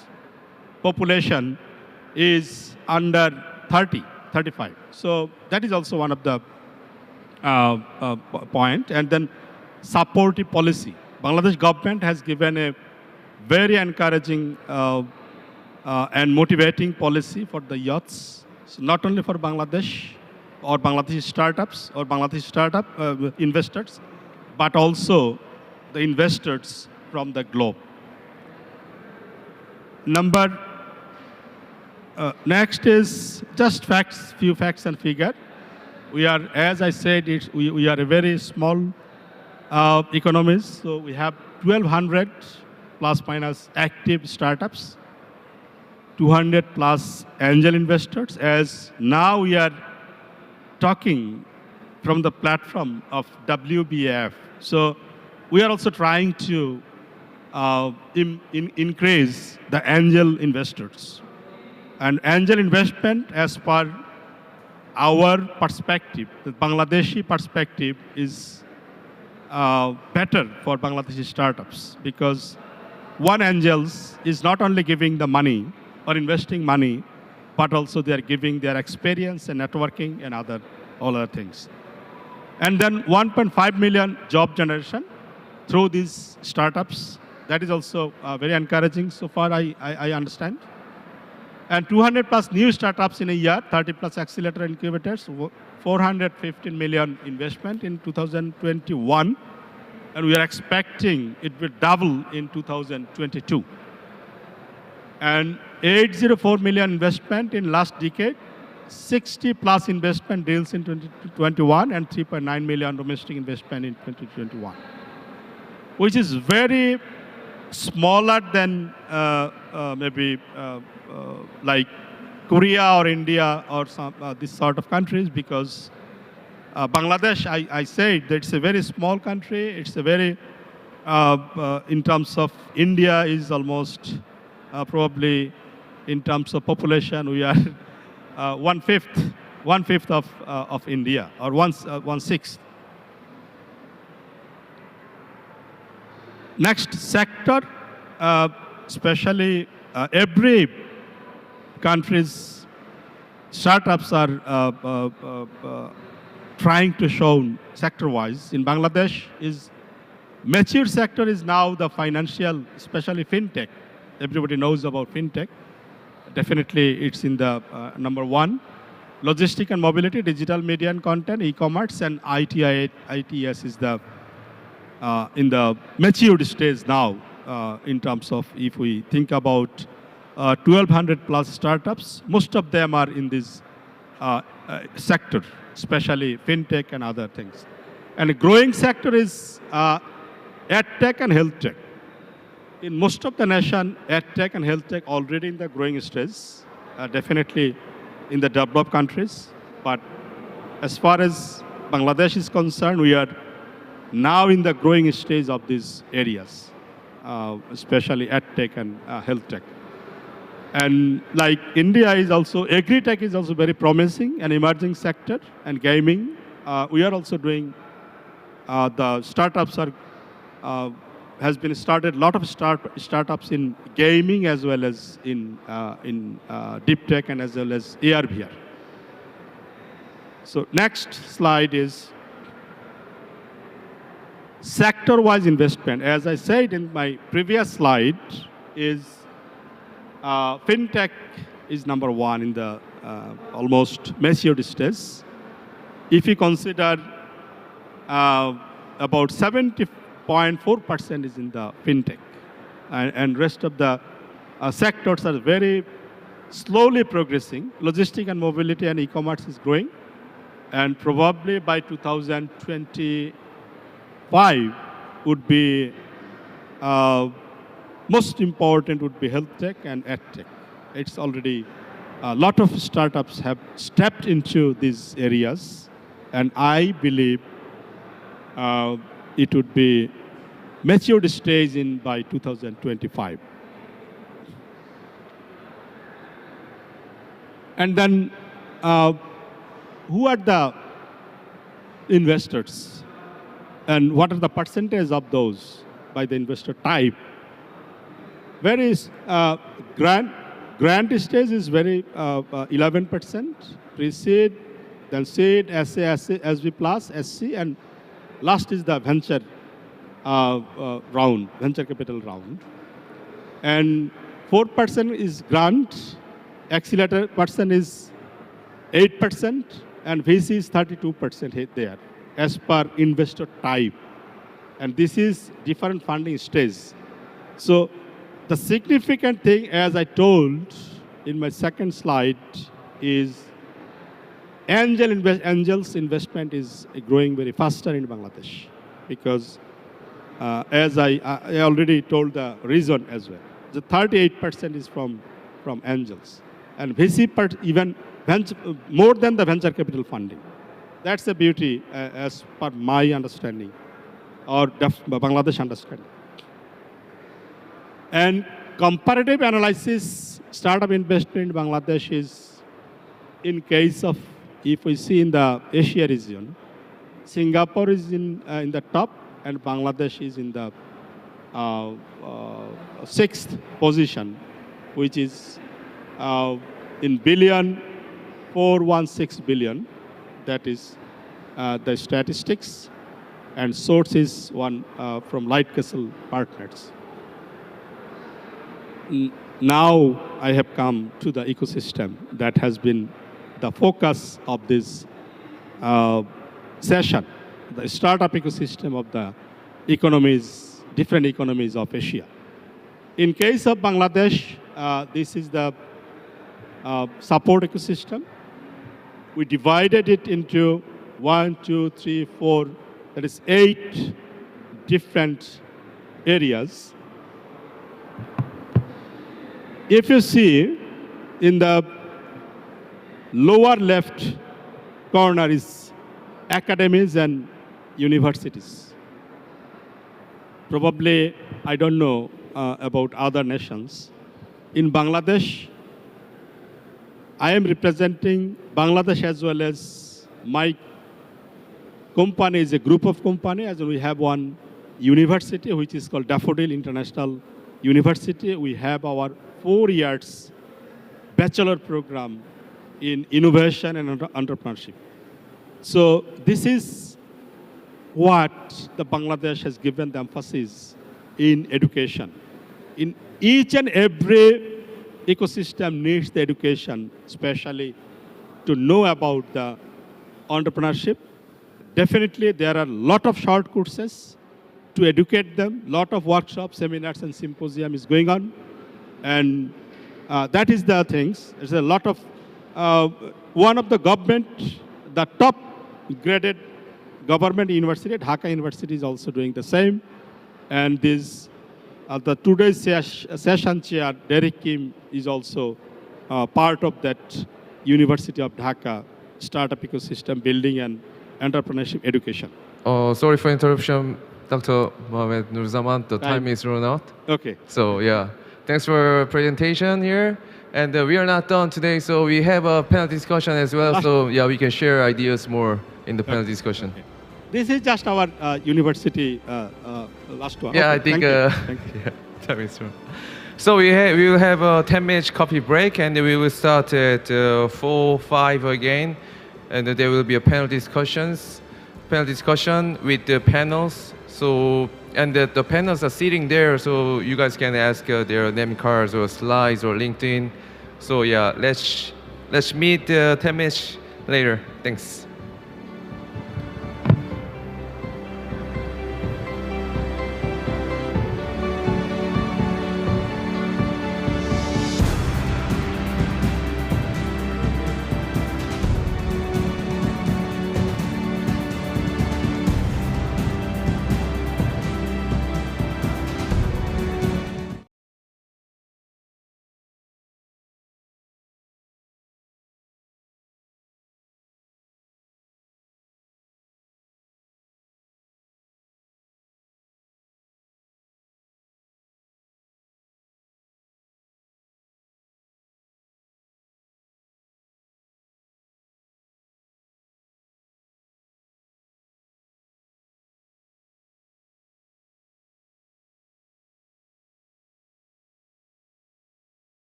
population is under 35. So that is also one of the point. And then supportive policy. Bangladesh government has given a very encouraging and motivating policy for the youths, so not only for Bangladesh or Bangladeshi startups or Bangladeshi startup investors, but also the investors from the globe. Next is just facts, few facts and figure. We are, as I said, we are a very small economies. So we have 1,200 plus minus active startups, 200 plus angel investors. As now we are talking from the platform of WBF. So we are also trying to increase the angel investors. And angel investment, as per our perspective, the Bangladeshi perspective, is better for Bangladeshi startups, because one angels is not only giving the money or investing money, but also they are giving their experience and networking and all other things. And then 1.5 million job generation, through these startups. That is also very encouraging so far, I understand. And 200 plus new startups in a year, 30 plus accelerator incubators, 415 million investment in 2021. And we are expecting it will double in 2022. And 804 million investment in last decade, 60 plus investment deals in 2021 and 3.9 million domestic investment in 2021, which is very smaller than maybe like Korea or India or some this sort of countries, because Bangladesh, I said that it's a very small country. It's a very, in terms of India is almost probably in terms of population, we are one fifth of India, or one sixth. Next sector, especially every country's startups are trying to show sector-wise. In Bangladesh, is mature sector is now the financial, especially fintech. Everybody knows about fintech. Definitely, it's in the number one. Logistic and mobility, digital media and content, e-commerce, and ITS is the in the matured stage now in terms of, if we think about 1,200 plus startups, most of them are in this sector, especially fintech and other things. And a growing sector is edtech and health tech. In most of the nation, edtech and health tech already in the growing stage, definitely in the developed countries. But as far as Bangladesh is concerned, we are now in the growing stage of these areas, especially edtech and health tech. And like India is also, agri-tech is also very promising and emerging sector, and gaming. We are also doing, the startups are, has been started, a lot of startups in gaming as well as in deep tech and as well as AR/VR. So next slide is sector-wise investment. As I said in my previous slide, is fintech is number one in the almost matured stage. If you consider about 70.4% is in the fintech, and rest of the sectors are very slowly progressing. Logistic and mobility and e-commerce is growing, and probably by 2025 would be most important would be health tech and ed tech. It's already a lot of startups have stepped into these areas, and I believe it would be matured stage in by 2025. And then who are the investors, and what are the percentage of those by the investor type? Where is grant stage is very 11%, pre-seed, then seed, SA, SV plus, SC, and last is the venture round, venture capital round. And 4% is grant, accelerator percent is 8%, and VC is 32% there, as per investor type. And this is different funding stage. So the significant thing, as I told in my second slide, is angels investment is growing very faster in Bangladesh, because as I already told the reason as well. The 38% is from angels, and VC part even more than the venture capital funding. That's the beauty as per my understanding, or Bangladesh understanding. And comparative analysis, startup investment in Bangladesh is, in case of, if we see in the Asia region, Singapore is in the top, and Bangladesh is in the 6th position, which is in billion, 416 billion. That is the statistics. and source is one from Light Castle Partners. Now I have come to the ecosystem that has been the focus of this session, the startup ecosystem of the economies, different economies of Asia. In case of Bangladesh, this is the support ecosystem. We divided it into 1, 2, 3, 4, that is 8 different areas. If you see in the lower left corner is academies and universities. Probably, I don't know about other nations. In Bangladesh, I am representing Bangladesh as well as my company is a group of companies, and we have one university which is called Daffodil International University. We have our 4 years bachelor program in innovation and entrepreneurship. So this is what the Bangladesh has given the emphasis in education. In each and every ecosystem needs the education, especially to know about the entrepreneurship. Definitely, there are a lot of short courses to educate them. Lot of workshops, seminars, and symposium is going on, and that is the things. There's a lot of one of the government, the top graded government university, Dhaka University, is also doing the same, and this the today's session chair, Derek Kim, is also part of that University of Dhaka startup ecosystem building and entrepreneurship education. Sorry for interruption, Dr. Mohamed Nurzaman. The time is run out. Okay. So yeah, thanks for presentation here. And we are not done today, so we have a panel discussion as well. So yeah, we can share ideas more in the panel discussion. Okay. This is just our university last one. Yeah, Okay, I think thank you. yeah, time is run. So we will have a 10-minute coffee break, and we will start at 4:05 again, and there will be a panel discussion with the panels. So and the panels are sitting there, so you guys can ask their name cards or slides or LinkedIn. So yeah, let's meet 10 minutes later. Thanks.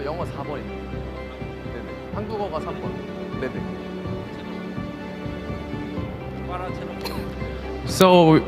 영어 4번입니다. 네네. 한국어가 3번. 네네. So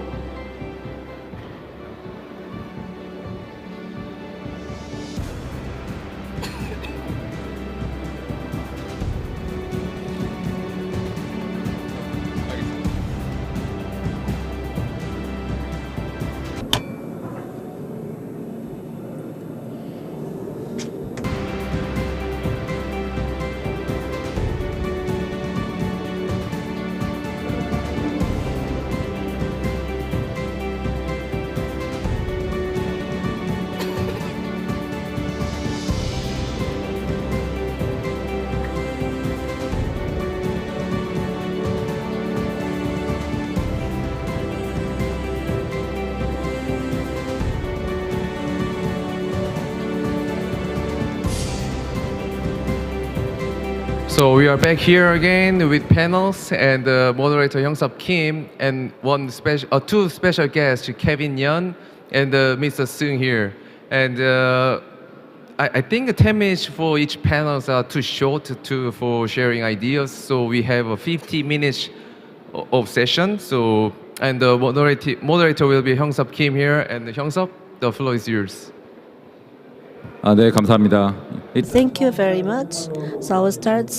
So we are back here again with panels and moderator Hyung-Sub Kim and two special guests, Kevin Yeon and Mr. Seung here. And I think 10 minutes for each panels are too short for sharing ideas. So we have a 50 minutes of session. So and the moderator will be Hyung-Sub Kim here. And Hyung-Sub, the floor is yours. 네, 감사합니다. Thank you very much. So I will start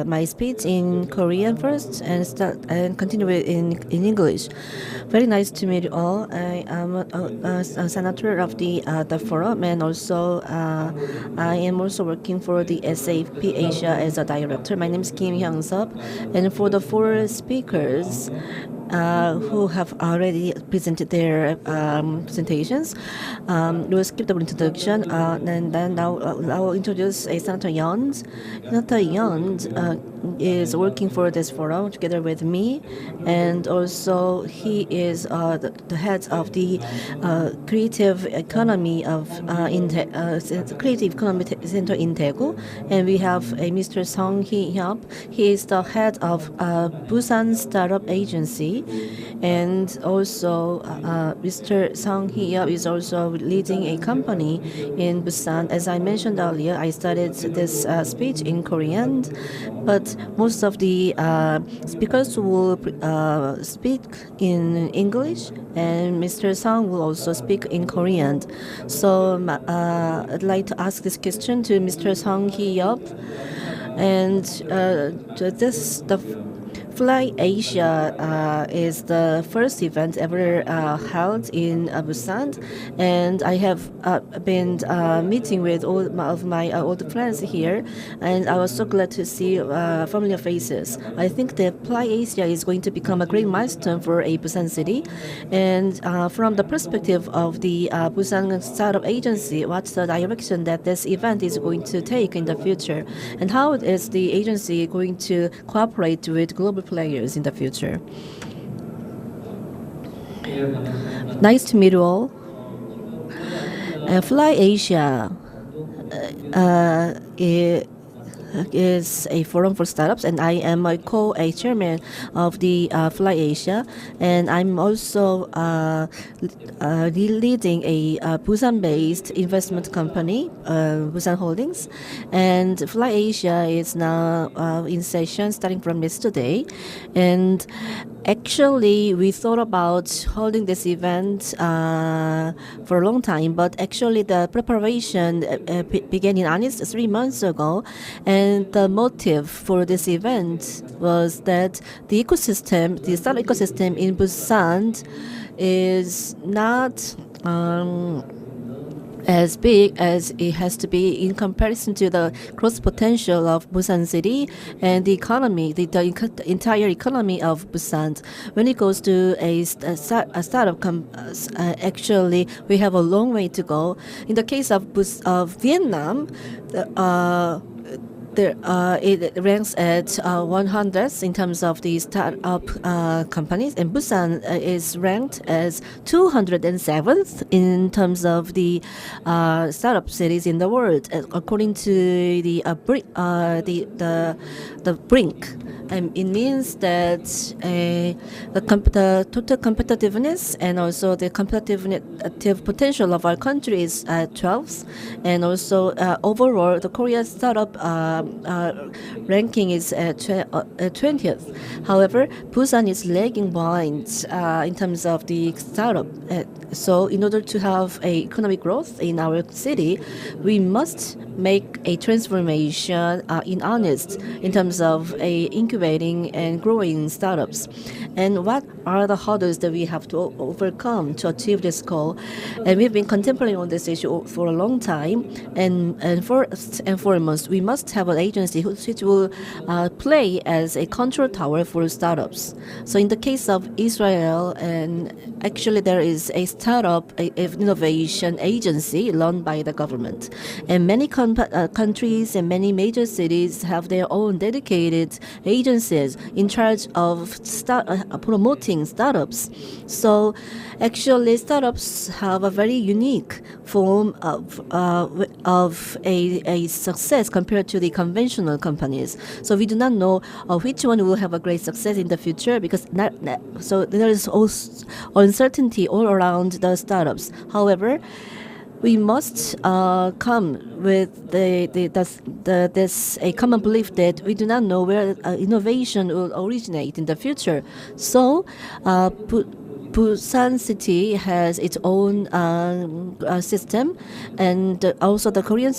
my speech in Korean first and continue it in English. Very nice to meet you all. I am a senator of the forum, and also I am also working for the SAP Asia as a director. My name is Kim Hyung-sub, and for the four speakers who have already presented their presentations, we'll skip the introduction, and then now I will introduce Senator Yeon. Senator Yeon is working for this forum together with me, and also he is the head of the creative economy of creative economy center in Daegu, and we have Mr. Song Hee-hyuk. He is the head of Busan Startup Agency, and also Mr. Song Hee-hyuk is also leading a company in Busan. As I mentioned earlier, I studied this speech in Korean, but most of the speakers will speak in English, and Mr. Song will also speak in Korean. So I'd like to ask this question to Mr. Song Hee-hyuk, and the Fly Asia is the first event ever held in Busan, and I have been meeting with all of my old friends here, and I was so glad to see familiar faces. I think that Fly Asia is going to become a great milestone for a Busan city, and from the perspective of the Busan Startup Agency, what's the direction that this event is going to take in the future, and how is the agency going to cooperate with global players in the future? Nice to meet you all. Fly Asia is a forum for startups, and I am a chairman of the Fly Asia, and I'm also leading a Busan-based investment company, Busan Holdings, and Fly Asia is now in session starting from yesterday, and actually we thought about holding this event for a long time, but actually the preparation began in earnest 3 months ago, and the motive for this event was that the ecosystem, the startup ecosystem in Busan is not as big as it has to be in comparison to the growth potential of Busan city and the economy, the entire economy of Busan. When it goes to a startup, actually we have a long way to go. In the case of Vietnam, it ranks at 100th in terms of the startup companies, and Busan is ranked as 207th in terms of the startup cities in the world, according to the BRINC it means that the total competitiveness and also the competitive potential of our country is at 12th, and also overall the Korea startup ranking is at 20th. However, Busan is lagging behind in terms of the startup. So in order to have a economic growth in our city, we must make a transformation in earnest in terms of incubating and growing startups. And what are the hurdles that we have to overcome to achieve this goal? And we've been contemplating on this issue for a long time. And first and foremost, we must have an agency which will play as a control tower for startups. So in the case of Israel, and actually there is a startup innovation agency run by the government. And many countries and many major cities have their own dedicated agencies in charge of promoting startups. So actually startups have a very unique form of a success compared to the conventional companies. So we do not know which one will have a great success in the future, because so there is also uncertainty all around the startups. However, we must come with this a common belief that we do not know where innovation will originate in the future. So, Busan City has its own system, and also the Korean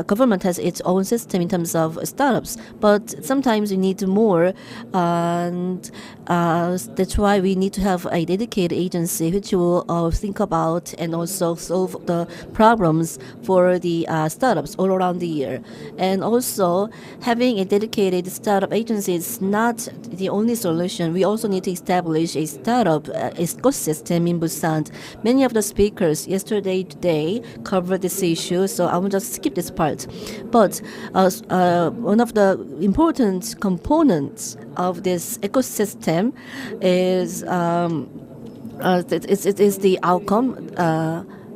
government has its own system in terms of startups. But sometimes we need more, and that's why we need to have a dedicated agency which will think about and also solve the problems for the startups all around the year. And also, having a dedicated startup agency is not the only solution. We also need to establish a startup ecosystem in Busan. Many of the speakers yesterday, today covered this issue, so I will just skip this part. But one of the important components of this ecosystem is it is the outcome.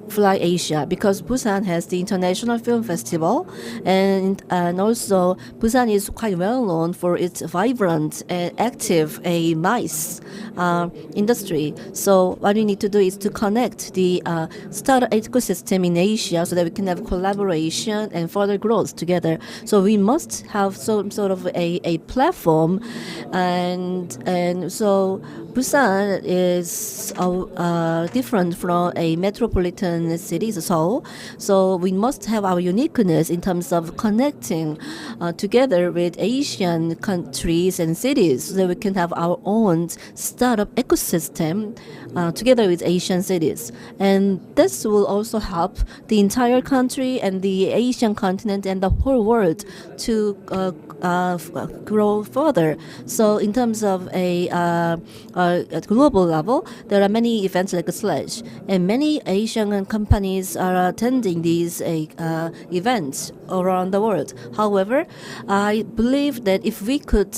Fly Asia, because Busan has the International Film Festival, and also Busan is quite well known for its vibrant and active MICE industry. So what we need to do is to connect the startup ecosystem in Asia so that we can have collaboration and further growth together. So we must have some sort of a platform, and so Busan is different from a metropolitan cities, so we must have our uniqueness in terms of connecting together with Asian countries and cities, so that we can have our own startup ecosystem together with Asian cities. And this will also help the entire country and the Asian continent and the whole world to grow further. So in terms of at global level, there are many events like Sledge, and many Asian companies are attending these events around the world. However, I believe that if we could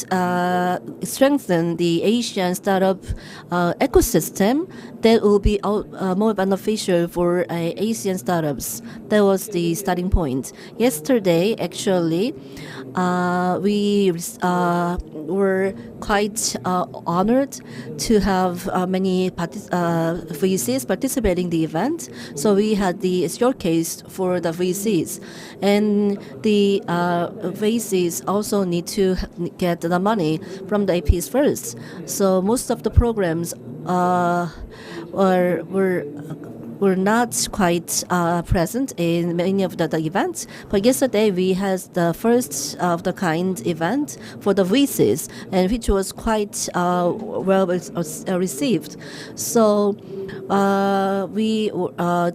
strengthen the Asian startup ecosystem, that will be more beneficial for Asian startups. That was the starting point. Yesterday, actually, we were quite honored to have many VCs participating in the event. So we had the showcase for the VCs, and the VCs also need to get the money from the APs first. So most of the programs were not quite present in many of the events. But yesterday we had the first of the kind event for the VCs, and which was quite well received. So we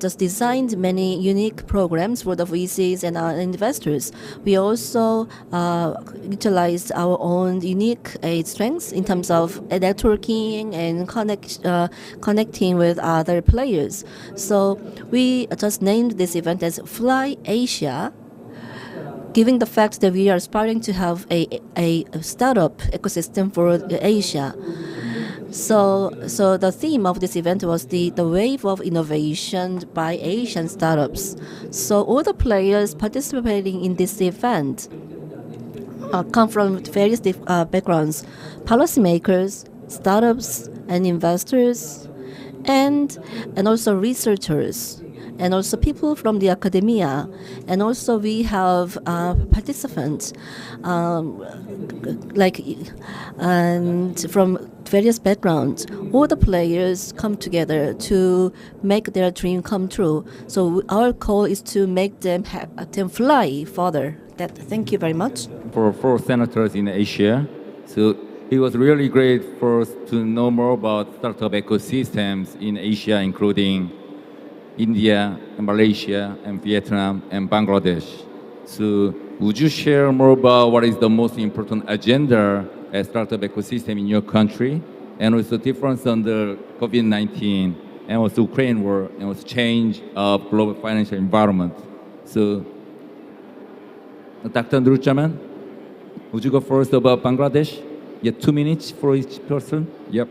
just designed many unique programs for the VCs and our investors. We also utilized our own unique strengths in terms of networking and connecting with other players. So we just named this event as Fly Asia, given the fact that we are aspiring to have a startup ecosystem for Asia. So the theme of this event was the wave of innovation by Asian startups. So all the players participating in this event come from various backgrounds, policymakers, startups, and investors, and also researchers, and also people from the academia, and also we have participants and from various backgrounds. All the players come together to make their dream come true. So our goal is to make them fly further. Thank you very much. For 4 senators in Asia. So it was really great for us to know more about startup ecosystems in Asia, including India, and Malaysia, and Vietnam, and Bangladesh. So would you share more about what is the most important agenda as startup ecosystem in your country, and also difference on the COVID-19, and also Ukraine war, and also change of global financial environment? So Dr. Nurjaman, would you go first about Bangladesh? Yeah, 2 minutes for each person. Yep.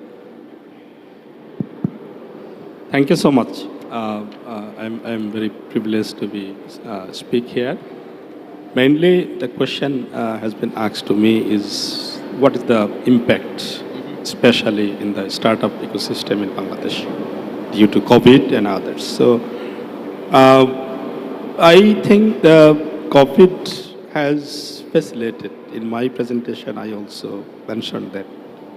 Thank you so much. I'm very privileged to be speak here. Mainly, the question has been asked to me is what is the impact, especially in the startup ecosystem in Bangladesh, due to COVID and others. So, I think the COVID has facilitated. In my presentation, I also mentioned that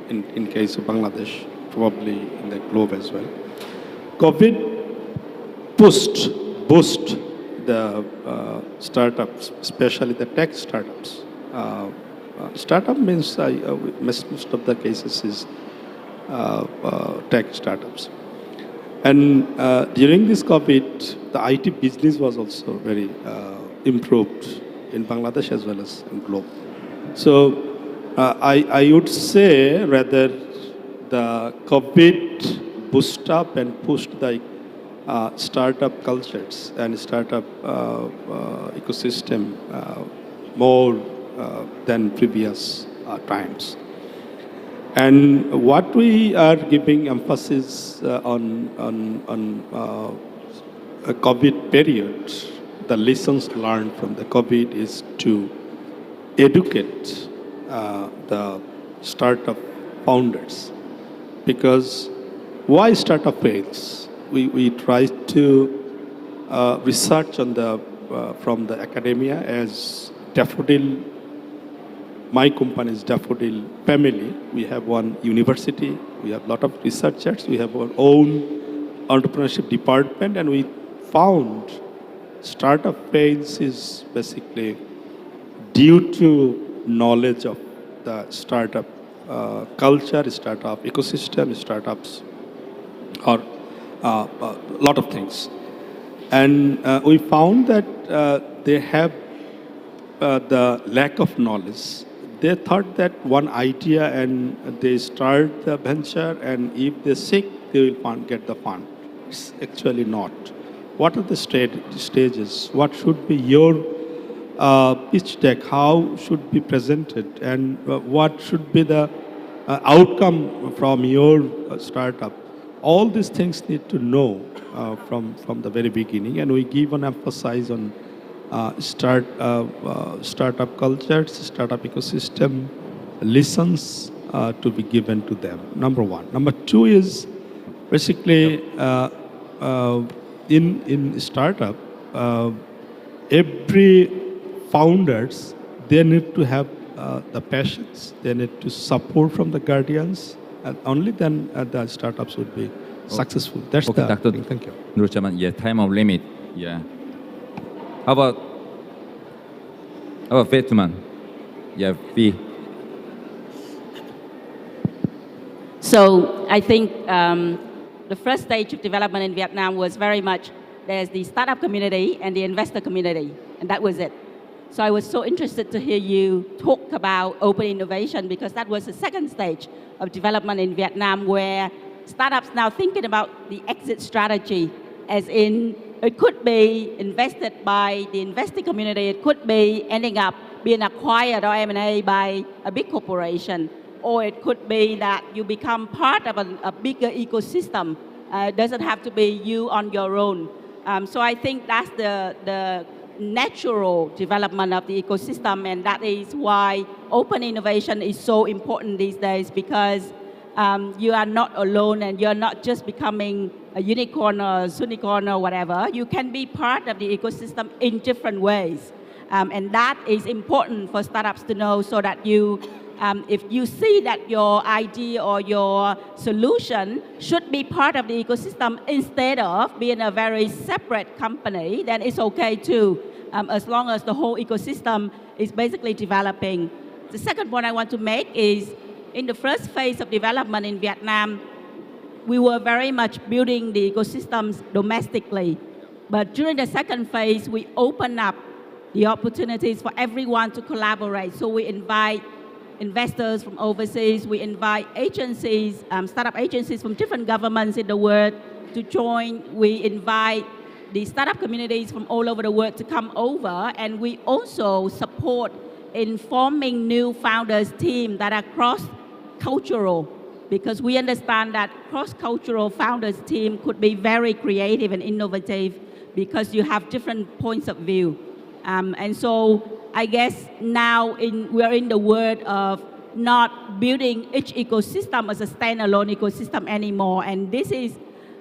in case of Bangladesh, probably in the globe as well. COVID boost the startups, especially the tech startups. Startup means most of the cases is tech startups. And during this COVID, the IT business was also very improved in Bangladesh as well as in globe. So I would say rather the COVID boost up and pushed the startup cultures and startup ecosystem more than previous times. And what we are giving emphasis on a COVID period, the lessons learned from the COVID is to educate the startup founders. Because why startup fails? We try to research on from the academia as Daffodil. My company is Daffodil Family. We have one university. We have a lot of researchers. We have our own entrepreneurship department, and we found startup fails is basically due to knowledge of the startup culture, startup ecosystem, startups, or a lot of things. And we found that they have the lack of knowledge. They thought that one idea and they start the venture, and if they seek, they will get the fund. It's actually not. What are the stages? What should be your pitch deck? How should be presented? And what should be the outcome from your startup? All these things need to know from the very beginning, and we give an emphasis on startup cultures, startup ecosystem, lessons to be given to them. Number one. Number two is basically in startup, every founders, they need to have the patience. They need to support from the guardians, and only then the startups would be successful. That's okay, the Dr. thing. Thank you. Nurjaman, yeah, time of limit. Yeah. How about Vietnam? Yeah, V. So I think the first stage of development in Vietnam was very much there's the startup community and the investor community, and that was it. So I was so interested to hear you talk about open innovation, because that was the second stage of development in Vietnam, where startups now thinking about the exit strategy, as in it could be invested by the investing community, it could be ending up being acquired or M&A by a big corporation, or it could be that you become part of a bigger ecosystem. It doesn't have to be you on your own. So I think that's the natural development of the ecosystem, and that is why open innovation is so important these days, because you are not alone and you're not just becoming a unicorn or a unicorn or whatever. You can be part of the ecosystem in different ways. And that is important for startups to know, so that you, if you see that your idea or your solution should be part of the ecosystem instead of being a very separate company, then it's okay too, as long as the whole ecosystem is basically developing. The second point I want to make is, in the first phase of development in Vietnam, we were very much building the ecosystems domestically. But during the second phase, we open up the opportunities for everyone to collaborate. So we invite investors from overseas, we invite agencies, startup agencies from different governments in the world to join. We invite the startup communities from all over the world to come over, and we also support in forming new founders team that are cross-cultural, because we understand that cross-cultural founders team could be very creative and innovative because you have different points of view. And so I guess now we're in the world of not building each ecosystem as a standalone ecosystem anymore. And this is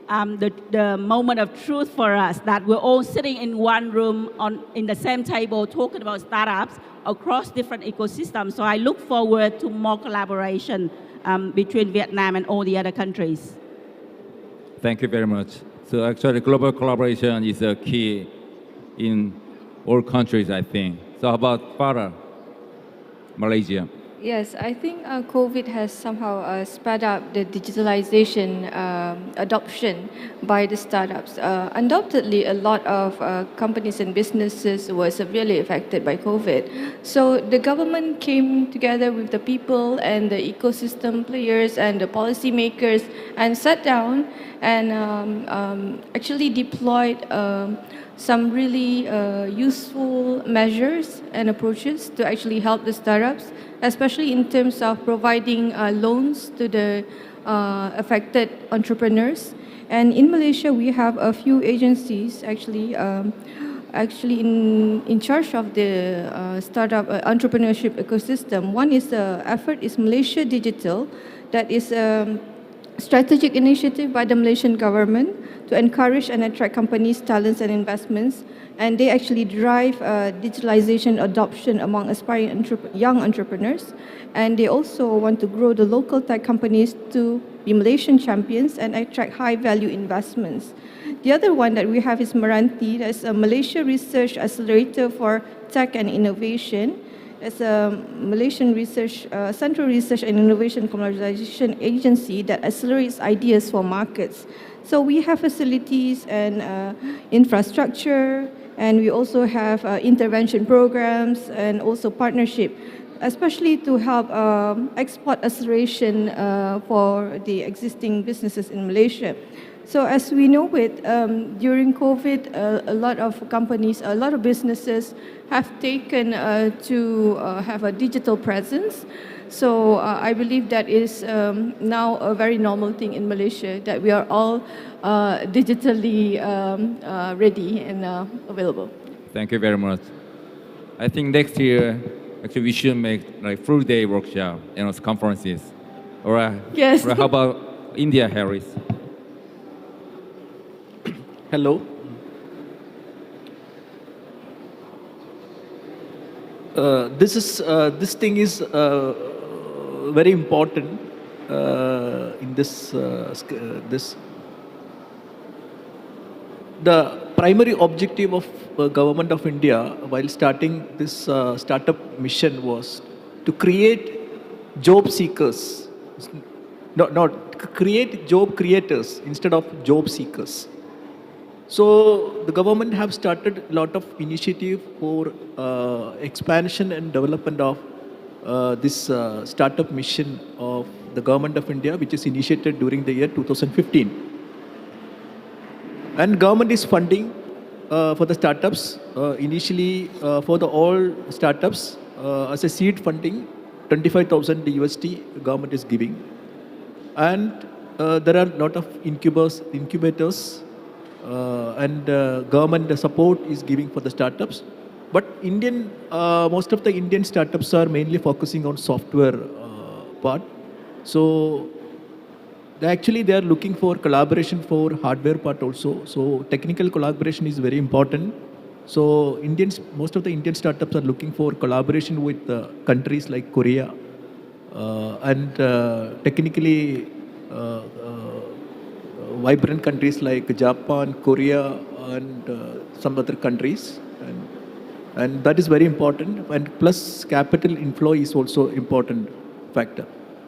the moment of truth for us, that we're all sitting in one room in the same table talking about startups across different ecosystems. So I look forward to more collaboration between Vietnam and all the other countries. Thank you very much. So actually, global collaboration is a key in all countries, I think. So how about Farah, Malaysia? Yes, I think COVID has somehow sped up the digitalization adoption by the startups. Undoubtedly, a lot of companies and businesses were severely affected by COVID. So the government came together with the people and the ecosystem players and the policymakers and sat down and actually deployed some really useful measures and approaches to actually help the startups, especially in terms of providing loans to the affected entrepreneurs. And in Malaysia, we have a few agencies actually in charge of the startup entrepreneurship ecosystem. One is the effort is Malaysia Digital, that is a strategic initiative by the Malaysian government to encourage and attract companies, talents, and investments. And they actually drive digitalization adoption among aspiring young entrepreneurs. And they also want to grow the local tech companies to be Malaysian champions and attract high-value investments. The other one that we have is Meranti, that's a Malaysia Research Accelerator for Tech and Innovation. It's a Malaysian Central Research and Innovation Commercialization Agency that accelerates ideas for markets. So we have facilities and infrastructure, and we also have intervention programs and also partnership, especially to help export acceleration for the existing businesses in Malaysia. So as we know it, during COVID, a lot of companies, a lot of businesses have taken to have a digital presence. So I believe that is now a very normal thing in Malaysia, that we are all digitally ready and available. Thank you very much. I think next year, actually, we should make like full day workshop and conferences. All right. Yes. Right, how about India, Harris? Hello. This thing is very important in this. The primary objective of government of India while starting this startup mission was to create job seekers, not create job creators instead of job seekers. So the government have started a lot of initiative for expansion and development of this startup mission of the government of India, which is initiated during the year 2015. And government is funding for the startups, initially for the all startups as a seed funding, 25,000 USD government is giving. And there are a lot of incubators and government support is giving for the startups. But most of the Indian startups are mainly focusing on software part. So they are looking for collaboration for hardware part also. So technical collaboration is very important. So most of the Indian startups are looking for collaboration with countries like Korea and technically vibrant countries like Japan, Korea, and some other countries. And that is very important. And plus capital inflow is also important factor.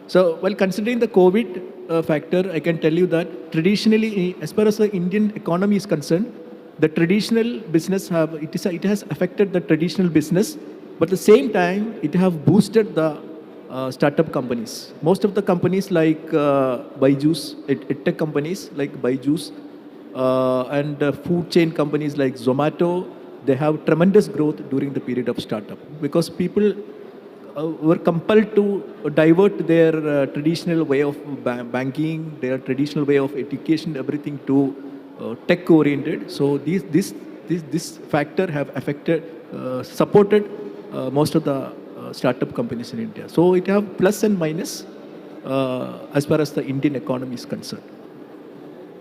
So while considering the COVID factor, I can tell you that traditionally, as far as the Indian economy is concerned, the traditional business it has affected the traditional business, but at the same time, it have boosted the startup companies. Most of the companies like Byju's, tech companies like Byju's, and food chain companies like Zomato, they have tremendous growth during the period of startup because people were compelled to divert their traditional way of banking, their traditional way of education, everything to tech-oriented. So this factor have supported most of the startup companies in India. So it have plus and minus as far as the Indian economy is concerned.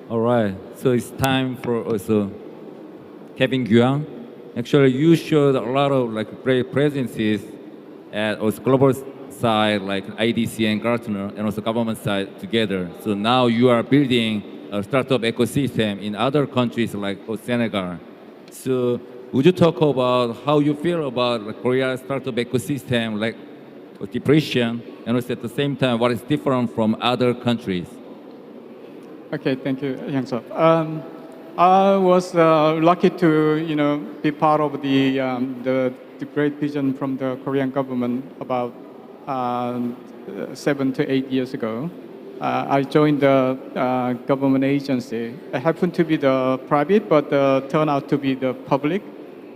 All right, so it's time for also Kevin Guang. Actually, you showed a lot of great presences at also global side like IDC and Gartner, and also government side together. So now you are building a startup ecosystem in other countries like Senegal. So would you talk about how you feel about Korea's startup ecosystem, like depression, and also at the same time, what is different from other countries? Okay, thank you, Yang Seo. I was lucky to, be part of the great vision from the Korean government about 7 to 8 years ago. I joined the government agency. It happened to be the private, but turned out to be the public.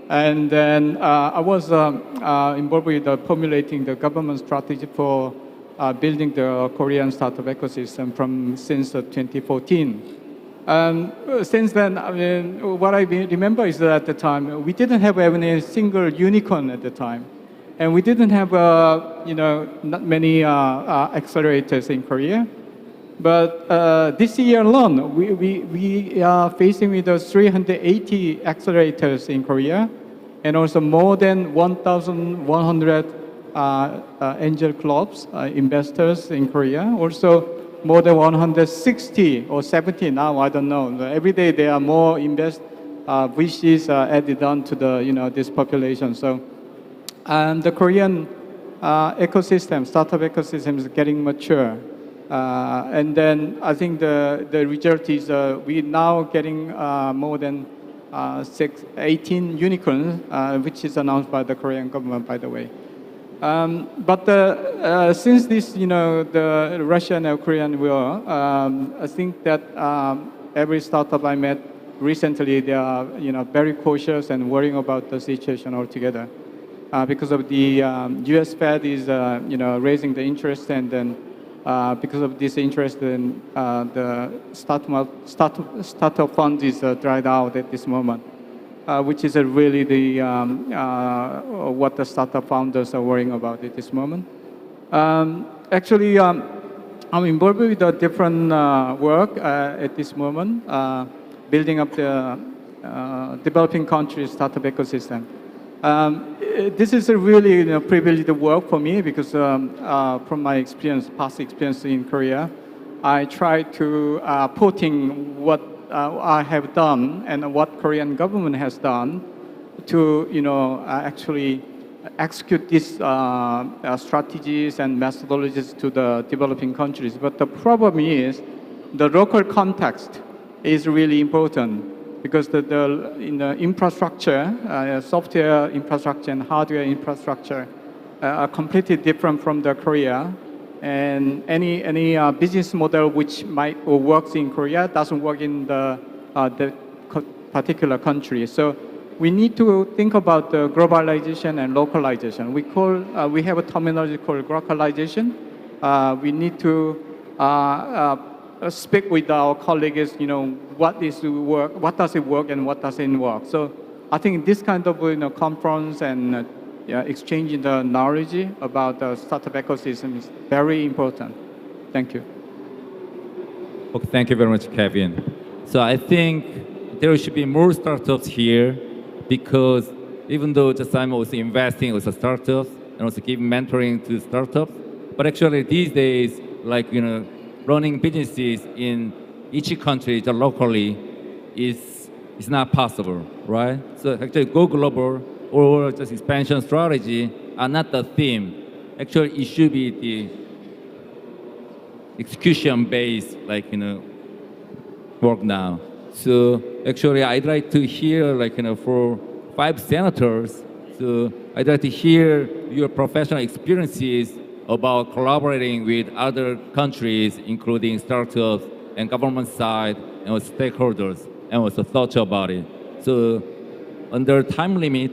And then I was involved with formulating the government strategy for building the Korean startup ecosystem since 2014. Since then, I mean, what I remember is that at the time, we didn't have any single unicorn at the time. And we didn't have, not many accelerators in Korea. But this year alone, we are facing with 380 accelerators in Korea, and also more than 1,100 angel clubs, investors in Korea. Also, more than 160 or 70 now, I don't know. Every day there are more VCs added on to this population. So, the Korean ecosystem, startup ecosystem, is getting mature. And then I think the result is we're now getting more than 18 unicorns, which is announced by the Korean government, by the way. But since this, the Russian and Ukrainian war, I think that every startup I met recently, they are, very cautious and worrying about the situation altogether, because of the U.S. Fed is, raising the interest, and then because of this interest, then the startup fund is dried out at this moment. Which is really what the startup founders are worrying about at this moment. Actually, I'm involved with a different work at this moment, building up the developing countries startup ecosystem. This is a really privileged work for me because from my past experience in Korea, I try to putting what I have done and what Korean government has done to, actually execute these strategies and methodologies to the developing countries. But the problem is the local context is really important because the infrastructure, software infrastructure and hardware infrastructure are completely different from the Korea. And any business model which might or works in Korea doesn't work in the particular country. So we need to think about the globalization and localization. We have a terminology called localization. We need to speak with our colleagues, what does it work and what doesn't work. So I think this kind of conference and exchanging the knowledge about the startup ecosystem is very important. Thank you. Okay, thank you very much, Kevin. So I think there should be more startups here because even though just I'm also investing with the startups and also giving mentoring to startups, but actually these days, like running businesses in each country just locally is not possible, right? So actually go global or just expansion strategy are not the theme. Actually, it should be the execution based, work now. So actually, I'd like to hear, for 5 senators. So I'd like to hear your professional experiences about collaborating with other countries, including startups and government side and also stakeholders, and also thoughts about it. So under time limit,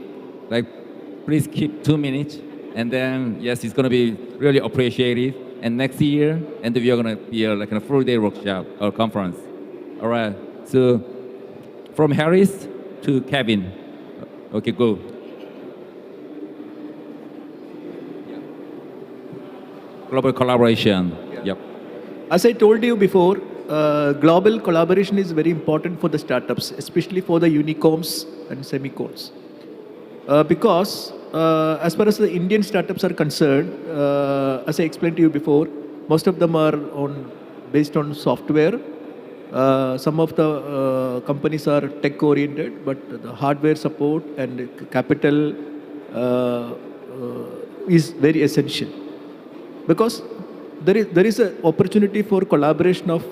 please keep 2 minutes, and then yes, it's going to be really appreciated. And next year, and we are going to be a full day workshop or conference. All right. So from Harris to Kevin. Okay, go. Global collaboration. Yep. As I told you before, global collaboration is very important for the startups, especially for the unicorns and semicorns. Because as far as the Indian startups are concerned, as I explained to you before, most of them are based on software. Some of the companies are tech-oriented, but the hardware support and capital is very essential. Because there is an opportunity for collaboration of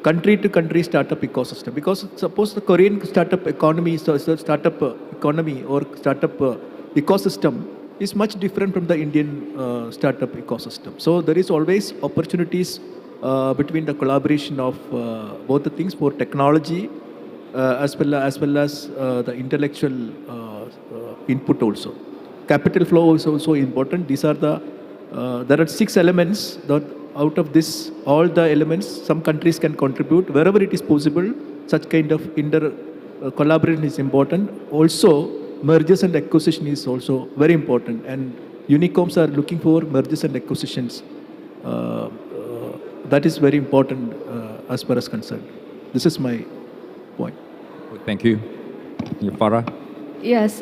country-to-country startup ecosystem. Because suppose the Korean startup economy or startup ecosystem is much different from the Indian startup ecosystem. So there is always opportunities between the collaboration of both the things for technology as well as the intellectual input also. Capital flow is also important. These are there are 6 elements that out of this, all the elements, some countries can contribute. Wherever it is possible, such kind of collaboration is important. Also, mergers and acquisition is also very important. And unicorns are looking for mergers and acquisitions. That is very important as far as concerned. This is my point. Thank you. Farah? Yes,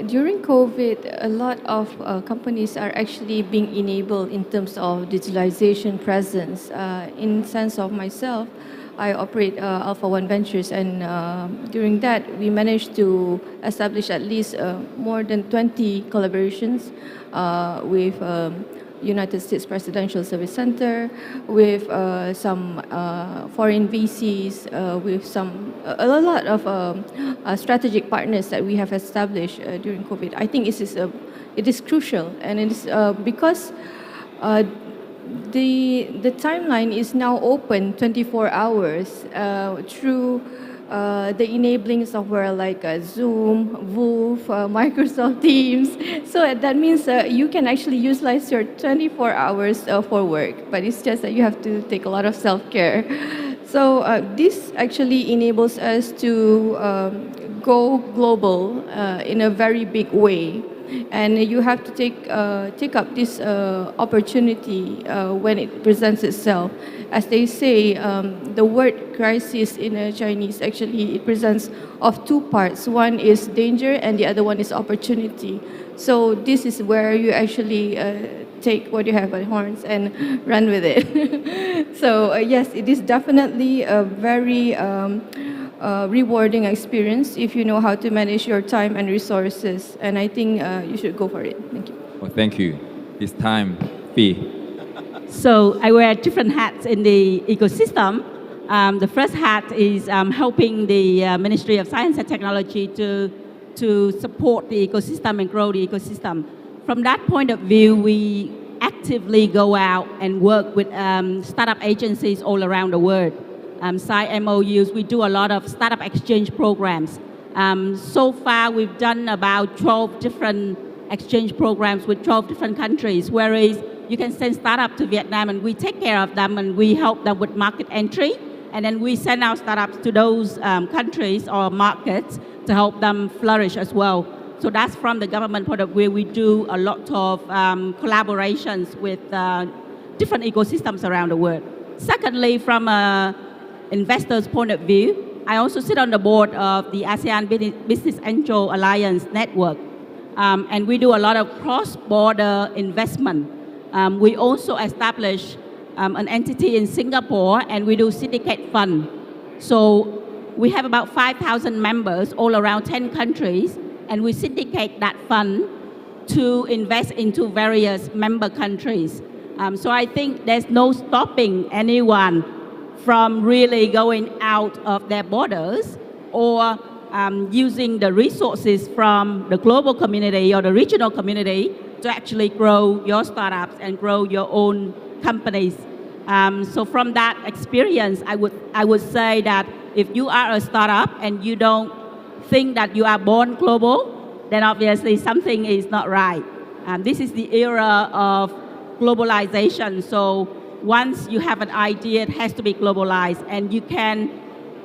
during COVID, a lot of companies are actually being enabled in terms of digitalization presence. In sense of myself, I operate Alpha One Ventures, and during that, we managed to establish at least more than 20 collaborations with United States Presidential Service Center, with some foreign VCs, with a lot of strategic partners that we have established during COVID. I think it is crucial, and it is because the timeline is now open 24 hours through the enabling software like Zoom, Woof, Microsoft Teams. So that means you can actually utilize your 24 hours for work, but it's just that you have to take a lot of self-care. So this actually enables us to go global in a very big way. And you have to take up this opportunity when it presents itself. As they say, the word crisis in Chinese actually it presents of 2 parts. One is danger, and the other one is opportunity. So this is where you actually take what you have at horns and run with it. So yes, it is definitely a very rewarding experience if you know how to manage your time and resources. And I think you should go for it. Thank you. Well, thank you. This time, Fee. So I wear different hats in the ecosystem. The first hat is helping the Ministry of Science and Technology to support the ecosystem and grow the ecosystem. From that point of view, we actively go out and work with startup agencies all around the world. Sign MOUs, we do a lot of startup exchange programs. So far, we've done about 12 different exchange programs with 12 different countries, whereas you can send startup to Vietnam and we take care of them and we help them with market entry. And then we send our startups to those countries or markets to help them flourish as well. So that's from the government point of view. We do a lot of collaborations with different ecosystems around the world. Secondly, from an investor's point of view, I also sit on the board of the ASEAN Business Angel Alliance Network. And we do a lot of cross-border investment. We also establish an entity in Singapore, and we do syndicate fund. So we have about 5,000 members all around 10 countries, and we syndicate that fund to invest into various member countries. So I think there's no stopping anyone from really going out of their borders or using the resources from the global community or the regional community to actually grow your startups and grow your own companies. So from that experience, I would say that if you are a startup and you don't think that you are born global, then obviously something is not right. This is the era of globalization. So once you have an idea, it has to be globalized, and you can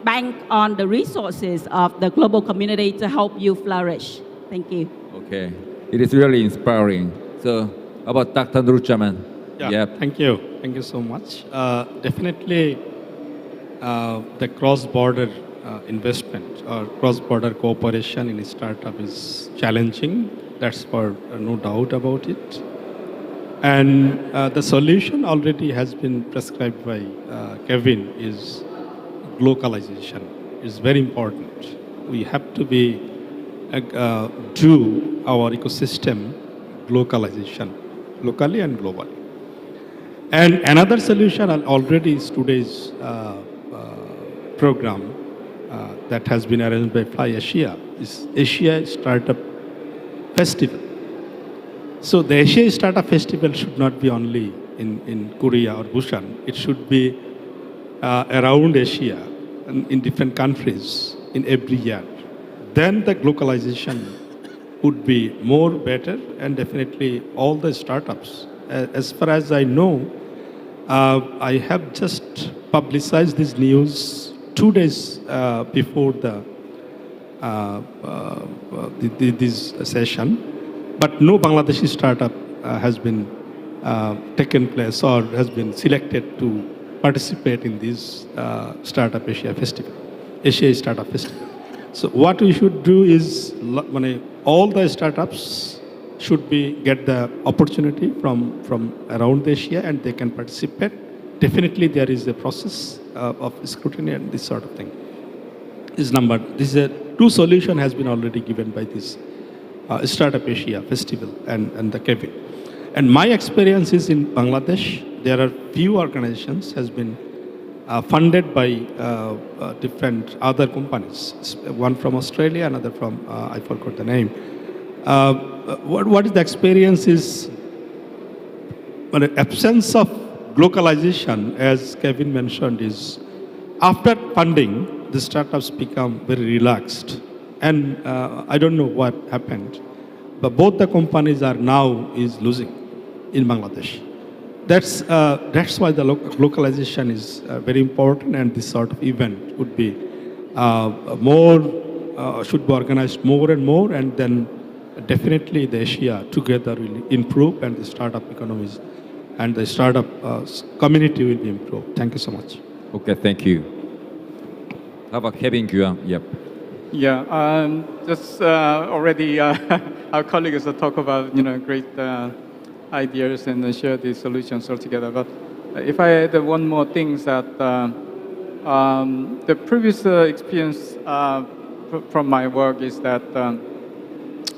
bank on the resources of the global community to help you flourish. Thank you. Okay, it is really inspiring. So, about Dr. Nurjaman. Yeah, Yep. thank you. Thank you so much. Definitely, the cross-border investment or cross-border cooperation in a startup is challenging. That's for no doubt about it. And the solution already has been prescribed by Kevin is globalization. It's very important. We have to do our ecosystem globalization, locally and globally. And another solution already is today's program that has been arranged by Fly Asia is Asia Startup Festival. So the Asia Startup Festival should not be only in Korea or Busan. It should be around Asia and in different countries in every year. Then the globalization would be more better, and definitely all the startups. As far as I know, I have just publicized this news 2 days before this session, but no Bangladeshi startup has been taken place or has been selected to participate in this Startup Asia Festival, Asia Startup Festival. So what we should do is, all the startups should get the opportunity from around Asia, and they can participate. Definitely there is a process of scrutiny and this sort of thing. This is a two solution has been already given by this Startup Asia Festival and the Kevin. And my experience is in Bangladesh, there are few organizations has been funded by different other companies. One from Australia, another from, I forgot the name. What is the experience is, the absence of globalization, as Kevin mentioned, is after funding, the startups become very relaxed. And I don't know what happened, but both the companies are now losing in Bangladesh. That's why the localization is very important, and this sort of event would be should be organized more and more, and then definitely the Asia together will improve, and the startup economies and the startup community will be improved. Thank you so much. Okay, thank you. How about Kevin Guang? Yep. Yeah, just already our colleagues talk about great ideas and share the solutions altogether. But if I add one more thing, that the previous experience from my work is that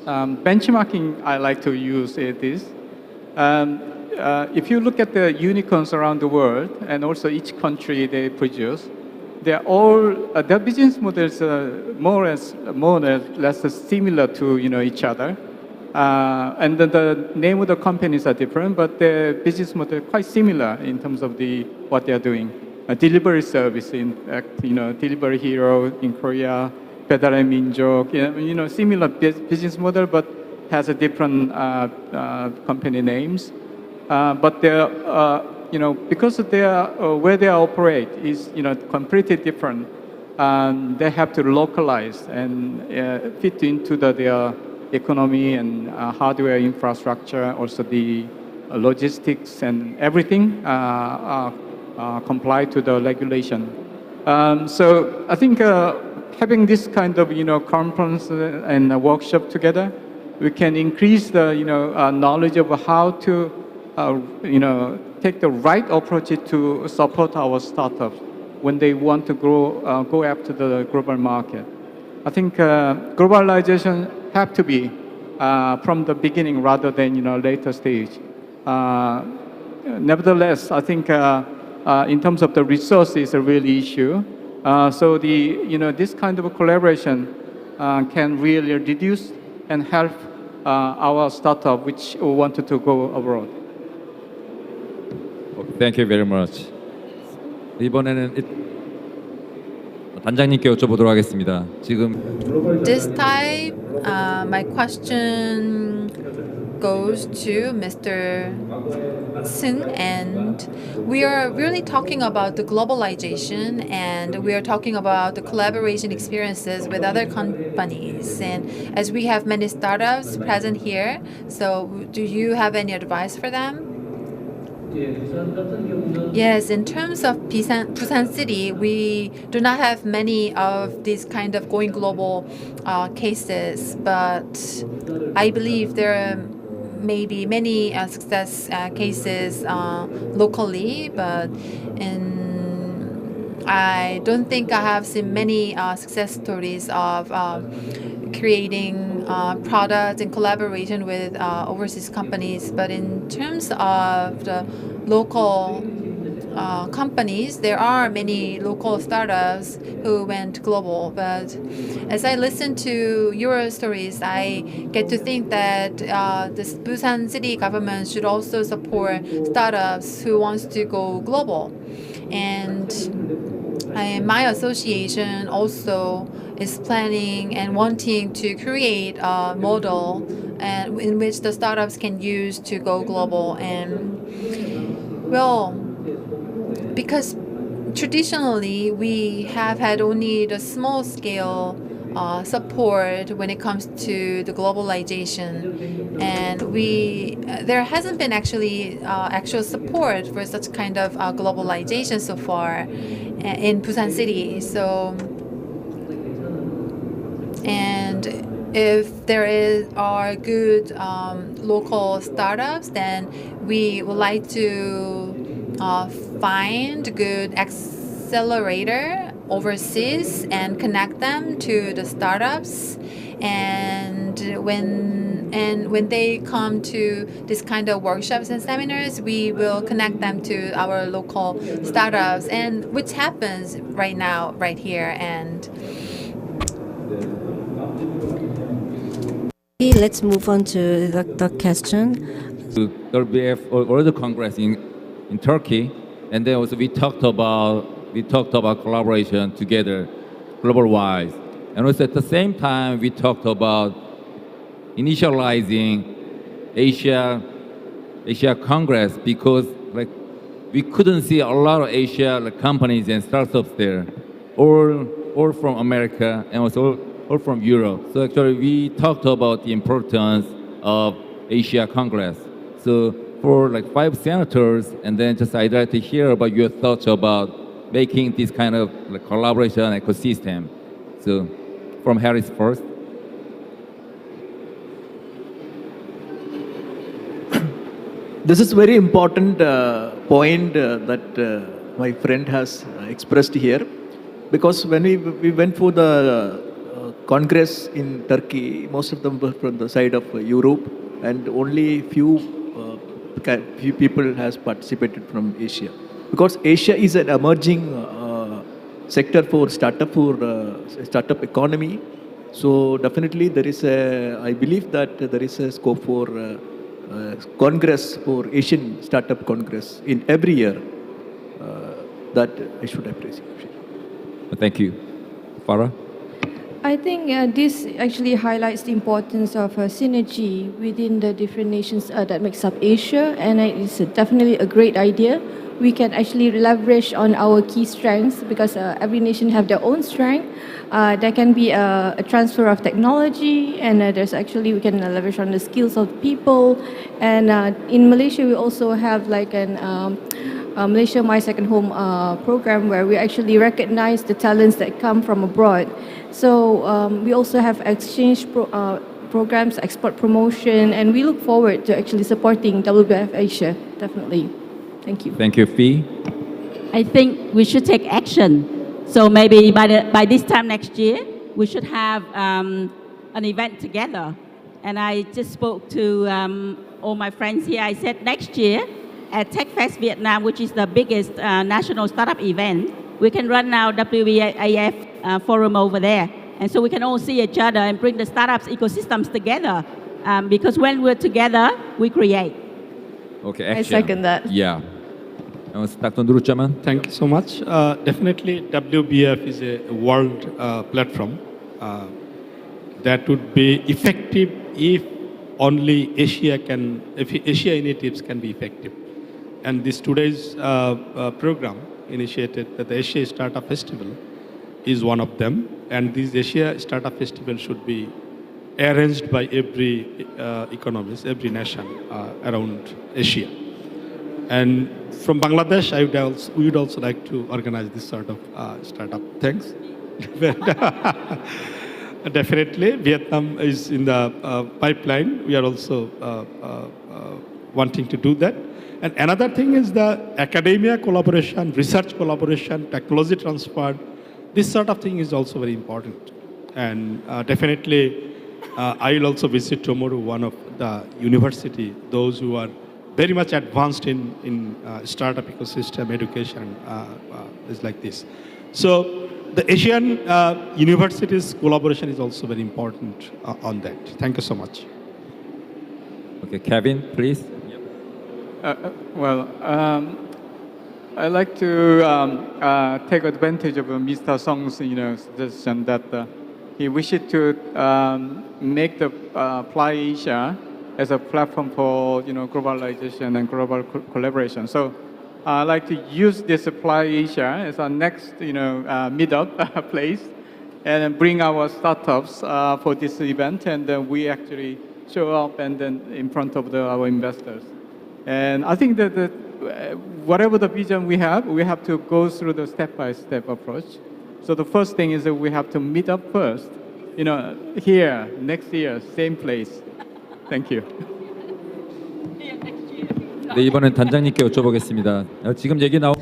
benchmarking I like to use is if you look at the unicorns around the world and also each country they produce, they're all their business models are more or less similar to each other. And the name of the companies are different, but the business model is quite similar in terms of what they are doing. A delivery service, in fact, Delivery Hero in Korea, Pedal Minjok, similar business model, but has a different company names. but they're, because they are, where they operate is, completely different. They have to localize and fit into their economy and hardware infrastructure, also the logistics and everything comply to the regulation. So I think having this kind of conference and a workshop together, we can increase the knowledge of how to take the right approach to support our startups when they want to go after the global market. I think globalization have to be from the beginning rather than later stage. Nevertheless, I think in terms of the resources, a real issue. So this kind of a collaboration can really reduce and help our startup which wanted to go abroad. Thank you very much. 이번에는 단장님께 여쭤보도록 하겠습니다. 지금 This time, my question goes to Mr. Sung, and we are really talking about the globalization, and we are talking about the collaboration experiences with other companies. And as we have many startups present here, so do you have any advice for them? Yes, in terms of Busan City, we do not have many of these kind of going global cases, but I believe there are maybe many success cases locally, but I don't think I have seen many success stories of creating products in collaboration with overseas companies. But in terms of the local companies, there are many local startups who went global. But as I listen to your stories, I get to think that the Busan city government should also support startups who wants to go global. And my association also is planning and wanting to create a model in which the startups can use to go global. And well, because traditionally we have had only the small scale support when it comes to the globalization, and there hasn't been actually actual support for such kind of globalization so far in Busan City. So, and if there are good local startups, then we would like to find good accelerator overseas and connect them to the startups. And when they come to this kind of workshops and seminars, we will connect them to our local startups, and which happens right now, right here. And let's move on to the question. To WF World Congress in Turkey, and then also we talked about collaboration together, global wise, and also at the same time we talked about initializing Asia Congress, because like we couldn't see a lot of Asia companies and startups there, or from America and also or from Europe. So actually we talked about the importance of Asia Congress. So for like 5 senators, and then just I'd like to hear about your thoughts about making this kind of like collaboration ecosystem. So from Harris first. This is very important point that my friend has expressed here, because when we went for the Congress in Turkey, most of them were from the side of Europe, and only few people has participated from Asia, because Asia is an emerging sector for startup economy. So definitely there is I believe that there is a scope for Congress, for Asian Startup Congress in every year. That I should appreciate. Thank you. Farah? I think this actually highlights the importance of synergy within the different nations that makes up Asia, and it's definitely a great idea. We can actually leverage on our key strengths because every nation have their own strength. There can be a transfer of technology, and there's actually we can leverage on the skills of people. And in Malaysia, we also have like an Malaysia My Second Home program where we actually recognize the talents that come from abroad. So we also have exchange programs, export promotion, and we look forward to actually supporting WBF Asia, definitely. Thank you. Thank you, Fee. I think we should take action. So maybe by this time next year, we should have an event together. And I just spoke to all my friends here. I said next year at TechFest Vietnam, which is the biggest national startup event, we can run our WBAF forum over there. And so we can all see each other and bring the startups ecosystems together. Because when we're together, we create. Okay, I action. second that. Yeah. Dr. Nurutjaman. Thank you so much. Definitely, WBF is a world platform that would be effective if only if Asia initiatives can be effective. And this today's program initiated that the Asia Startup Festival is one of them. And this Asia Startup Festival should be arranged by every economist, every nation around Asia. And from Bangladesh, we would also like to organize this sort of startup. Thanks. Definitely, Vietnam is in the pipeline. We are also wanting to do that. And another thing is the academia collaboration, research collaboration, technology transfer. This sort of thing is also very important. And definitely, I will also visit tomorrow one of the university, those who are very much advanced in startup ecosystem, education, is like this. So the Asian universities collaboration is also very important on that. Thank you so much. Okay, Kevin, please. I like to take advantage of Mr. Song's suggestion that he wishes to make the Fly Asia as a platform for globalization and global collaboration. So I'd like to use this Fly Asia as our next meetup place and bring our startups for this event, and then we actually show up and then in front of our investors. And I think that whatever the vision we have to go through the step-by-step approach. So the first thing is that we have to meet up first, here, next year, same place. Thank you. 네, 이번엔 단장님께 여쭤보겠습니다. 지금 얘기 나온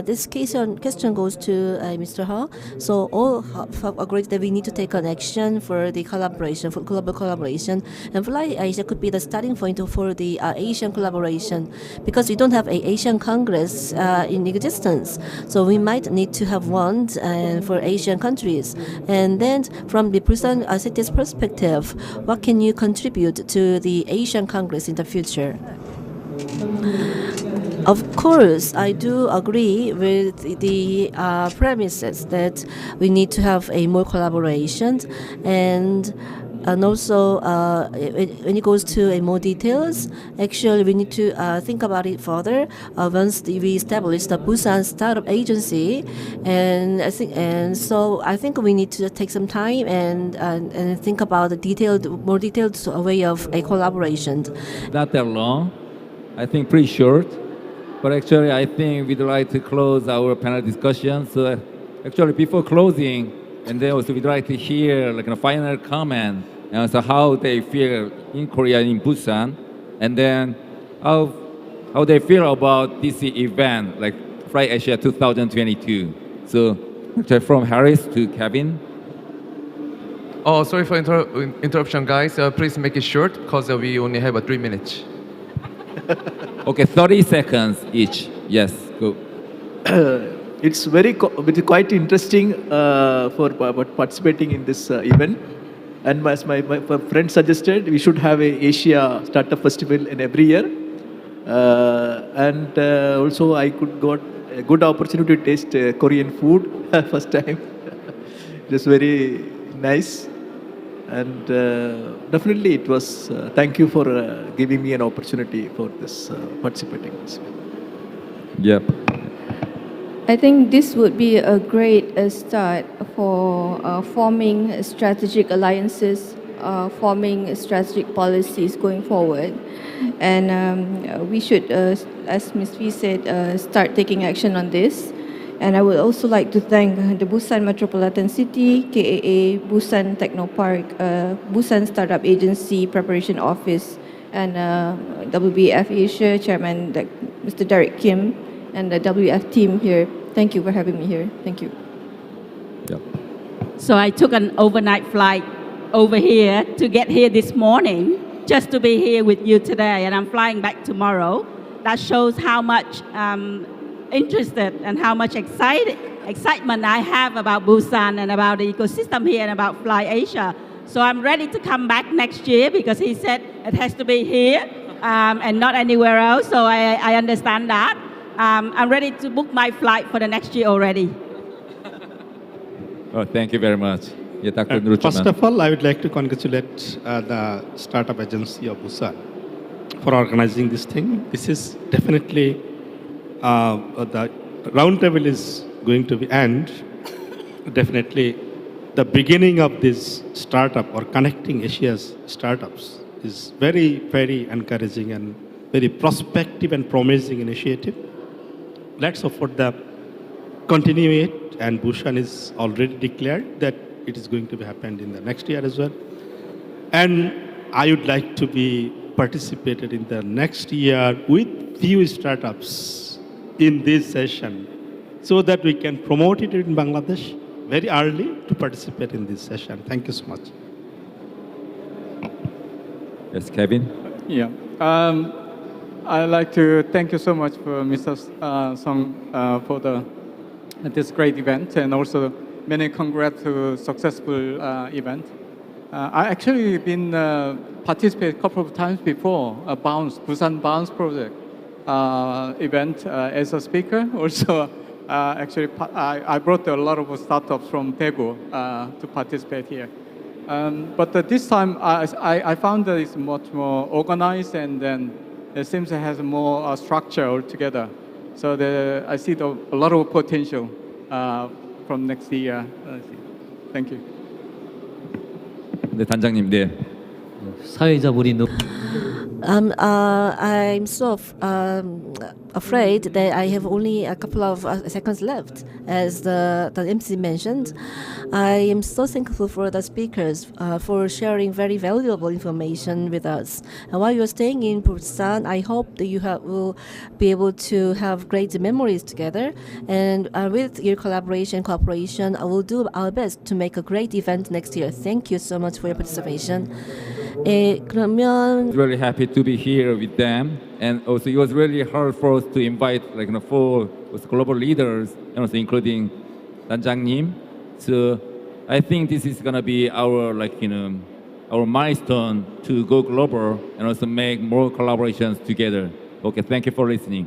This question goes to Mr. Ha. So all have agreed that we need to take an action for the collaboration, for global collaboration, and Fly Asia could be the starting point for the Asian collaboration, because we don't have an Asian Congress in existence. So we might need to have one for Asian countries. And then from the Busan city's perspective, what can you contribute to the Asian Congress in the future? Of course, I do agree with the premises that we need to have a more collaboration, and also when it goes to a more details, actually we need to think about it further once we establish the Busan Startup Agency, and I think we need to take some time and think about the more detailed way of a collaboration. not that long. I think pretty short. But actually, I think we'd like to close our panel discussion. So actually, before closing, and then also we'd like to hear like a final comment, and also how they feel in Korea, in Busan, and then how they feel about this event, like Fly Asia 2022. So from Harris to Kevin. Oh, sorry for interruption, guys. Please make it short because we only have 3 minutes. Okay, 30 seconds each. Yes, go. It's quite interesting for participating in this event. And as my friend suggested, we should have a Asia Startup Festival in every year. And also I could got a good opportunity to taste Korean food first time. Just very nice. And definitely it was, thank you for giving me an opportunity for this participating. Yep. I think this would be a great start for forming strategic alliances, forming strategic policies going forward. And we should, as Ms. V said, start taking action on this. And I would also like to thank the Busan Metropolitan City, KAA, Busan Technopark, Busan Startup Agency Preparation Office, and WBF Asia Chairman Mr. Derek Kim, and the WF team here. Thank you for having me here. Thank you. Yep. So I took an overnight flight over here to get here this morning, just to be here with you today, and I'm flying back tomorrow. That shows how much interested and how much excitement I have about Busan and about the ecosystem here and about Fly Asia. So I'm ready to come back next year because he said it has to be here and not anywhere else. So I understand that. I'm ready to book my flight for the next year already. Oh, thank you very much. Yeah, Dr. First of all, I would like to congratulate the Startup Agency of Busan for organizing this thing. This is definitely the roundtable is going to be and definitely the beginning of this startup or connecting Asia's startups is very, very encouraging and very prospective and promising initiative. Let's hope for the continue it, and Busan is already declared that it is going to be happened in the next year as well. And I would like to be participated in the next year with few startups in this session so that we can promote it in Bangladesh very early to participate in this session. Thank you so much. Yes, Kevin. Yeah. I'd like to thank you so much for Mr. Song for this great event, and also many congrats to successful event. I actually been participated a couple of times before Busan Bounce project event as a speaker. Also, actually, I brought a lot of startups from Daegu to participate here. But this time, I found that it's much more organized, and then it seems it has more structure altogether. So I see a lot of potential from next year. Thank you. 네, 단장님, 네. 사회자분이 너무 I'm so afraid that I have only a couple of seconds left. As the MC mentioned, I am so thankful for the speakers for sharing very valuable information with us. And while you're staying in Busan, I hope that you will be able to have great memories together. And with your cooperation, I will do our best to make a great event next year. Thank you so much for your participation. 그러면 Really happy to be here with them, and also it was really hard for us to invite four global leaders, and also including 단장님. So I think this is gonna be our our milestone to go global and also make more collaborations together. Okay, thank you for listening.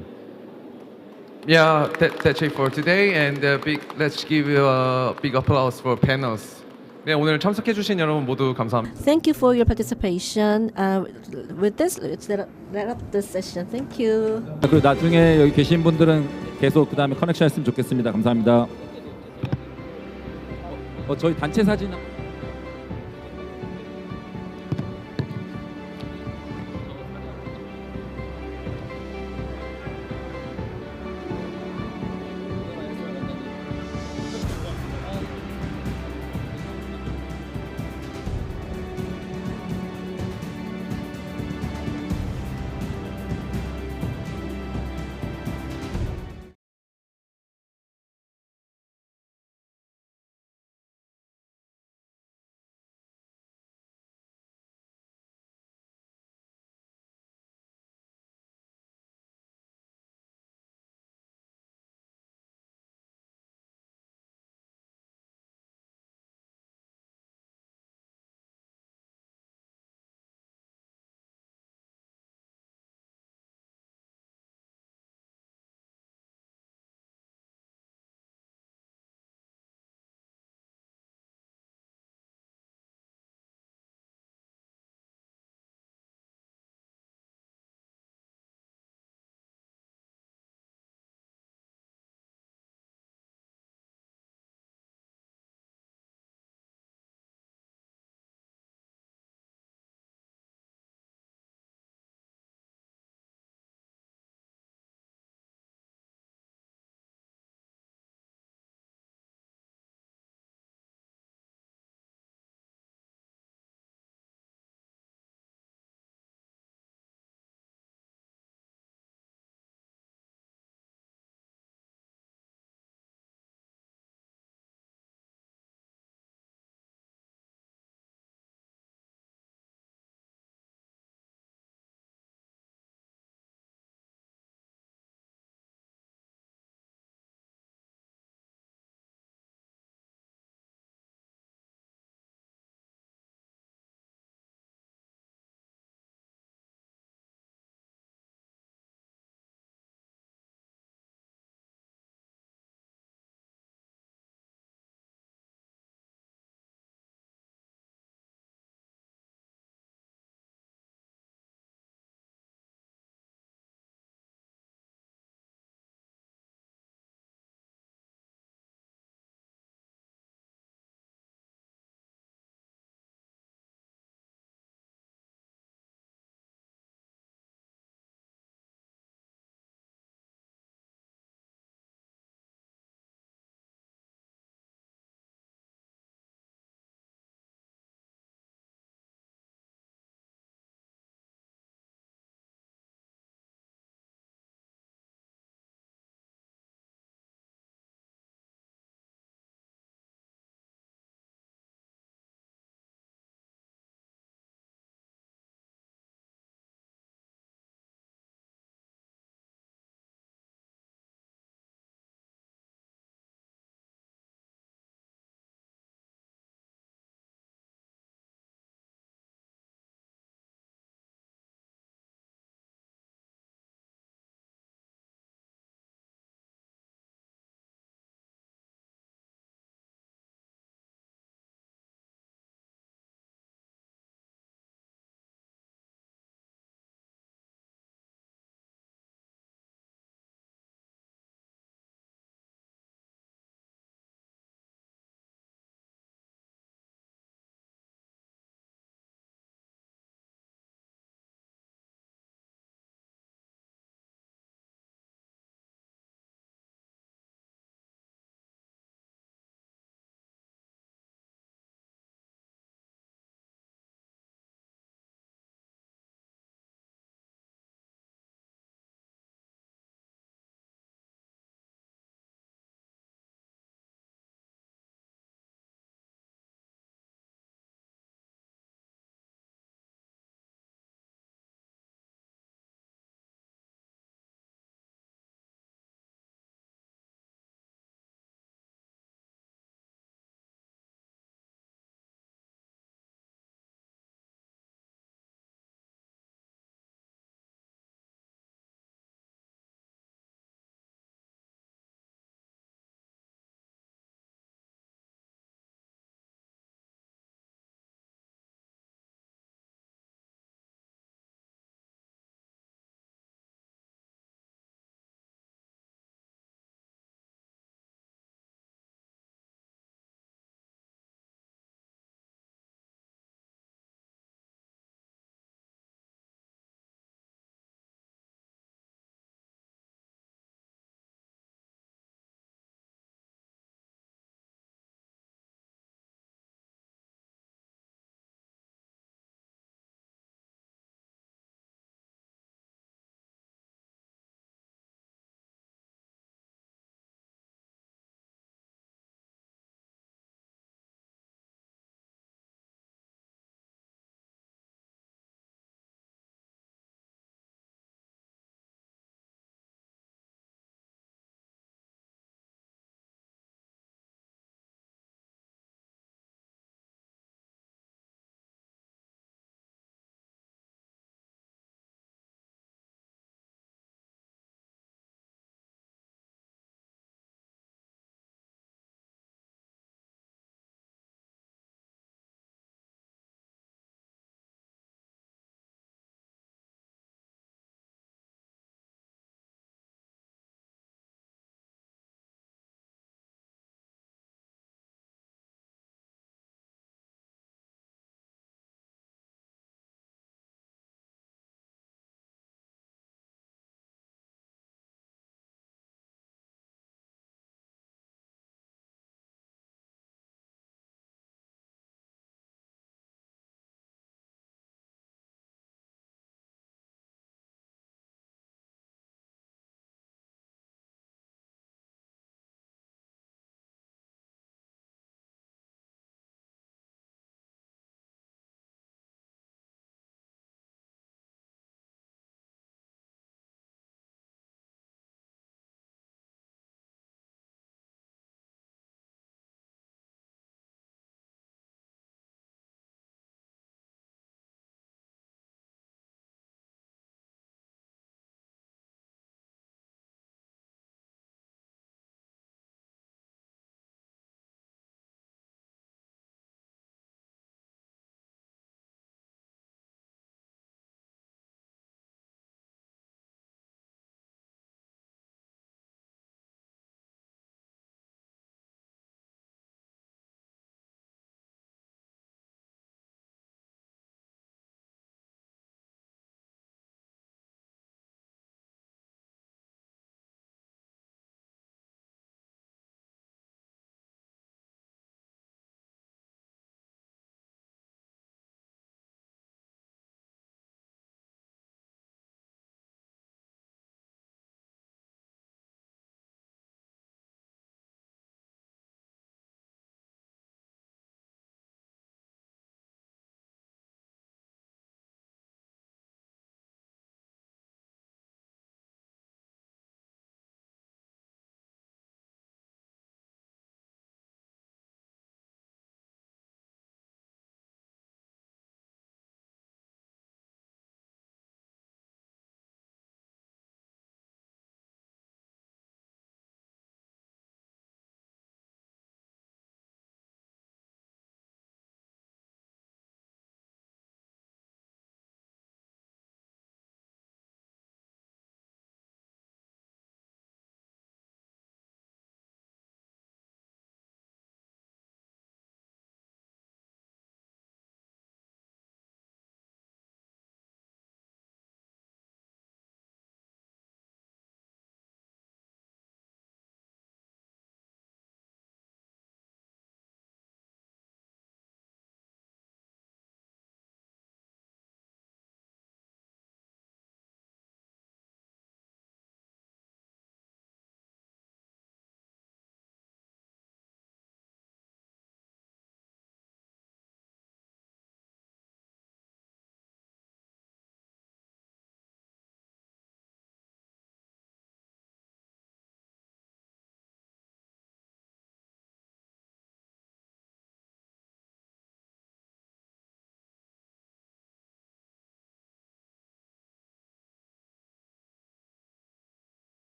Yeah, that's it for today, and let's give a big applause for panels. 네, 오늘 참석해주신 여러분 모두 감사합니다. Thank you for your participation. With this, let's let up this session. Thank you. 그리고 나중에 여기 계신 분들은 계속 그 다음에 커넥션 했으면 좋겠습니다. 감사합니다. 저희 단체 사진.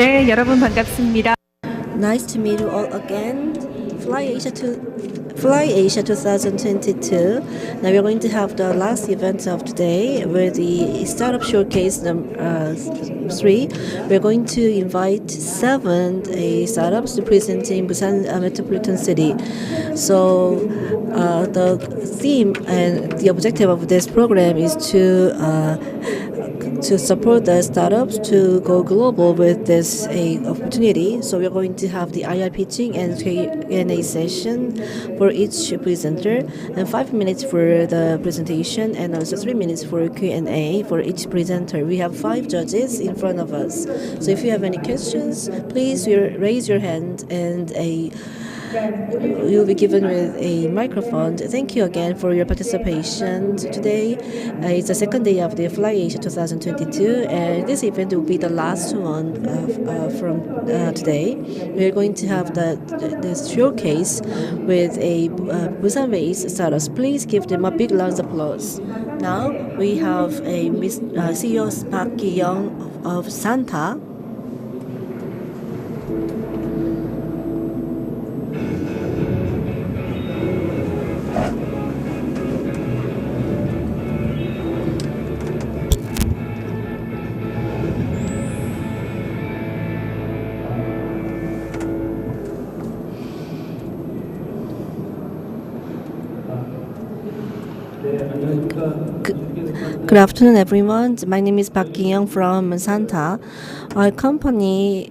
네, 여러분 반갑습니다. Nice to meet you all again. Fly Asia 2022. Now we're going to have the last event of today with the Startup Showcase 3. We're going to invite 7 startups representing Busan metropolitan city. So the theme and the objective of this program is to support the startups to go global with this opportunity. So we're going to have the IR pitching and Q&A session for each presenter, and 5 minutes for the presentation, and also 3 minutes for Q&A for each presenter. We have 5 judges in front of us. So if you have any questions, please raise your hand, and you'll be given with a microphone. Thank you again for your participation today. It's the second day of the Fly Asia 2022, and this event will be the last one from today. We're going to have the showcase with a Busan-based startups. Please give them a big round of applause. Now we have a CEO Park Ki-young of Santa. Good afternoon, everyone. My name is Park Ki-young from Santa. Our company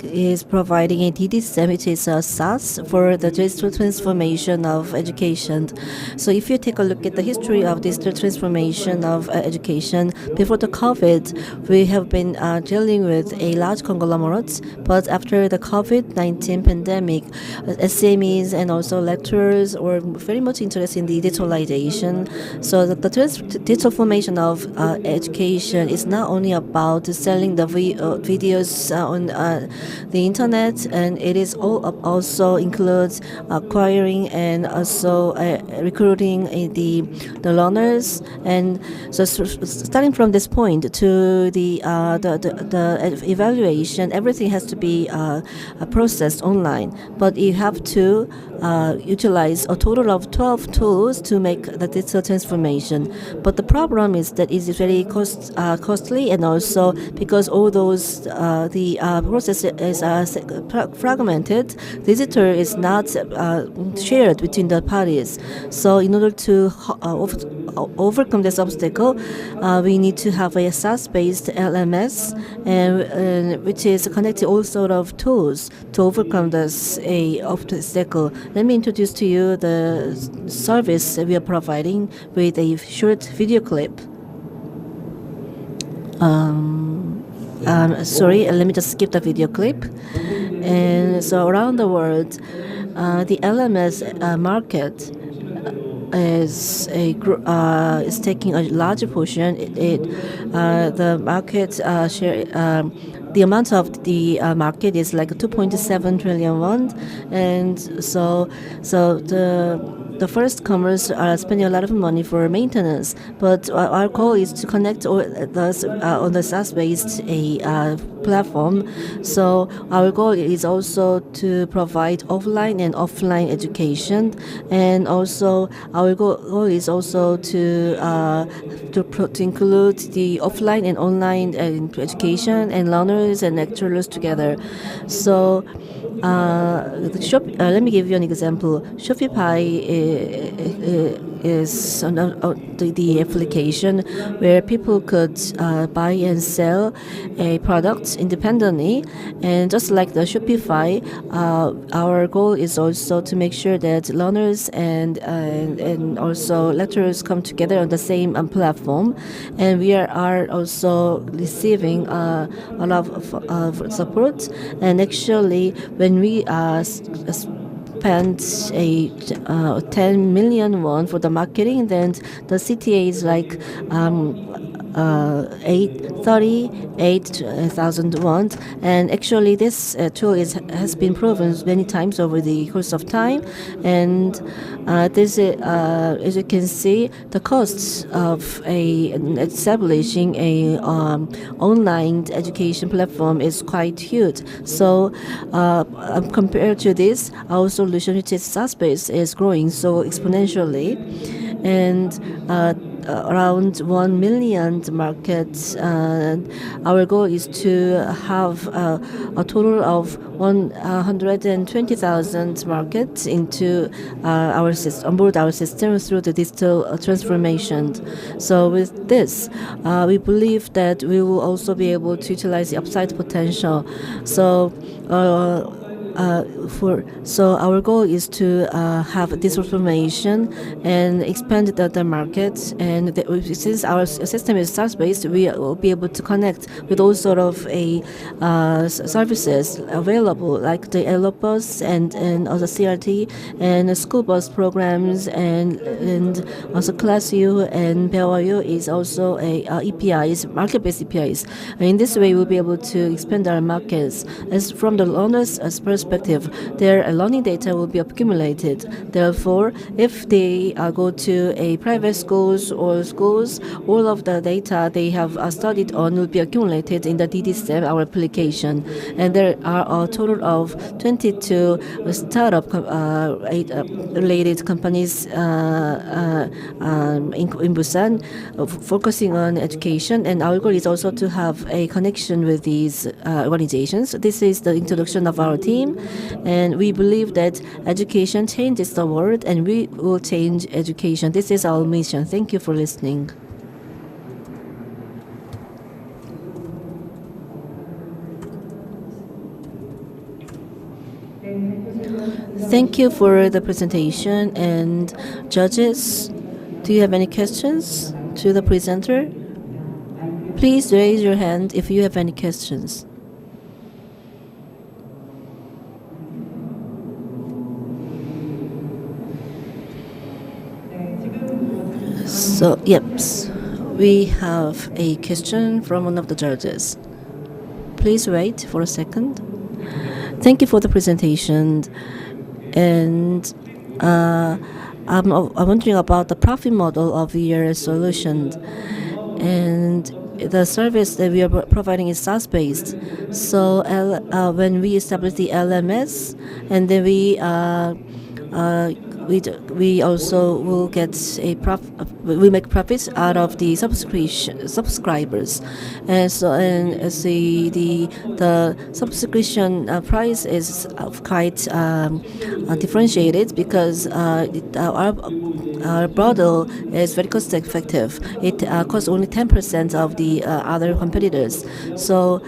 is providing a DDSM, which is a SaaS for the digital transformation of education. So if you take a look at the history of digital transformation of education, before the COVID, we have been dealing with a large conglomerates, but after the COVID-19 pandemic, SMEs and also lecturers were very much interested in the digitalization. So the digital formation of education is not only about selling the videos on the internet, and it is also includes acquiring and also recruiting the learners. And so starting from this point to the evaluation, everything has to be processed online. But you have to utilize a total of 12 tools to make the digital transformation. But the problem is that it is very costly, and also because all those the process is fragmented, digital is not shared between the parties. So in order to overcome this obstacle, we need to have a SaaS-based LMS, and which is connecting all sort of tools to overcome this obstacle. Let me introduce to you the service we are providing with a short video clip. Sorry, let me just skip the video clip. And so around the world, the LMS market is taking a larger portion. The market share. The amount of the market is like 2.7 trillion won, and so the first comers are spending a lot of money for maintenance. But our goal is to connect all those on the SaaS-based platform. So our goal is also to provide offline and offline education, and also our goal is also to include the offline and online education and learners and lecturers together. So let me give you an example. Shopify is the application where people could buy and sell a product independently. And just like the Shopify, our goal is also to make sure that learners and also lecturers come together on the same platform. And we are also receiving a lot of support. And actually, when we spent 10 million won for the marketing, then the CTA is like 38,000 won. And actually, this tool has been proven many times over the course of time. And this, as you can see, the costs of establishing a online education platform is quite huge. So compared to this, our solution, which is SaaS-based, is growing so exponentially. And around 1 million markets. Our goal is to have a total of 120,000 markets into our system, onboard our system through the digital transformation. So with this, we believe that we will also be able to utilize the upside potential. So our goal is to have this transformation and expand the market. And since our system is SaaS-based, we will be able to connect with all sort of services available, like the Yellow Bus and also CRT and school bus programs, and also Class U and BEXCO is also a EPIs, market-based EPIs. And in this way, we'll be able to expand our markets. As from the learner's perspective, their learning data will be accumulated. Therefore, if they go to a private schools or schools, all of the data they have studied on will be accumulated in the DD-STEM, our application. And there are a total of 22 startup related companies in Busan focusing on education. And our goal is also to have a connection with these organizations. This is the introduction of our team. And we believe that education changes the world, and we will change education. This is our mission. Thank you for listening. Thank you for the presentation. And judges, do you have any questions to the presenter? Please raise your hand if you have any questions. So, yep, we have a question from one of the judges. Please wait for a second. Thank you for the presentation. And I'm wondering about the profit model of your solution. And the service that we are providing is SaaS-based. So when we establish the LMS, and then we also will get we make profits out of the subscribers, and so the subscription price is quite differentiated because our model is very cost effective. It costs only 10% of the other competitors. So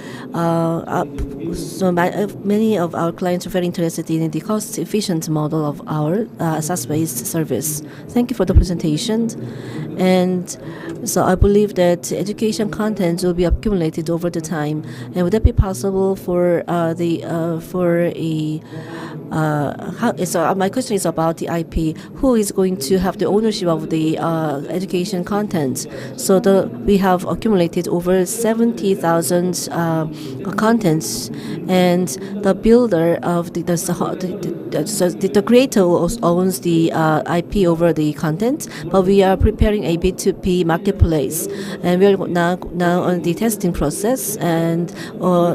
many of our clients are very interested in the cost efficient model of our SaaS-based service. Thank you for the presentation. And so I believe that education content will be accumulated over the time. And would that be possible for my question is about the IP. Who is going to have the ownership of the education content? So we have accumulated over 70,000 contents, and the builder of the creator owns the IP over the content, but we are preparing a B2B marketplace, and we are now on the testing process. And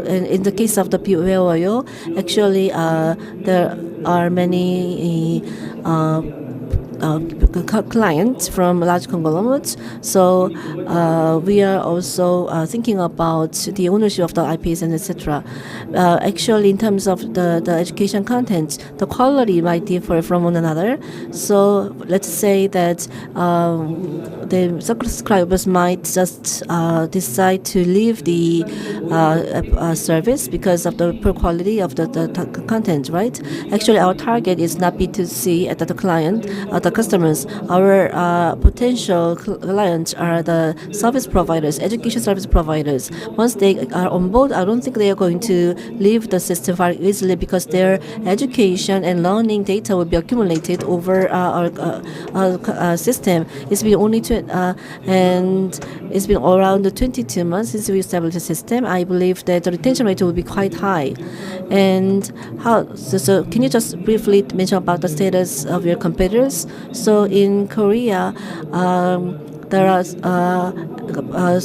in the case of the BEXCO, actually there are many clients from large conglomerates. So we are also thinking about the ownership of the IPs and etc. Actually, in terms of the education content, the quality might differ from one another. So let's say that the subscribers might just decide to leave the service because of the poor quality of the content, right? Actually, our target is not B2C at the client. The the customers. Our potential clients are the service providers, education service providers. Once they are on board, I don't think they are going to leave the system very easily because their education and learning data will be accumulated over our system. It's been only and it's been around 22 months since we established the system. I believe that the retention rate will be quite high. And so can you just briefly mention about the status of your competitors? So in Korea, there are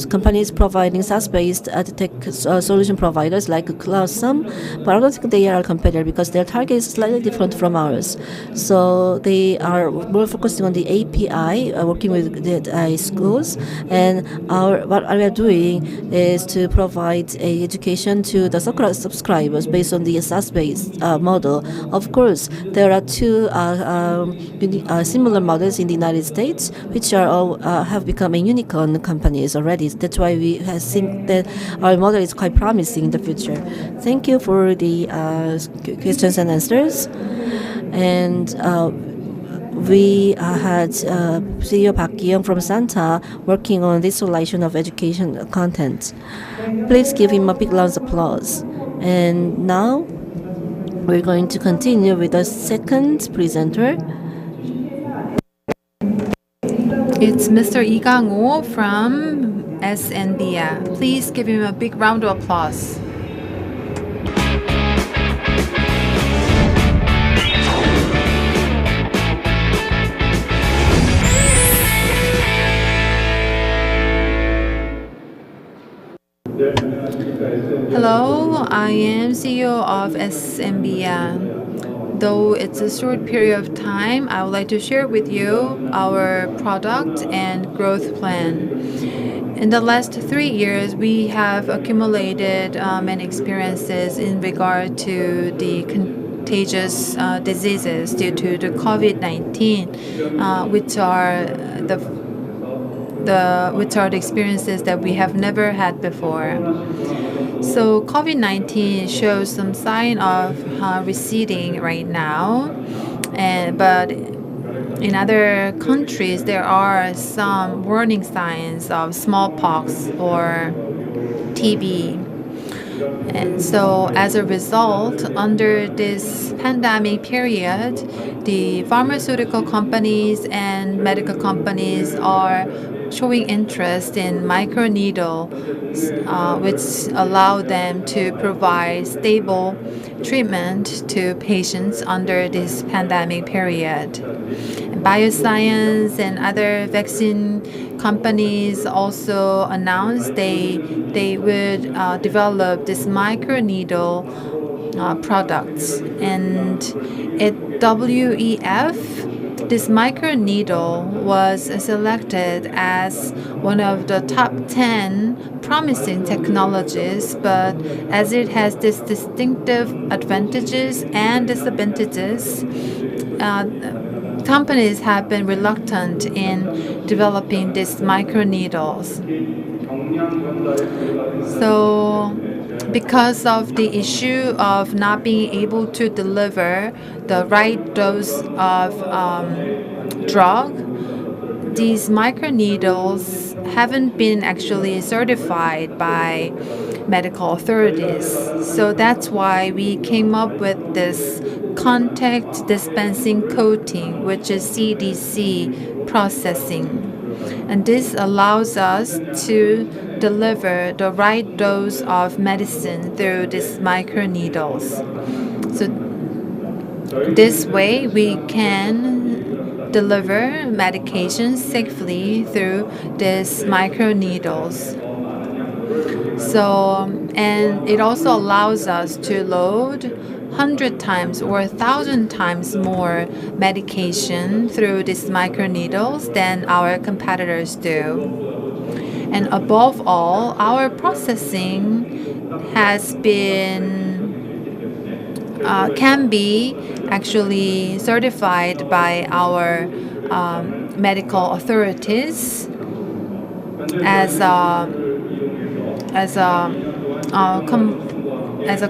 companies providing SaaS-based tech solution providers like Cloudsum, but I don't think they are a competitor because their target is slightly different from ours. So they are more focusing on the API, working with the schools, and what we are doing is to provide education to the subscribers based on the SaaS-based model. Of course, there are two similar models in the United States, which are all have become a unicorn companies already. That's why we think that our model is quite promising in the future. Thank you for the questions and answers. And we had CEO Park Ki-young from Santa working on this solution of education content. Please give him a big round of applause. And now we're going to continue with the second presenter. It's Mr. Lee Gang-ho from SNBA. Please give him a big round of applause. Hello, I am CEO of SNBA. Though it's a short period of time, I would like to share with you our product and growth plan. In the last 3 years, we have accumulated many experiences in regard to the contagious diseases due to the COVID-19, which are the experiences that we have never had before. So COVID-19 shows some sign of receding right now, but in other countries there are some warning signs of smallpox or TB. And so as a result, under this pandemic period, the pharmaceutical companies and medical companies are showing interest in microneedle, which allow them to provide stable treatment to patients under this pandemic period. Bioscience and other vaccine companies also announced they would develop this microneedle products. And at WEF, this microneedle was selected as one of the top 10 promising technologies, but as it has these distinctive advantages and disadvantages, companies have been reluctant in developing these microneedles. So because of the issue of not being able to deliver the right dose of drug, these microneedles haven't been actually certified by medical authorities. So that's why we came up with this contact dispensing coating, which is CDC processing. And this allows us to deliver the right dose of medicine through these microneedles. So this way we can deliver medication safely through these microneedles. So, and it also allows us to load 100 times or 1,000 times more medication through these microneedles than our competitors do. And above all, our processing has been can be actually certified by our medical authorities as a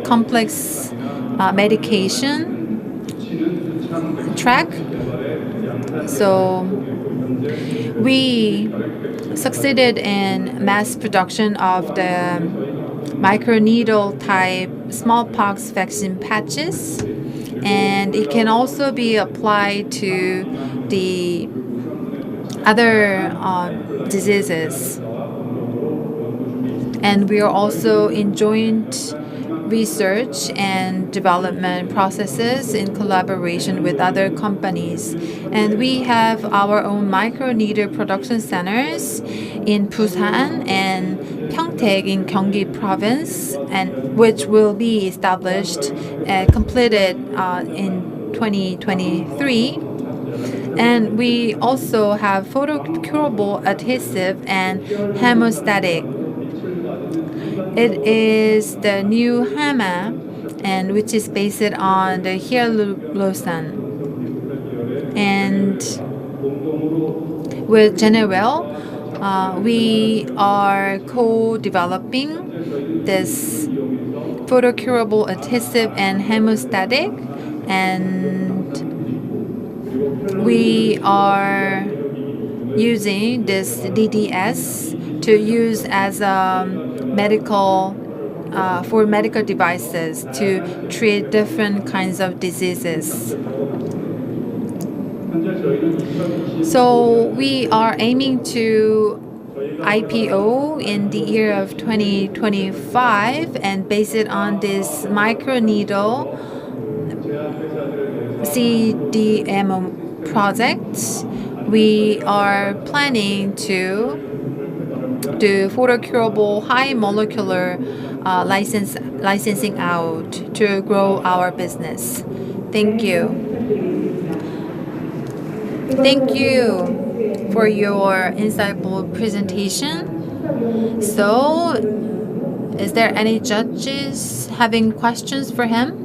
complex medication track, So we succeeded in mass production of the microneedle type smallpox vaccine patches, and it can also be applied to the other diseases. And we are also in joint research and development processes in collaboration with other companies. And we have our own microneedle production centers in Busan and Pyeongtaek in Gyeonggi province, and which will be established completed in 2023. And we also have photocurable adhesive and hemostatic. It is the new HAMA, and which is based on the hyalurosan. And with General, we are co-developing this photocurable adhesive and hemostatic, and we are using this DDS to use as a medical for medical devices to treat different kinds of diseases. So we are aiming to IPO in the year of 2025, and based on this microneedle CDMO project, we are planning to do photocurable high molecular licensing out to grow our business. Thank you. Thank you for your insightful presentation. So, is there any judges having questions for him?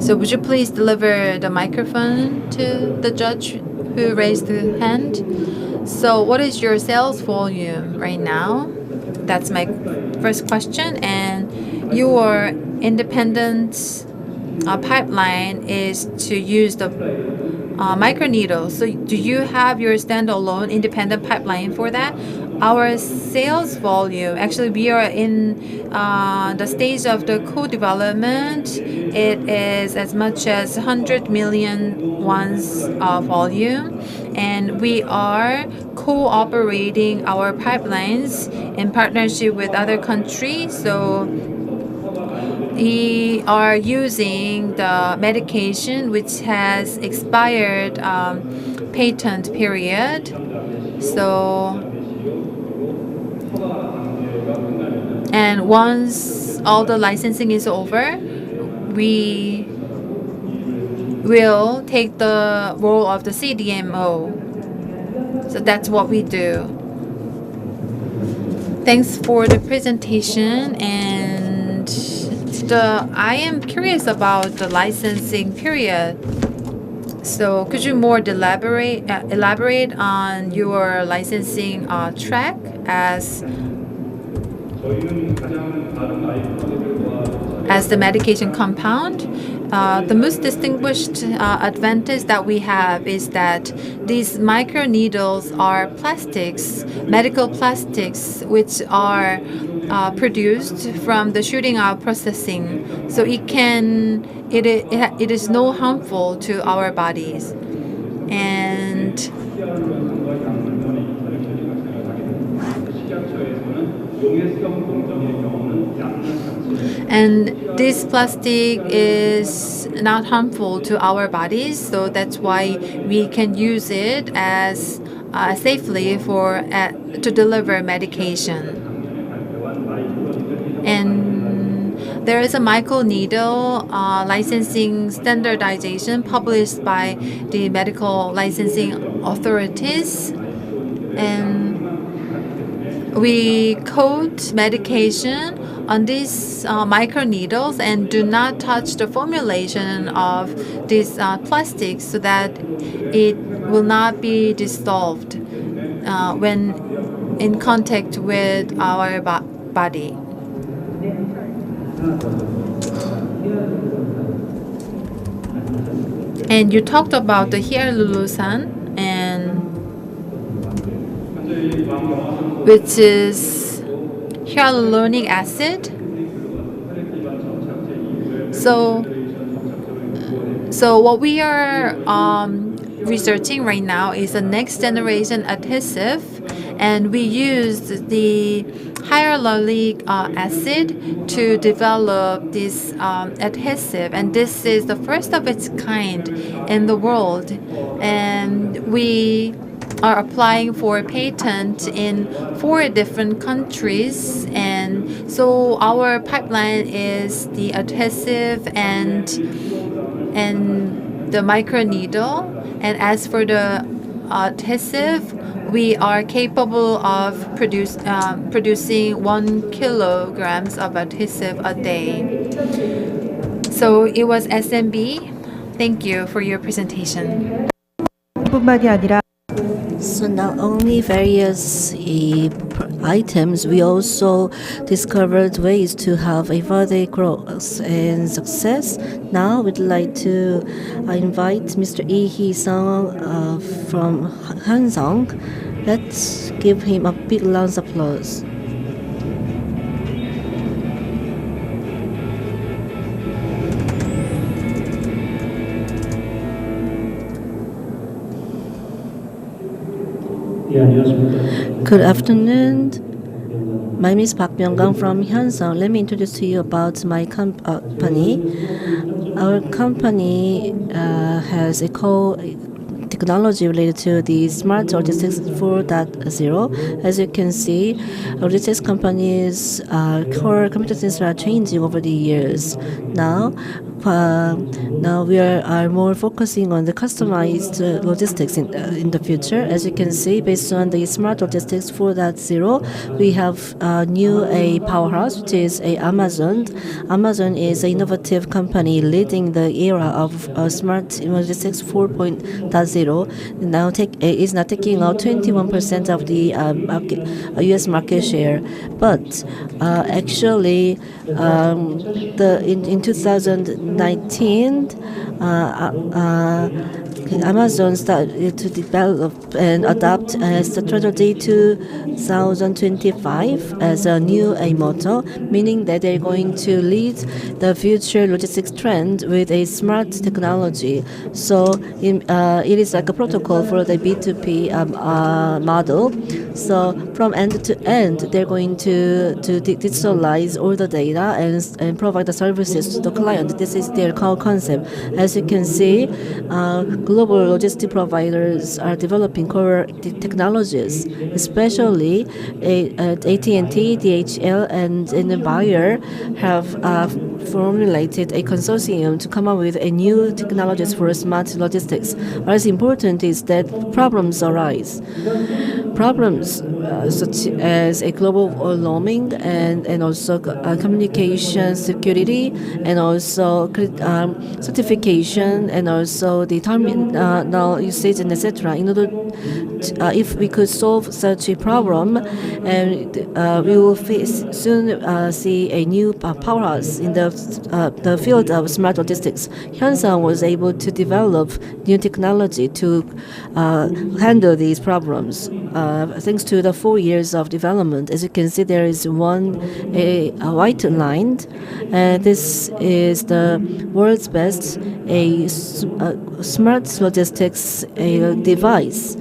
So would you please deliver the microphone to the judge who raised the hand? So what is your sales volume right now? That's my first question. And your independent pipeline is to use the microneedle. So do you have your standalone independent pipeline for that? Our sales volume, actually we are in the stage of the co-development. It is as much as 100 million wons volume, and we are cooperating our pipelines in partnership with other countries. So we are using the medication which has expired patent period. So, and once all the licensing is over, we will take the role of the CDMO. So that's what we do. Thanks for the presentation. And I am curious about the licensing period. So could you more elaborate on your licensing track as the medication compound? The most distinguished advantage that we have is that these microneedles are plastics, medical plastics, which are produced from the shooting out processing. So it is no harmful to our bodies. And this plastic is not harmful to our bodies, so that's why we can use it as safely to deliver medication. And there is a microneedle licensing standardization published by the medical licensing authorities, and we coat medication on these microneedles and do not touch the formulation of these plastics so that it will not be dissolved when in contact with our body. And you talked about the hyaluronic and which is hyaluronic acid. So what we are researching right now is the next generation adhesive, and we used the hyaluronic acid to develop this adhesive, and this is the first of its kind in the world, and we are applying for a patent in 4 different countries. And so our pipeline is the adhesive and the microneedle. And as for the adhesive, we are capable of producing 1 kilograms of adhesive a day. So it was SMB. Thank you for your presentation. 뿐만이 아니라 So not only various items, we also discovered ways to have a further growth and success. Now we'd like to invite Mr. Lee Hee-sung from Hansong. Let's give him a big round of applause. Good afternoon. My name is Park Myung-gang from Hyunsung. Let me introduce to you about my company. Our company has a technology related to the smart logistics 4.0. As you can see, logistics companies' core competencies are changing over the years. Now we are more focusing on the customized logistics in the future. As you can see, based on the smart logistics 4.0, we have a powerhouse, which is Amazon. Amazon is an innovative company leading the era of smart logistics 4.0. Now is now taking out 21% of the U.S. market share. But actually, in 2019, Amazon started to develop and adopt a strategy 2025 as a new motto, meaning that they're going to lead the future logistics trend with a smart technology. So it is like a protocol for the B2P model. So from end to end, they're going to digitalize all the data and provide the services to the client. This is their core concept. As you can see, global logistic providers are developing core technologies, especially AT&T, DHL, and Bayer have formulated a consortium to come up with a new technologies for smart logistics. What is important is that problems arise. Problems such as a global warming and also communication security and also certification and also the terminal usage and etc. In order to, if we could solve such a problem, and we will soon see a new powerhouse in the field of smart logistics. Hyunsung was able to develop new technology to handle these problems. Thanks to the 4 years of development, as you can see, there is a white line. This is the world's best smart logistics device.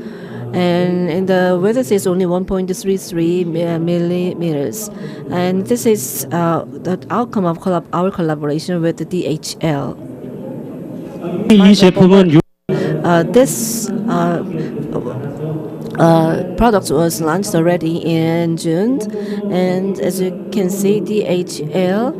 And the width is only 1.33 millimeters. And this is the outcome of our collaboration with the DHL. This product was launched already in June, and as you can see, DHL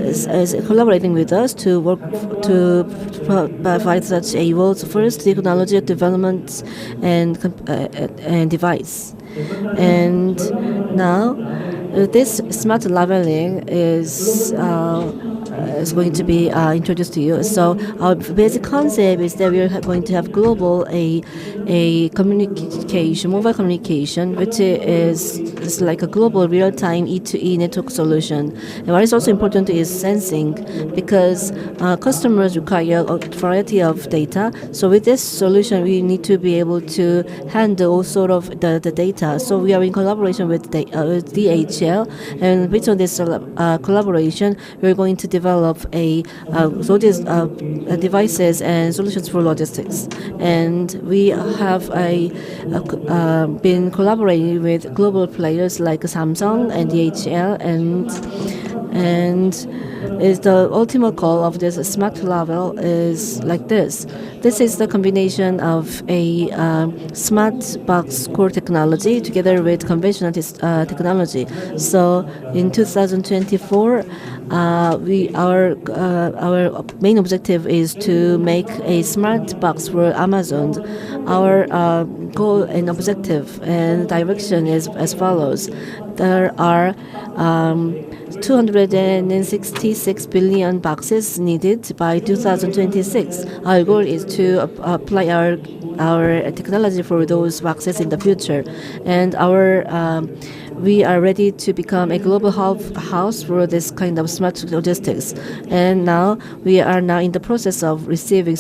is collaborating with us to work to provide such a world's first technology development and device. And now this smart labeling is going to be introduced to you. So our basic concept is that we are going to have global a communication, mobile communication, which is like a global real-time E2E network solution. And what is also important is sensing, because customers require a variety of data. So with this solution, we need to be able to handle all sort of the data. So we are in collaboration with DHL, and based on this collaboration, we're going to develop devices and solutions for logistics. And we have been collaborating with global players like Samsung and DHL, and is the ultimate goal of this smart label is like this. This is the combination of a smart box core technology together with conventional technology. So in 2024, our main objective is to make a smart box for Amazon. Our goal and objective and direction is as follows. There are 266 billion boxes needed by 2026. Our goal is to apply our technology for those boxes in the future, and we are ready to become a global house for this kind of smart logistics. And now we are in the process of receiving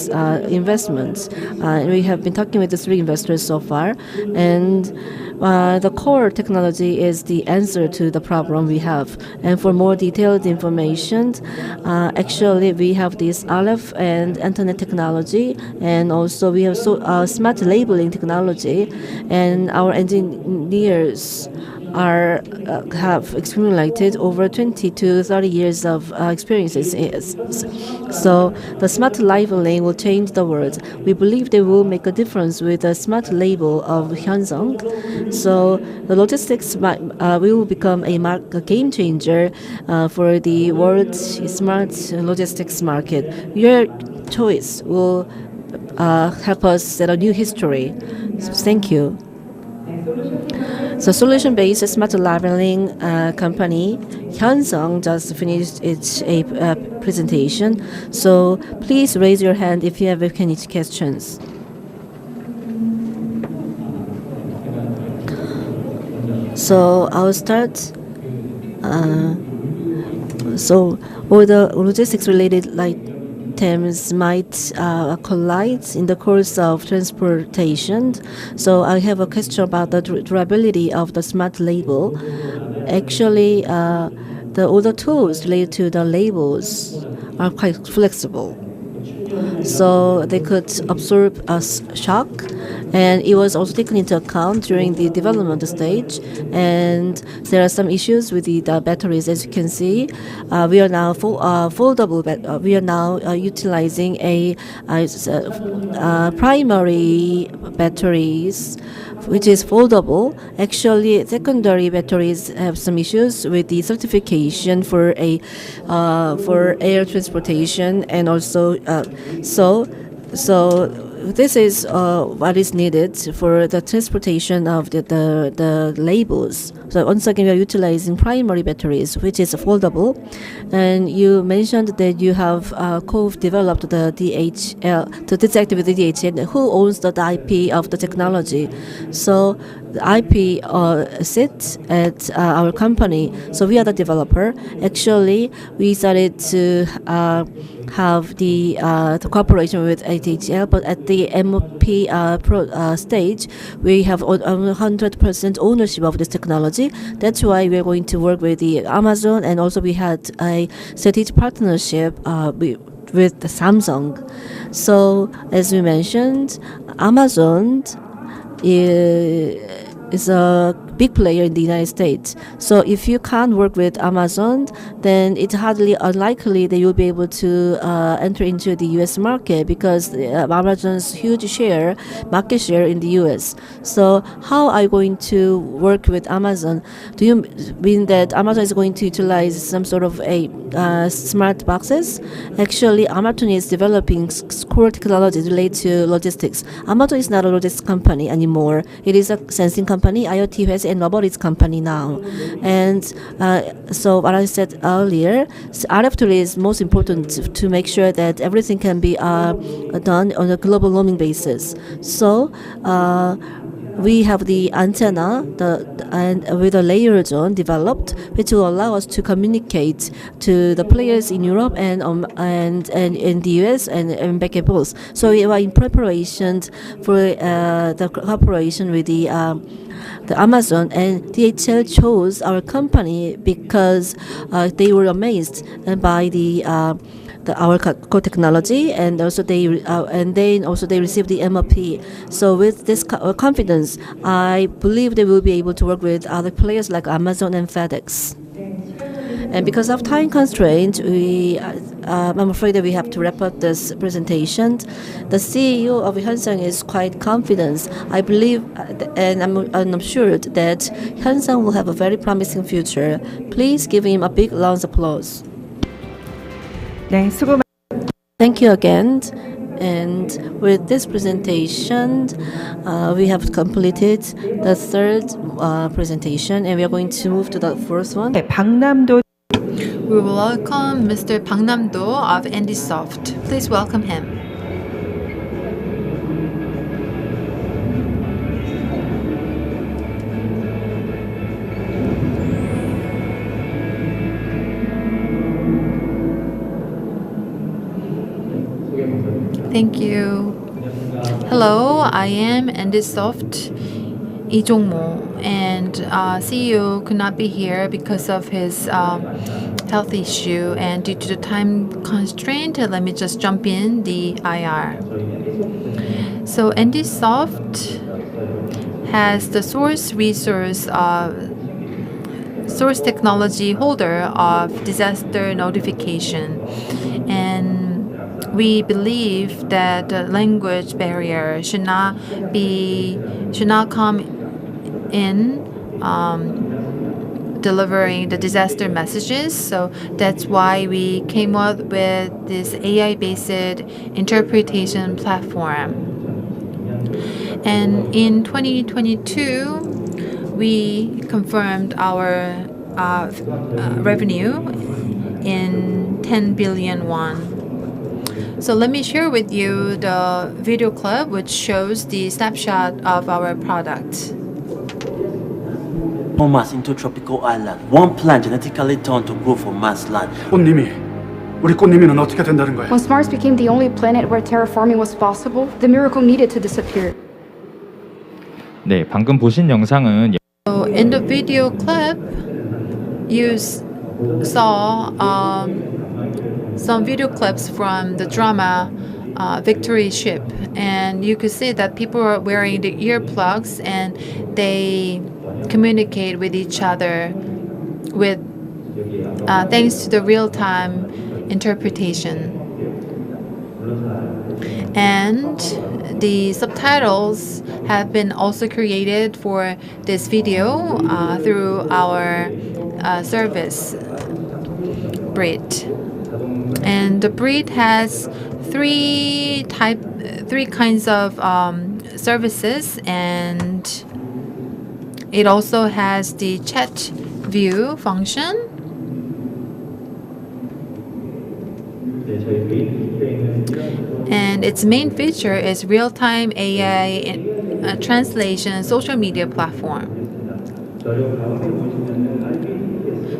investments. We have been talking with the 3 investors so far, and the core technology is the answer to the problem we have. And for more detailed information, actually we have this RF and internet technology, and also we have smart labeling technology, and our engineers have accumulated over 20 to 30 years of experiences. So the smart labeling will change the world. We believe they will make a difference with the smart label of Hyunseong. So the logistics will become a game changer for the world's smart logistics market. Your choice will help us set a new history. So thank you. So solution-based smart labeling company Hyunseong just finished its presentation. So please raise your hand if you have any questions. So I'll start. So all the logistics-related items might collide in the course of transportation. So I have a question about the durability of the smart label. Actually, all the tools related to the labels are quite flexible, so they could absorb a shock, and it was also taken into account during the development stage. And there are some issues with the batteries, as you can see. We are now foldable. We are now utilizing a primary batteries, which is foldable. Actually, secondary batteries have some issues with the certification for air transportation, and also so this is what is needed for the transportation of the labels. So once again, we are utilizing primary batteries, which is foldable. And you mentioned that you have co-developed the DHL, to detect with the DHL. Who owns the IP of the technology? So the IP sits at our company. So we are the developer. Actually, we started to have the cooperation with DHL, but at the MOP stage, we have 100% ownership of this technology. That's why we're going to work with the Amazon, and also we had a strategic partnership with the Samsung. So as we mentioned, Amazon is a big player in the United States. So if you can't work with Amazon, then it's hardly unlikely that you'll be able to enter into the U.S. market, because Amazon's huge market share in the U.S. So how are you going to work with Amazon? Do you mean that Amazon is going to utilize some sort of a smart boxes? Actually, Amazon is developing core technologies related to logistics. Amazon is not a logistics company anymore. It is a sensing company, IoT humanoids and robotics company now. And so what I said earlier, so RF is most important to make sure that everything can be done on a global roaming basis. So we have the antenna and with a layer zone developed, which will allow us to communicate to the players in Europe and in the US and back and forth. So we are in preparation for the cooperation with the Amazon, and DHL chose our company because they were amazed by our core technology, and also they received the MOP. So with this confidence, I believe they will be able to work with other players like Amazon and FedEx. And because of time constraint, I'm afraid that we have to wrap up this presentation. The CEO of Hyunsung is quite confident. I believe, and I'm sure that Hyunsung will have a very promising future. Please give him a big round of applause. 네, 수고 Thank you again. And with this presentation, we have completed the third presentation, and we are going to move to the fourth one. 박남도 We will welcome Mr. Bang Nam-do of NDSoft. Please welcome him. Thank you. Hello, I am NDSoft Lee Jong-mo, and CEO could not be here because of his health issue, and due to the time constraint, let me just jump in the IR. So NDSoft has the source technology holder of disaster notification, and we believe that the language barrier should not come in delivering the disaster messages. So that's why we came up with this AI-based interpretation platform. And in 2022, we confirmed our revenue in 10 billion won. So let me share with you the video clip which shows the snapshot of our product. On Mars into tropical island. One plant genetically turned to grow for Mars land. 우리 꽃님이는 어떻게 된다는 거야? Once Mars became the only planet where terraforming was possible, the miracle needed to disappear. 네, 방금 보신 영상은 So in the video clip, you saw some video clips from the drama Victory Ship, and you could see that people are wearing the earplugs and they communicate with each other with thanks to the real-time interpretation. And the subtitles have been also created for this video through our service, Brit. And the Brit has three kinds of services, and it also has the chat view function. And its main feature is real-time AI translation social media platform.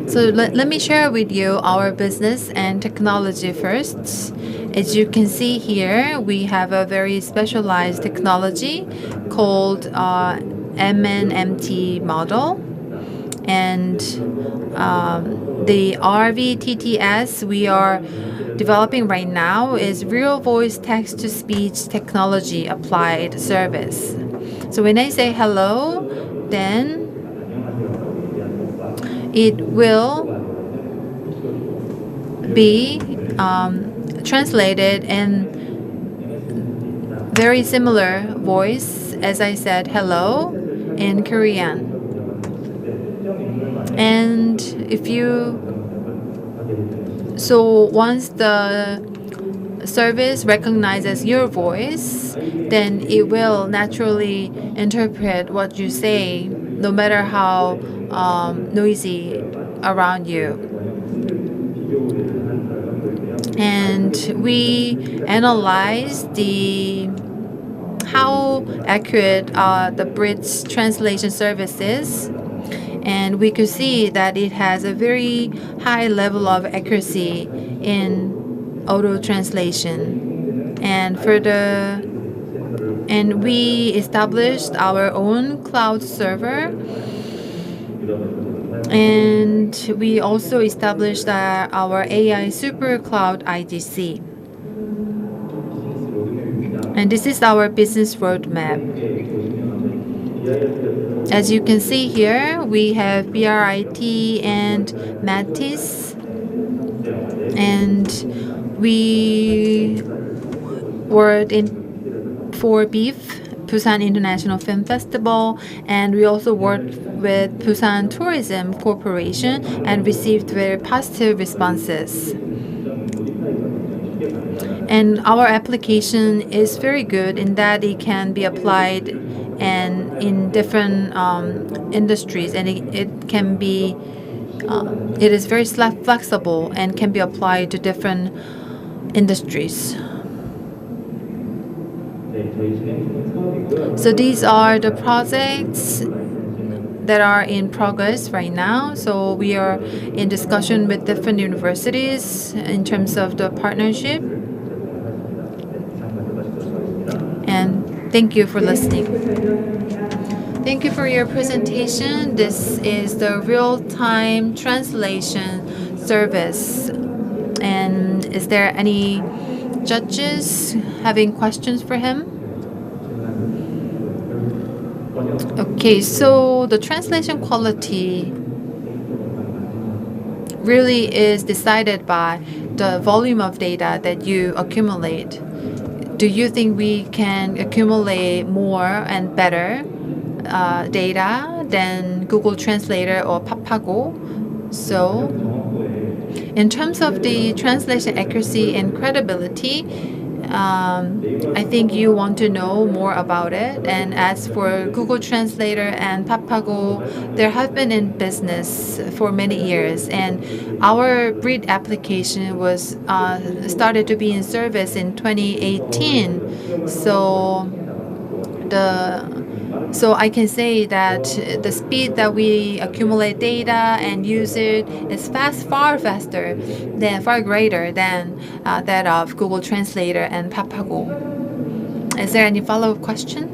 So let me share with you our business and technology first. As you can see here, we have a very specialized technology called MNMT model. And the RVTTS we are developing right now is real voice text-to-speech technology applied service. So when I say hello, then it will be translated in very similar voice as I said hello in Korean. And once the service recognizes your voice, then it will naturally interpret what you say no matter how noisy around you. And we analyze how accurate the Bridge translation service is, and we could see that it has a very high level of accuracy in auto translation. And we established our own cloud server, and we also established our AI super cloud IDC. And this is our business roadmap. As you can see here, we have BRIT and Mattis, and we worked for BEEF, Busan International Film Festival, and we also worked with Busan Tourism Corporation and received very positive responses. And our application is very good in that it can be applied and in different industries, and it is very flexible and can be applied to different industries. So these are the projects that are in progress right now. So we are in discussion with different universities in terms of the partnership. And thank you for listening. Thank you for your presentation. This is the real-time translation service. And is there any judges having questions for him? Okay, so the translation quality really is decided by the volume of data that you accumulate. Do you think we can accumulate more and better data than Google Translator or Papago? So, in terms of the translation accuracy and credibility, I think you want to know more about it. And as for Google Translator and Papago, they have been in business for many years. And our BRIT application was started to be in service in 2018. So I can say that the speed that we accumulate data and use it is far greater than that of Google Translator and Papago. Is there any follow-up question?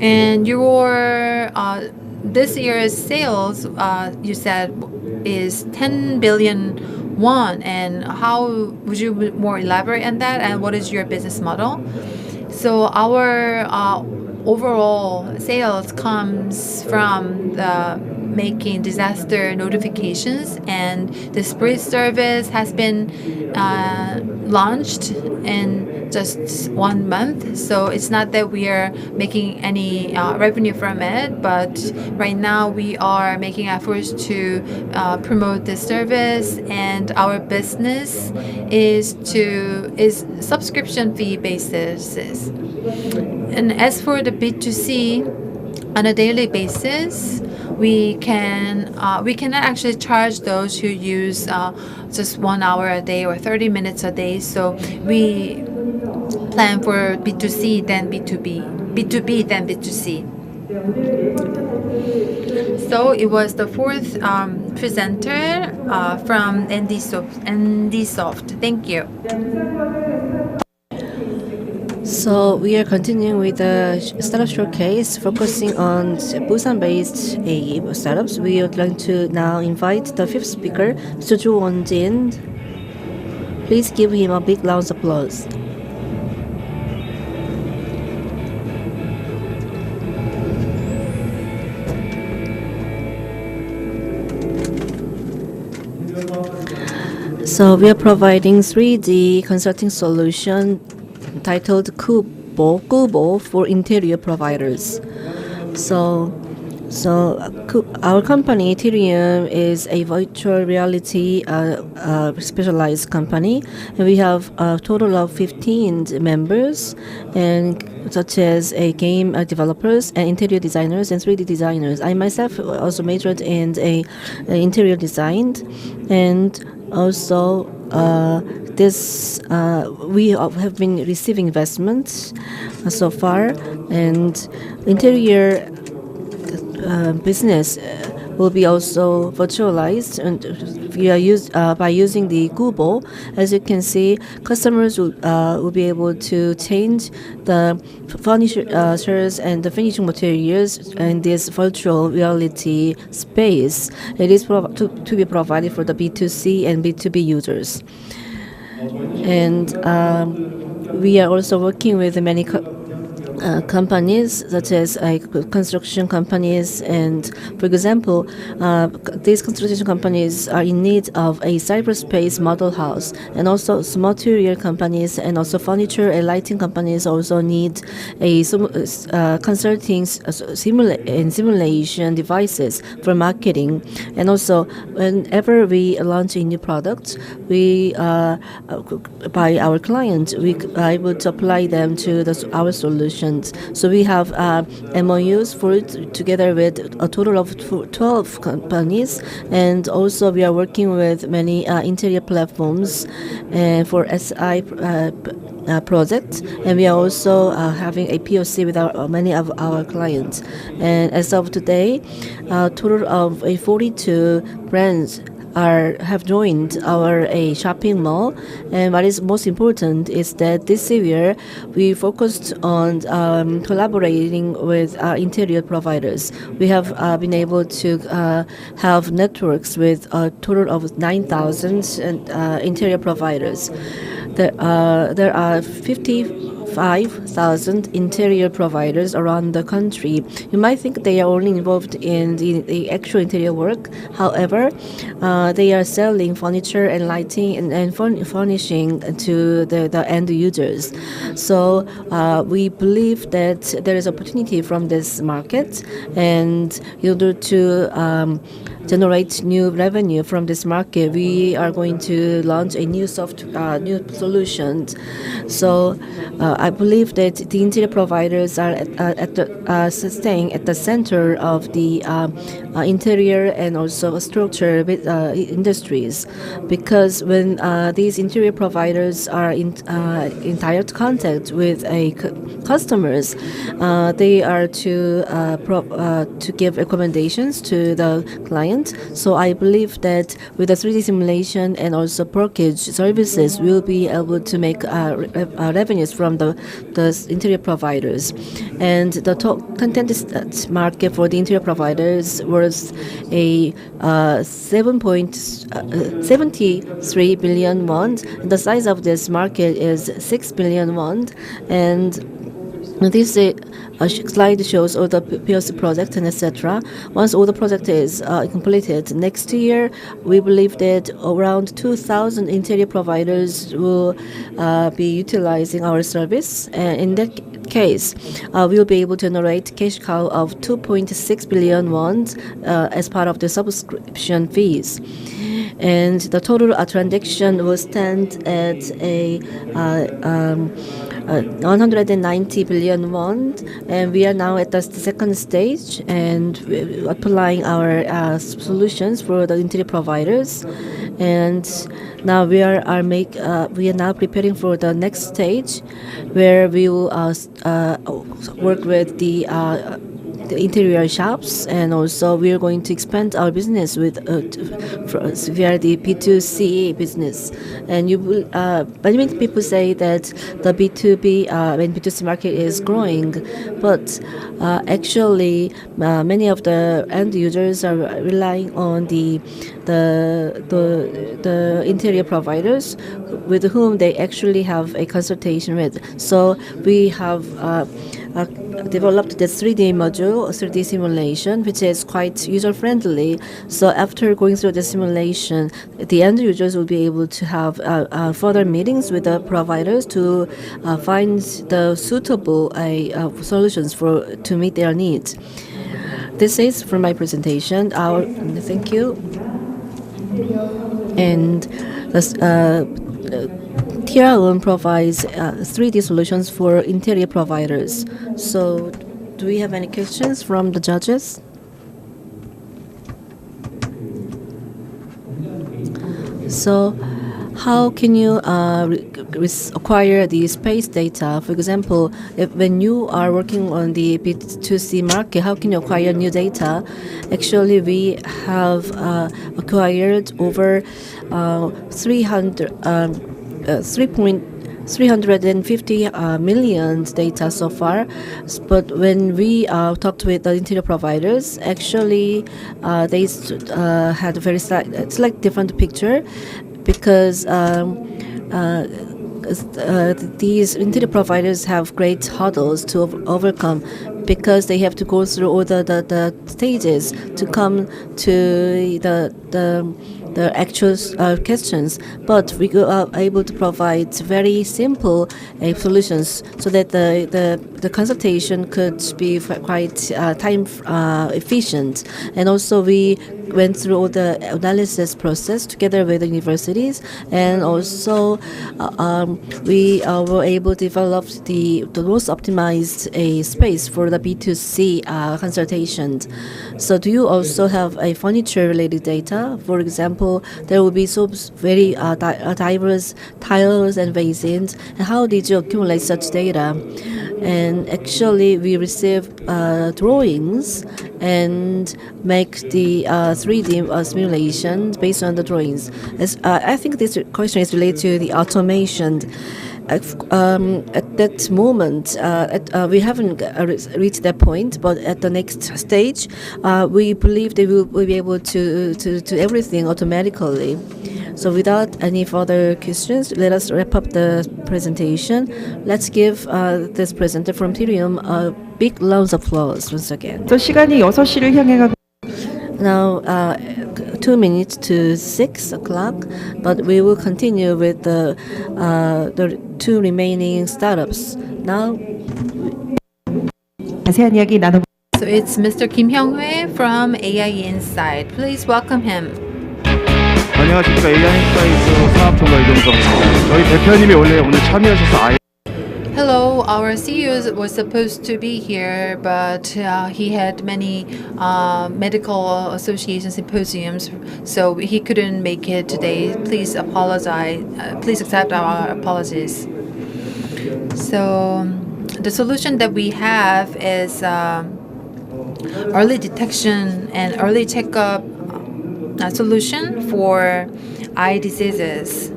And your this year's sales, you said, is 10 billion won. And how would you more elaborate on that? And what is your business model? So our overall sales comes from making disaster notifications, and the Spirit service has been launched in just 1 month. So it's not that we are making any revenue from it, but right now we are making efforts to promote this service, and our business is subscription fee basis. And as for the B2C, on a daily basis, we cannot actually charge those who use just 1 hour a day or 30 minutes a day. So we plan for B2C, then B2B, B2B, then B2C. So it was the fourth presenter from NDSoft. Thank you. So we are continuing with the startup showcase, focusing on Busan-based startups. We would like to now invite the fifth speaker, Mr. Jo Won-jin. Please give him a big round of applause. So we are providing 3D consulting solution titled Kubo for interior providers. So Our company, Ethereum, is a virtual reality specialized company, and we have a total of 15 members, and such as game developers and interior designers and 3D designers. I myself also majored in interior design, and also we have been receiving investments so far, and interior business will be also virtualized, and we are by using the Google. As you can see, customers will be able to change the furnitures and the finishing materials in this virtual reality space. It is to be provided for the B2C and B2B users. And we are also working with many companies, such as construction companies, and for example, these construction companies are in need of a cyberspace model house, and also material companies and also furniture and lighting companies also need a consulting simulation devices for marketing. And also, whenever we launch a new product, we by our clients, we are able to apply them to our solution. So we have MOUs for it together with a total of 12 companies, and also we are working with many interior platforms for SI projects, and we are also having a POC with many of our clients. And as of today, a total of 42 brands have joined our shopping mall. And what is most important is that this year we focused on collaborating with interior providers. We have been able to have networks with a total of 9,000 interior providers. There are 55,000 interior providers around the country. You might think they are only involved in the actual interior work. However, they are selling furniture and lighting and furnishing to the end users. So we believe that there is opportunity from this market, and in order to generate new revenue from this market, we are going to launch a new new solutions. So I believe that the interior providers are staying at the center of the interior and also structure industries, because when these interior providers are in direct contact with customers, they are to give recommendations to the client. So I believe that with the 3D simulation and also package services, we'll be able to make revenues from the interior providers. And the content market for the interior providers was a 7.73 billion won. The size of this market is 6 billion won, and this slide shows all the POC projects and etc. Once all the project is completed next year, we believe that around 2,000 interior providers will be utilizing our service. In that case, we'll be able to generate cash cow of 2.6 billion won as part of the subscription fees. And the total transaction will stand at 190 billion won, and we are now at the second stage and applying our solutions for the interior providers. And now we are now preparing for the next stage, where we will work with the interior shops, and also we are going to expand our business with via the B2C business. And many people say that the B2B and B2C market is growing, but actually many of the end users are relying on the interior providers with whom they actually have a consultation with. So we have developed this 3D module, 3D simulation, which is quite user-friendly. So after going through the simulation, the end users will be able to have further meetings with the providers to find the suitable solutions to meet their needs. This is for my presentation. Thank you. And this, Thur alone provides 3D solutions for interior providers. So, do we have any questions from the judges? So, how can you acquire the space data? For example, when you are working on the B2C market, how can you acquire new data? Actually, we have acquired over 350 million data so far. But when we talked with the interior providers, actually they had a very slight different picture, because these interior providers have great hurdles to overcome, because they have to go through all the stages to come to the actual questions. But we are able to provide very simple solutions, so that the consultation could be quite time efficient. And also we went through all the analysis process together with the universities, and also we were able to develop the most optimized space for the B2C consultations. So do you also have a furniture related data? For example, there will be so very diverse tiles and basins, and how did you accumulate such data? And actually we receive drawings and make the 3D simulation based on the drawings. I think this question is related to the automation. At that moment, we haven't reached that point, but at the next stage, we believe they will be able to do everything automatically. So without any further questions, let us wrap up the presentation. Let's give this presenter from Thurium a big round of applause once again. 또 시간이 6시를 향해 가고 Now, 2 minutes to 6 o'clock, but we will continue with the 2 remaining startups. Now, 자세한 이야기 나눠. So it's Mr. Kim Hyung-hwae from AI Insight. Please welcome him. 안녕하십니까. AI인사이트 사업총괄 이동섭입니다. 저희 대표님이 원래 오늘 참여하셔서 Hello, our CEO was supposed to be here, but he had many medical association symposiums, so he couldn't make it today. Please apologize. Please accept our apologies. So the solution that we have is early detection and early checkup solution for eye diseases.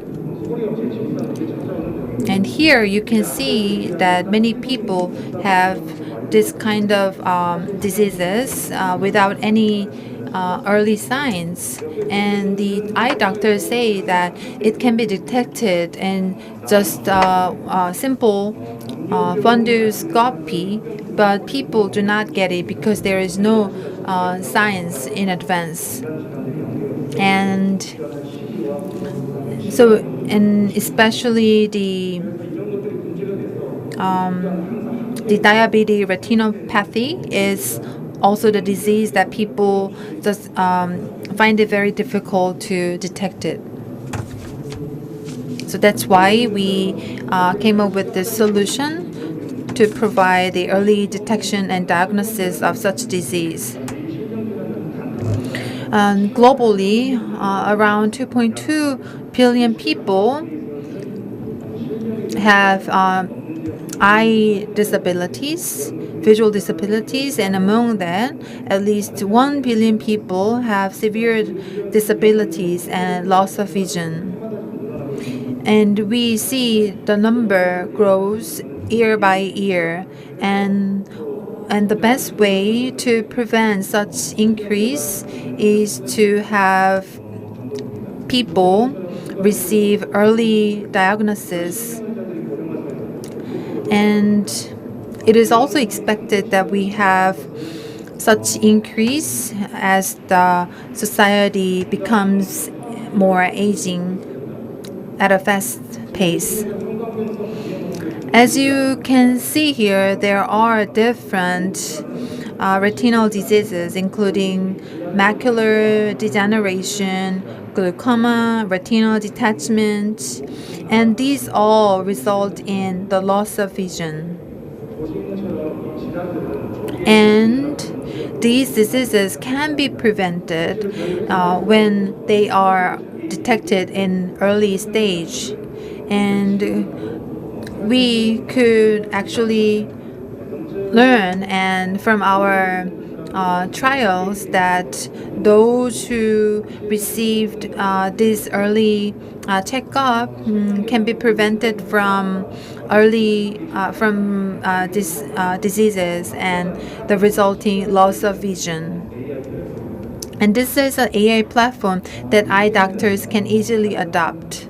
And here you can see that many people have this kind of diseases without any early signs. And the eye doctors say that it can be detected in just simple funduscopy, but people do not get it because there is no science in advance. And so, and especially the diabetic retinopathy is also the disease that people just find it very difficult to detect it. So that's why we came up with this solution to provide the early detection and diagnosis of such disease. Globally, around 2.2 billion people have eye disabilities, visual disabilities, and among them, at least 1 billion people have severe disabilities and loss of vision. And we see the number grows year by year, and the best way to prevent such increase is to have people receive early diagnosis. And it is also expected that we have such increase as the society becomes more aging at a fast pace. As you can see here, there are different retinal diseases, including macular degeneration, glaucoma, retinal detachment, and these all result in the loss of vision. And these diseases can be prevented when they are detected in early stage. And we could actually learn and from our trials that those who received this early checkup can be prevented from early from these diseases and the resulting loss of vision. And this is an AI platform that eye doctors can easily adopt.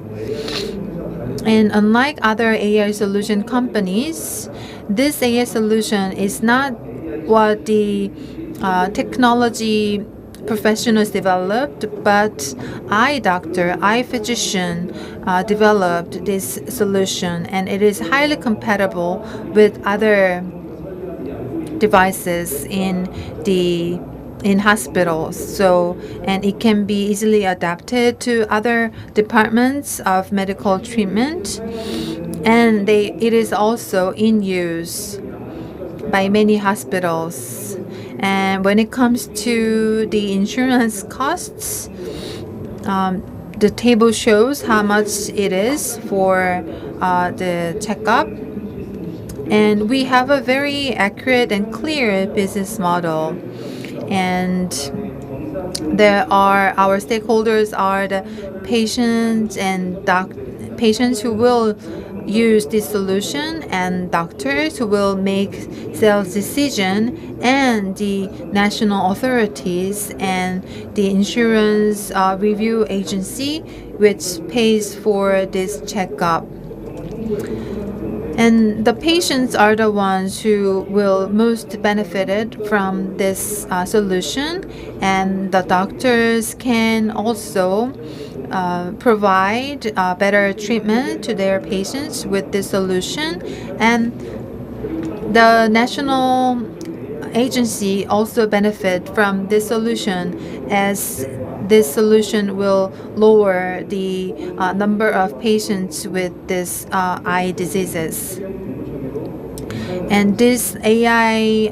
And unlike other AI solution companies, this AI solution is not what the technology professionals developed, but eye physician developed this solution, and it is highly compatible with other devices in hospitals. So, and it can be easily adapted to other departments of medical treatment, and it is also in use by many hospitals. And when it comes to the insurance costs, the table shows how much it is for the checkup. And we have a very accurate and clear business model. And our stakeholders are the patients and patients who will use this solution, and doctors who will make sales decision, and the national authorities and the insurance review agency which pays for this checkup. And the patients are the ones who will most benefited from this solution, and the doctors can also provide better treatment to their patients with this solution. And the national agency also benefit from this solution, as this solution will lower the number of patients with this eye diseases. And this AI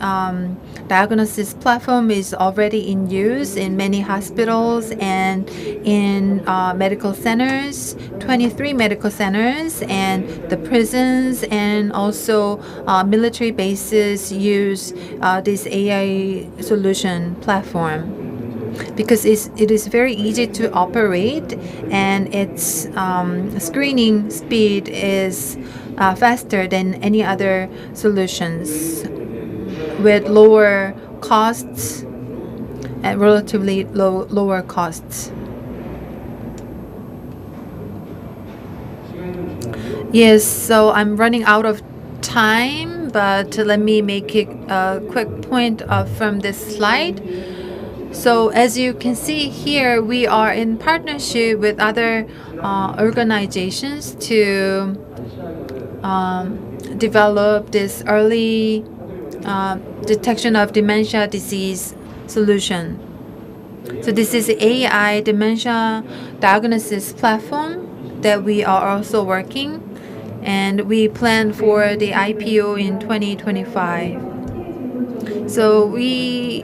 diagnosis platform is already in use in many hospitals and in medical centers, 23 medical centers, and the prisons, and also military bases use this AI solution platform, because it is very easy to operate, and its screening speed is faster than any other solutions, with lower costs and relatively lower costs. Yes, so I'm running out of time, but let me make a quick point from this slide. So as you can see here, we are in partnership with other organizations to develop this early detection of dementia disease solution. So this is AI dementia diagnosis platform that we are also working, and we plan for the IPO in 2025. So we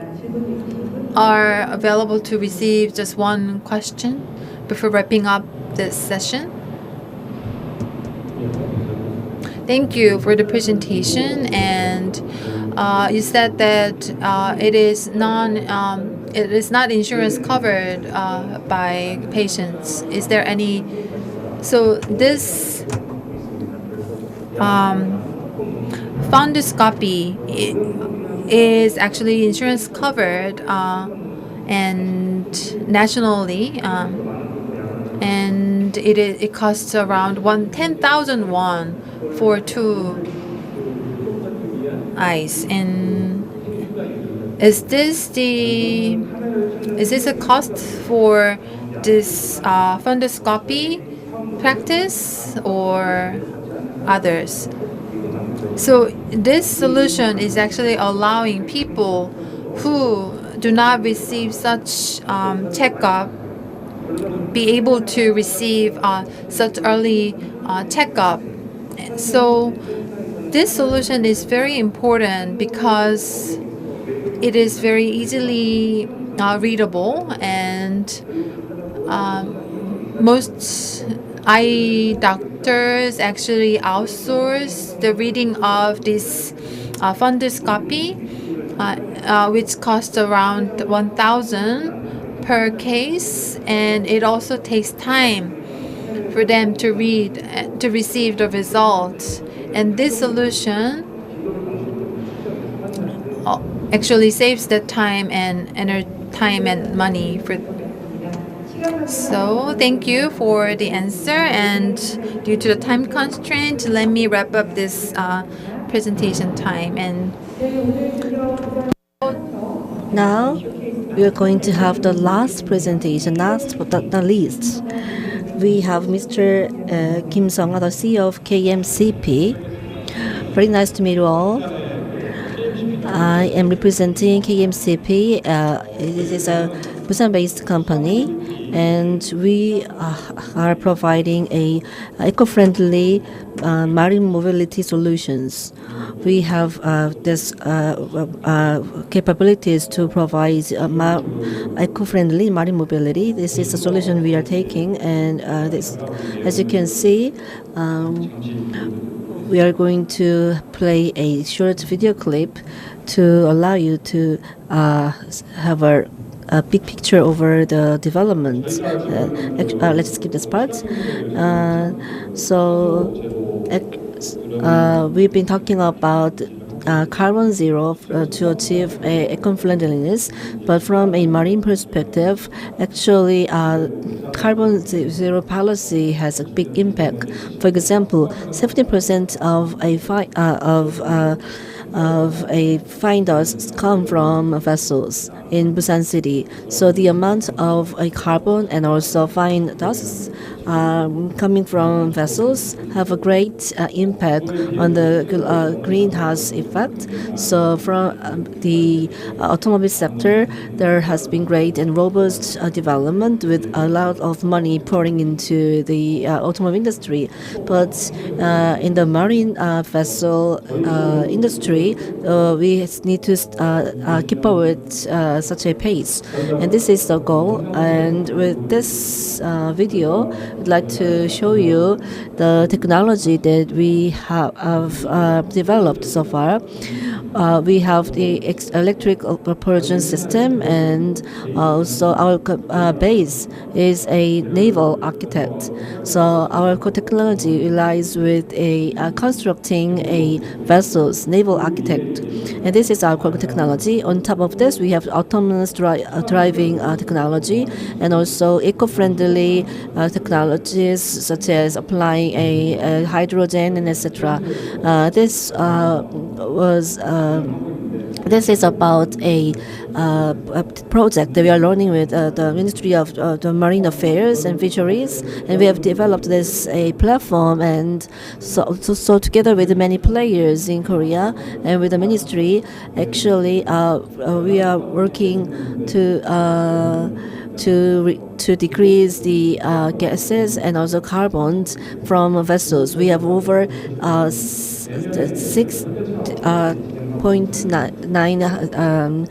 are available to receive just one question before wrapping up this session. Thank you for the presentation. And you said that it is not insurance covered by patients. Is there any? So this fundoscopy is actually insurance covered and nationally, and it costs around 10,000 won for 2 eyes. And is this a cost for this fundoscopy practice or others? So this solution is actually allowing people who do not receive such checkup be able to receive such early checkup. So this solution is very important because it is very easily readable, and most eye doctors actually outsource the reading of this fundoscopy, which costs around 1,000 per case, and it also takes time for them to receive the results. And this solution actually saves the time and money for. So thank you for the answer, and due to the time constraint, let me wrap up this presentation time. And now we are going to have the last presentation, last but not the least. We have Mr. Kim Sung-ha, the CEO of KMCP. Very nice to meet you all. I am representing KMCP. It is a Busan-based company, and we are providing eco-friendly marine mobility solutions. We have this capabilities to provide eco-friendly marine mobility. This is the solution we are taking, and this, as you can see, we are going to play a short video clip to allow you to have a big picture over the development. Let's skip this part. We've been talking about carbon zero to achieve eco-friendliness, but from a marine perspective, actually, carbon zero policy has a big impact. For example, 70% of a fine dust come from vessels in Busan City. So the amount of carbon and also fine dust coming from vessels have a great impact on the greenhouse effect. So from the automobile sector, there has been great and robust development with a lot of money pouring into the automobile industry. But in the marine vessel industry, we need to keep up with such a pace, and this is the goal. And with this video, I'd like to show you the technology that we have developed so far. We have the electric propulsion system, and also our base is a naval architect. So our core technology relies with constructing a vessel's naval architect, and this is our core technology. On top of this, we have autonomous driving technology, and also eco-friendly technologies such as applying a hydrogen and etc. This is about a project that we are learning with the Ministry of the Marine Affairs and Fisheries, and we have developed this a platform. And so together with many players in Korea and with the ministry, actually we are working to decrease the gases and also carbons from vessels. We have over 6.9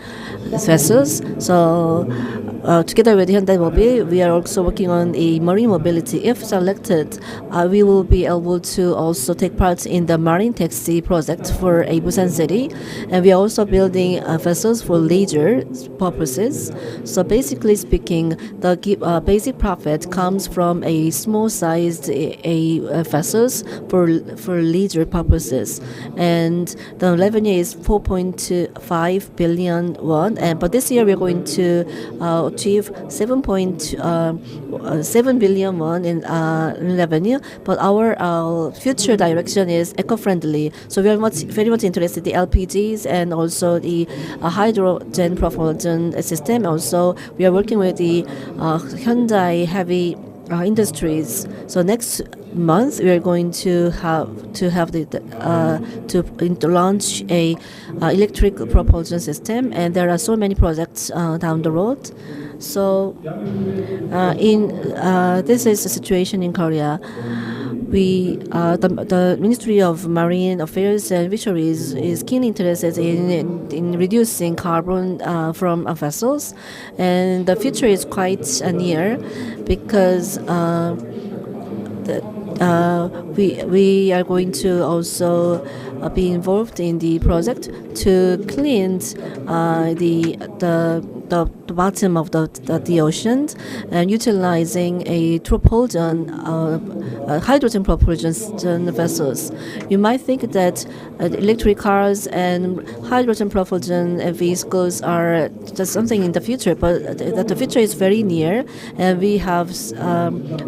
vessels. So together with Hyundai Mobile, we are also working on a marine mobility. If selected, we will be able to also take part in the marine taxi project for a Busan city, and we are also building vessels for leisure purposes. So basically speaking, the basic profit comes from a small-sized vessels for leisure purposes, and the revenue is 4.5 billion won. But this year we are going to achieve 7.7 billion won in revenue. But our future direction is eco-friendly. So we are very much interested in the LPGs and also the hydrogen propulsion system. Also, we are working with the Hyundai Heavy Industries. So next month, we are going to have to launch a electric propulsion system, and there are so many projects down the road. So, this is the situation in Korea. The Ministry of Marine Affairs and Fisheries is keenly interested in reducing carbon from vessels, and the future is quite near because we are going to also be involved in the project to clean the bottom of the oceans and utilizing a hydrogen propulsion vessels. You might think that electric cars and hydrogen propulsion vehicles are just something in the future, but that the future is very near, and we have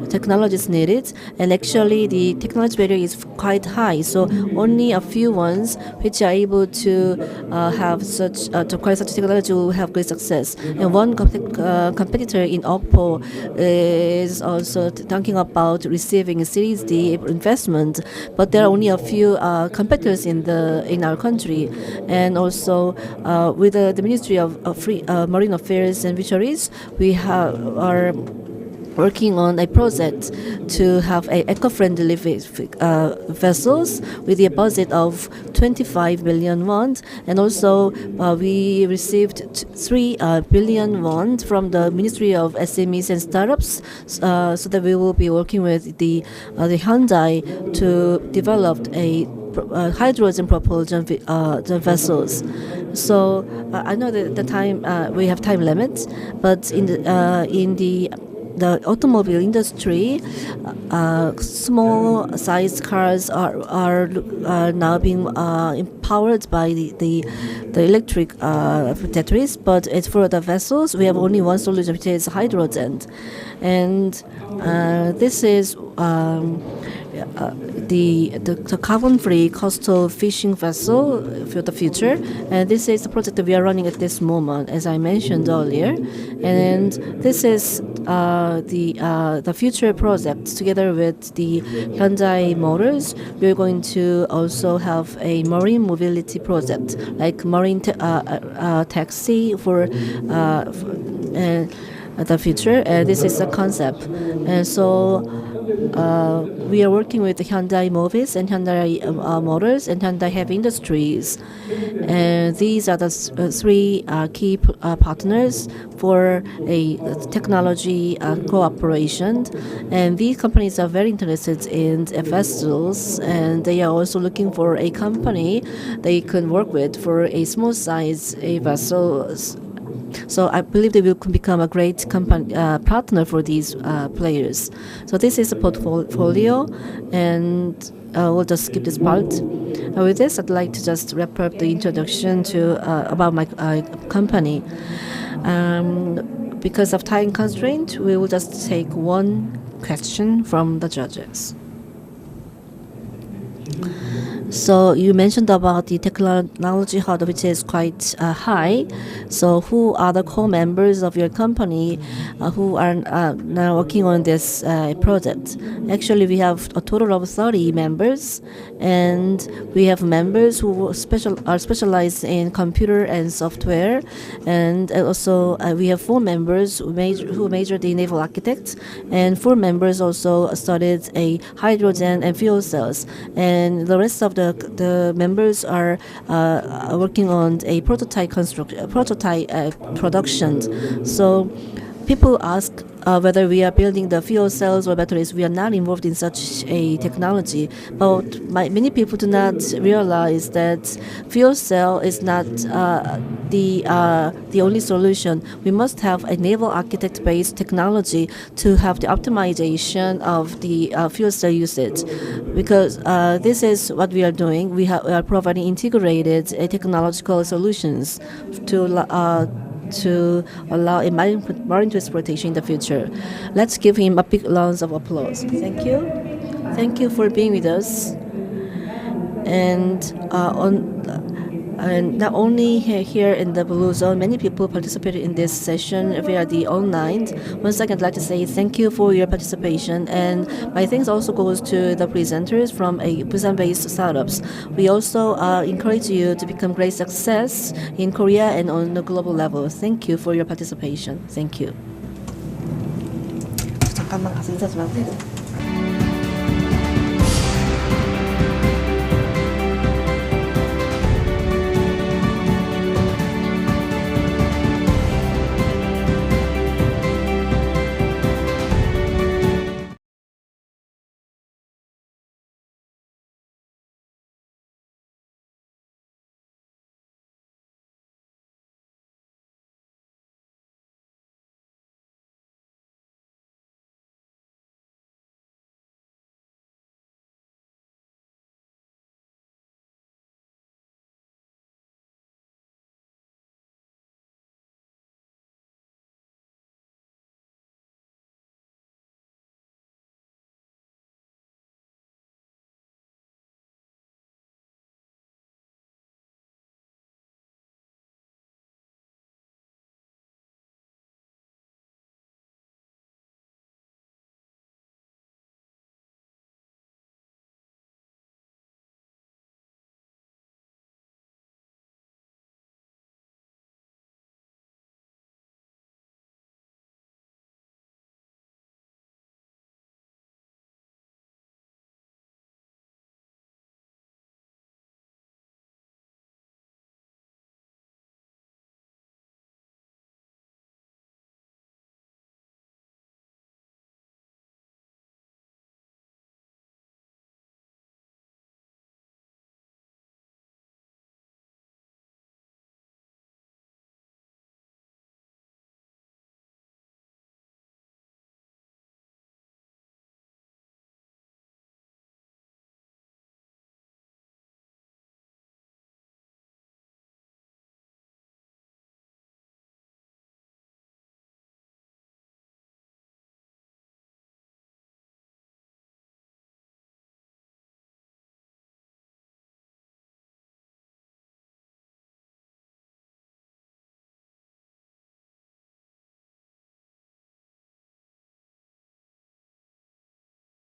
technologies needed, and actually the technology barrier is quite high, so only a few ones which are able to acquire such technology will have great success. And one competitor in Oppo is also talking about receiving a Series D investment, but there are only a few competitors in our country. And also with the Ministry of Marine Affairs and Fisheries, we are working on a project to have eco-friendly vessels with a budget of 25 billion won, and also we received 3 billion won from the Ministry of SMEs and Startups, so that we will be working with the Hyundai to develop a hydrogen propulsion vessels. So I know that the time we have time limits, but in the automobile industry, small sized cars are now being empowered by the electric batteries, but as for the vessels, we have only one solution, which is hydrogen. And this is the carbon-free coastal fishing vessel for the future, and this is the project that we are running at this moment, as I mentioned earlier. And this is the future project together with the Hyundai Motors. We're going to also have a marine mobility project, like marine taxi for the future. This is a concept, and so we are working with Hyundai Mobis and Hyundai Motors and Hyundai Heavy Industries. And these are the three key partners for a technology cooperation. And these companies are very interested in vessels, and they are also looking for a company they can work with for a small size vessels. So I believe they will become a great partner for these players. So this is a portfolio, and we'll just skip this part. With this, I'd like to just wrap up the introduction about my company. Because of time constraint, we will just take one question from the judges. So you mentioned about the technology hurdle, which is quite high. So who are the core members of your company who are now working on this project? Actually, we have a total of 30 members, and we have members who are specialized in computer and software, and also we have 4 members who majored in naval architects, and 4 members also studied a hydrogen and fuel cells, and the rest of the members are working on a prototype production. So people ask whether we are building the fuel cells or batteries. We are not involved in such a technology, but many people do not realize that fuel cell is not the only solution. We must have a naval architect-based technology to have the optimization of the fuel cell usage, because this is what we are doing. We are providing integrated technological solutions to allow a marine transportation in the future. Let's give him a big round of applause. Thank you. Thank you for being with us. And And not only here in the Blue Zone, many people participated in this session via the online. Once again, I'd like to say thank you for your participation. And my thanks also goes to the presenters from Busan-based startups. We also encourage you to become great success in Korea and on the global level. Thank you for your participation. Thank you. 잠깐만 가서 인사 좀 하세요.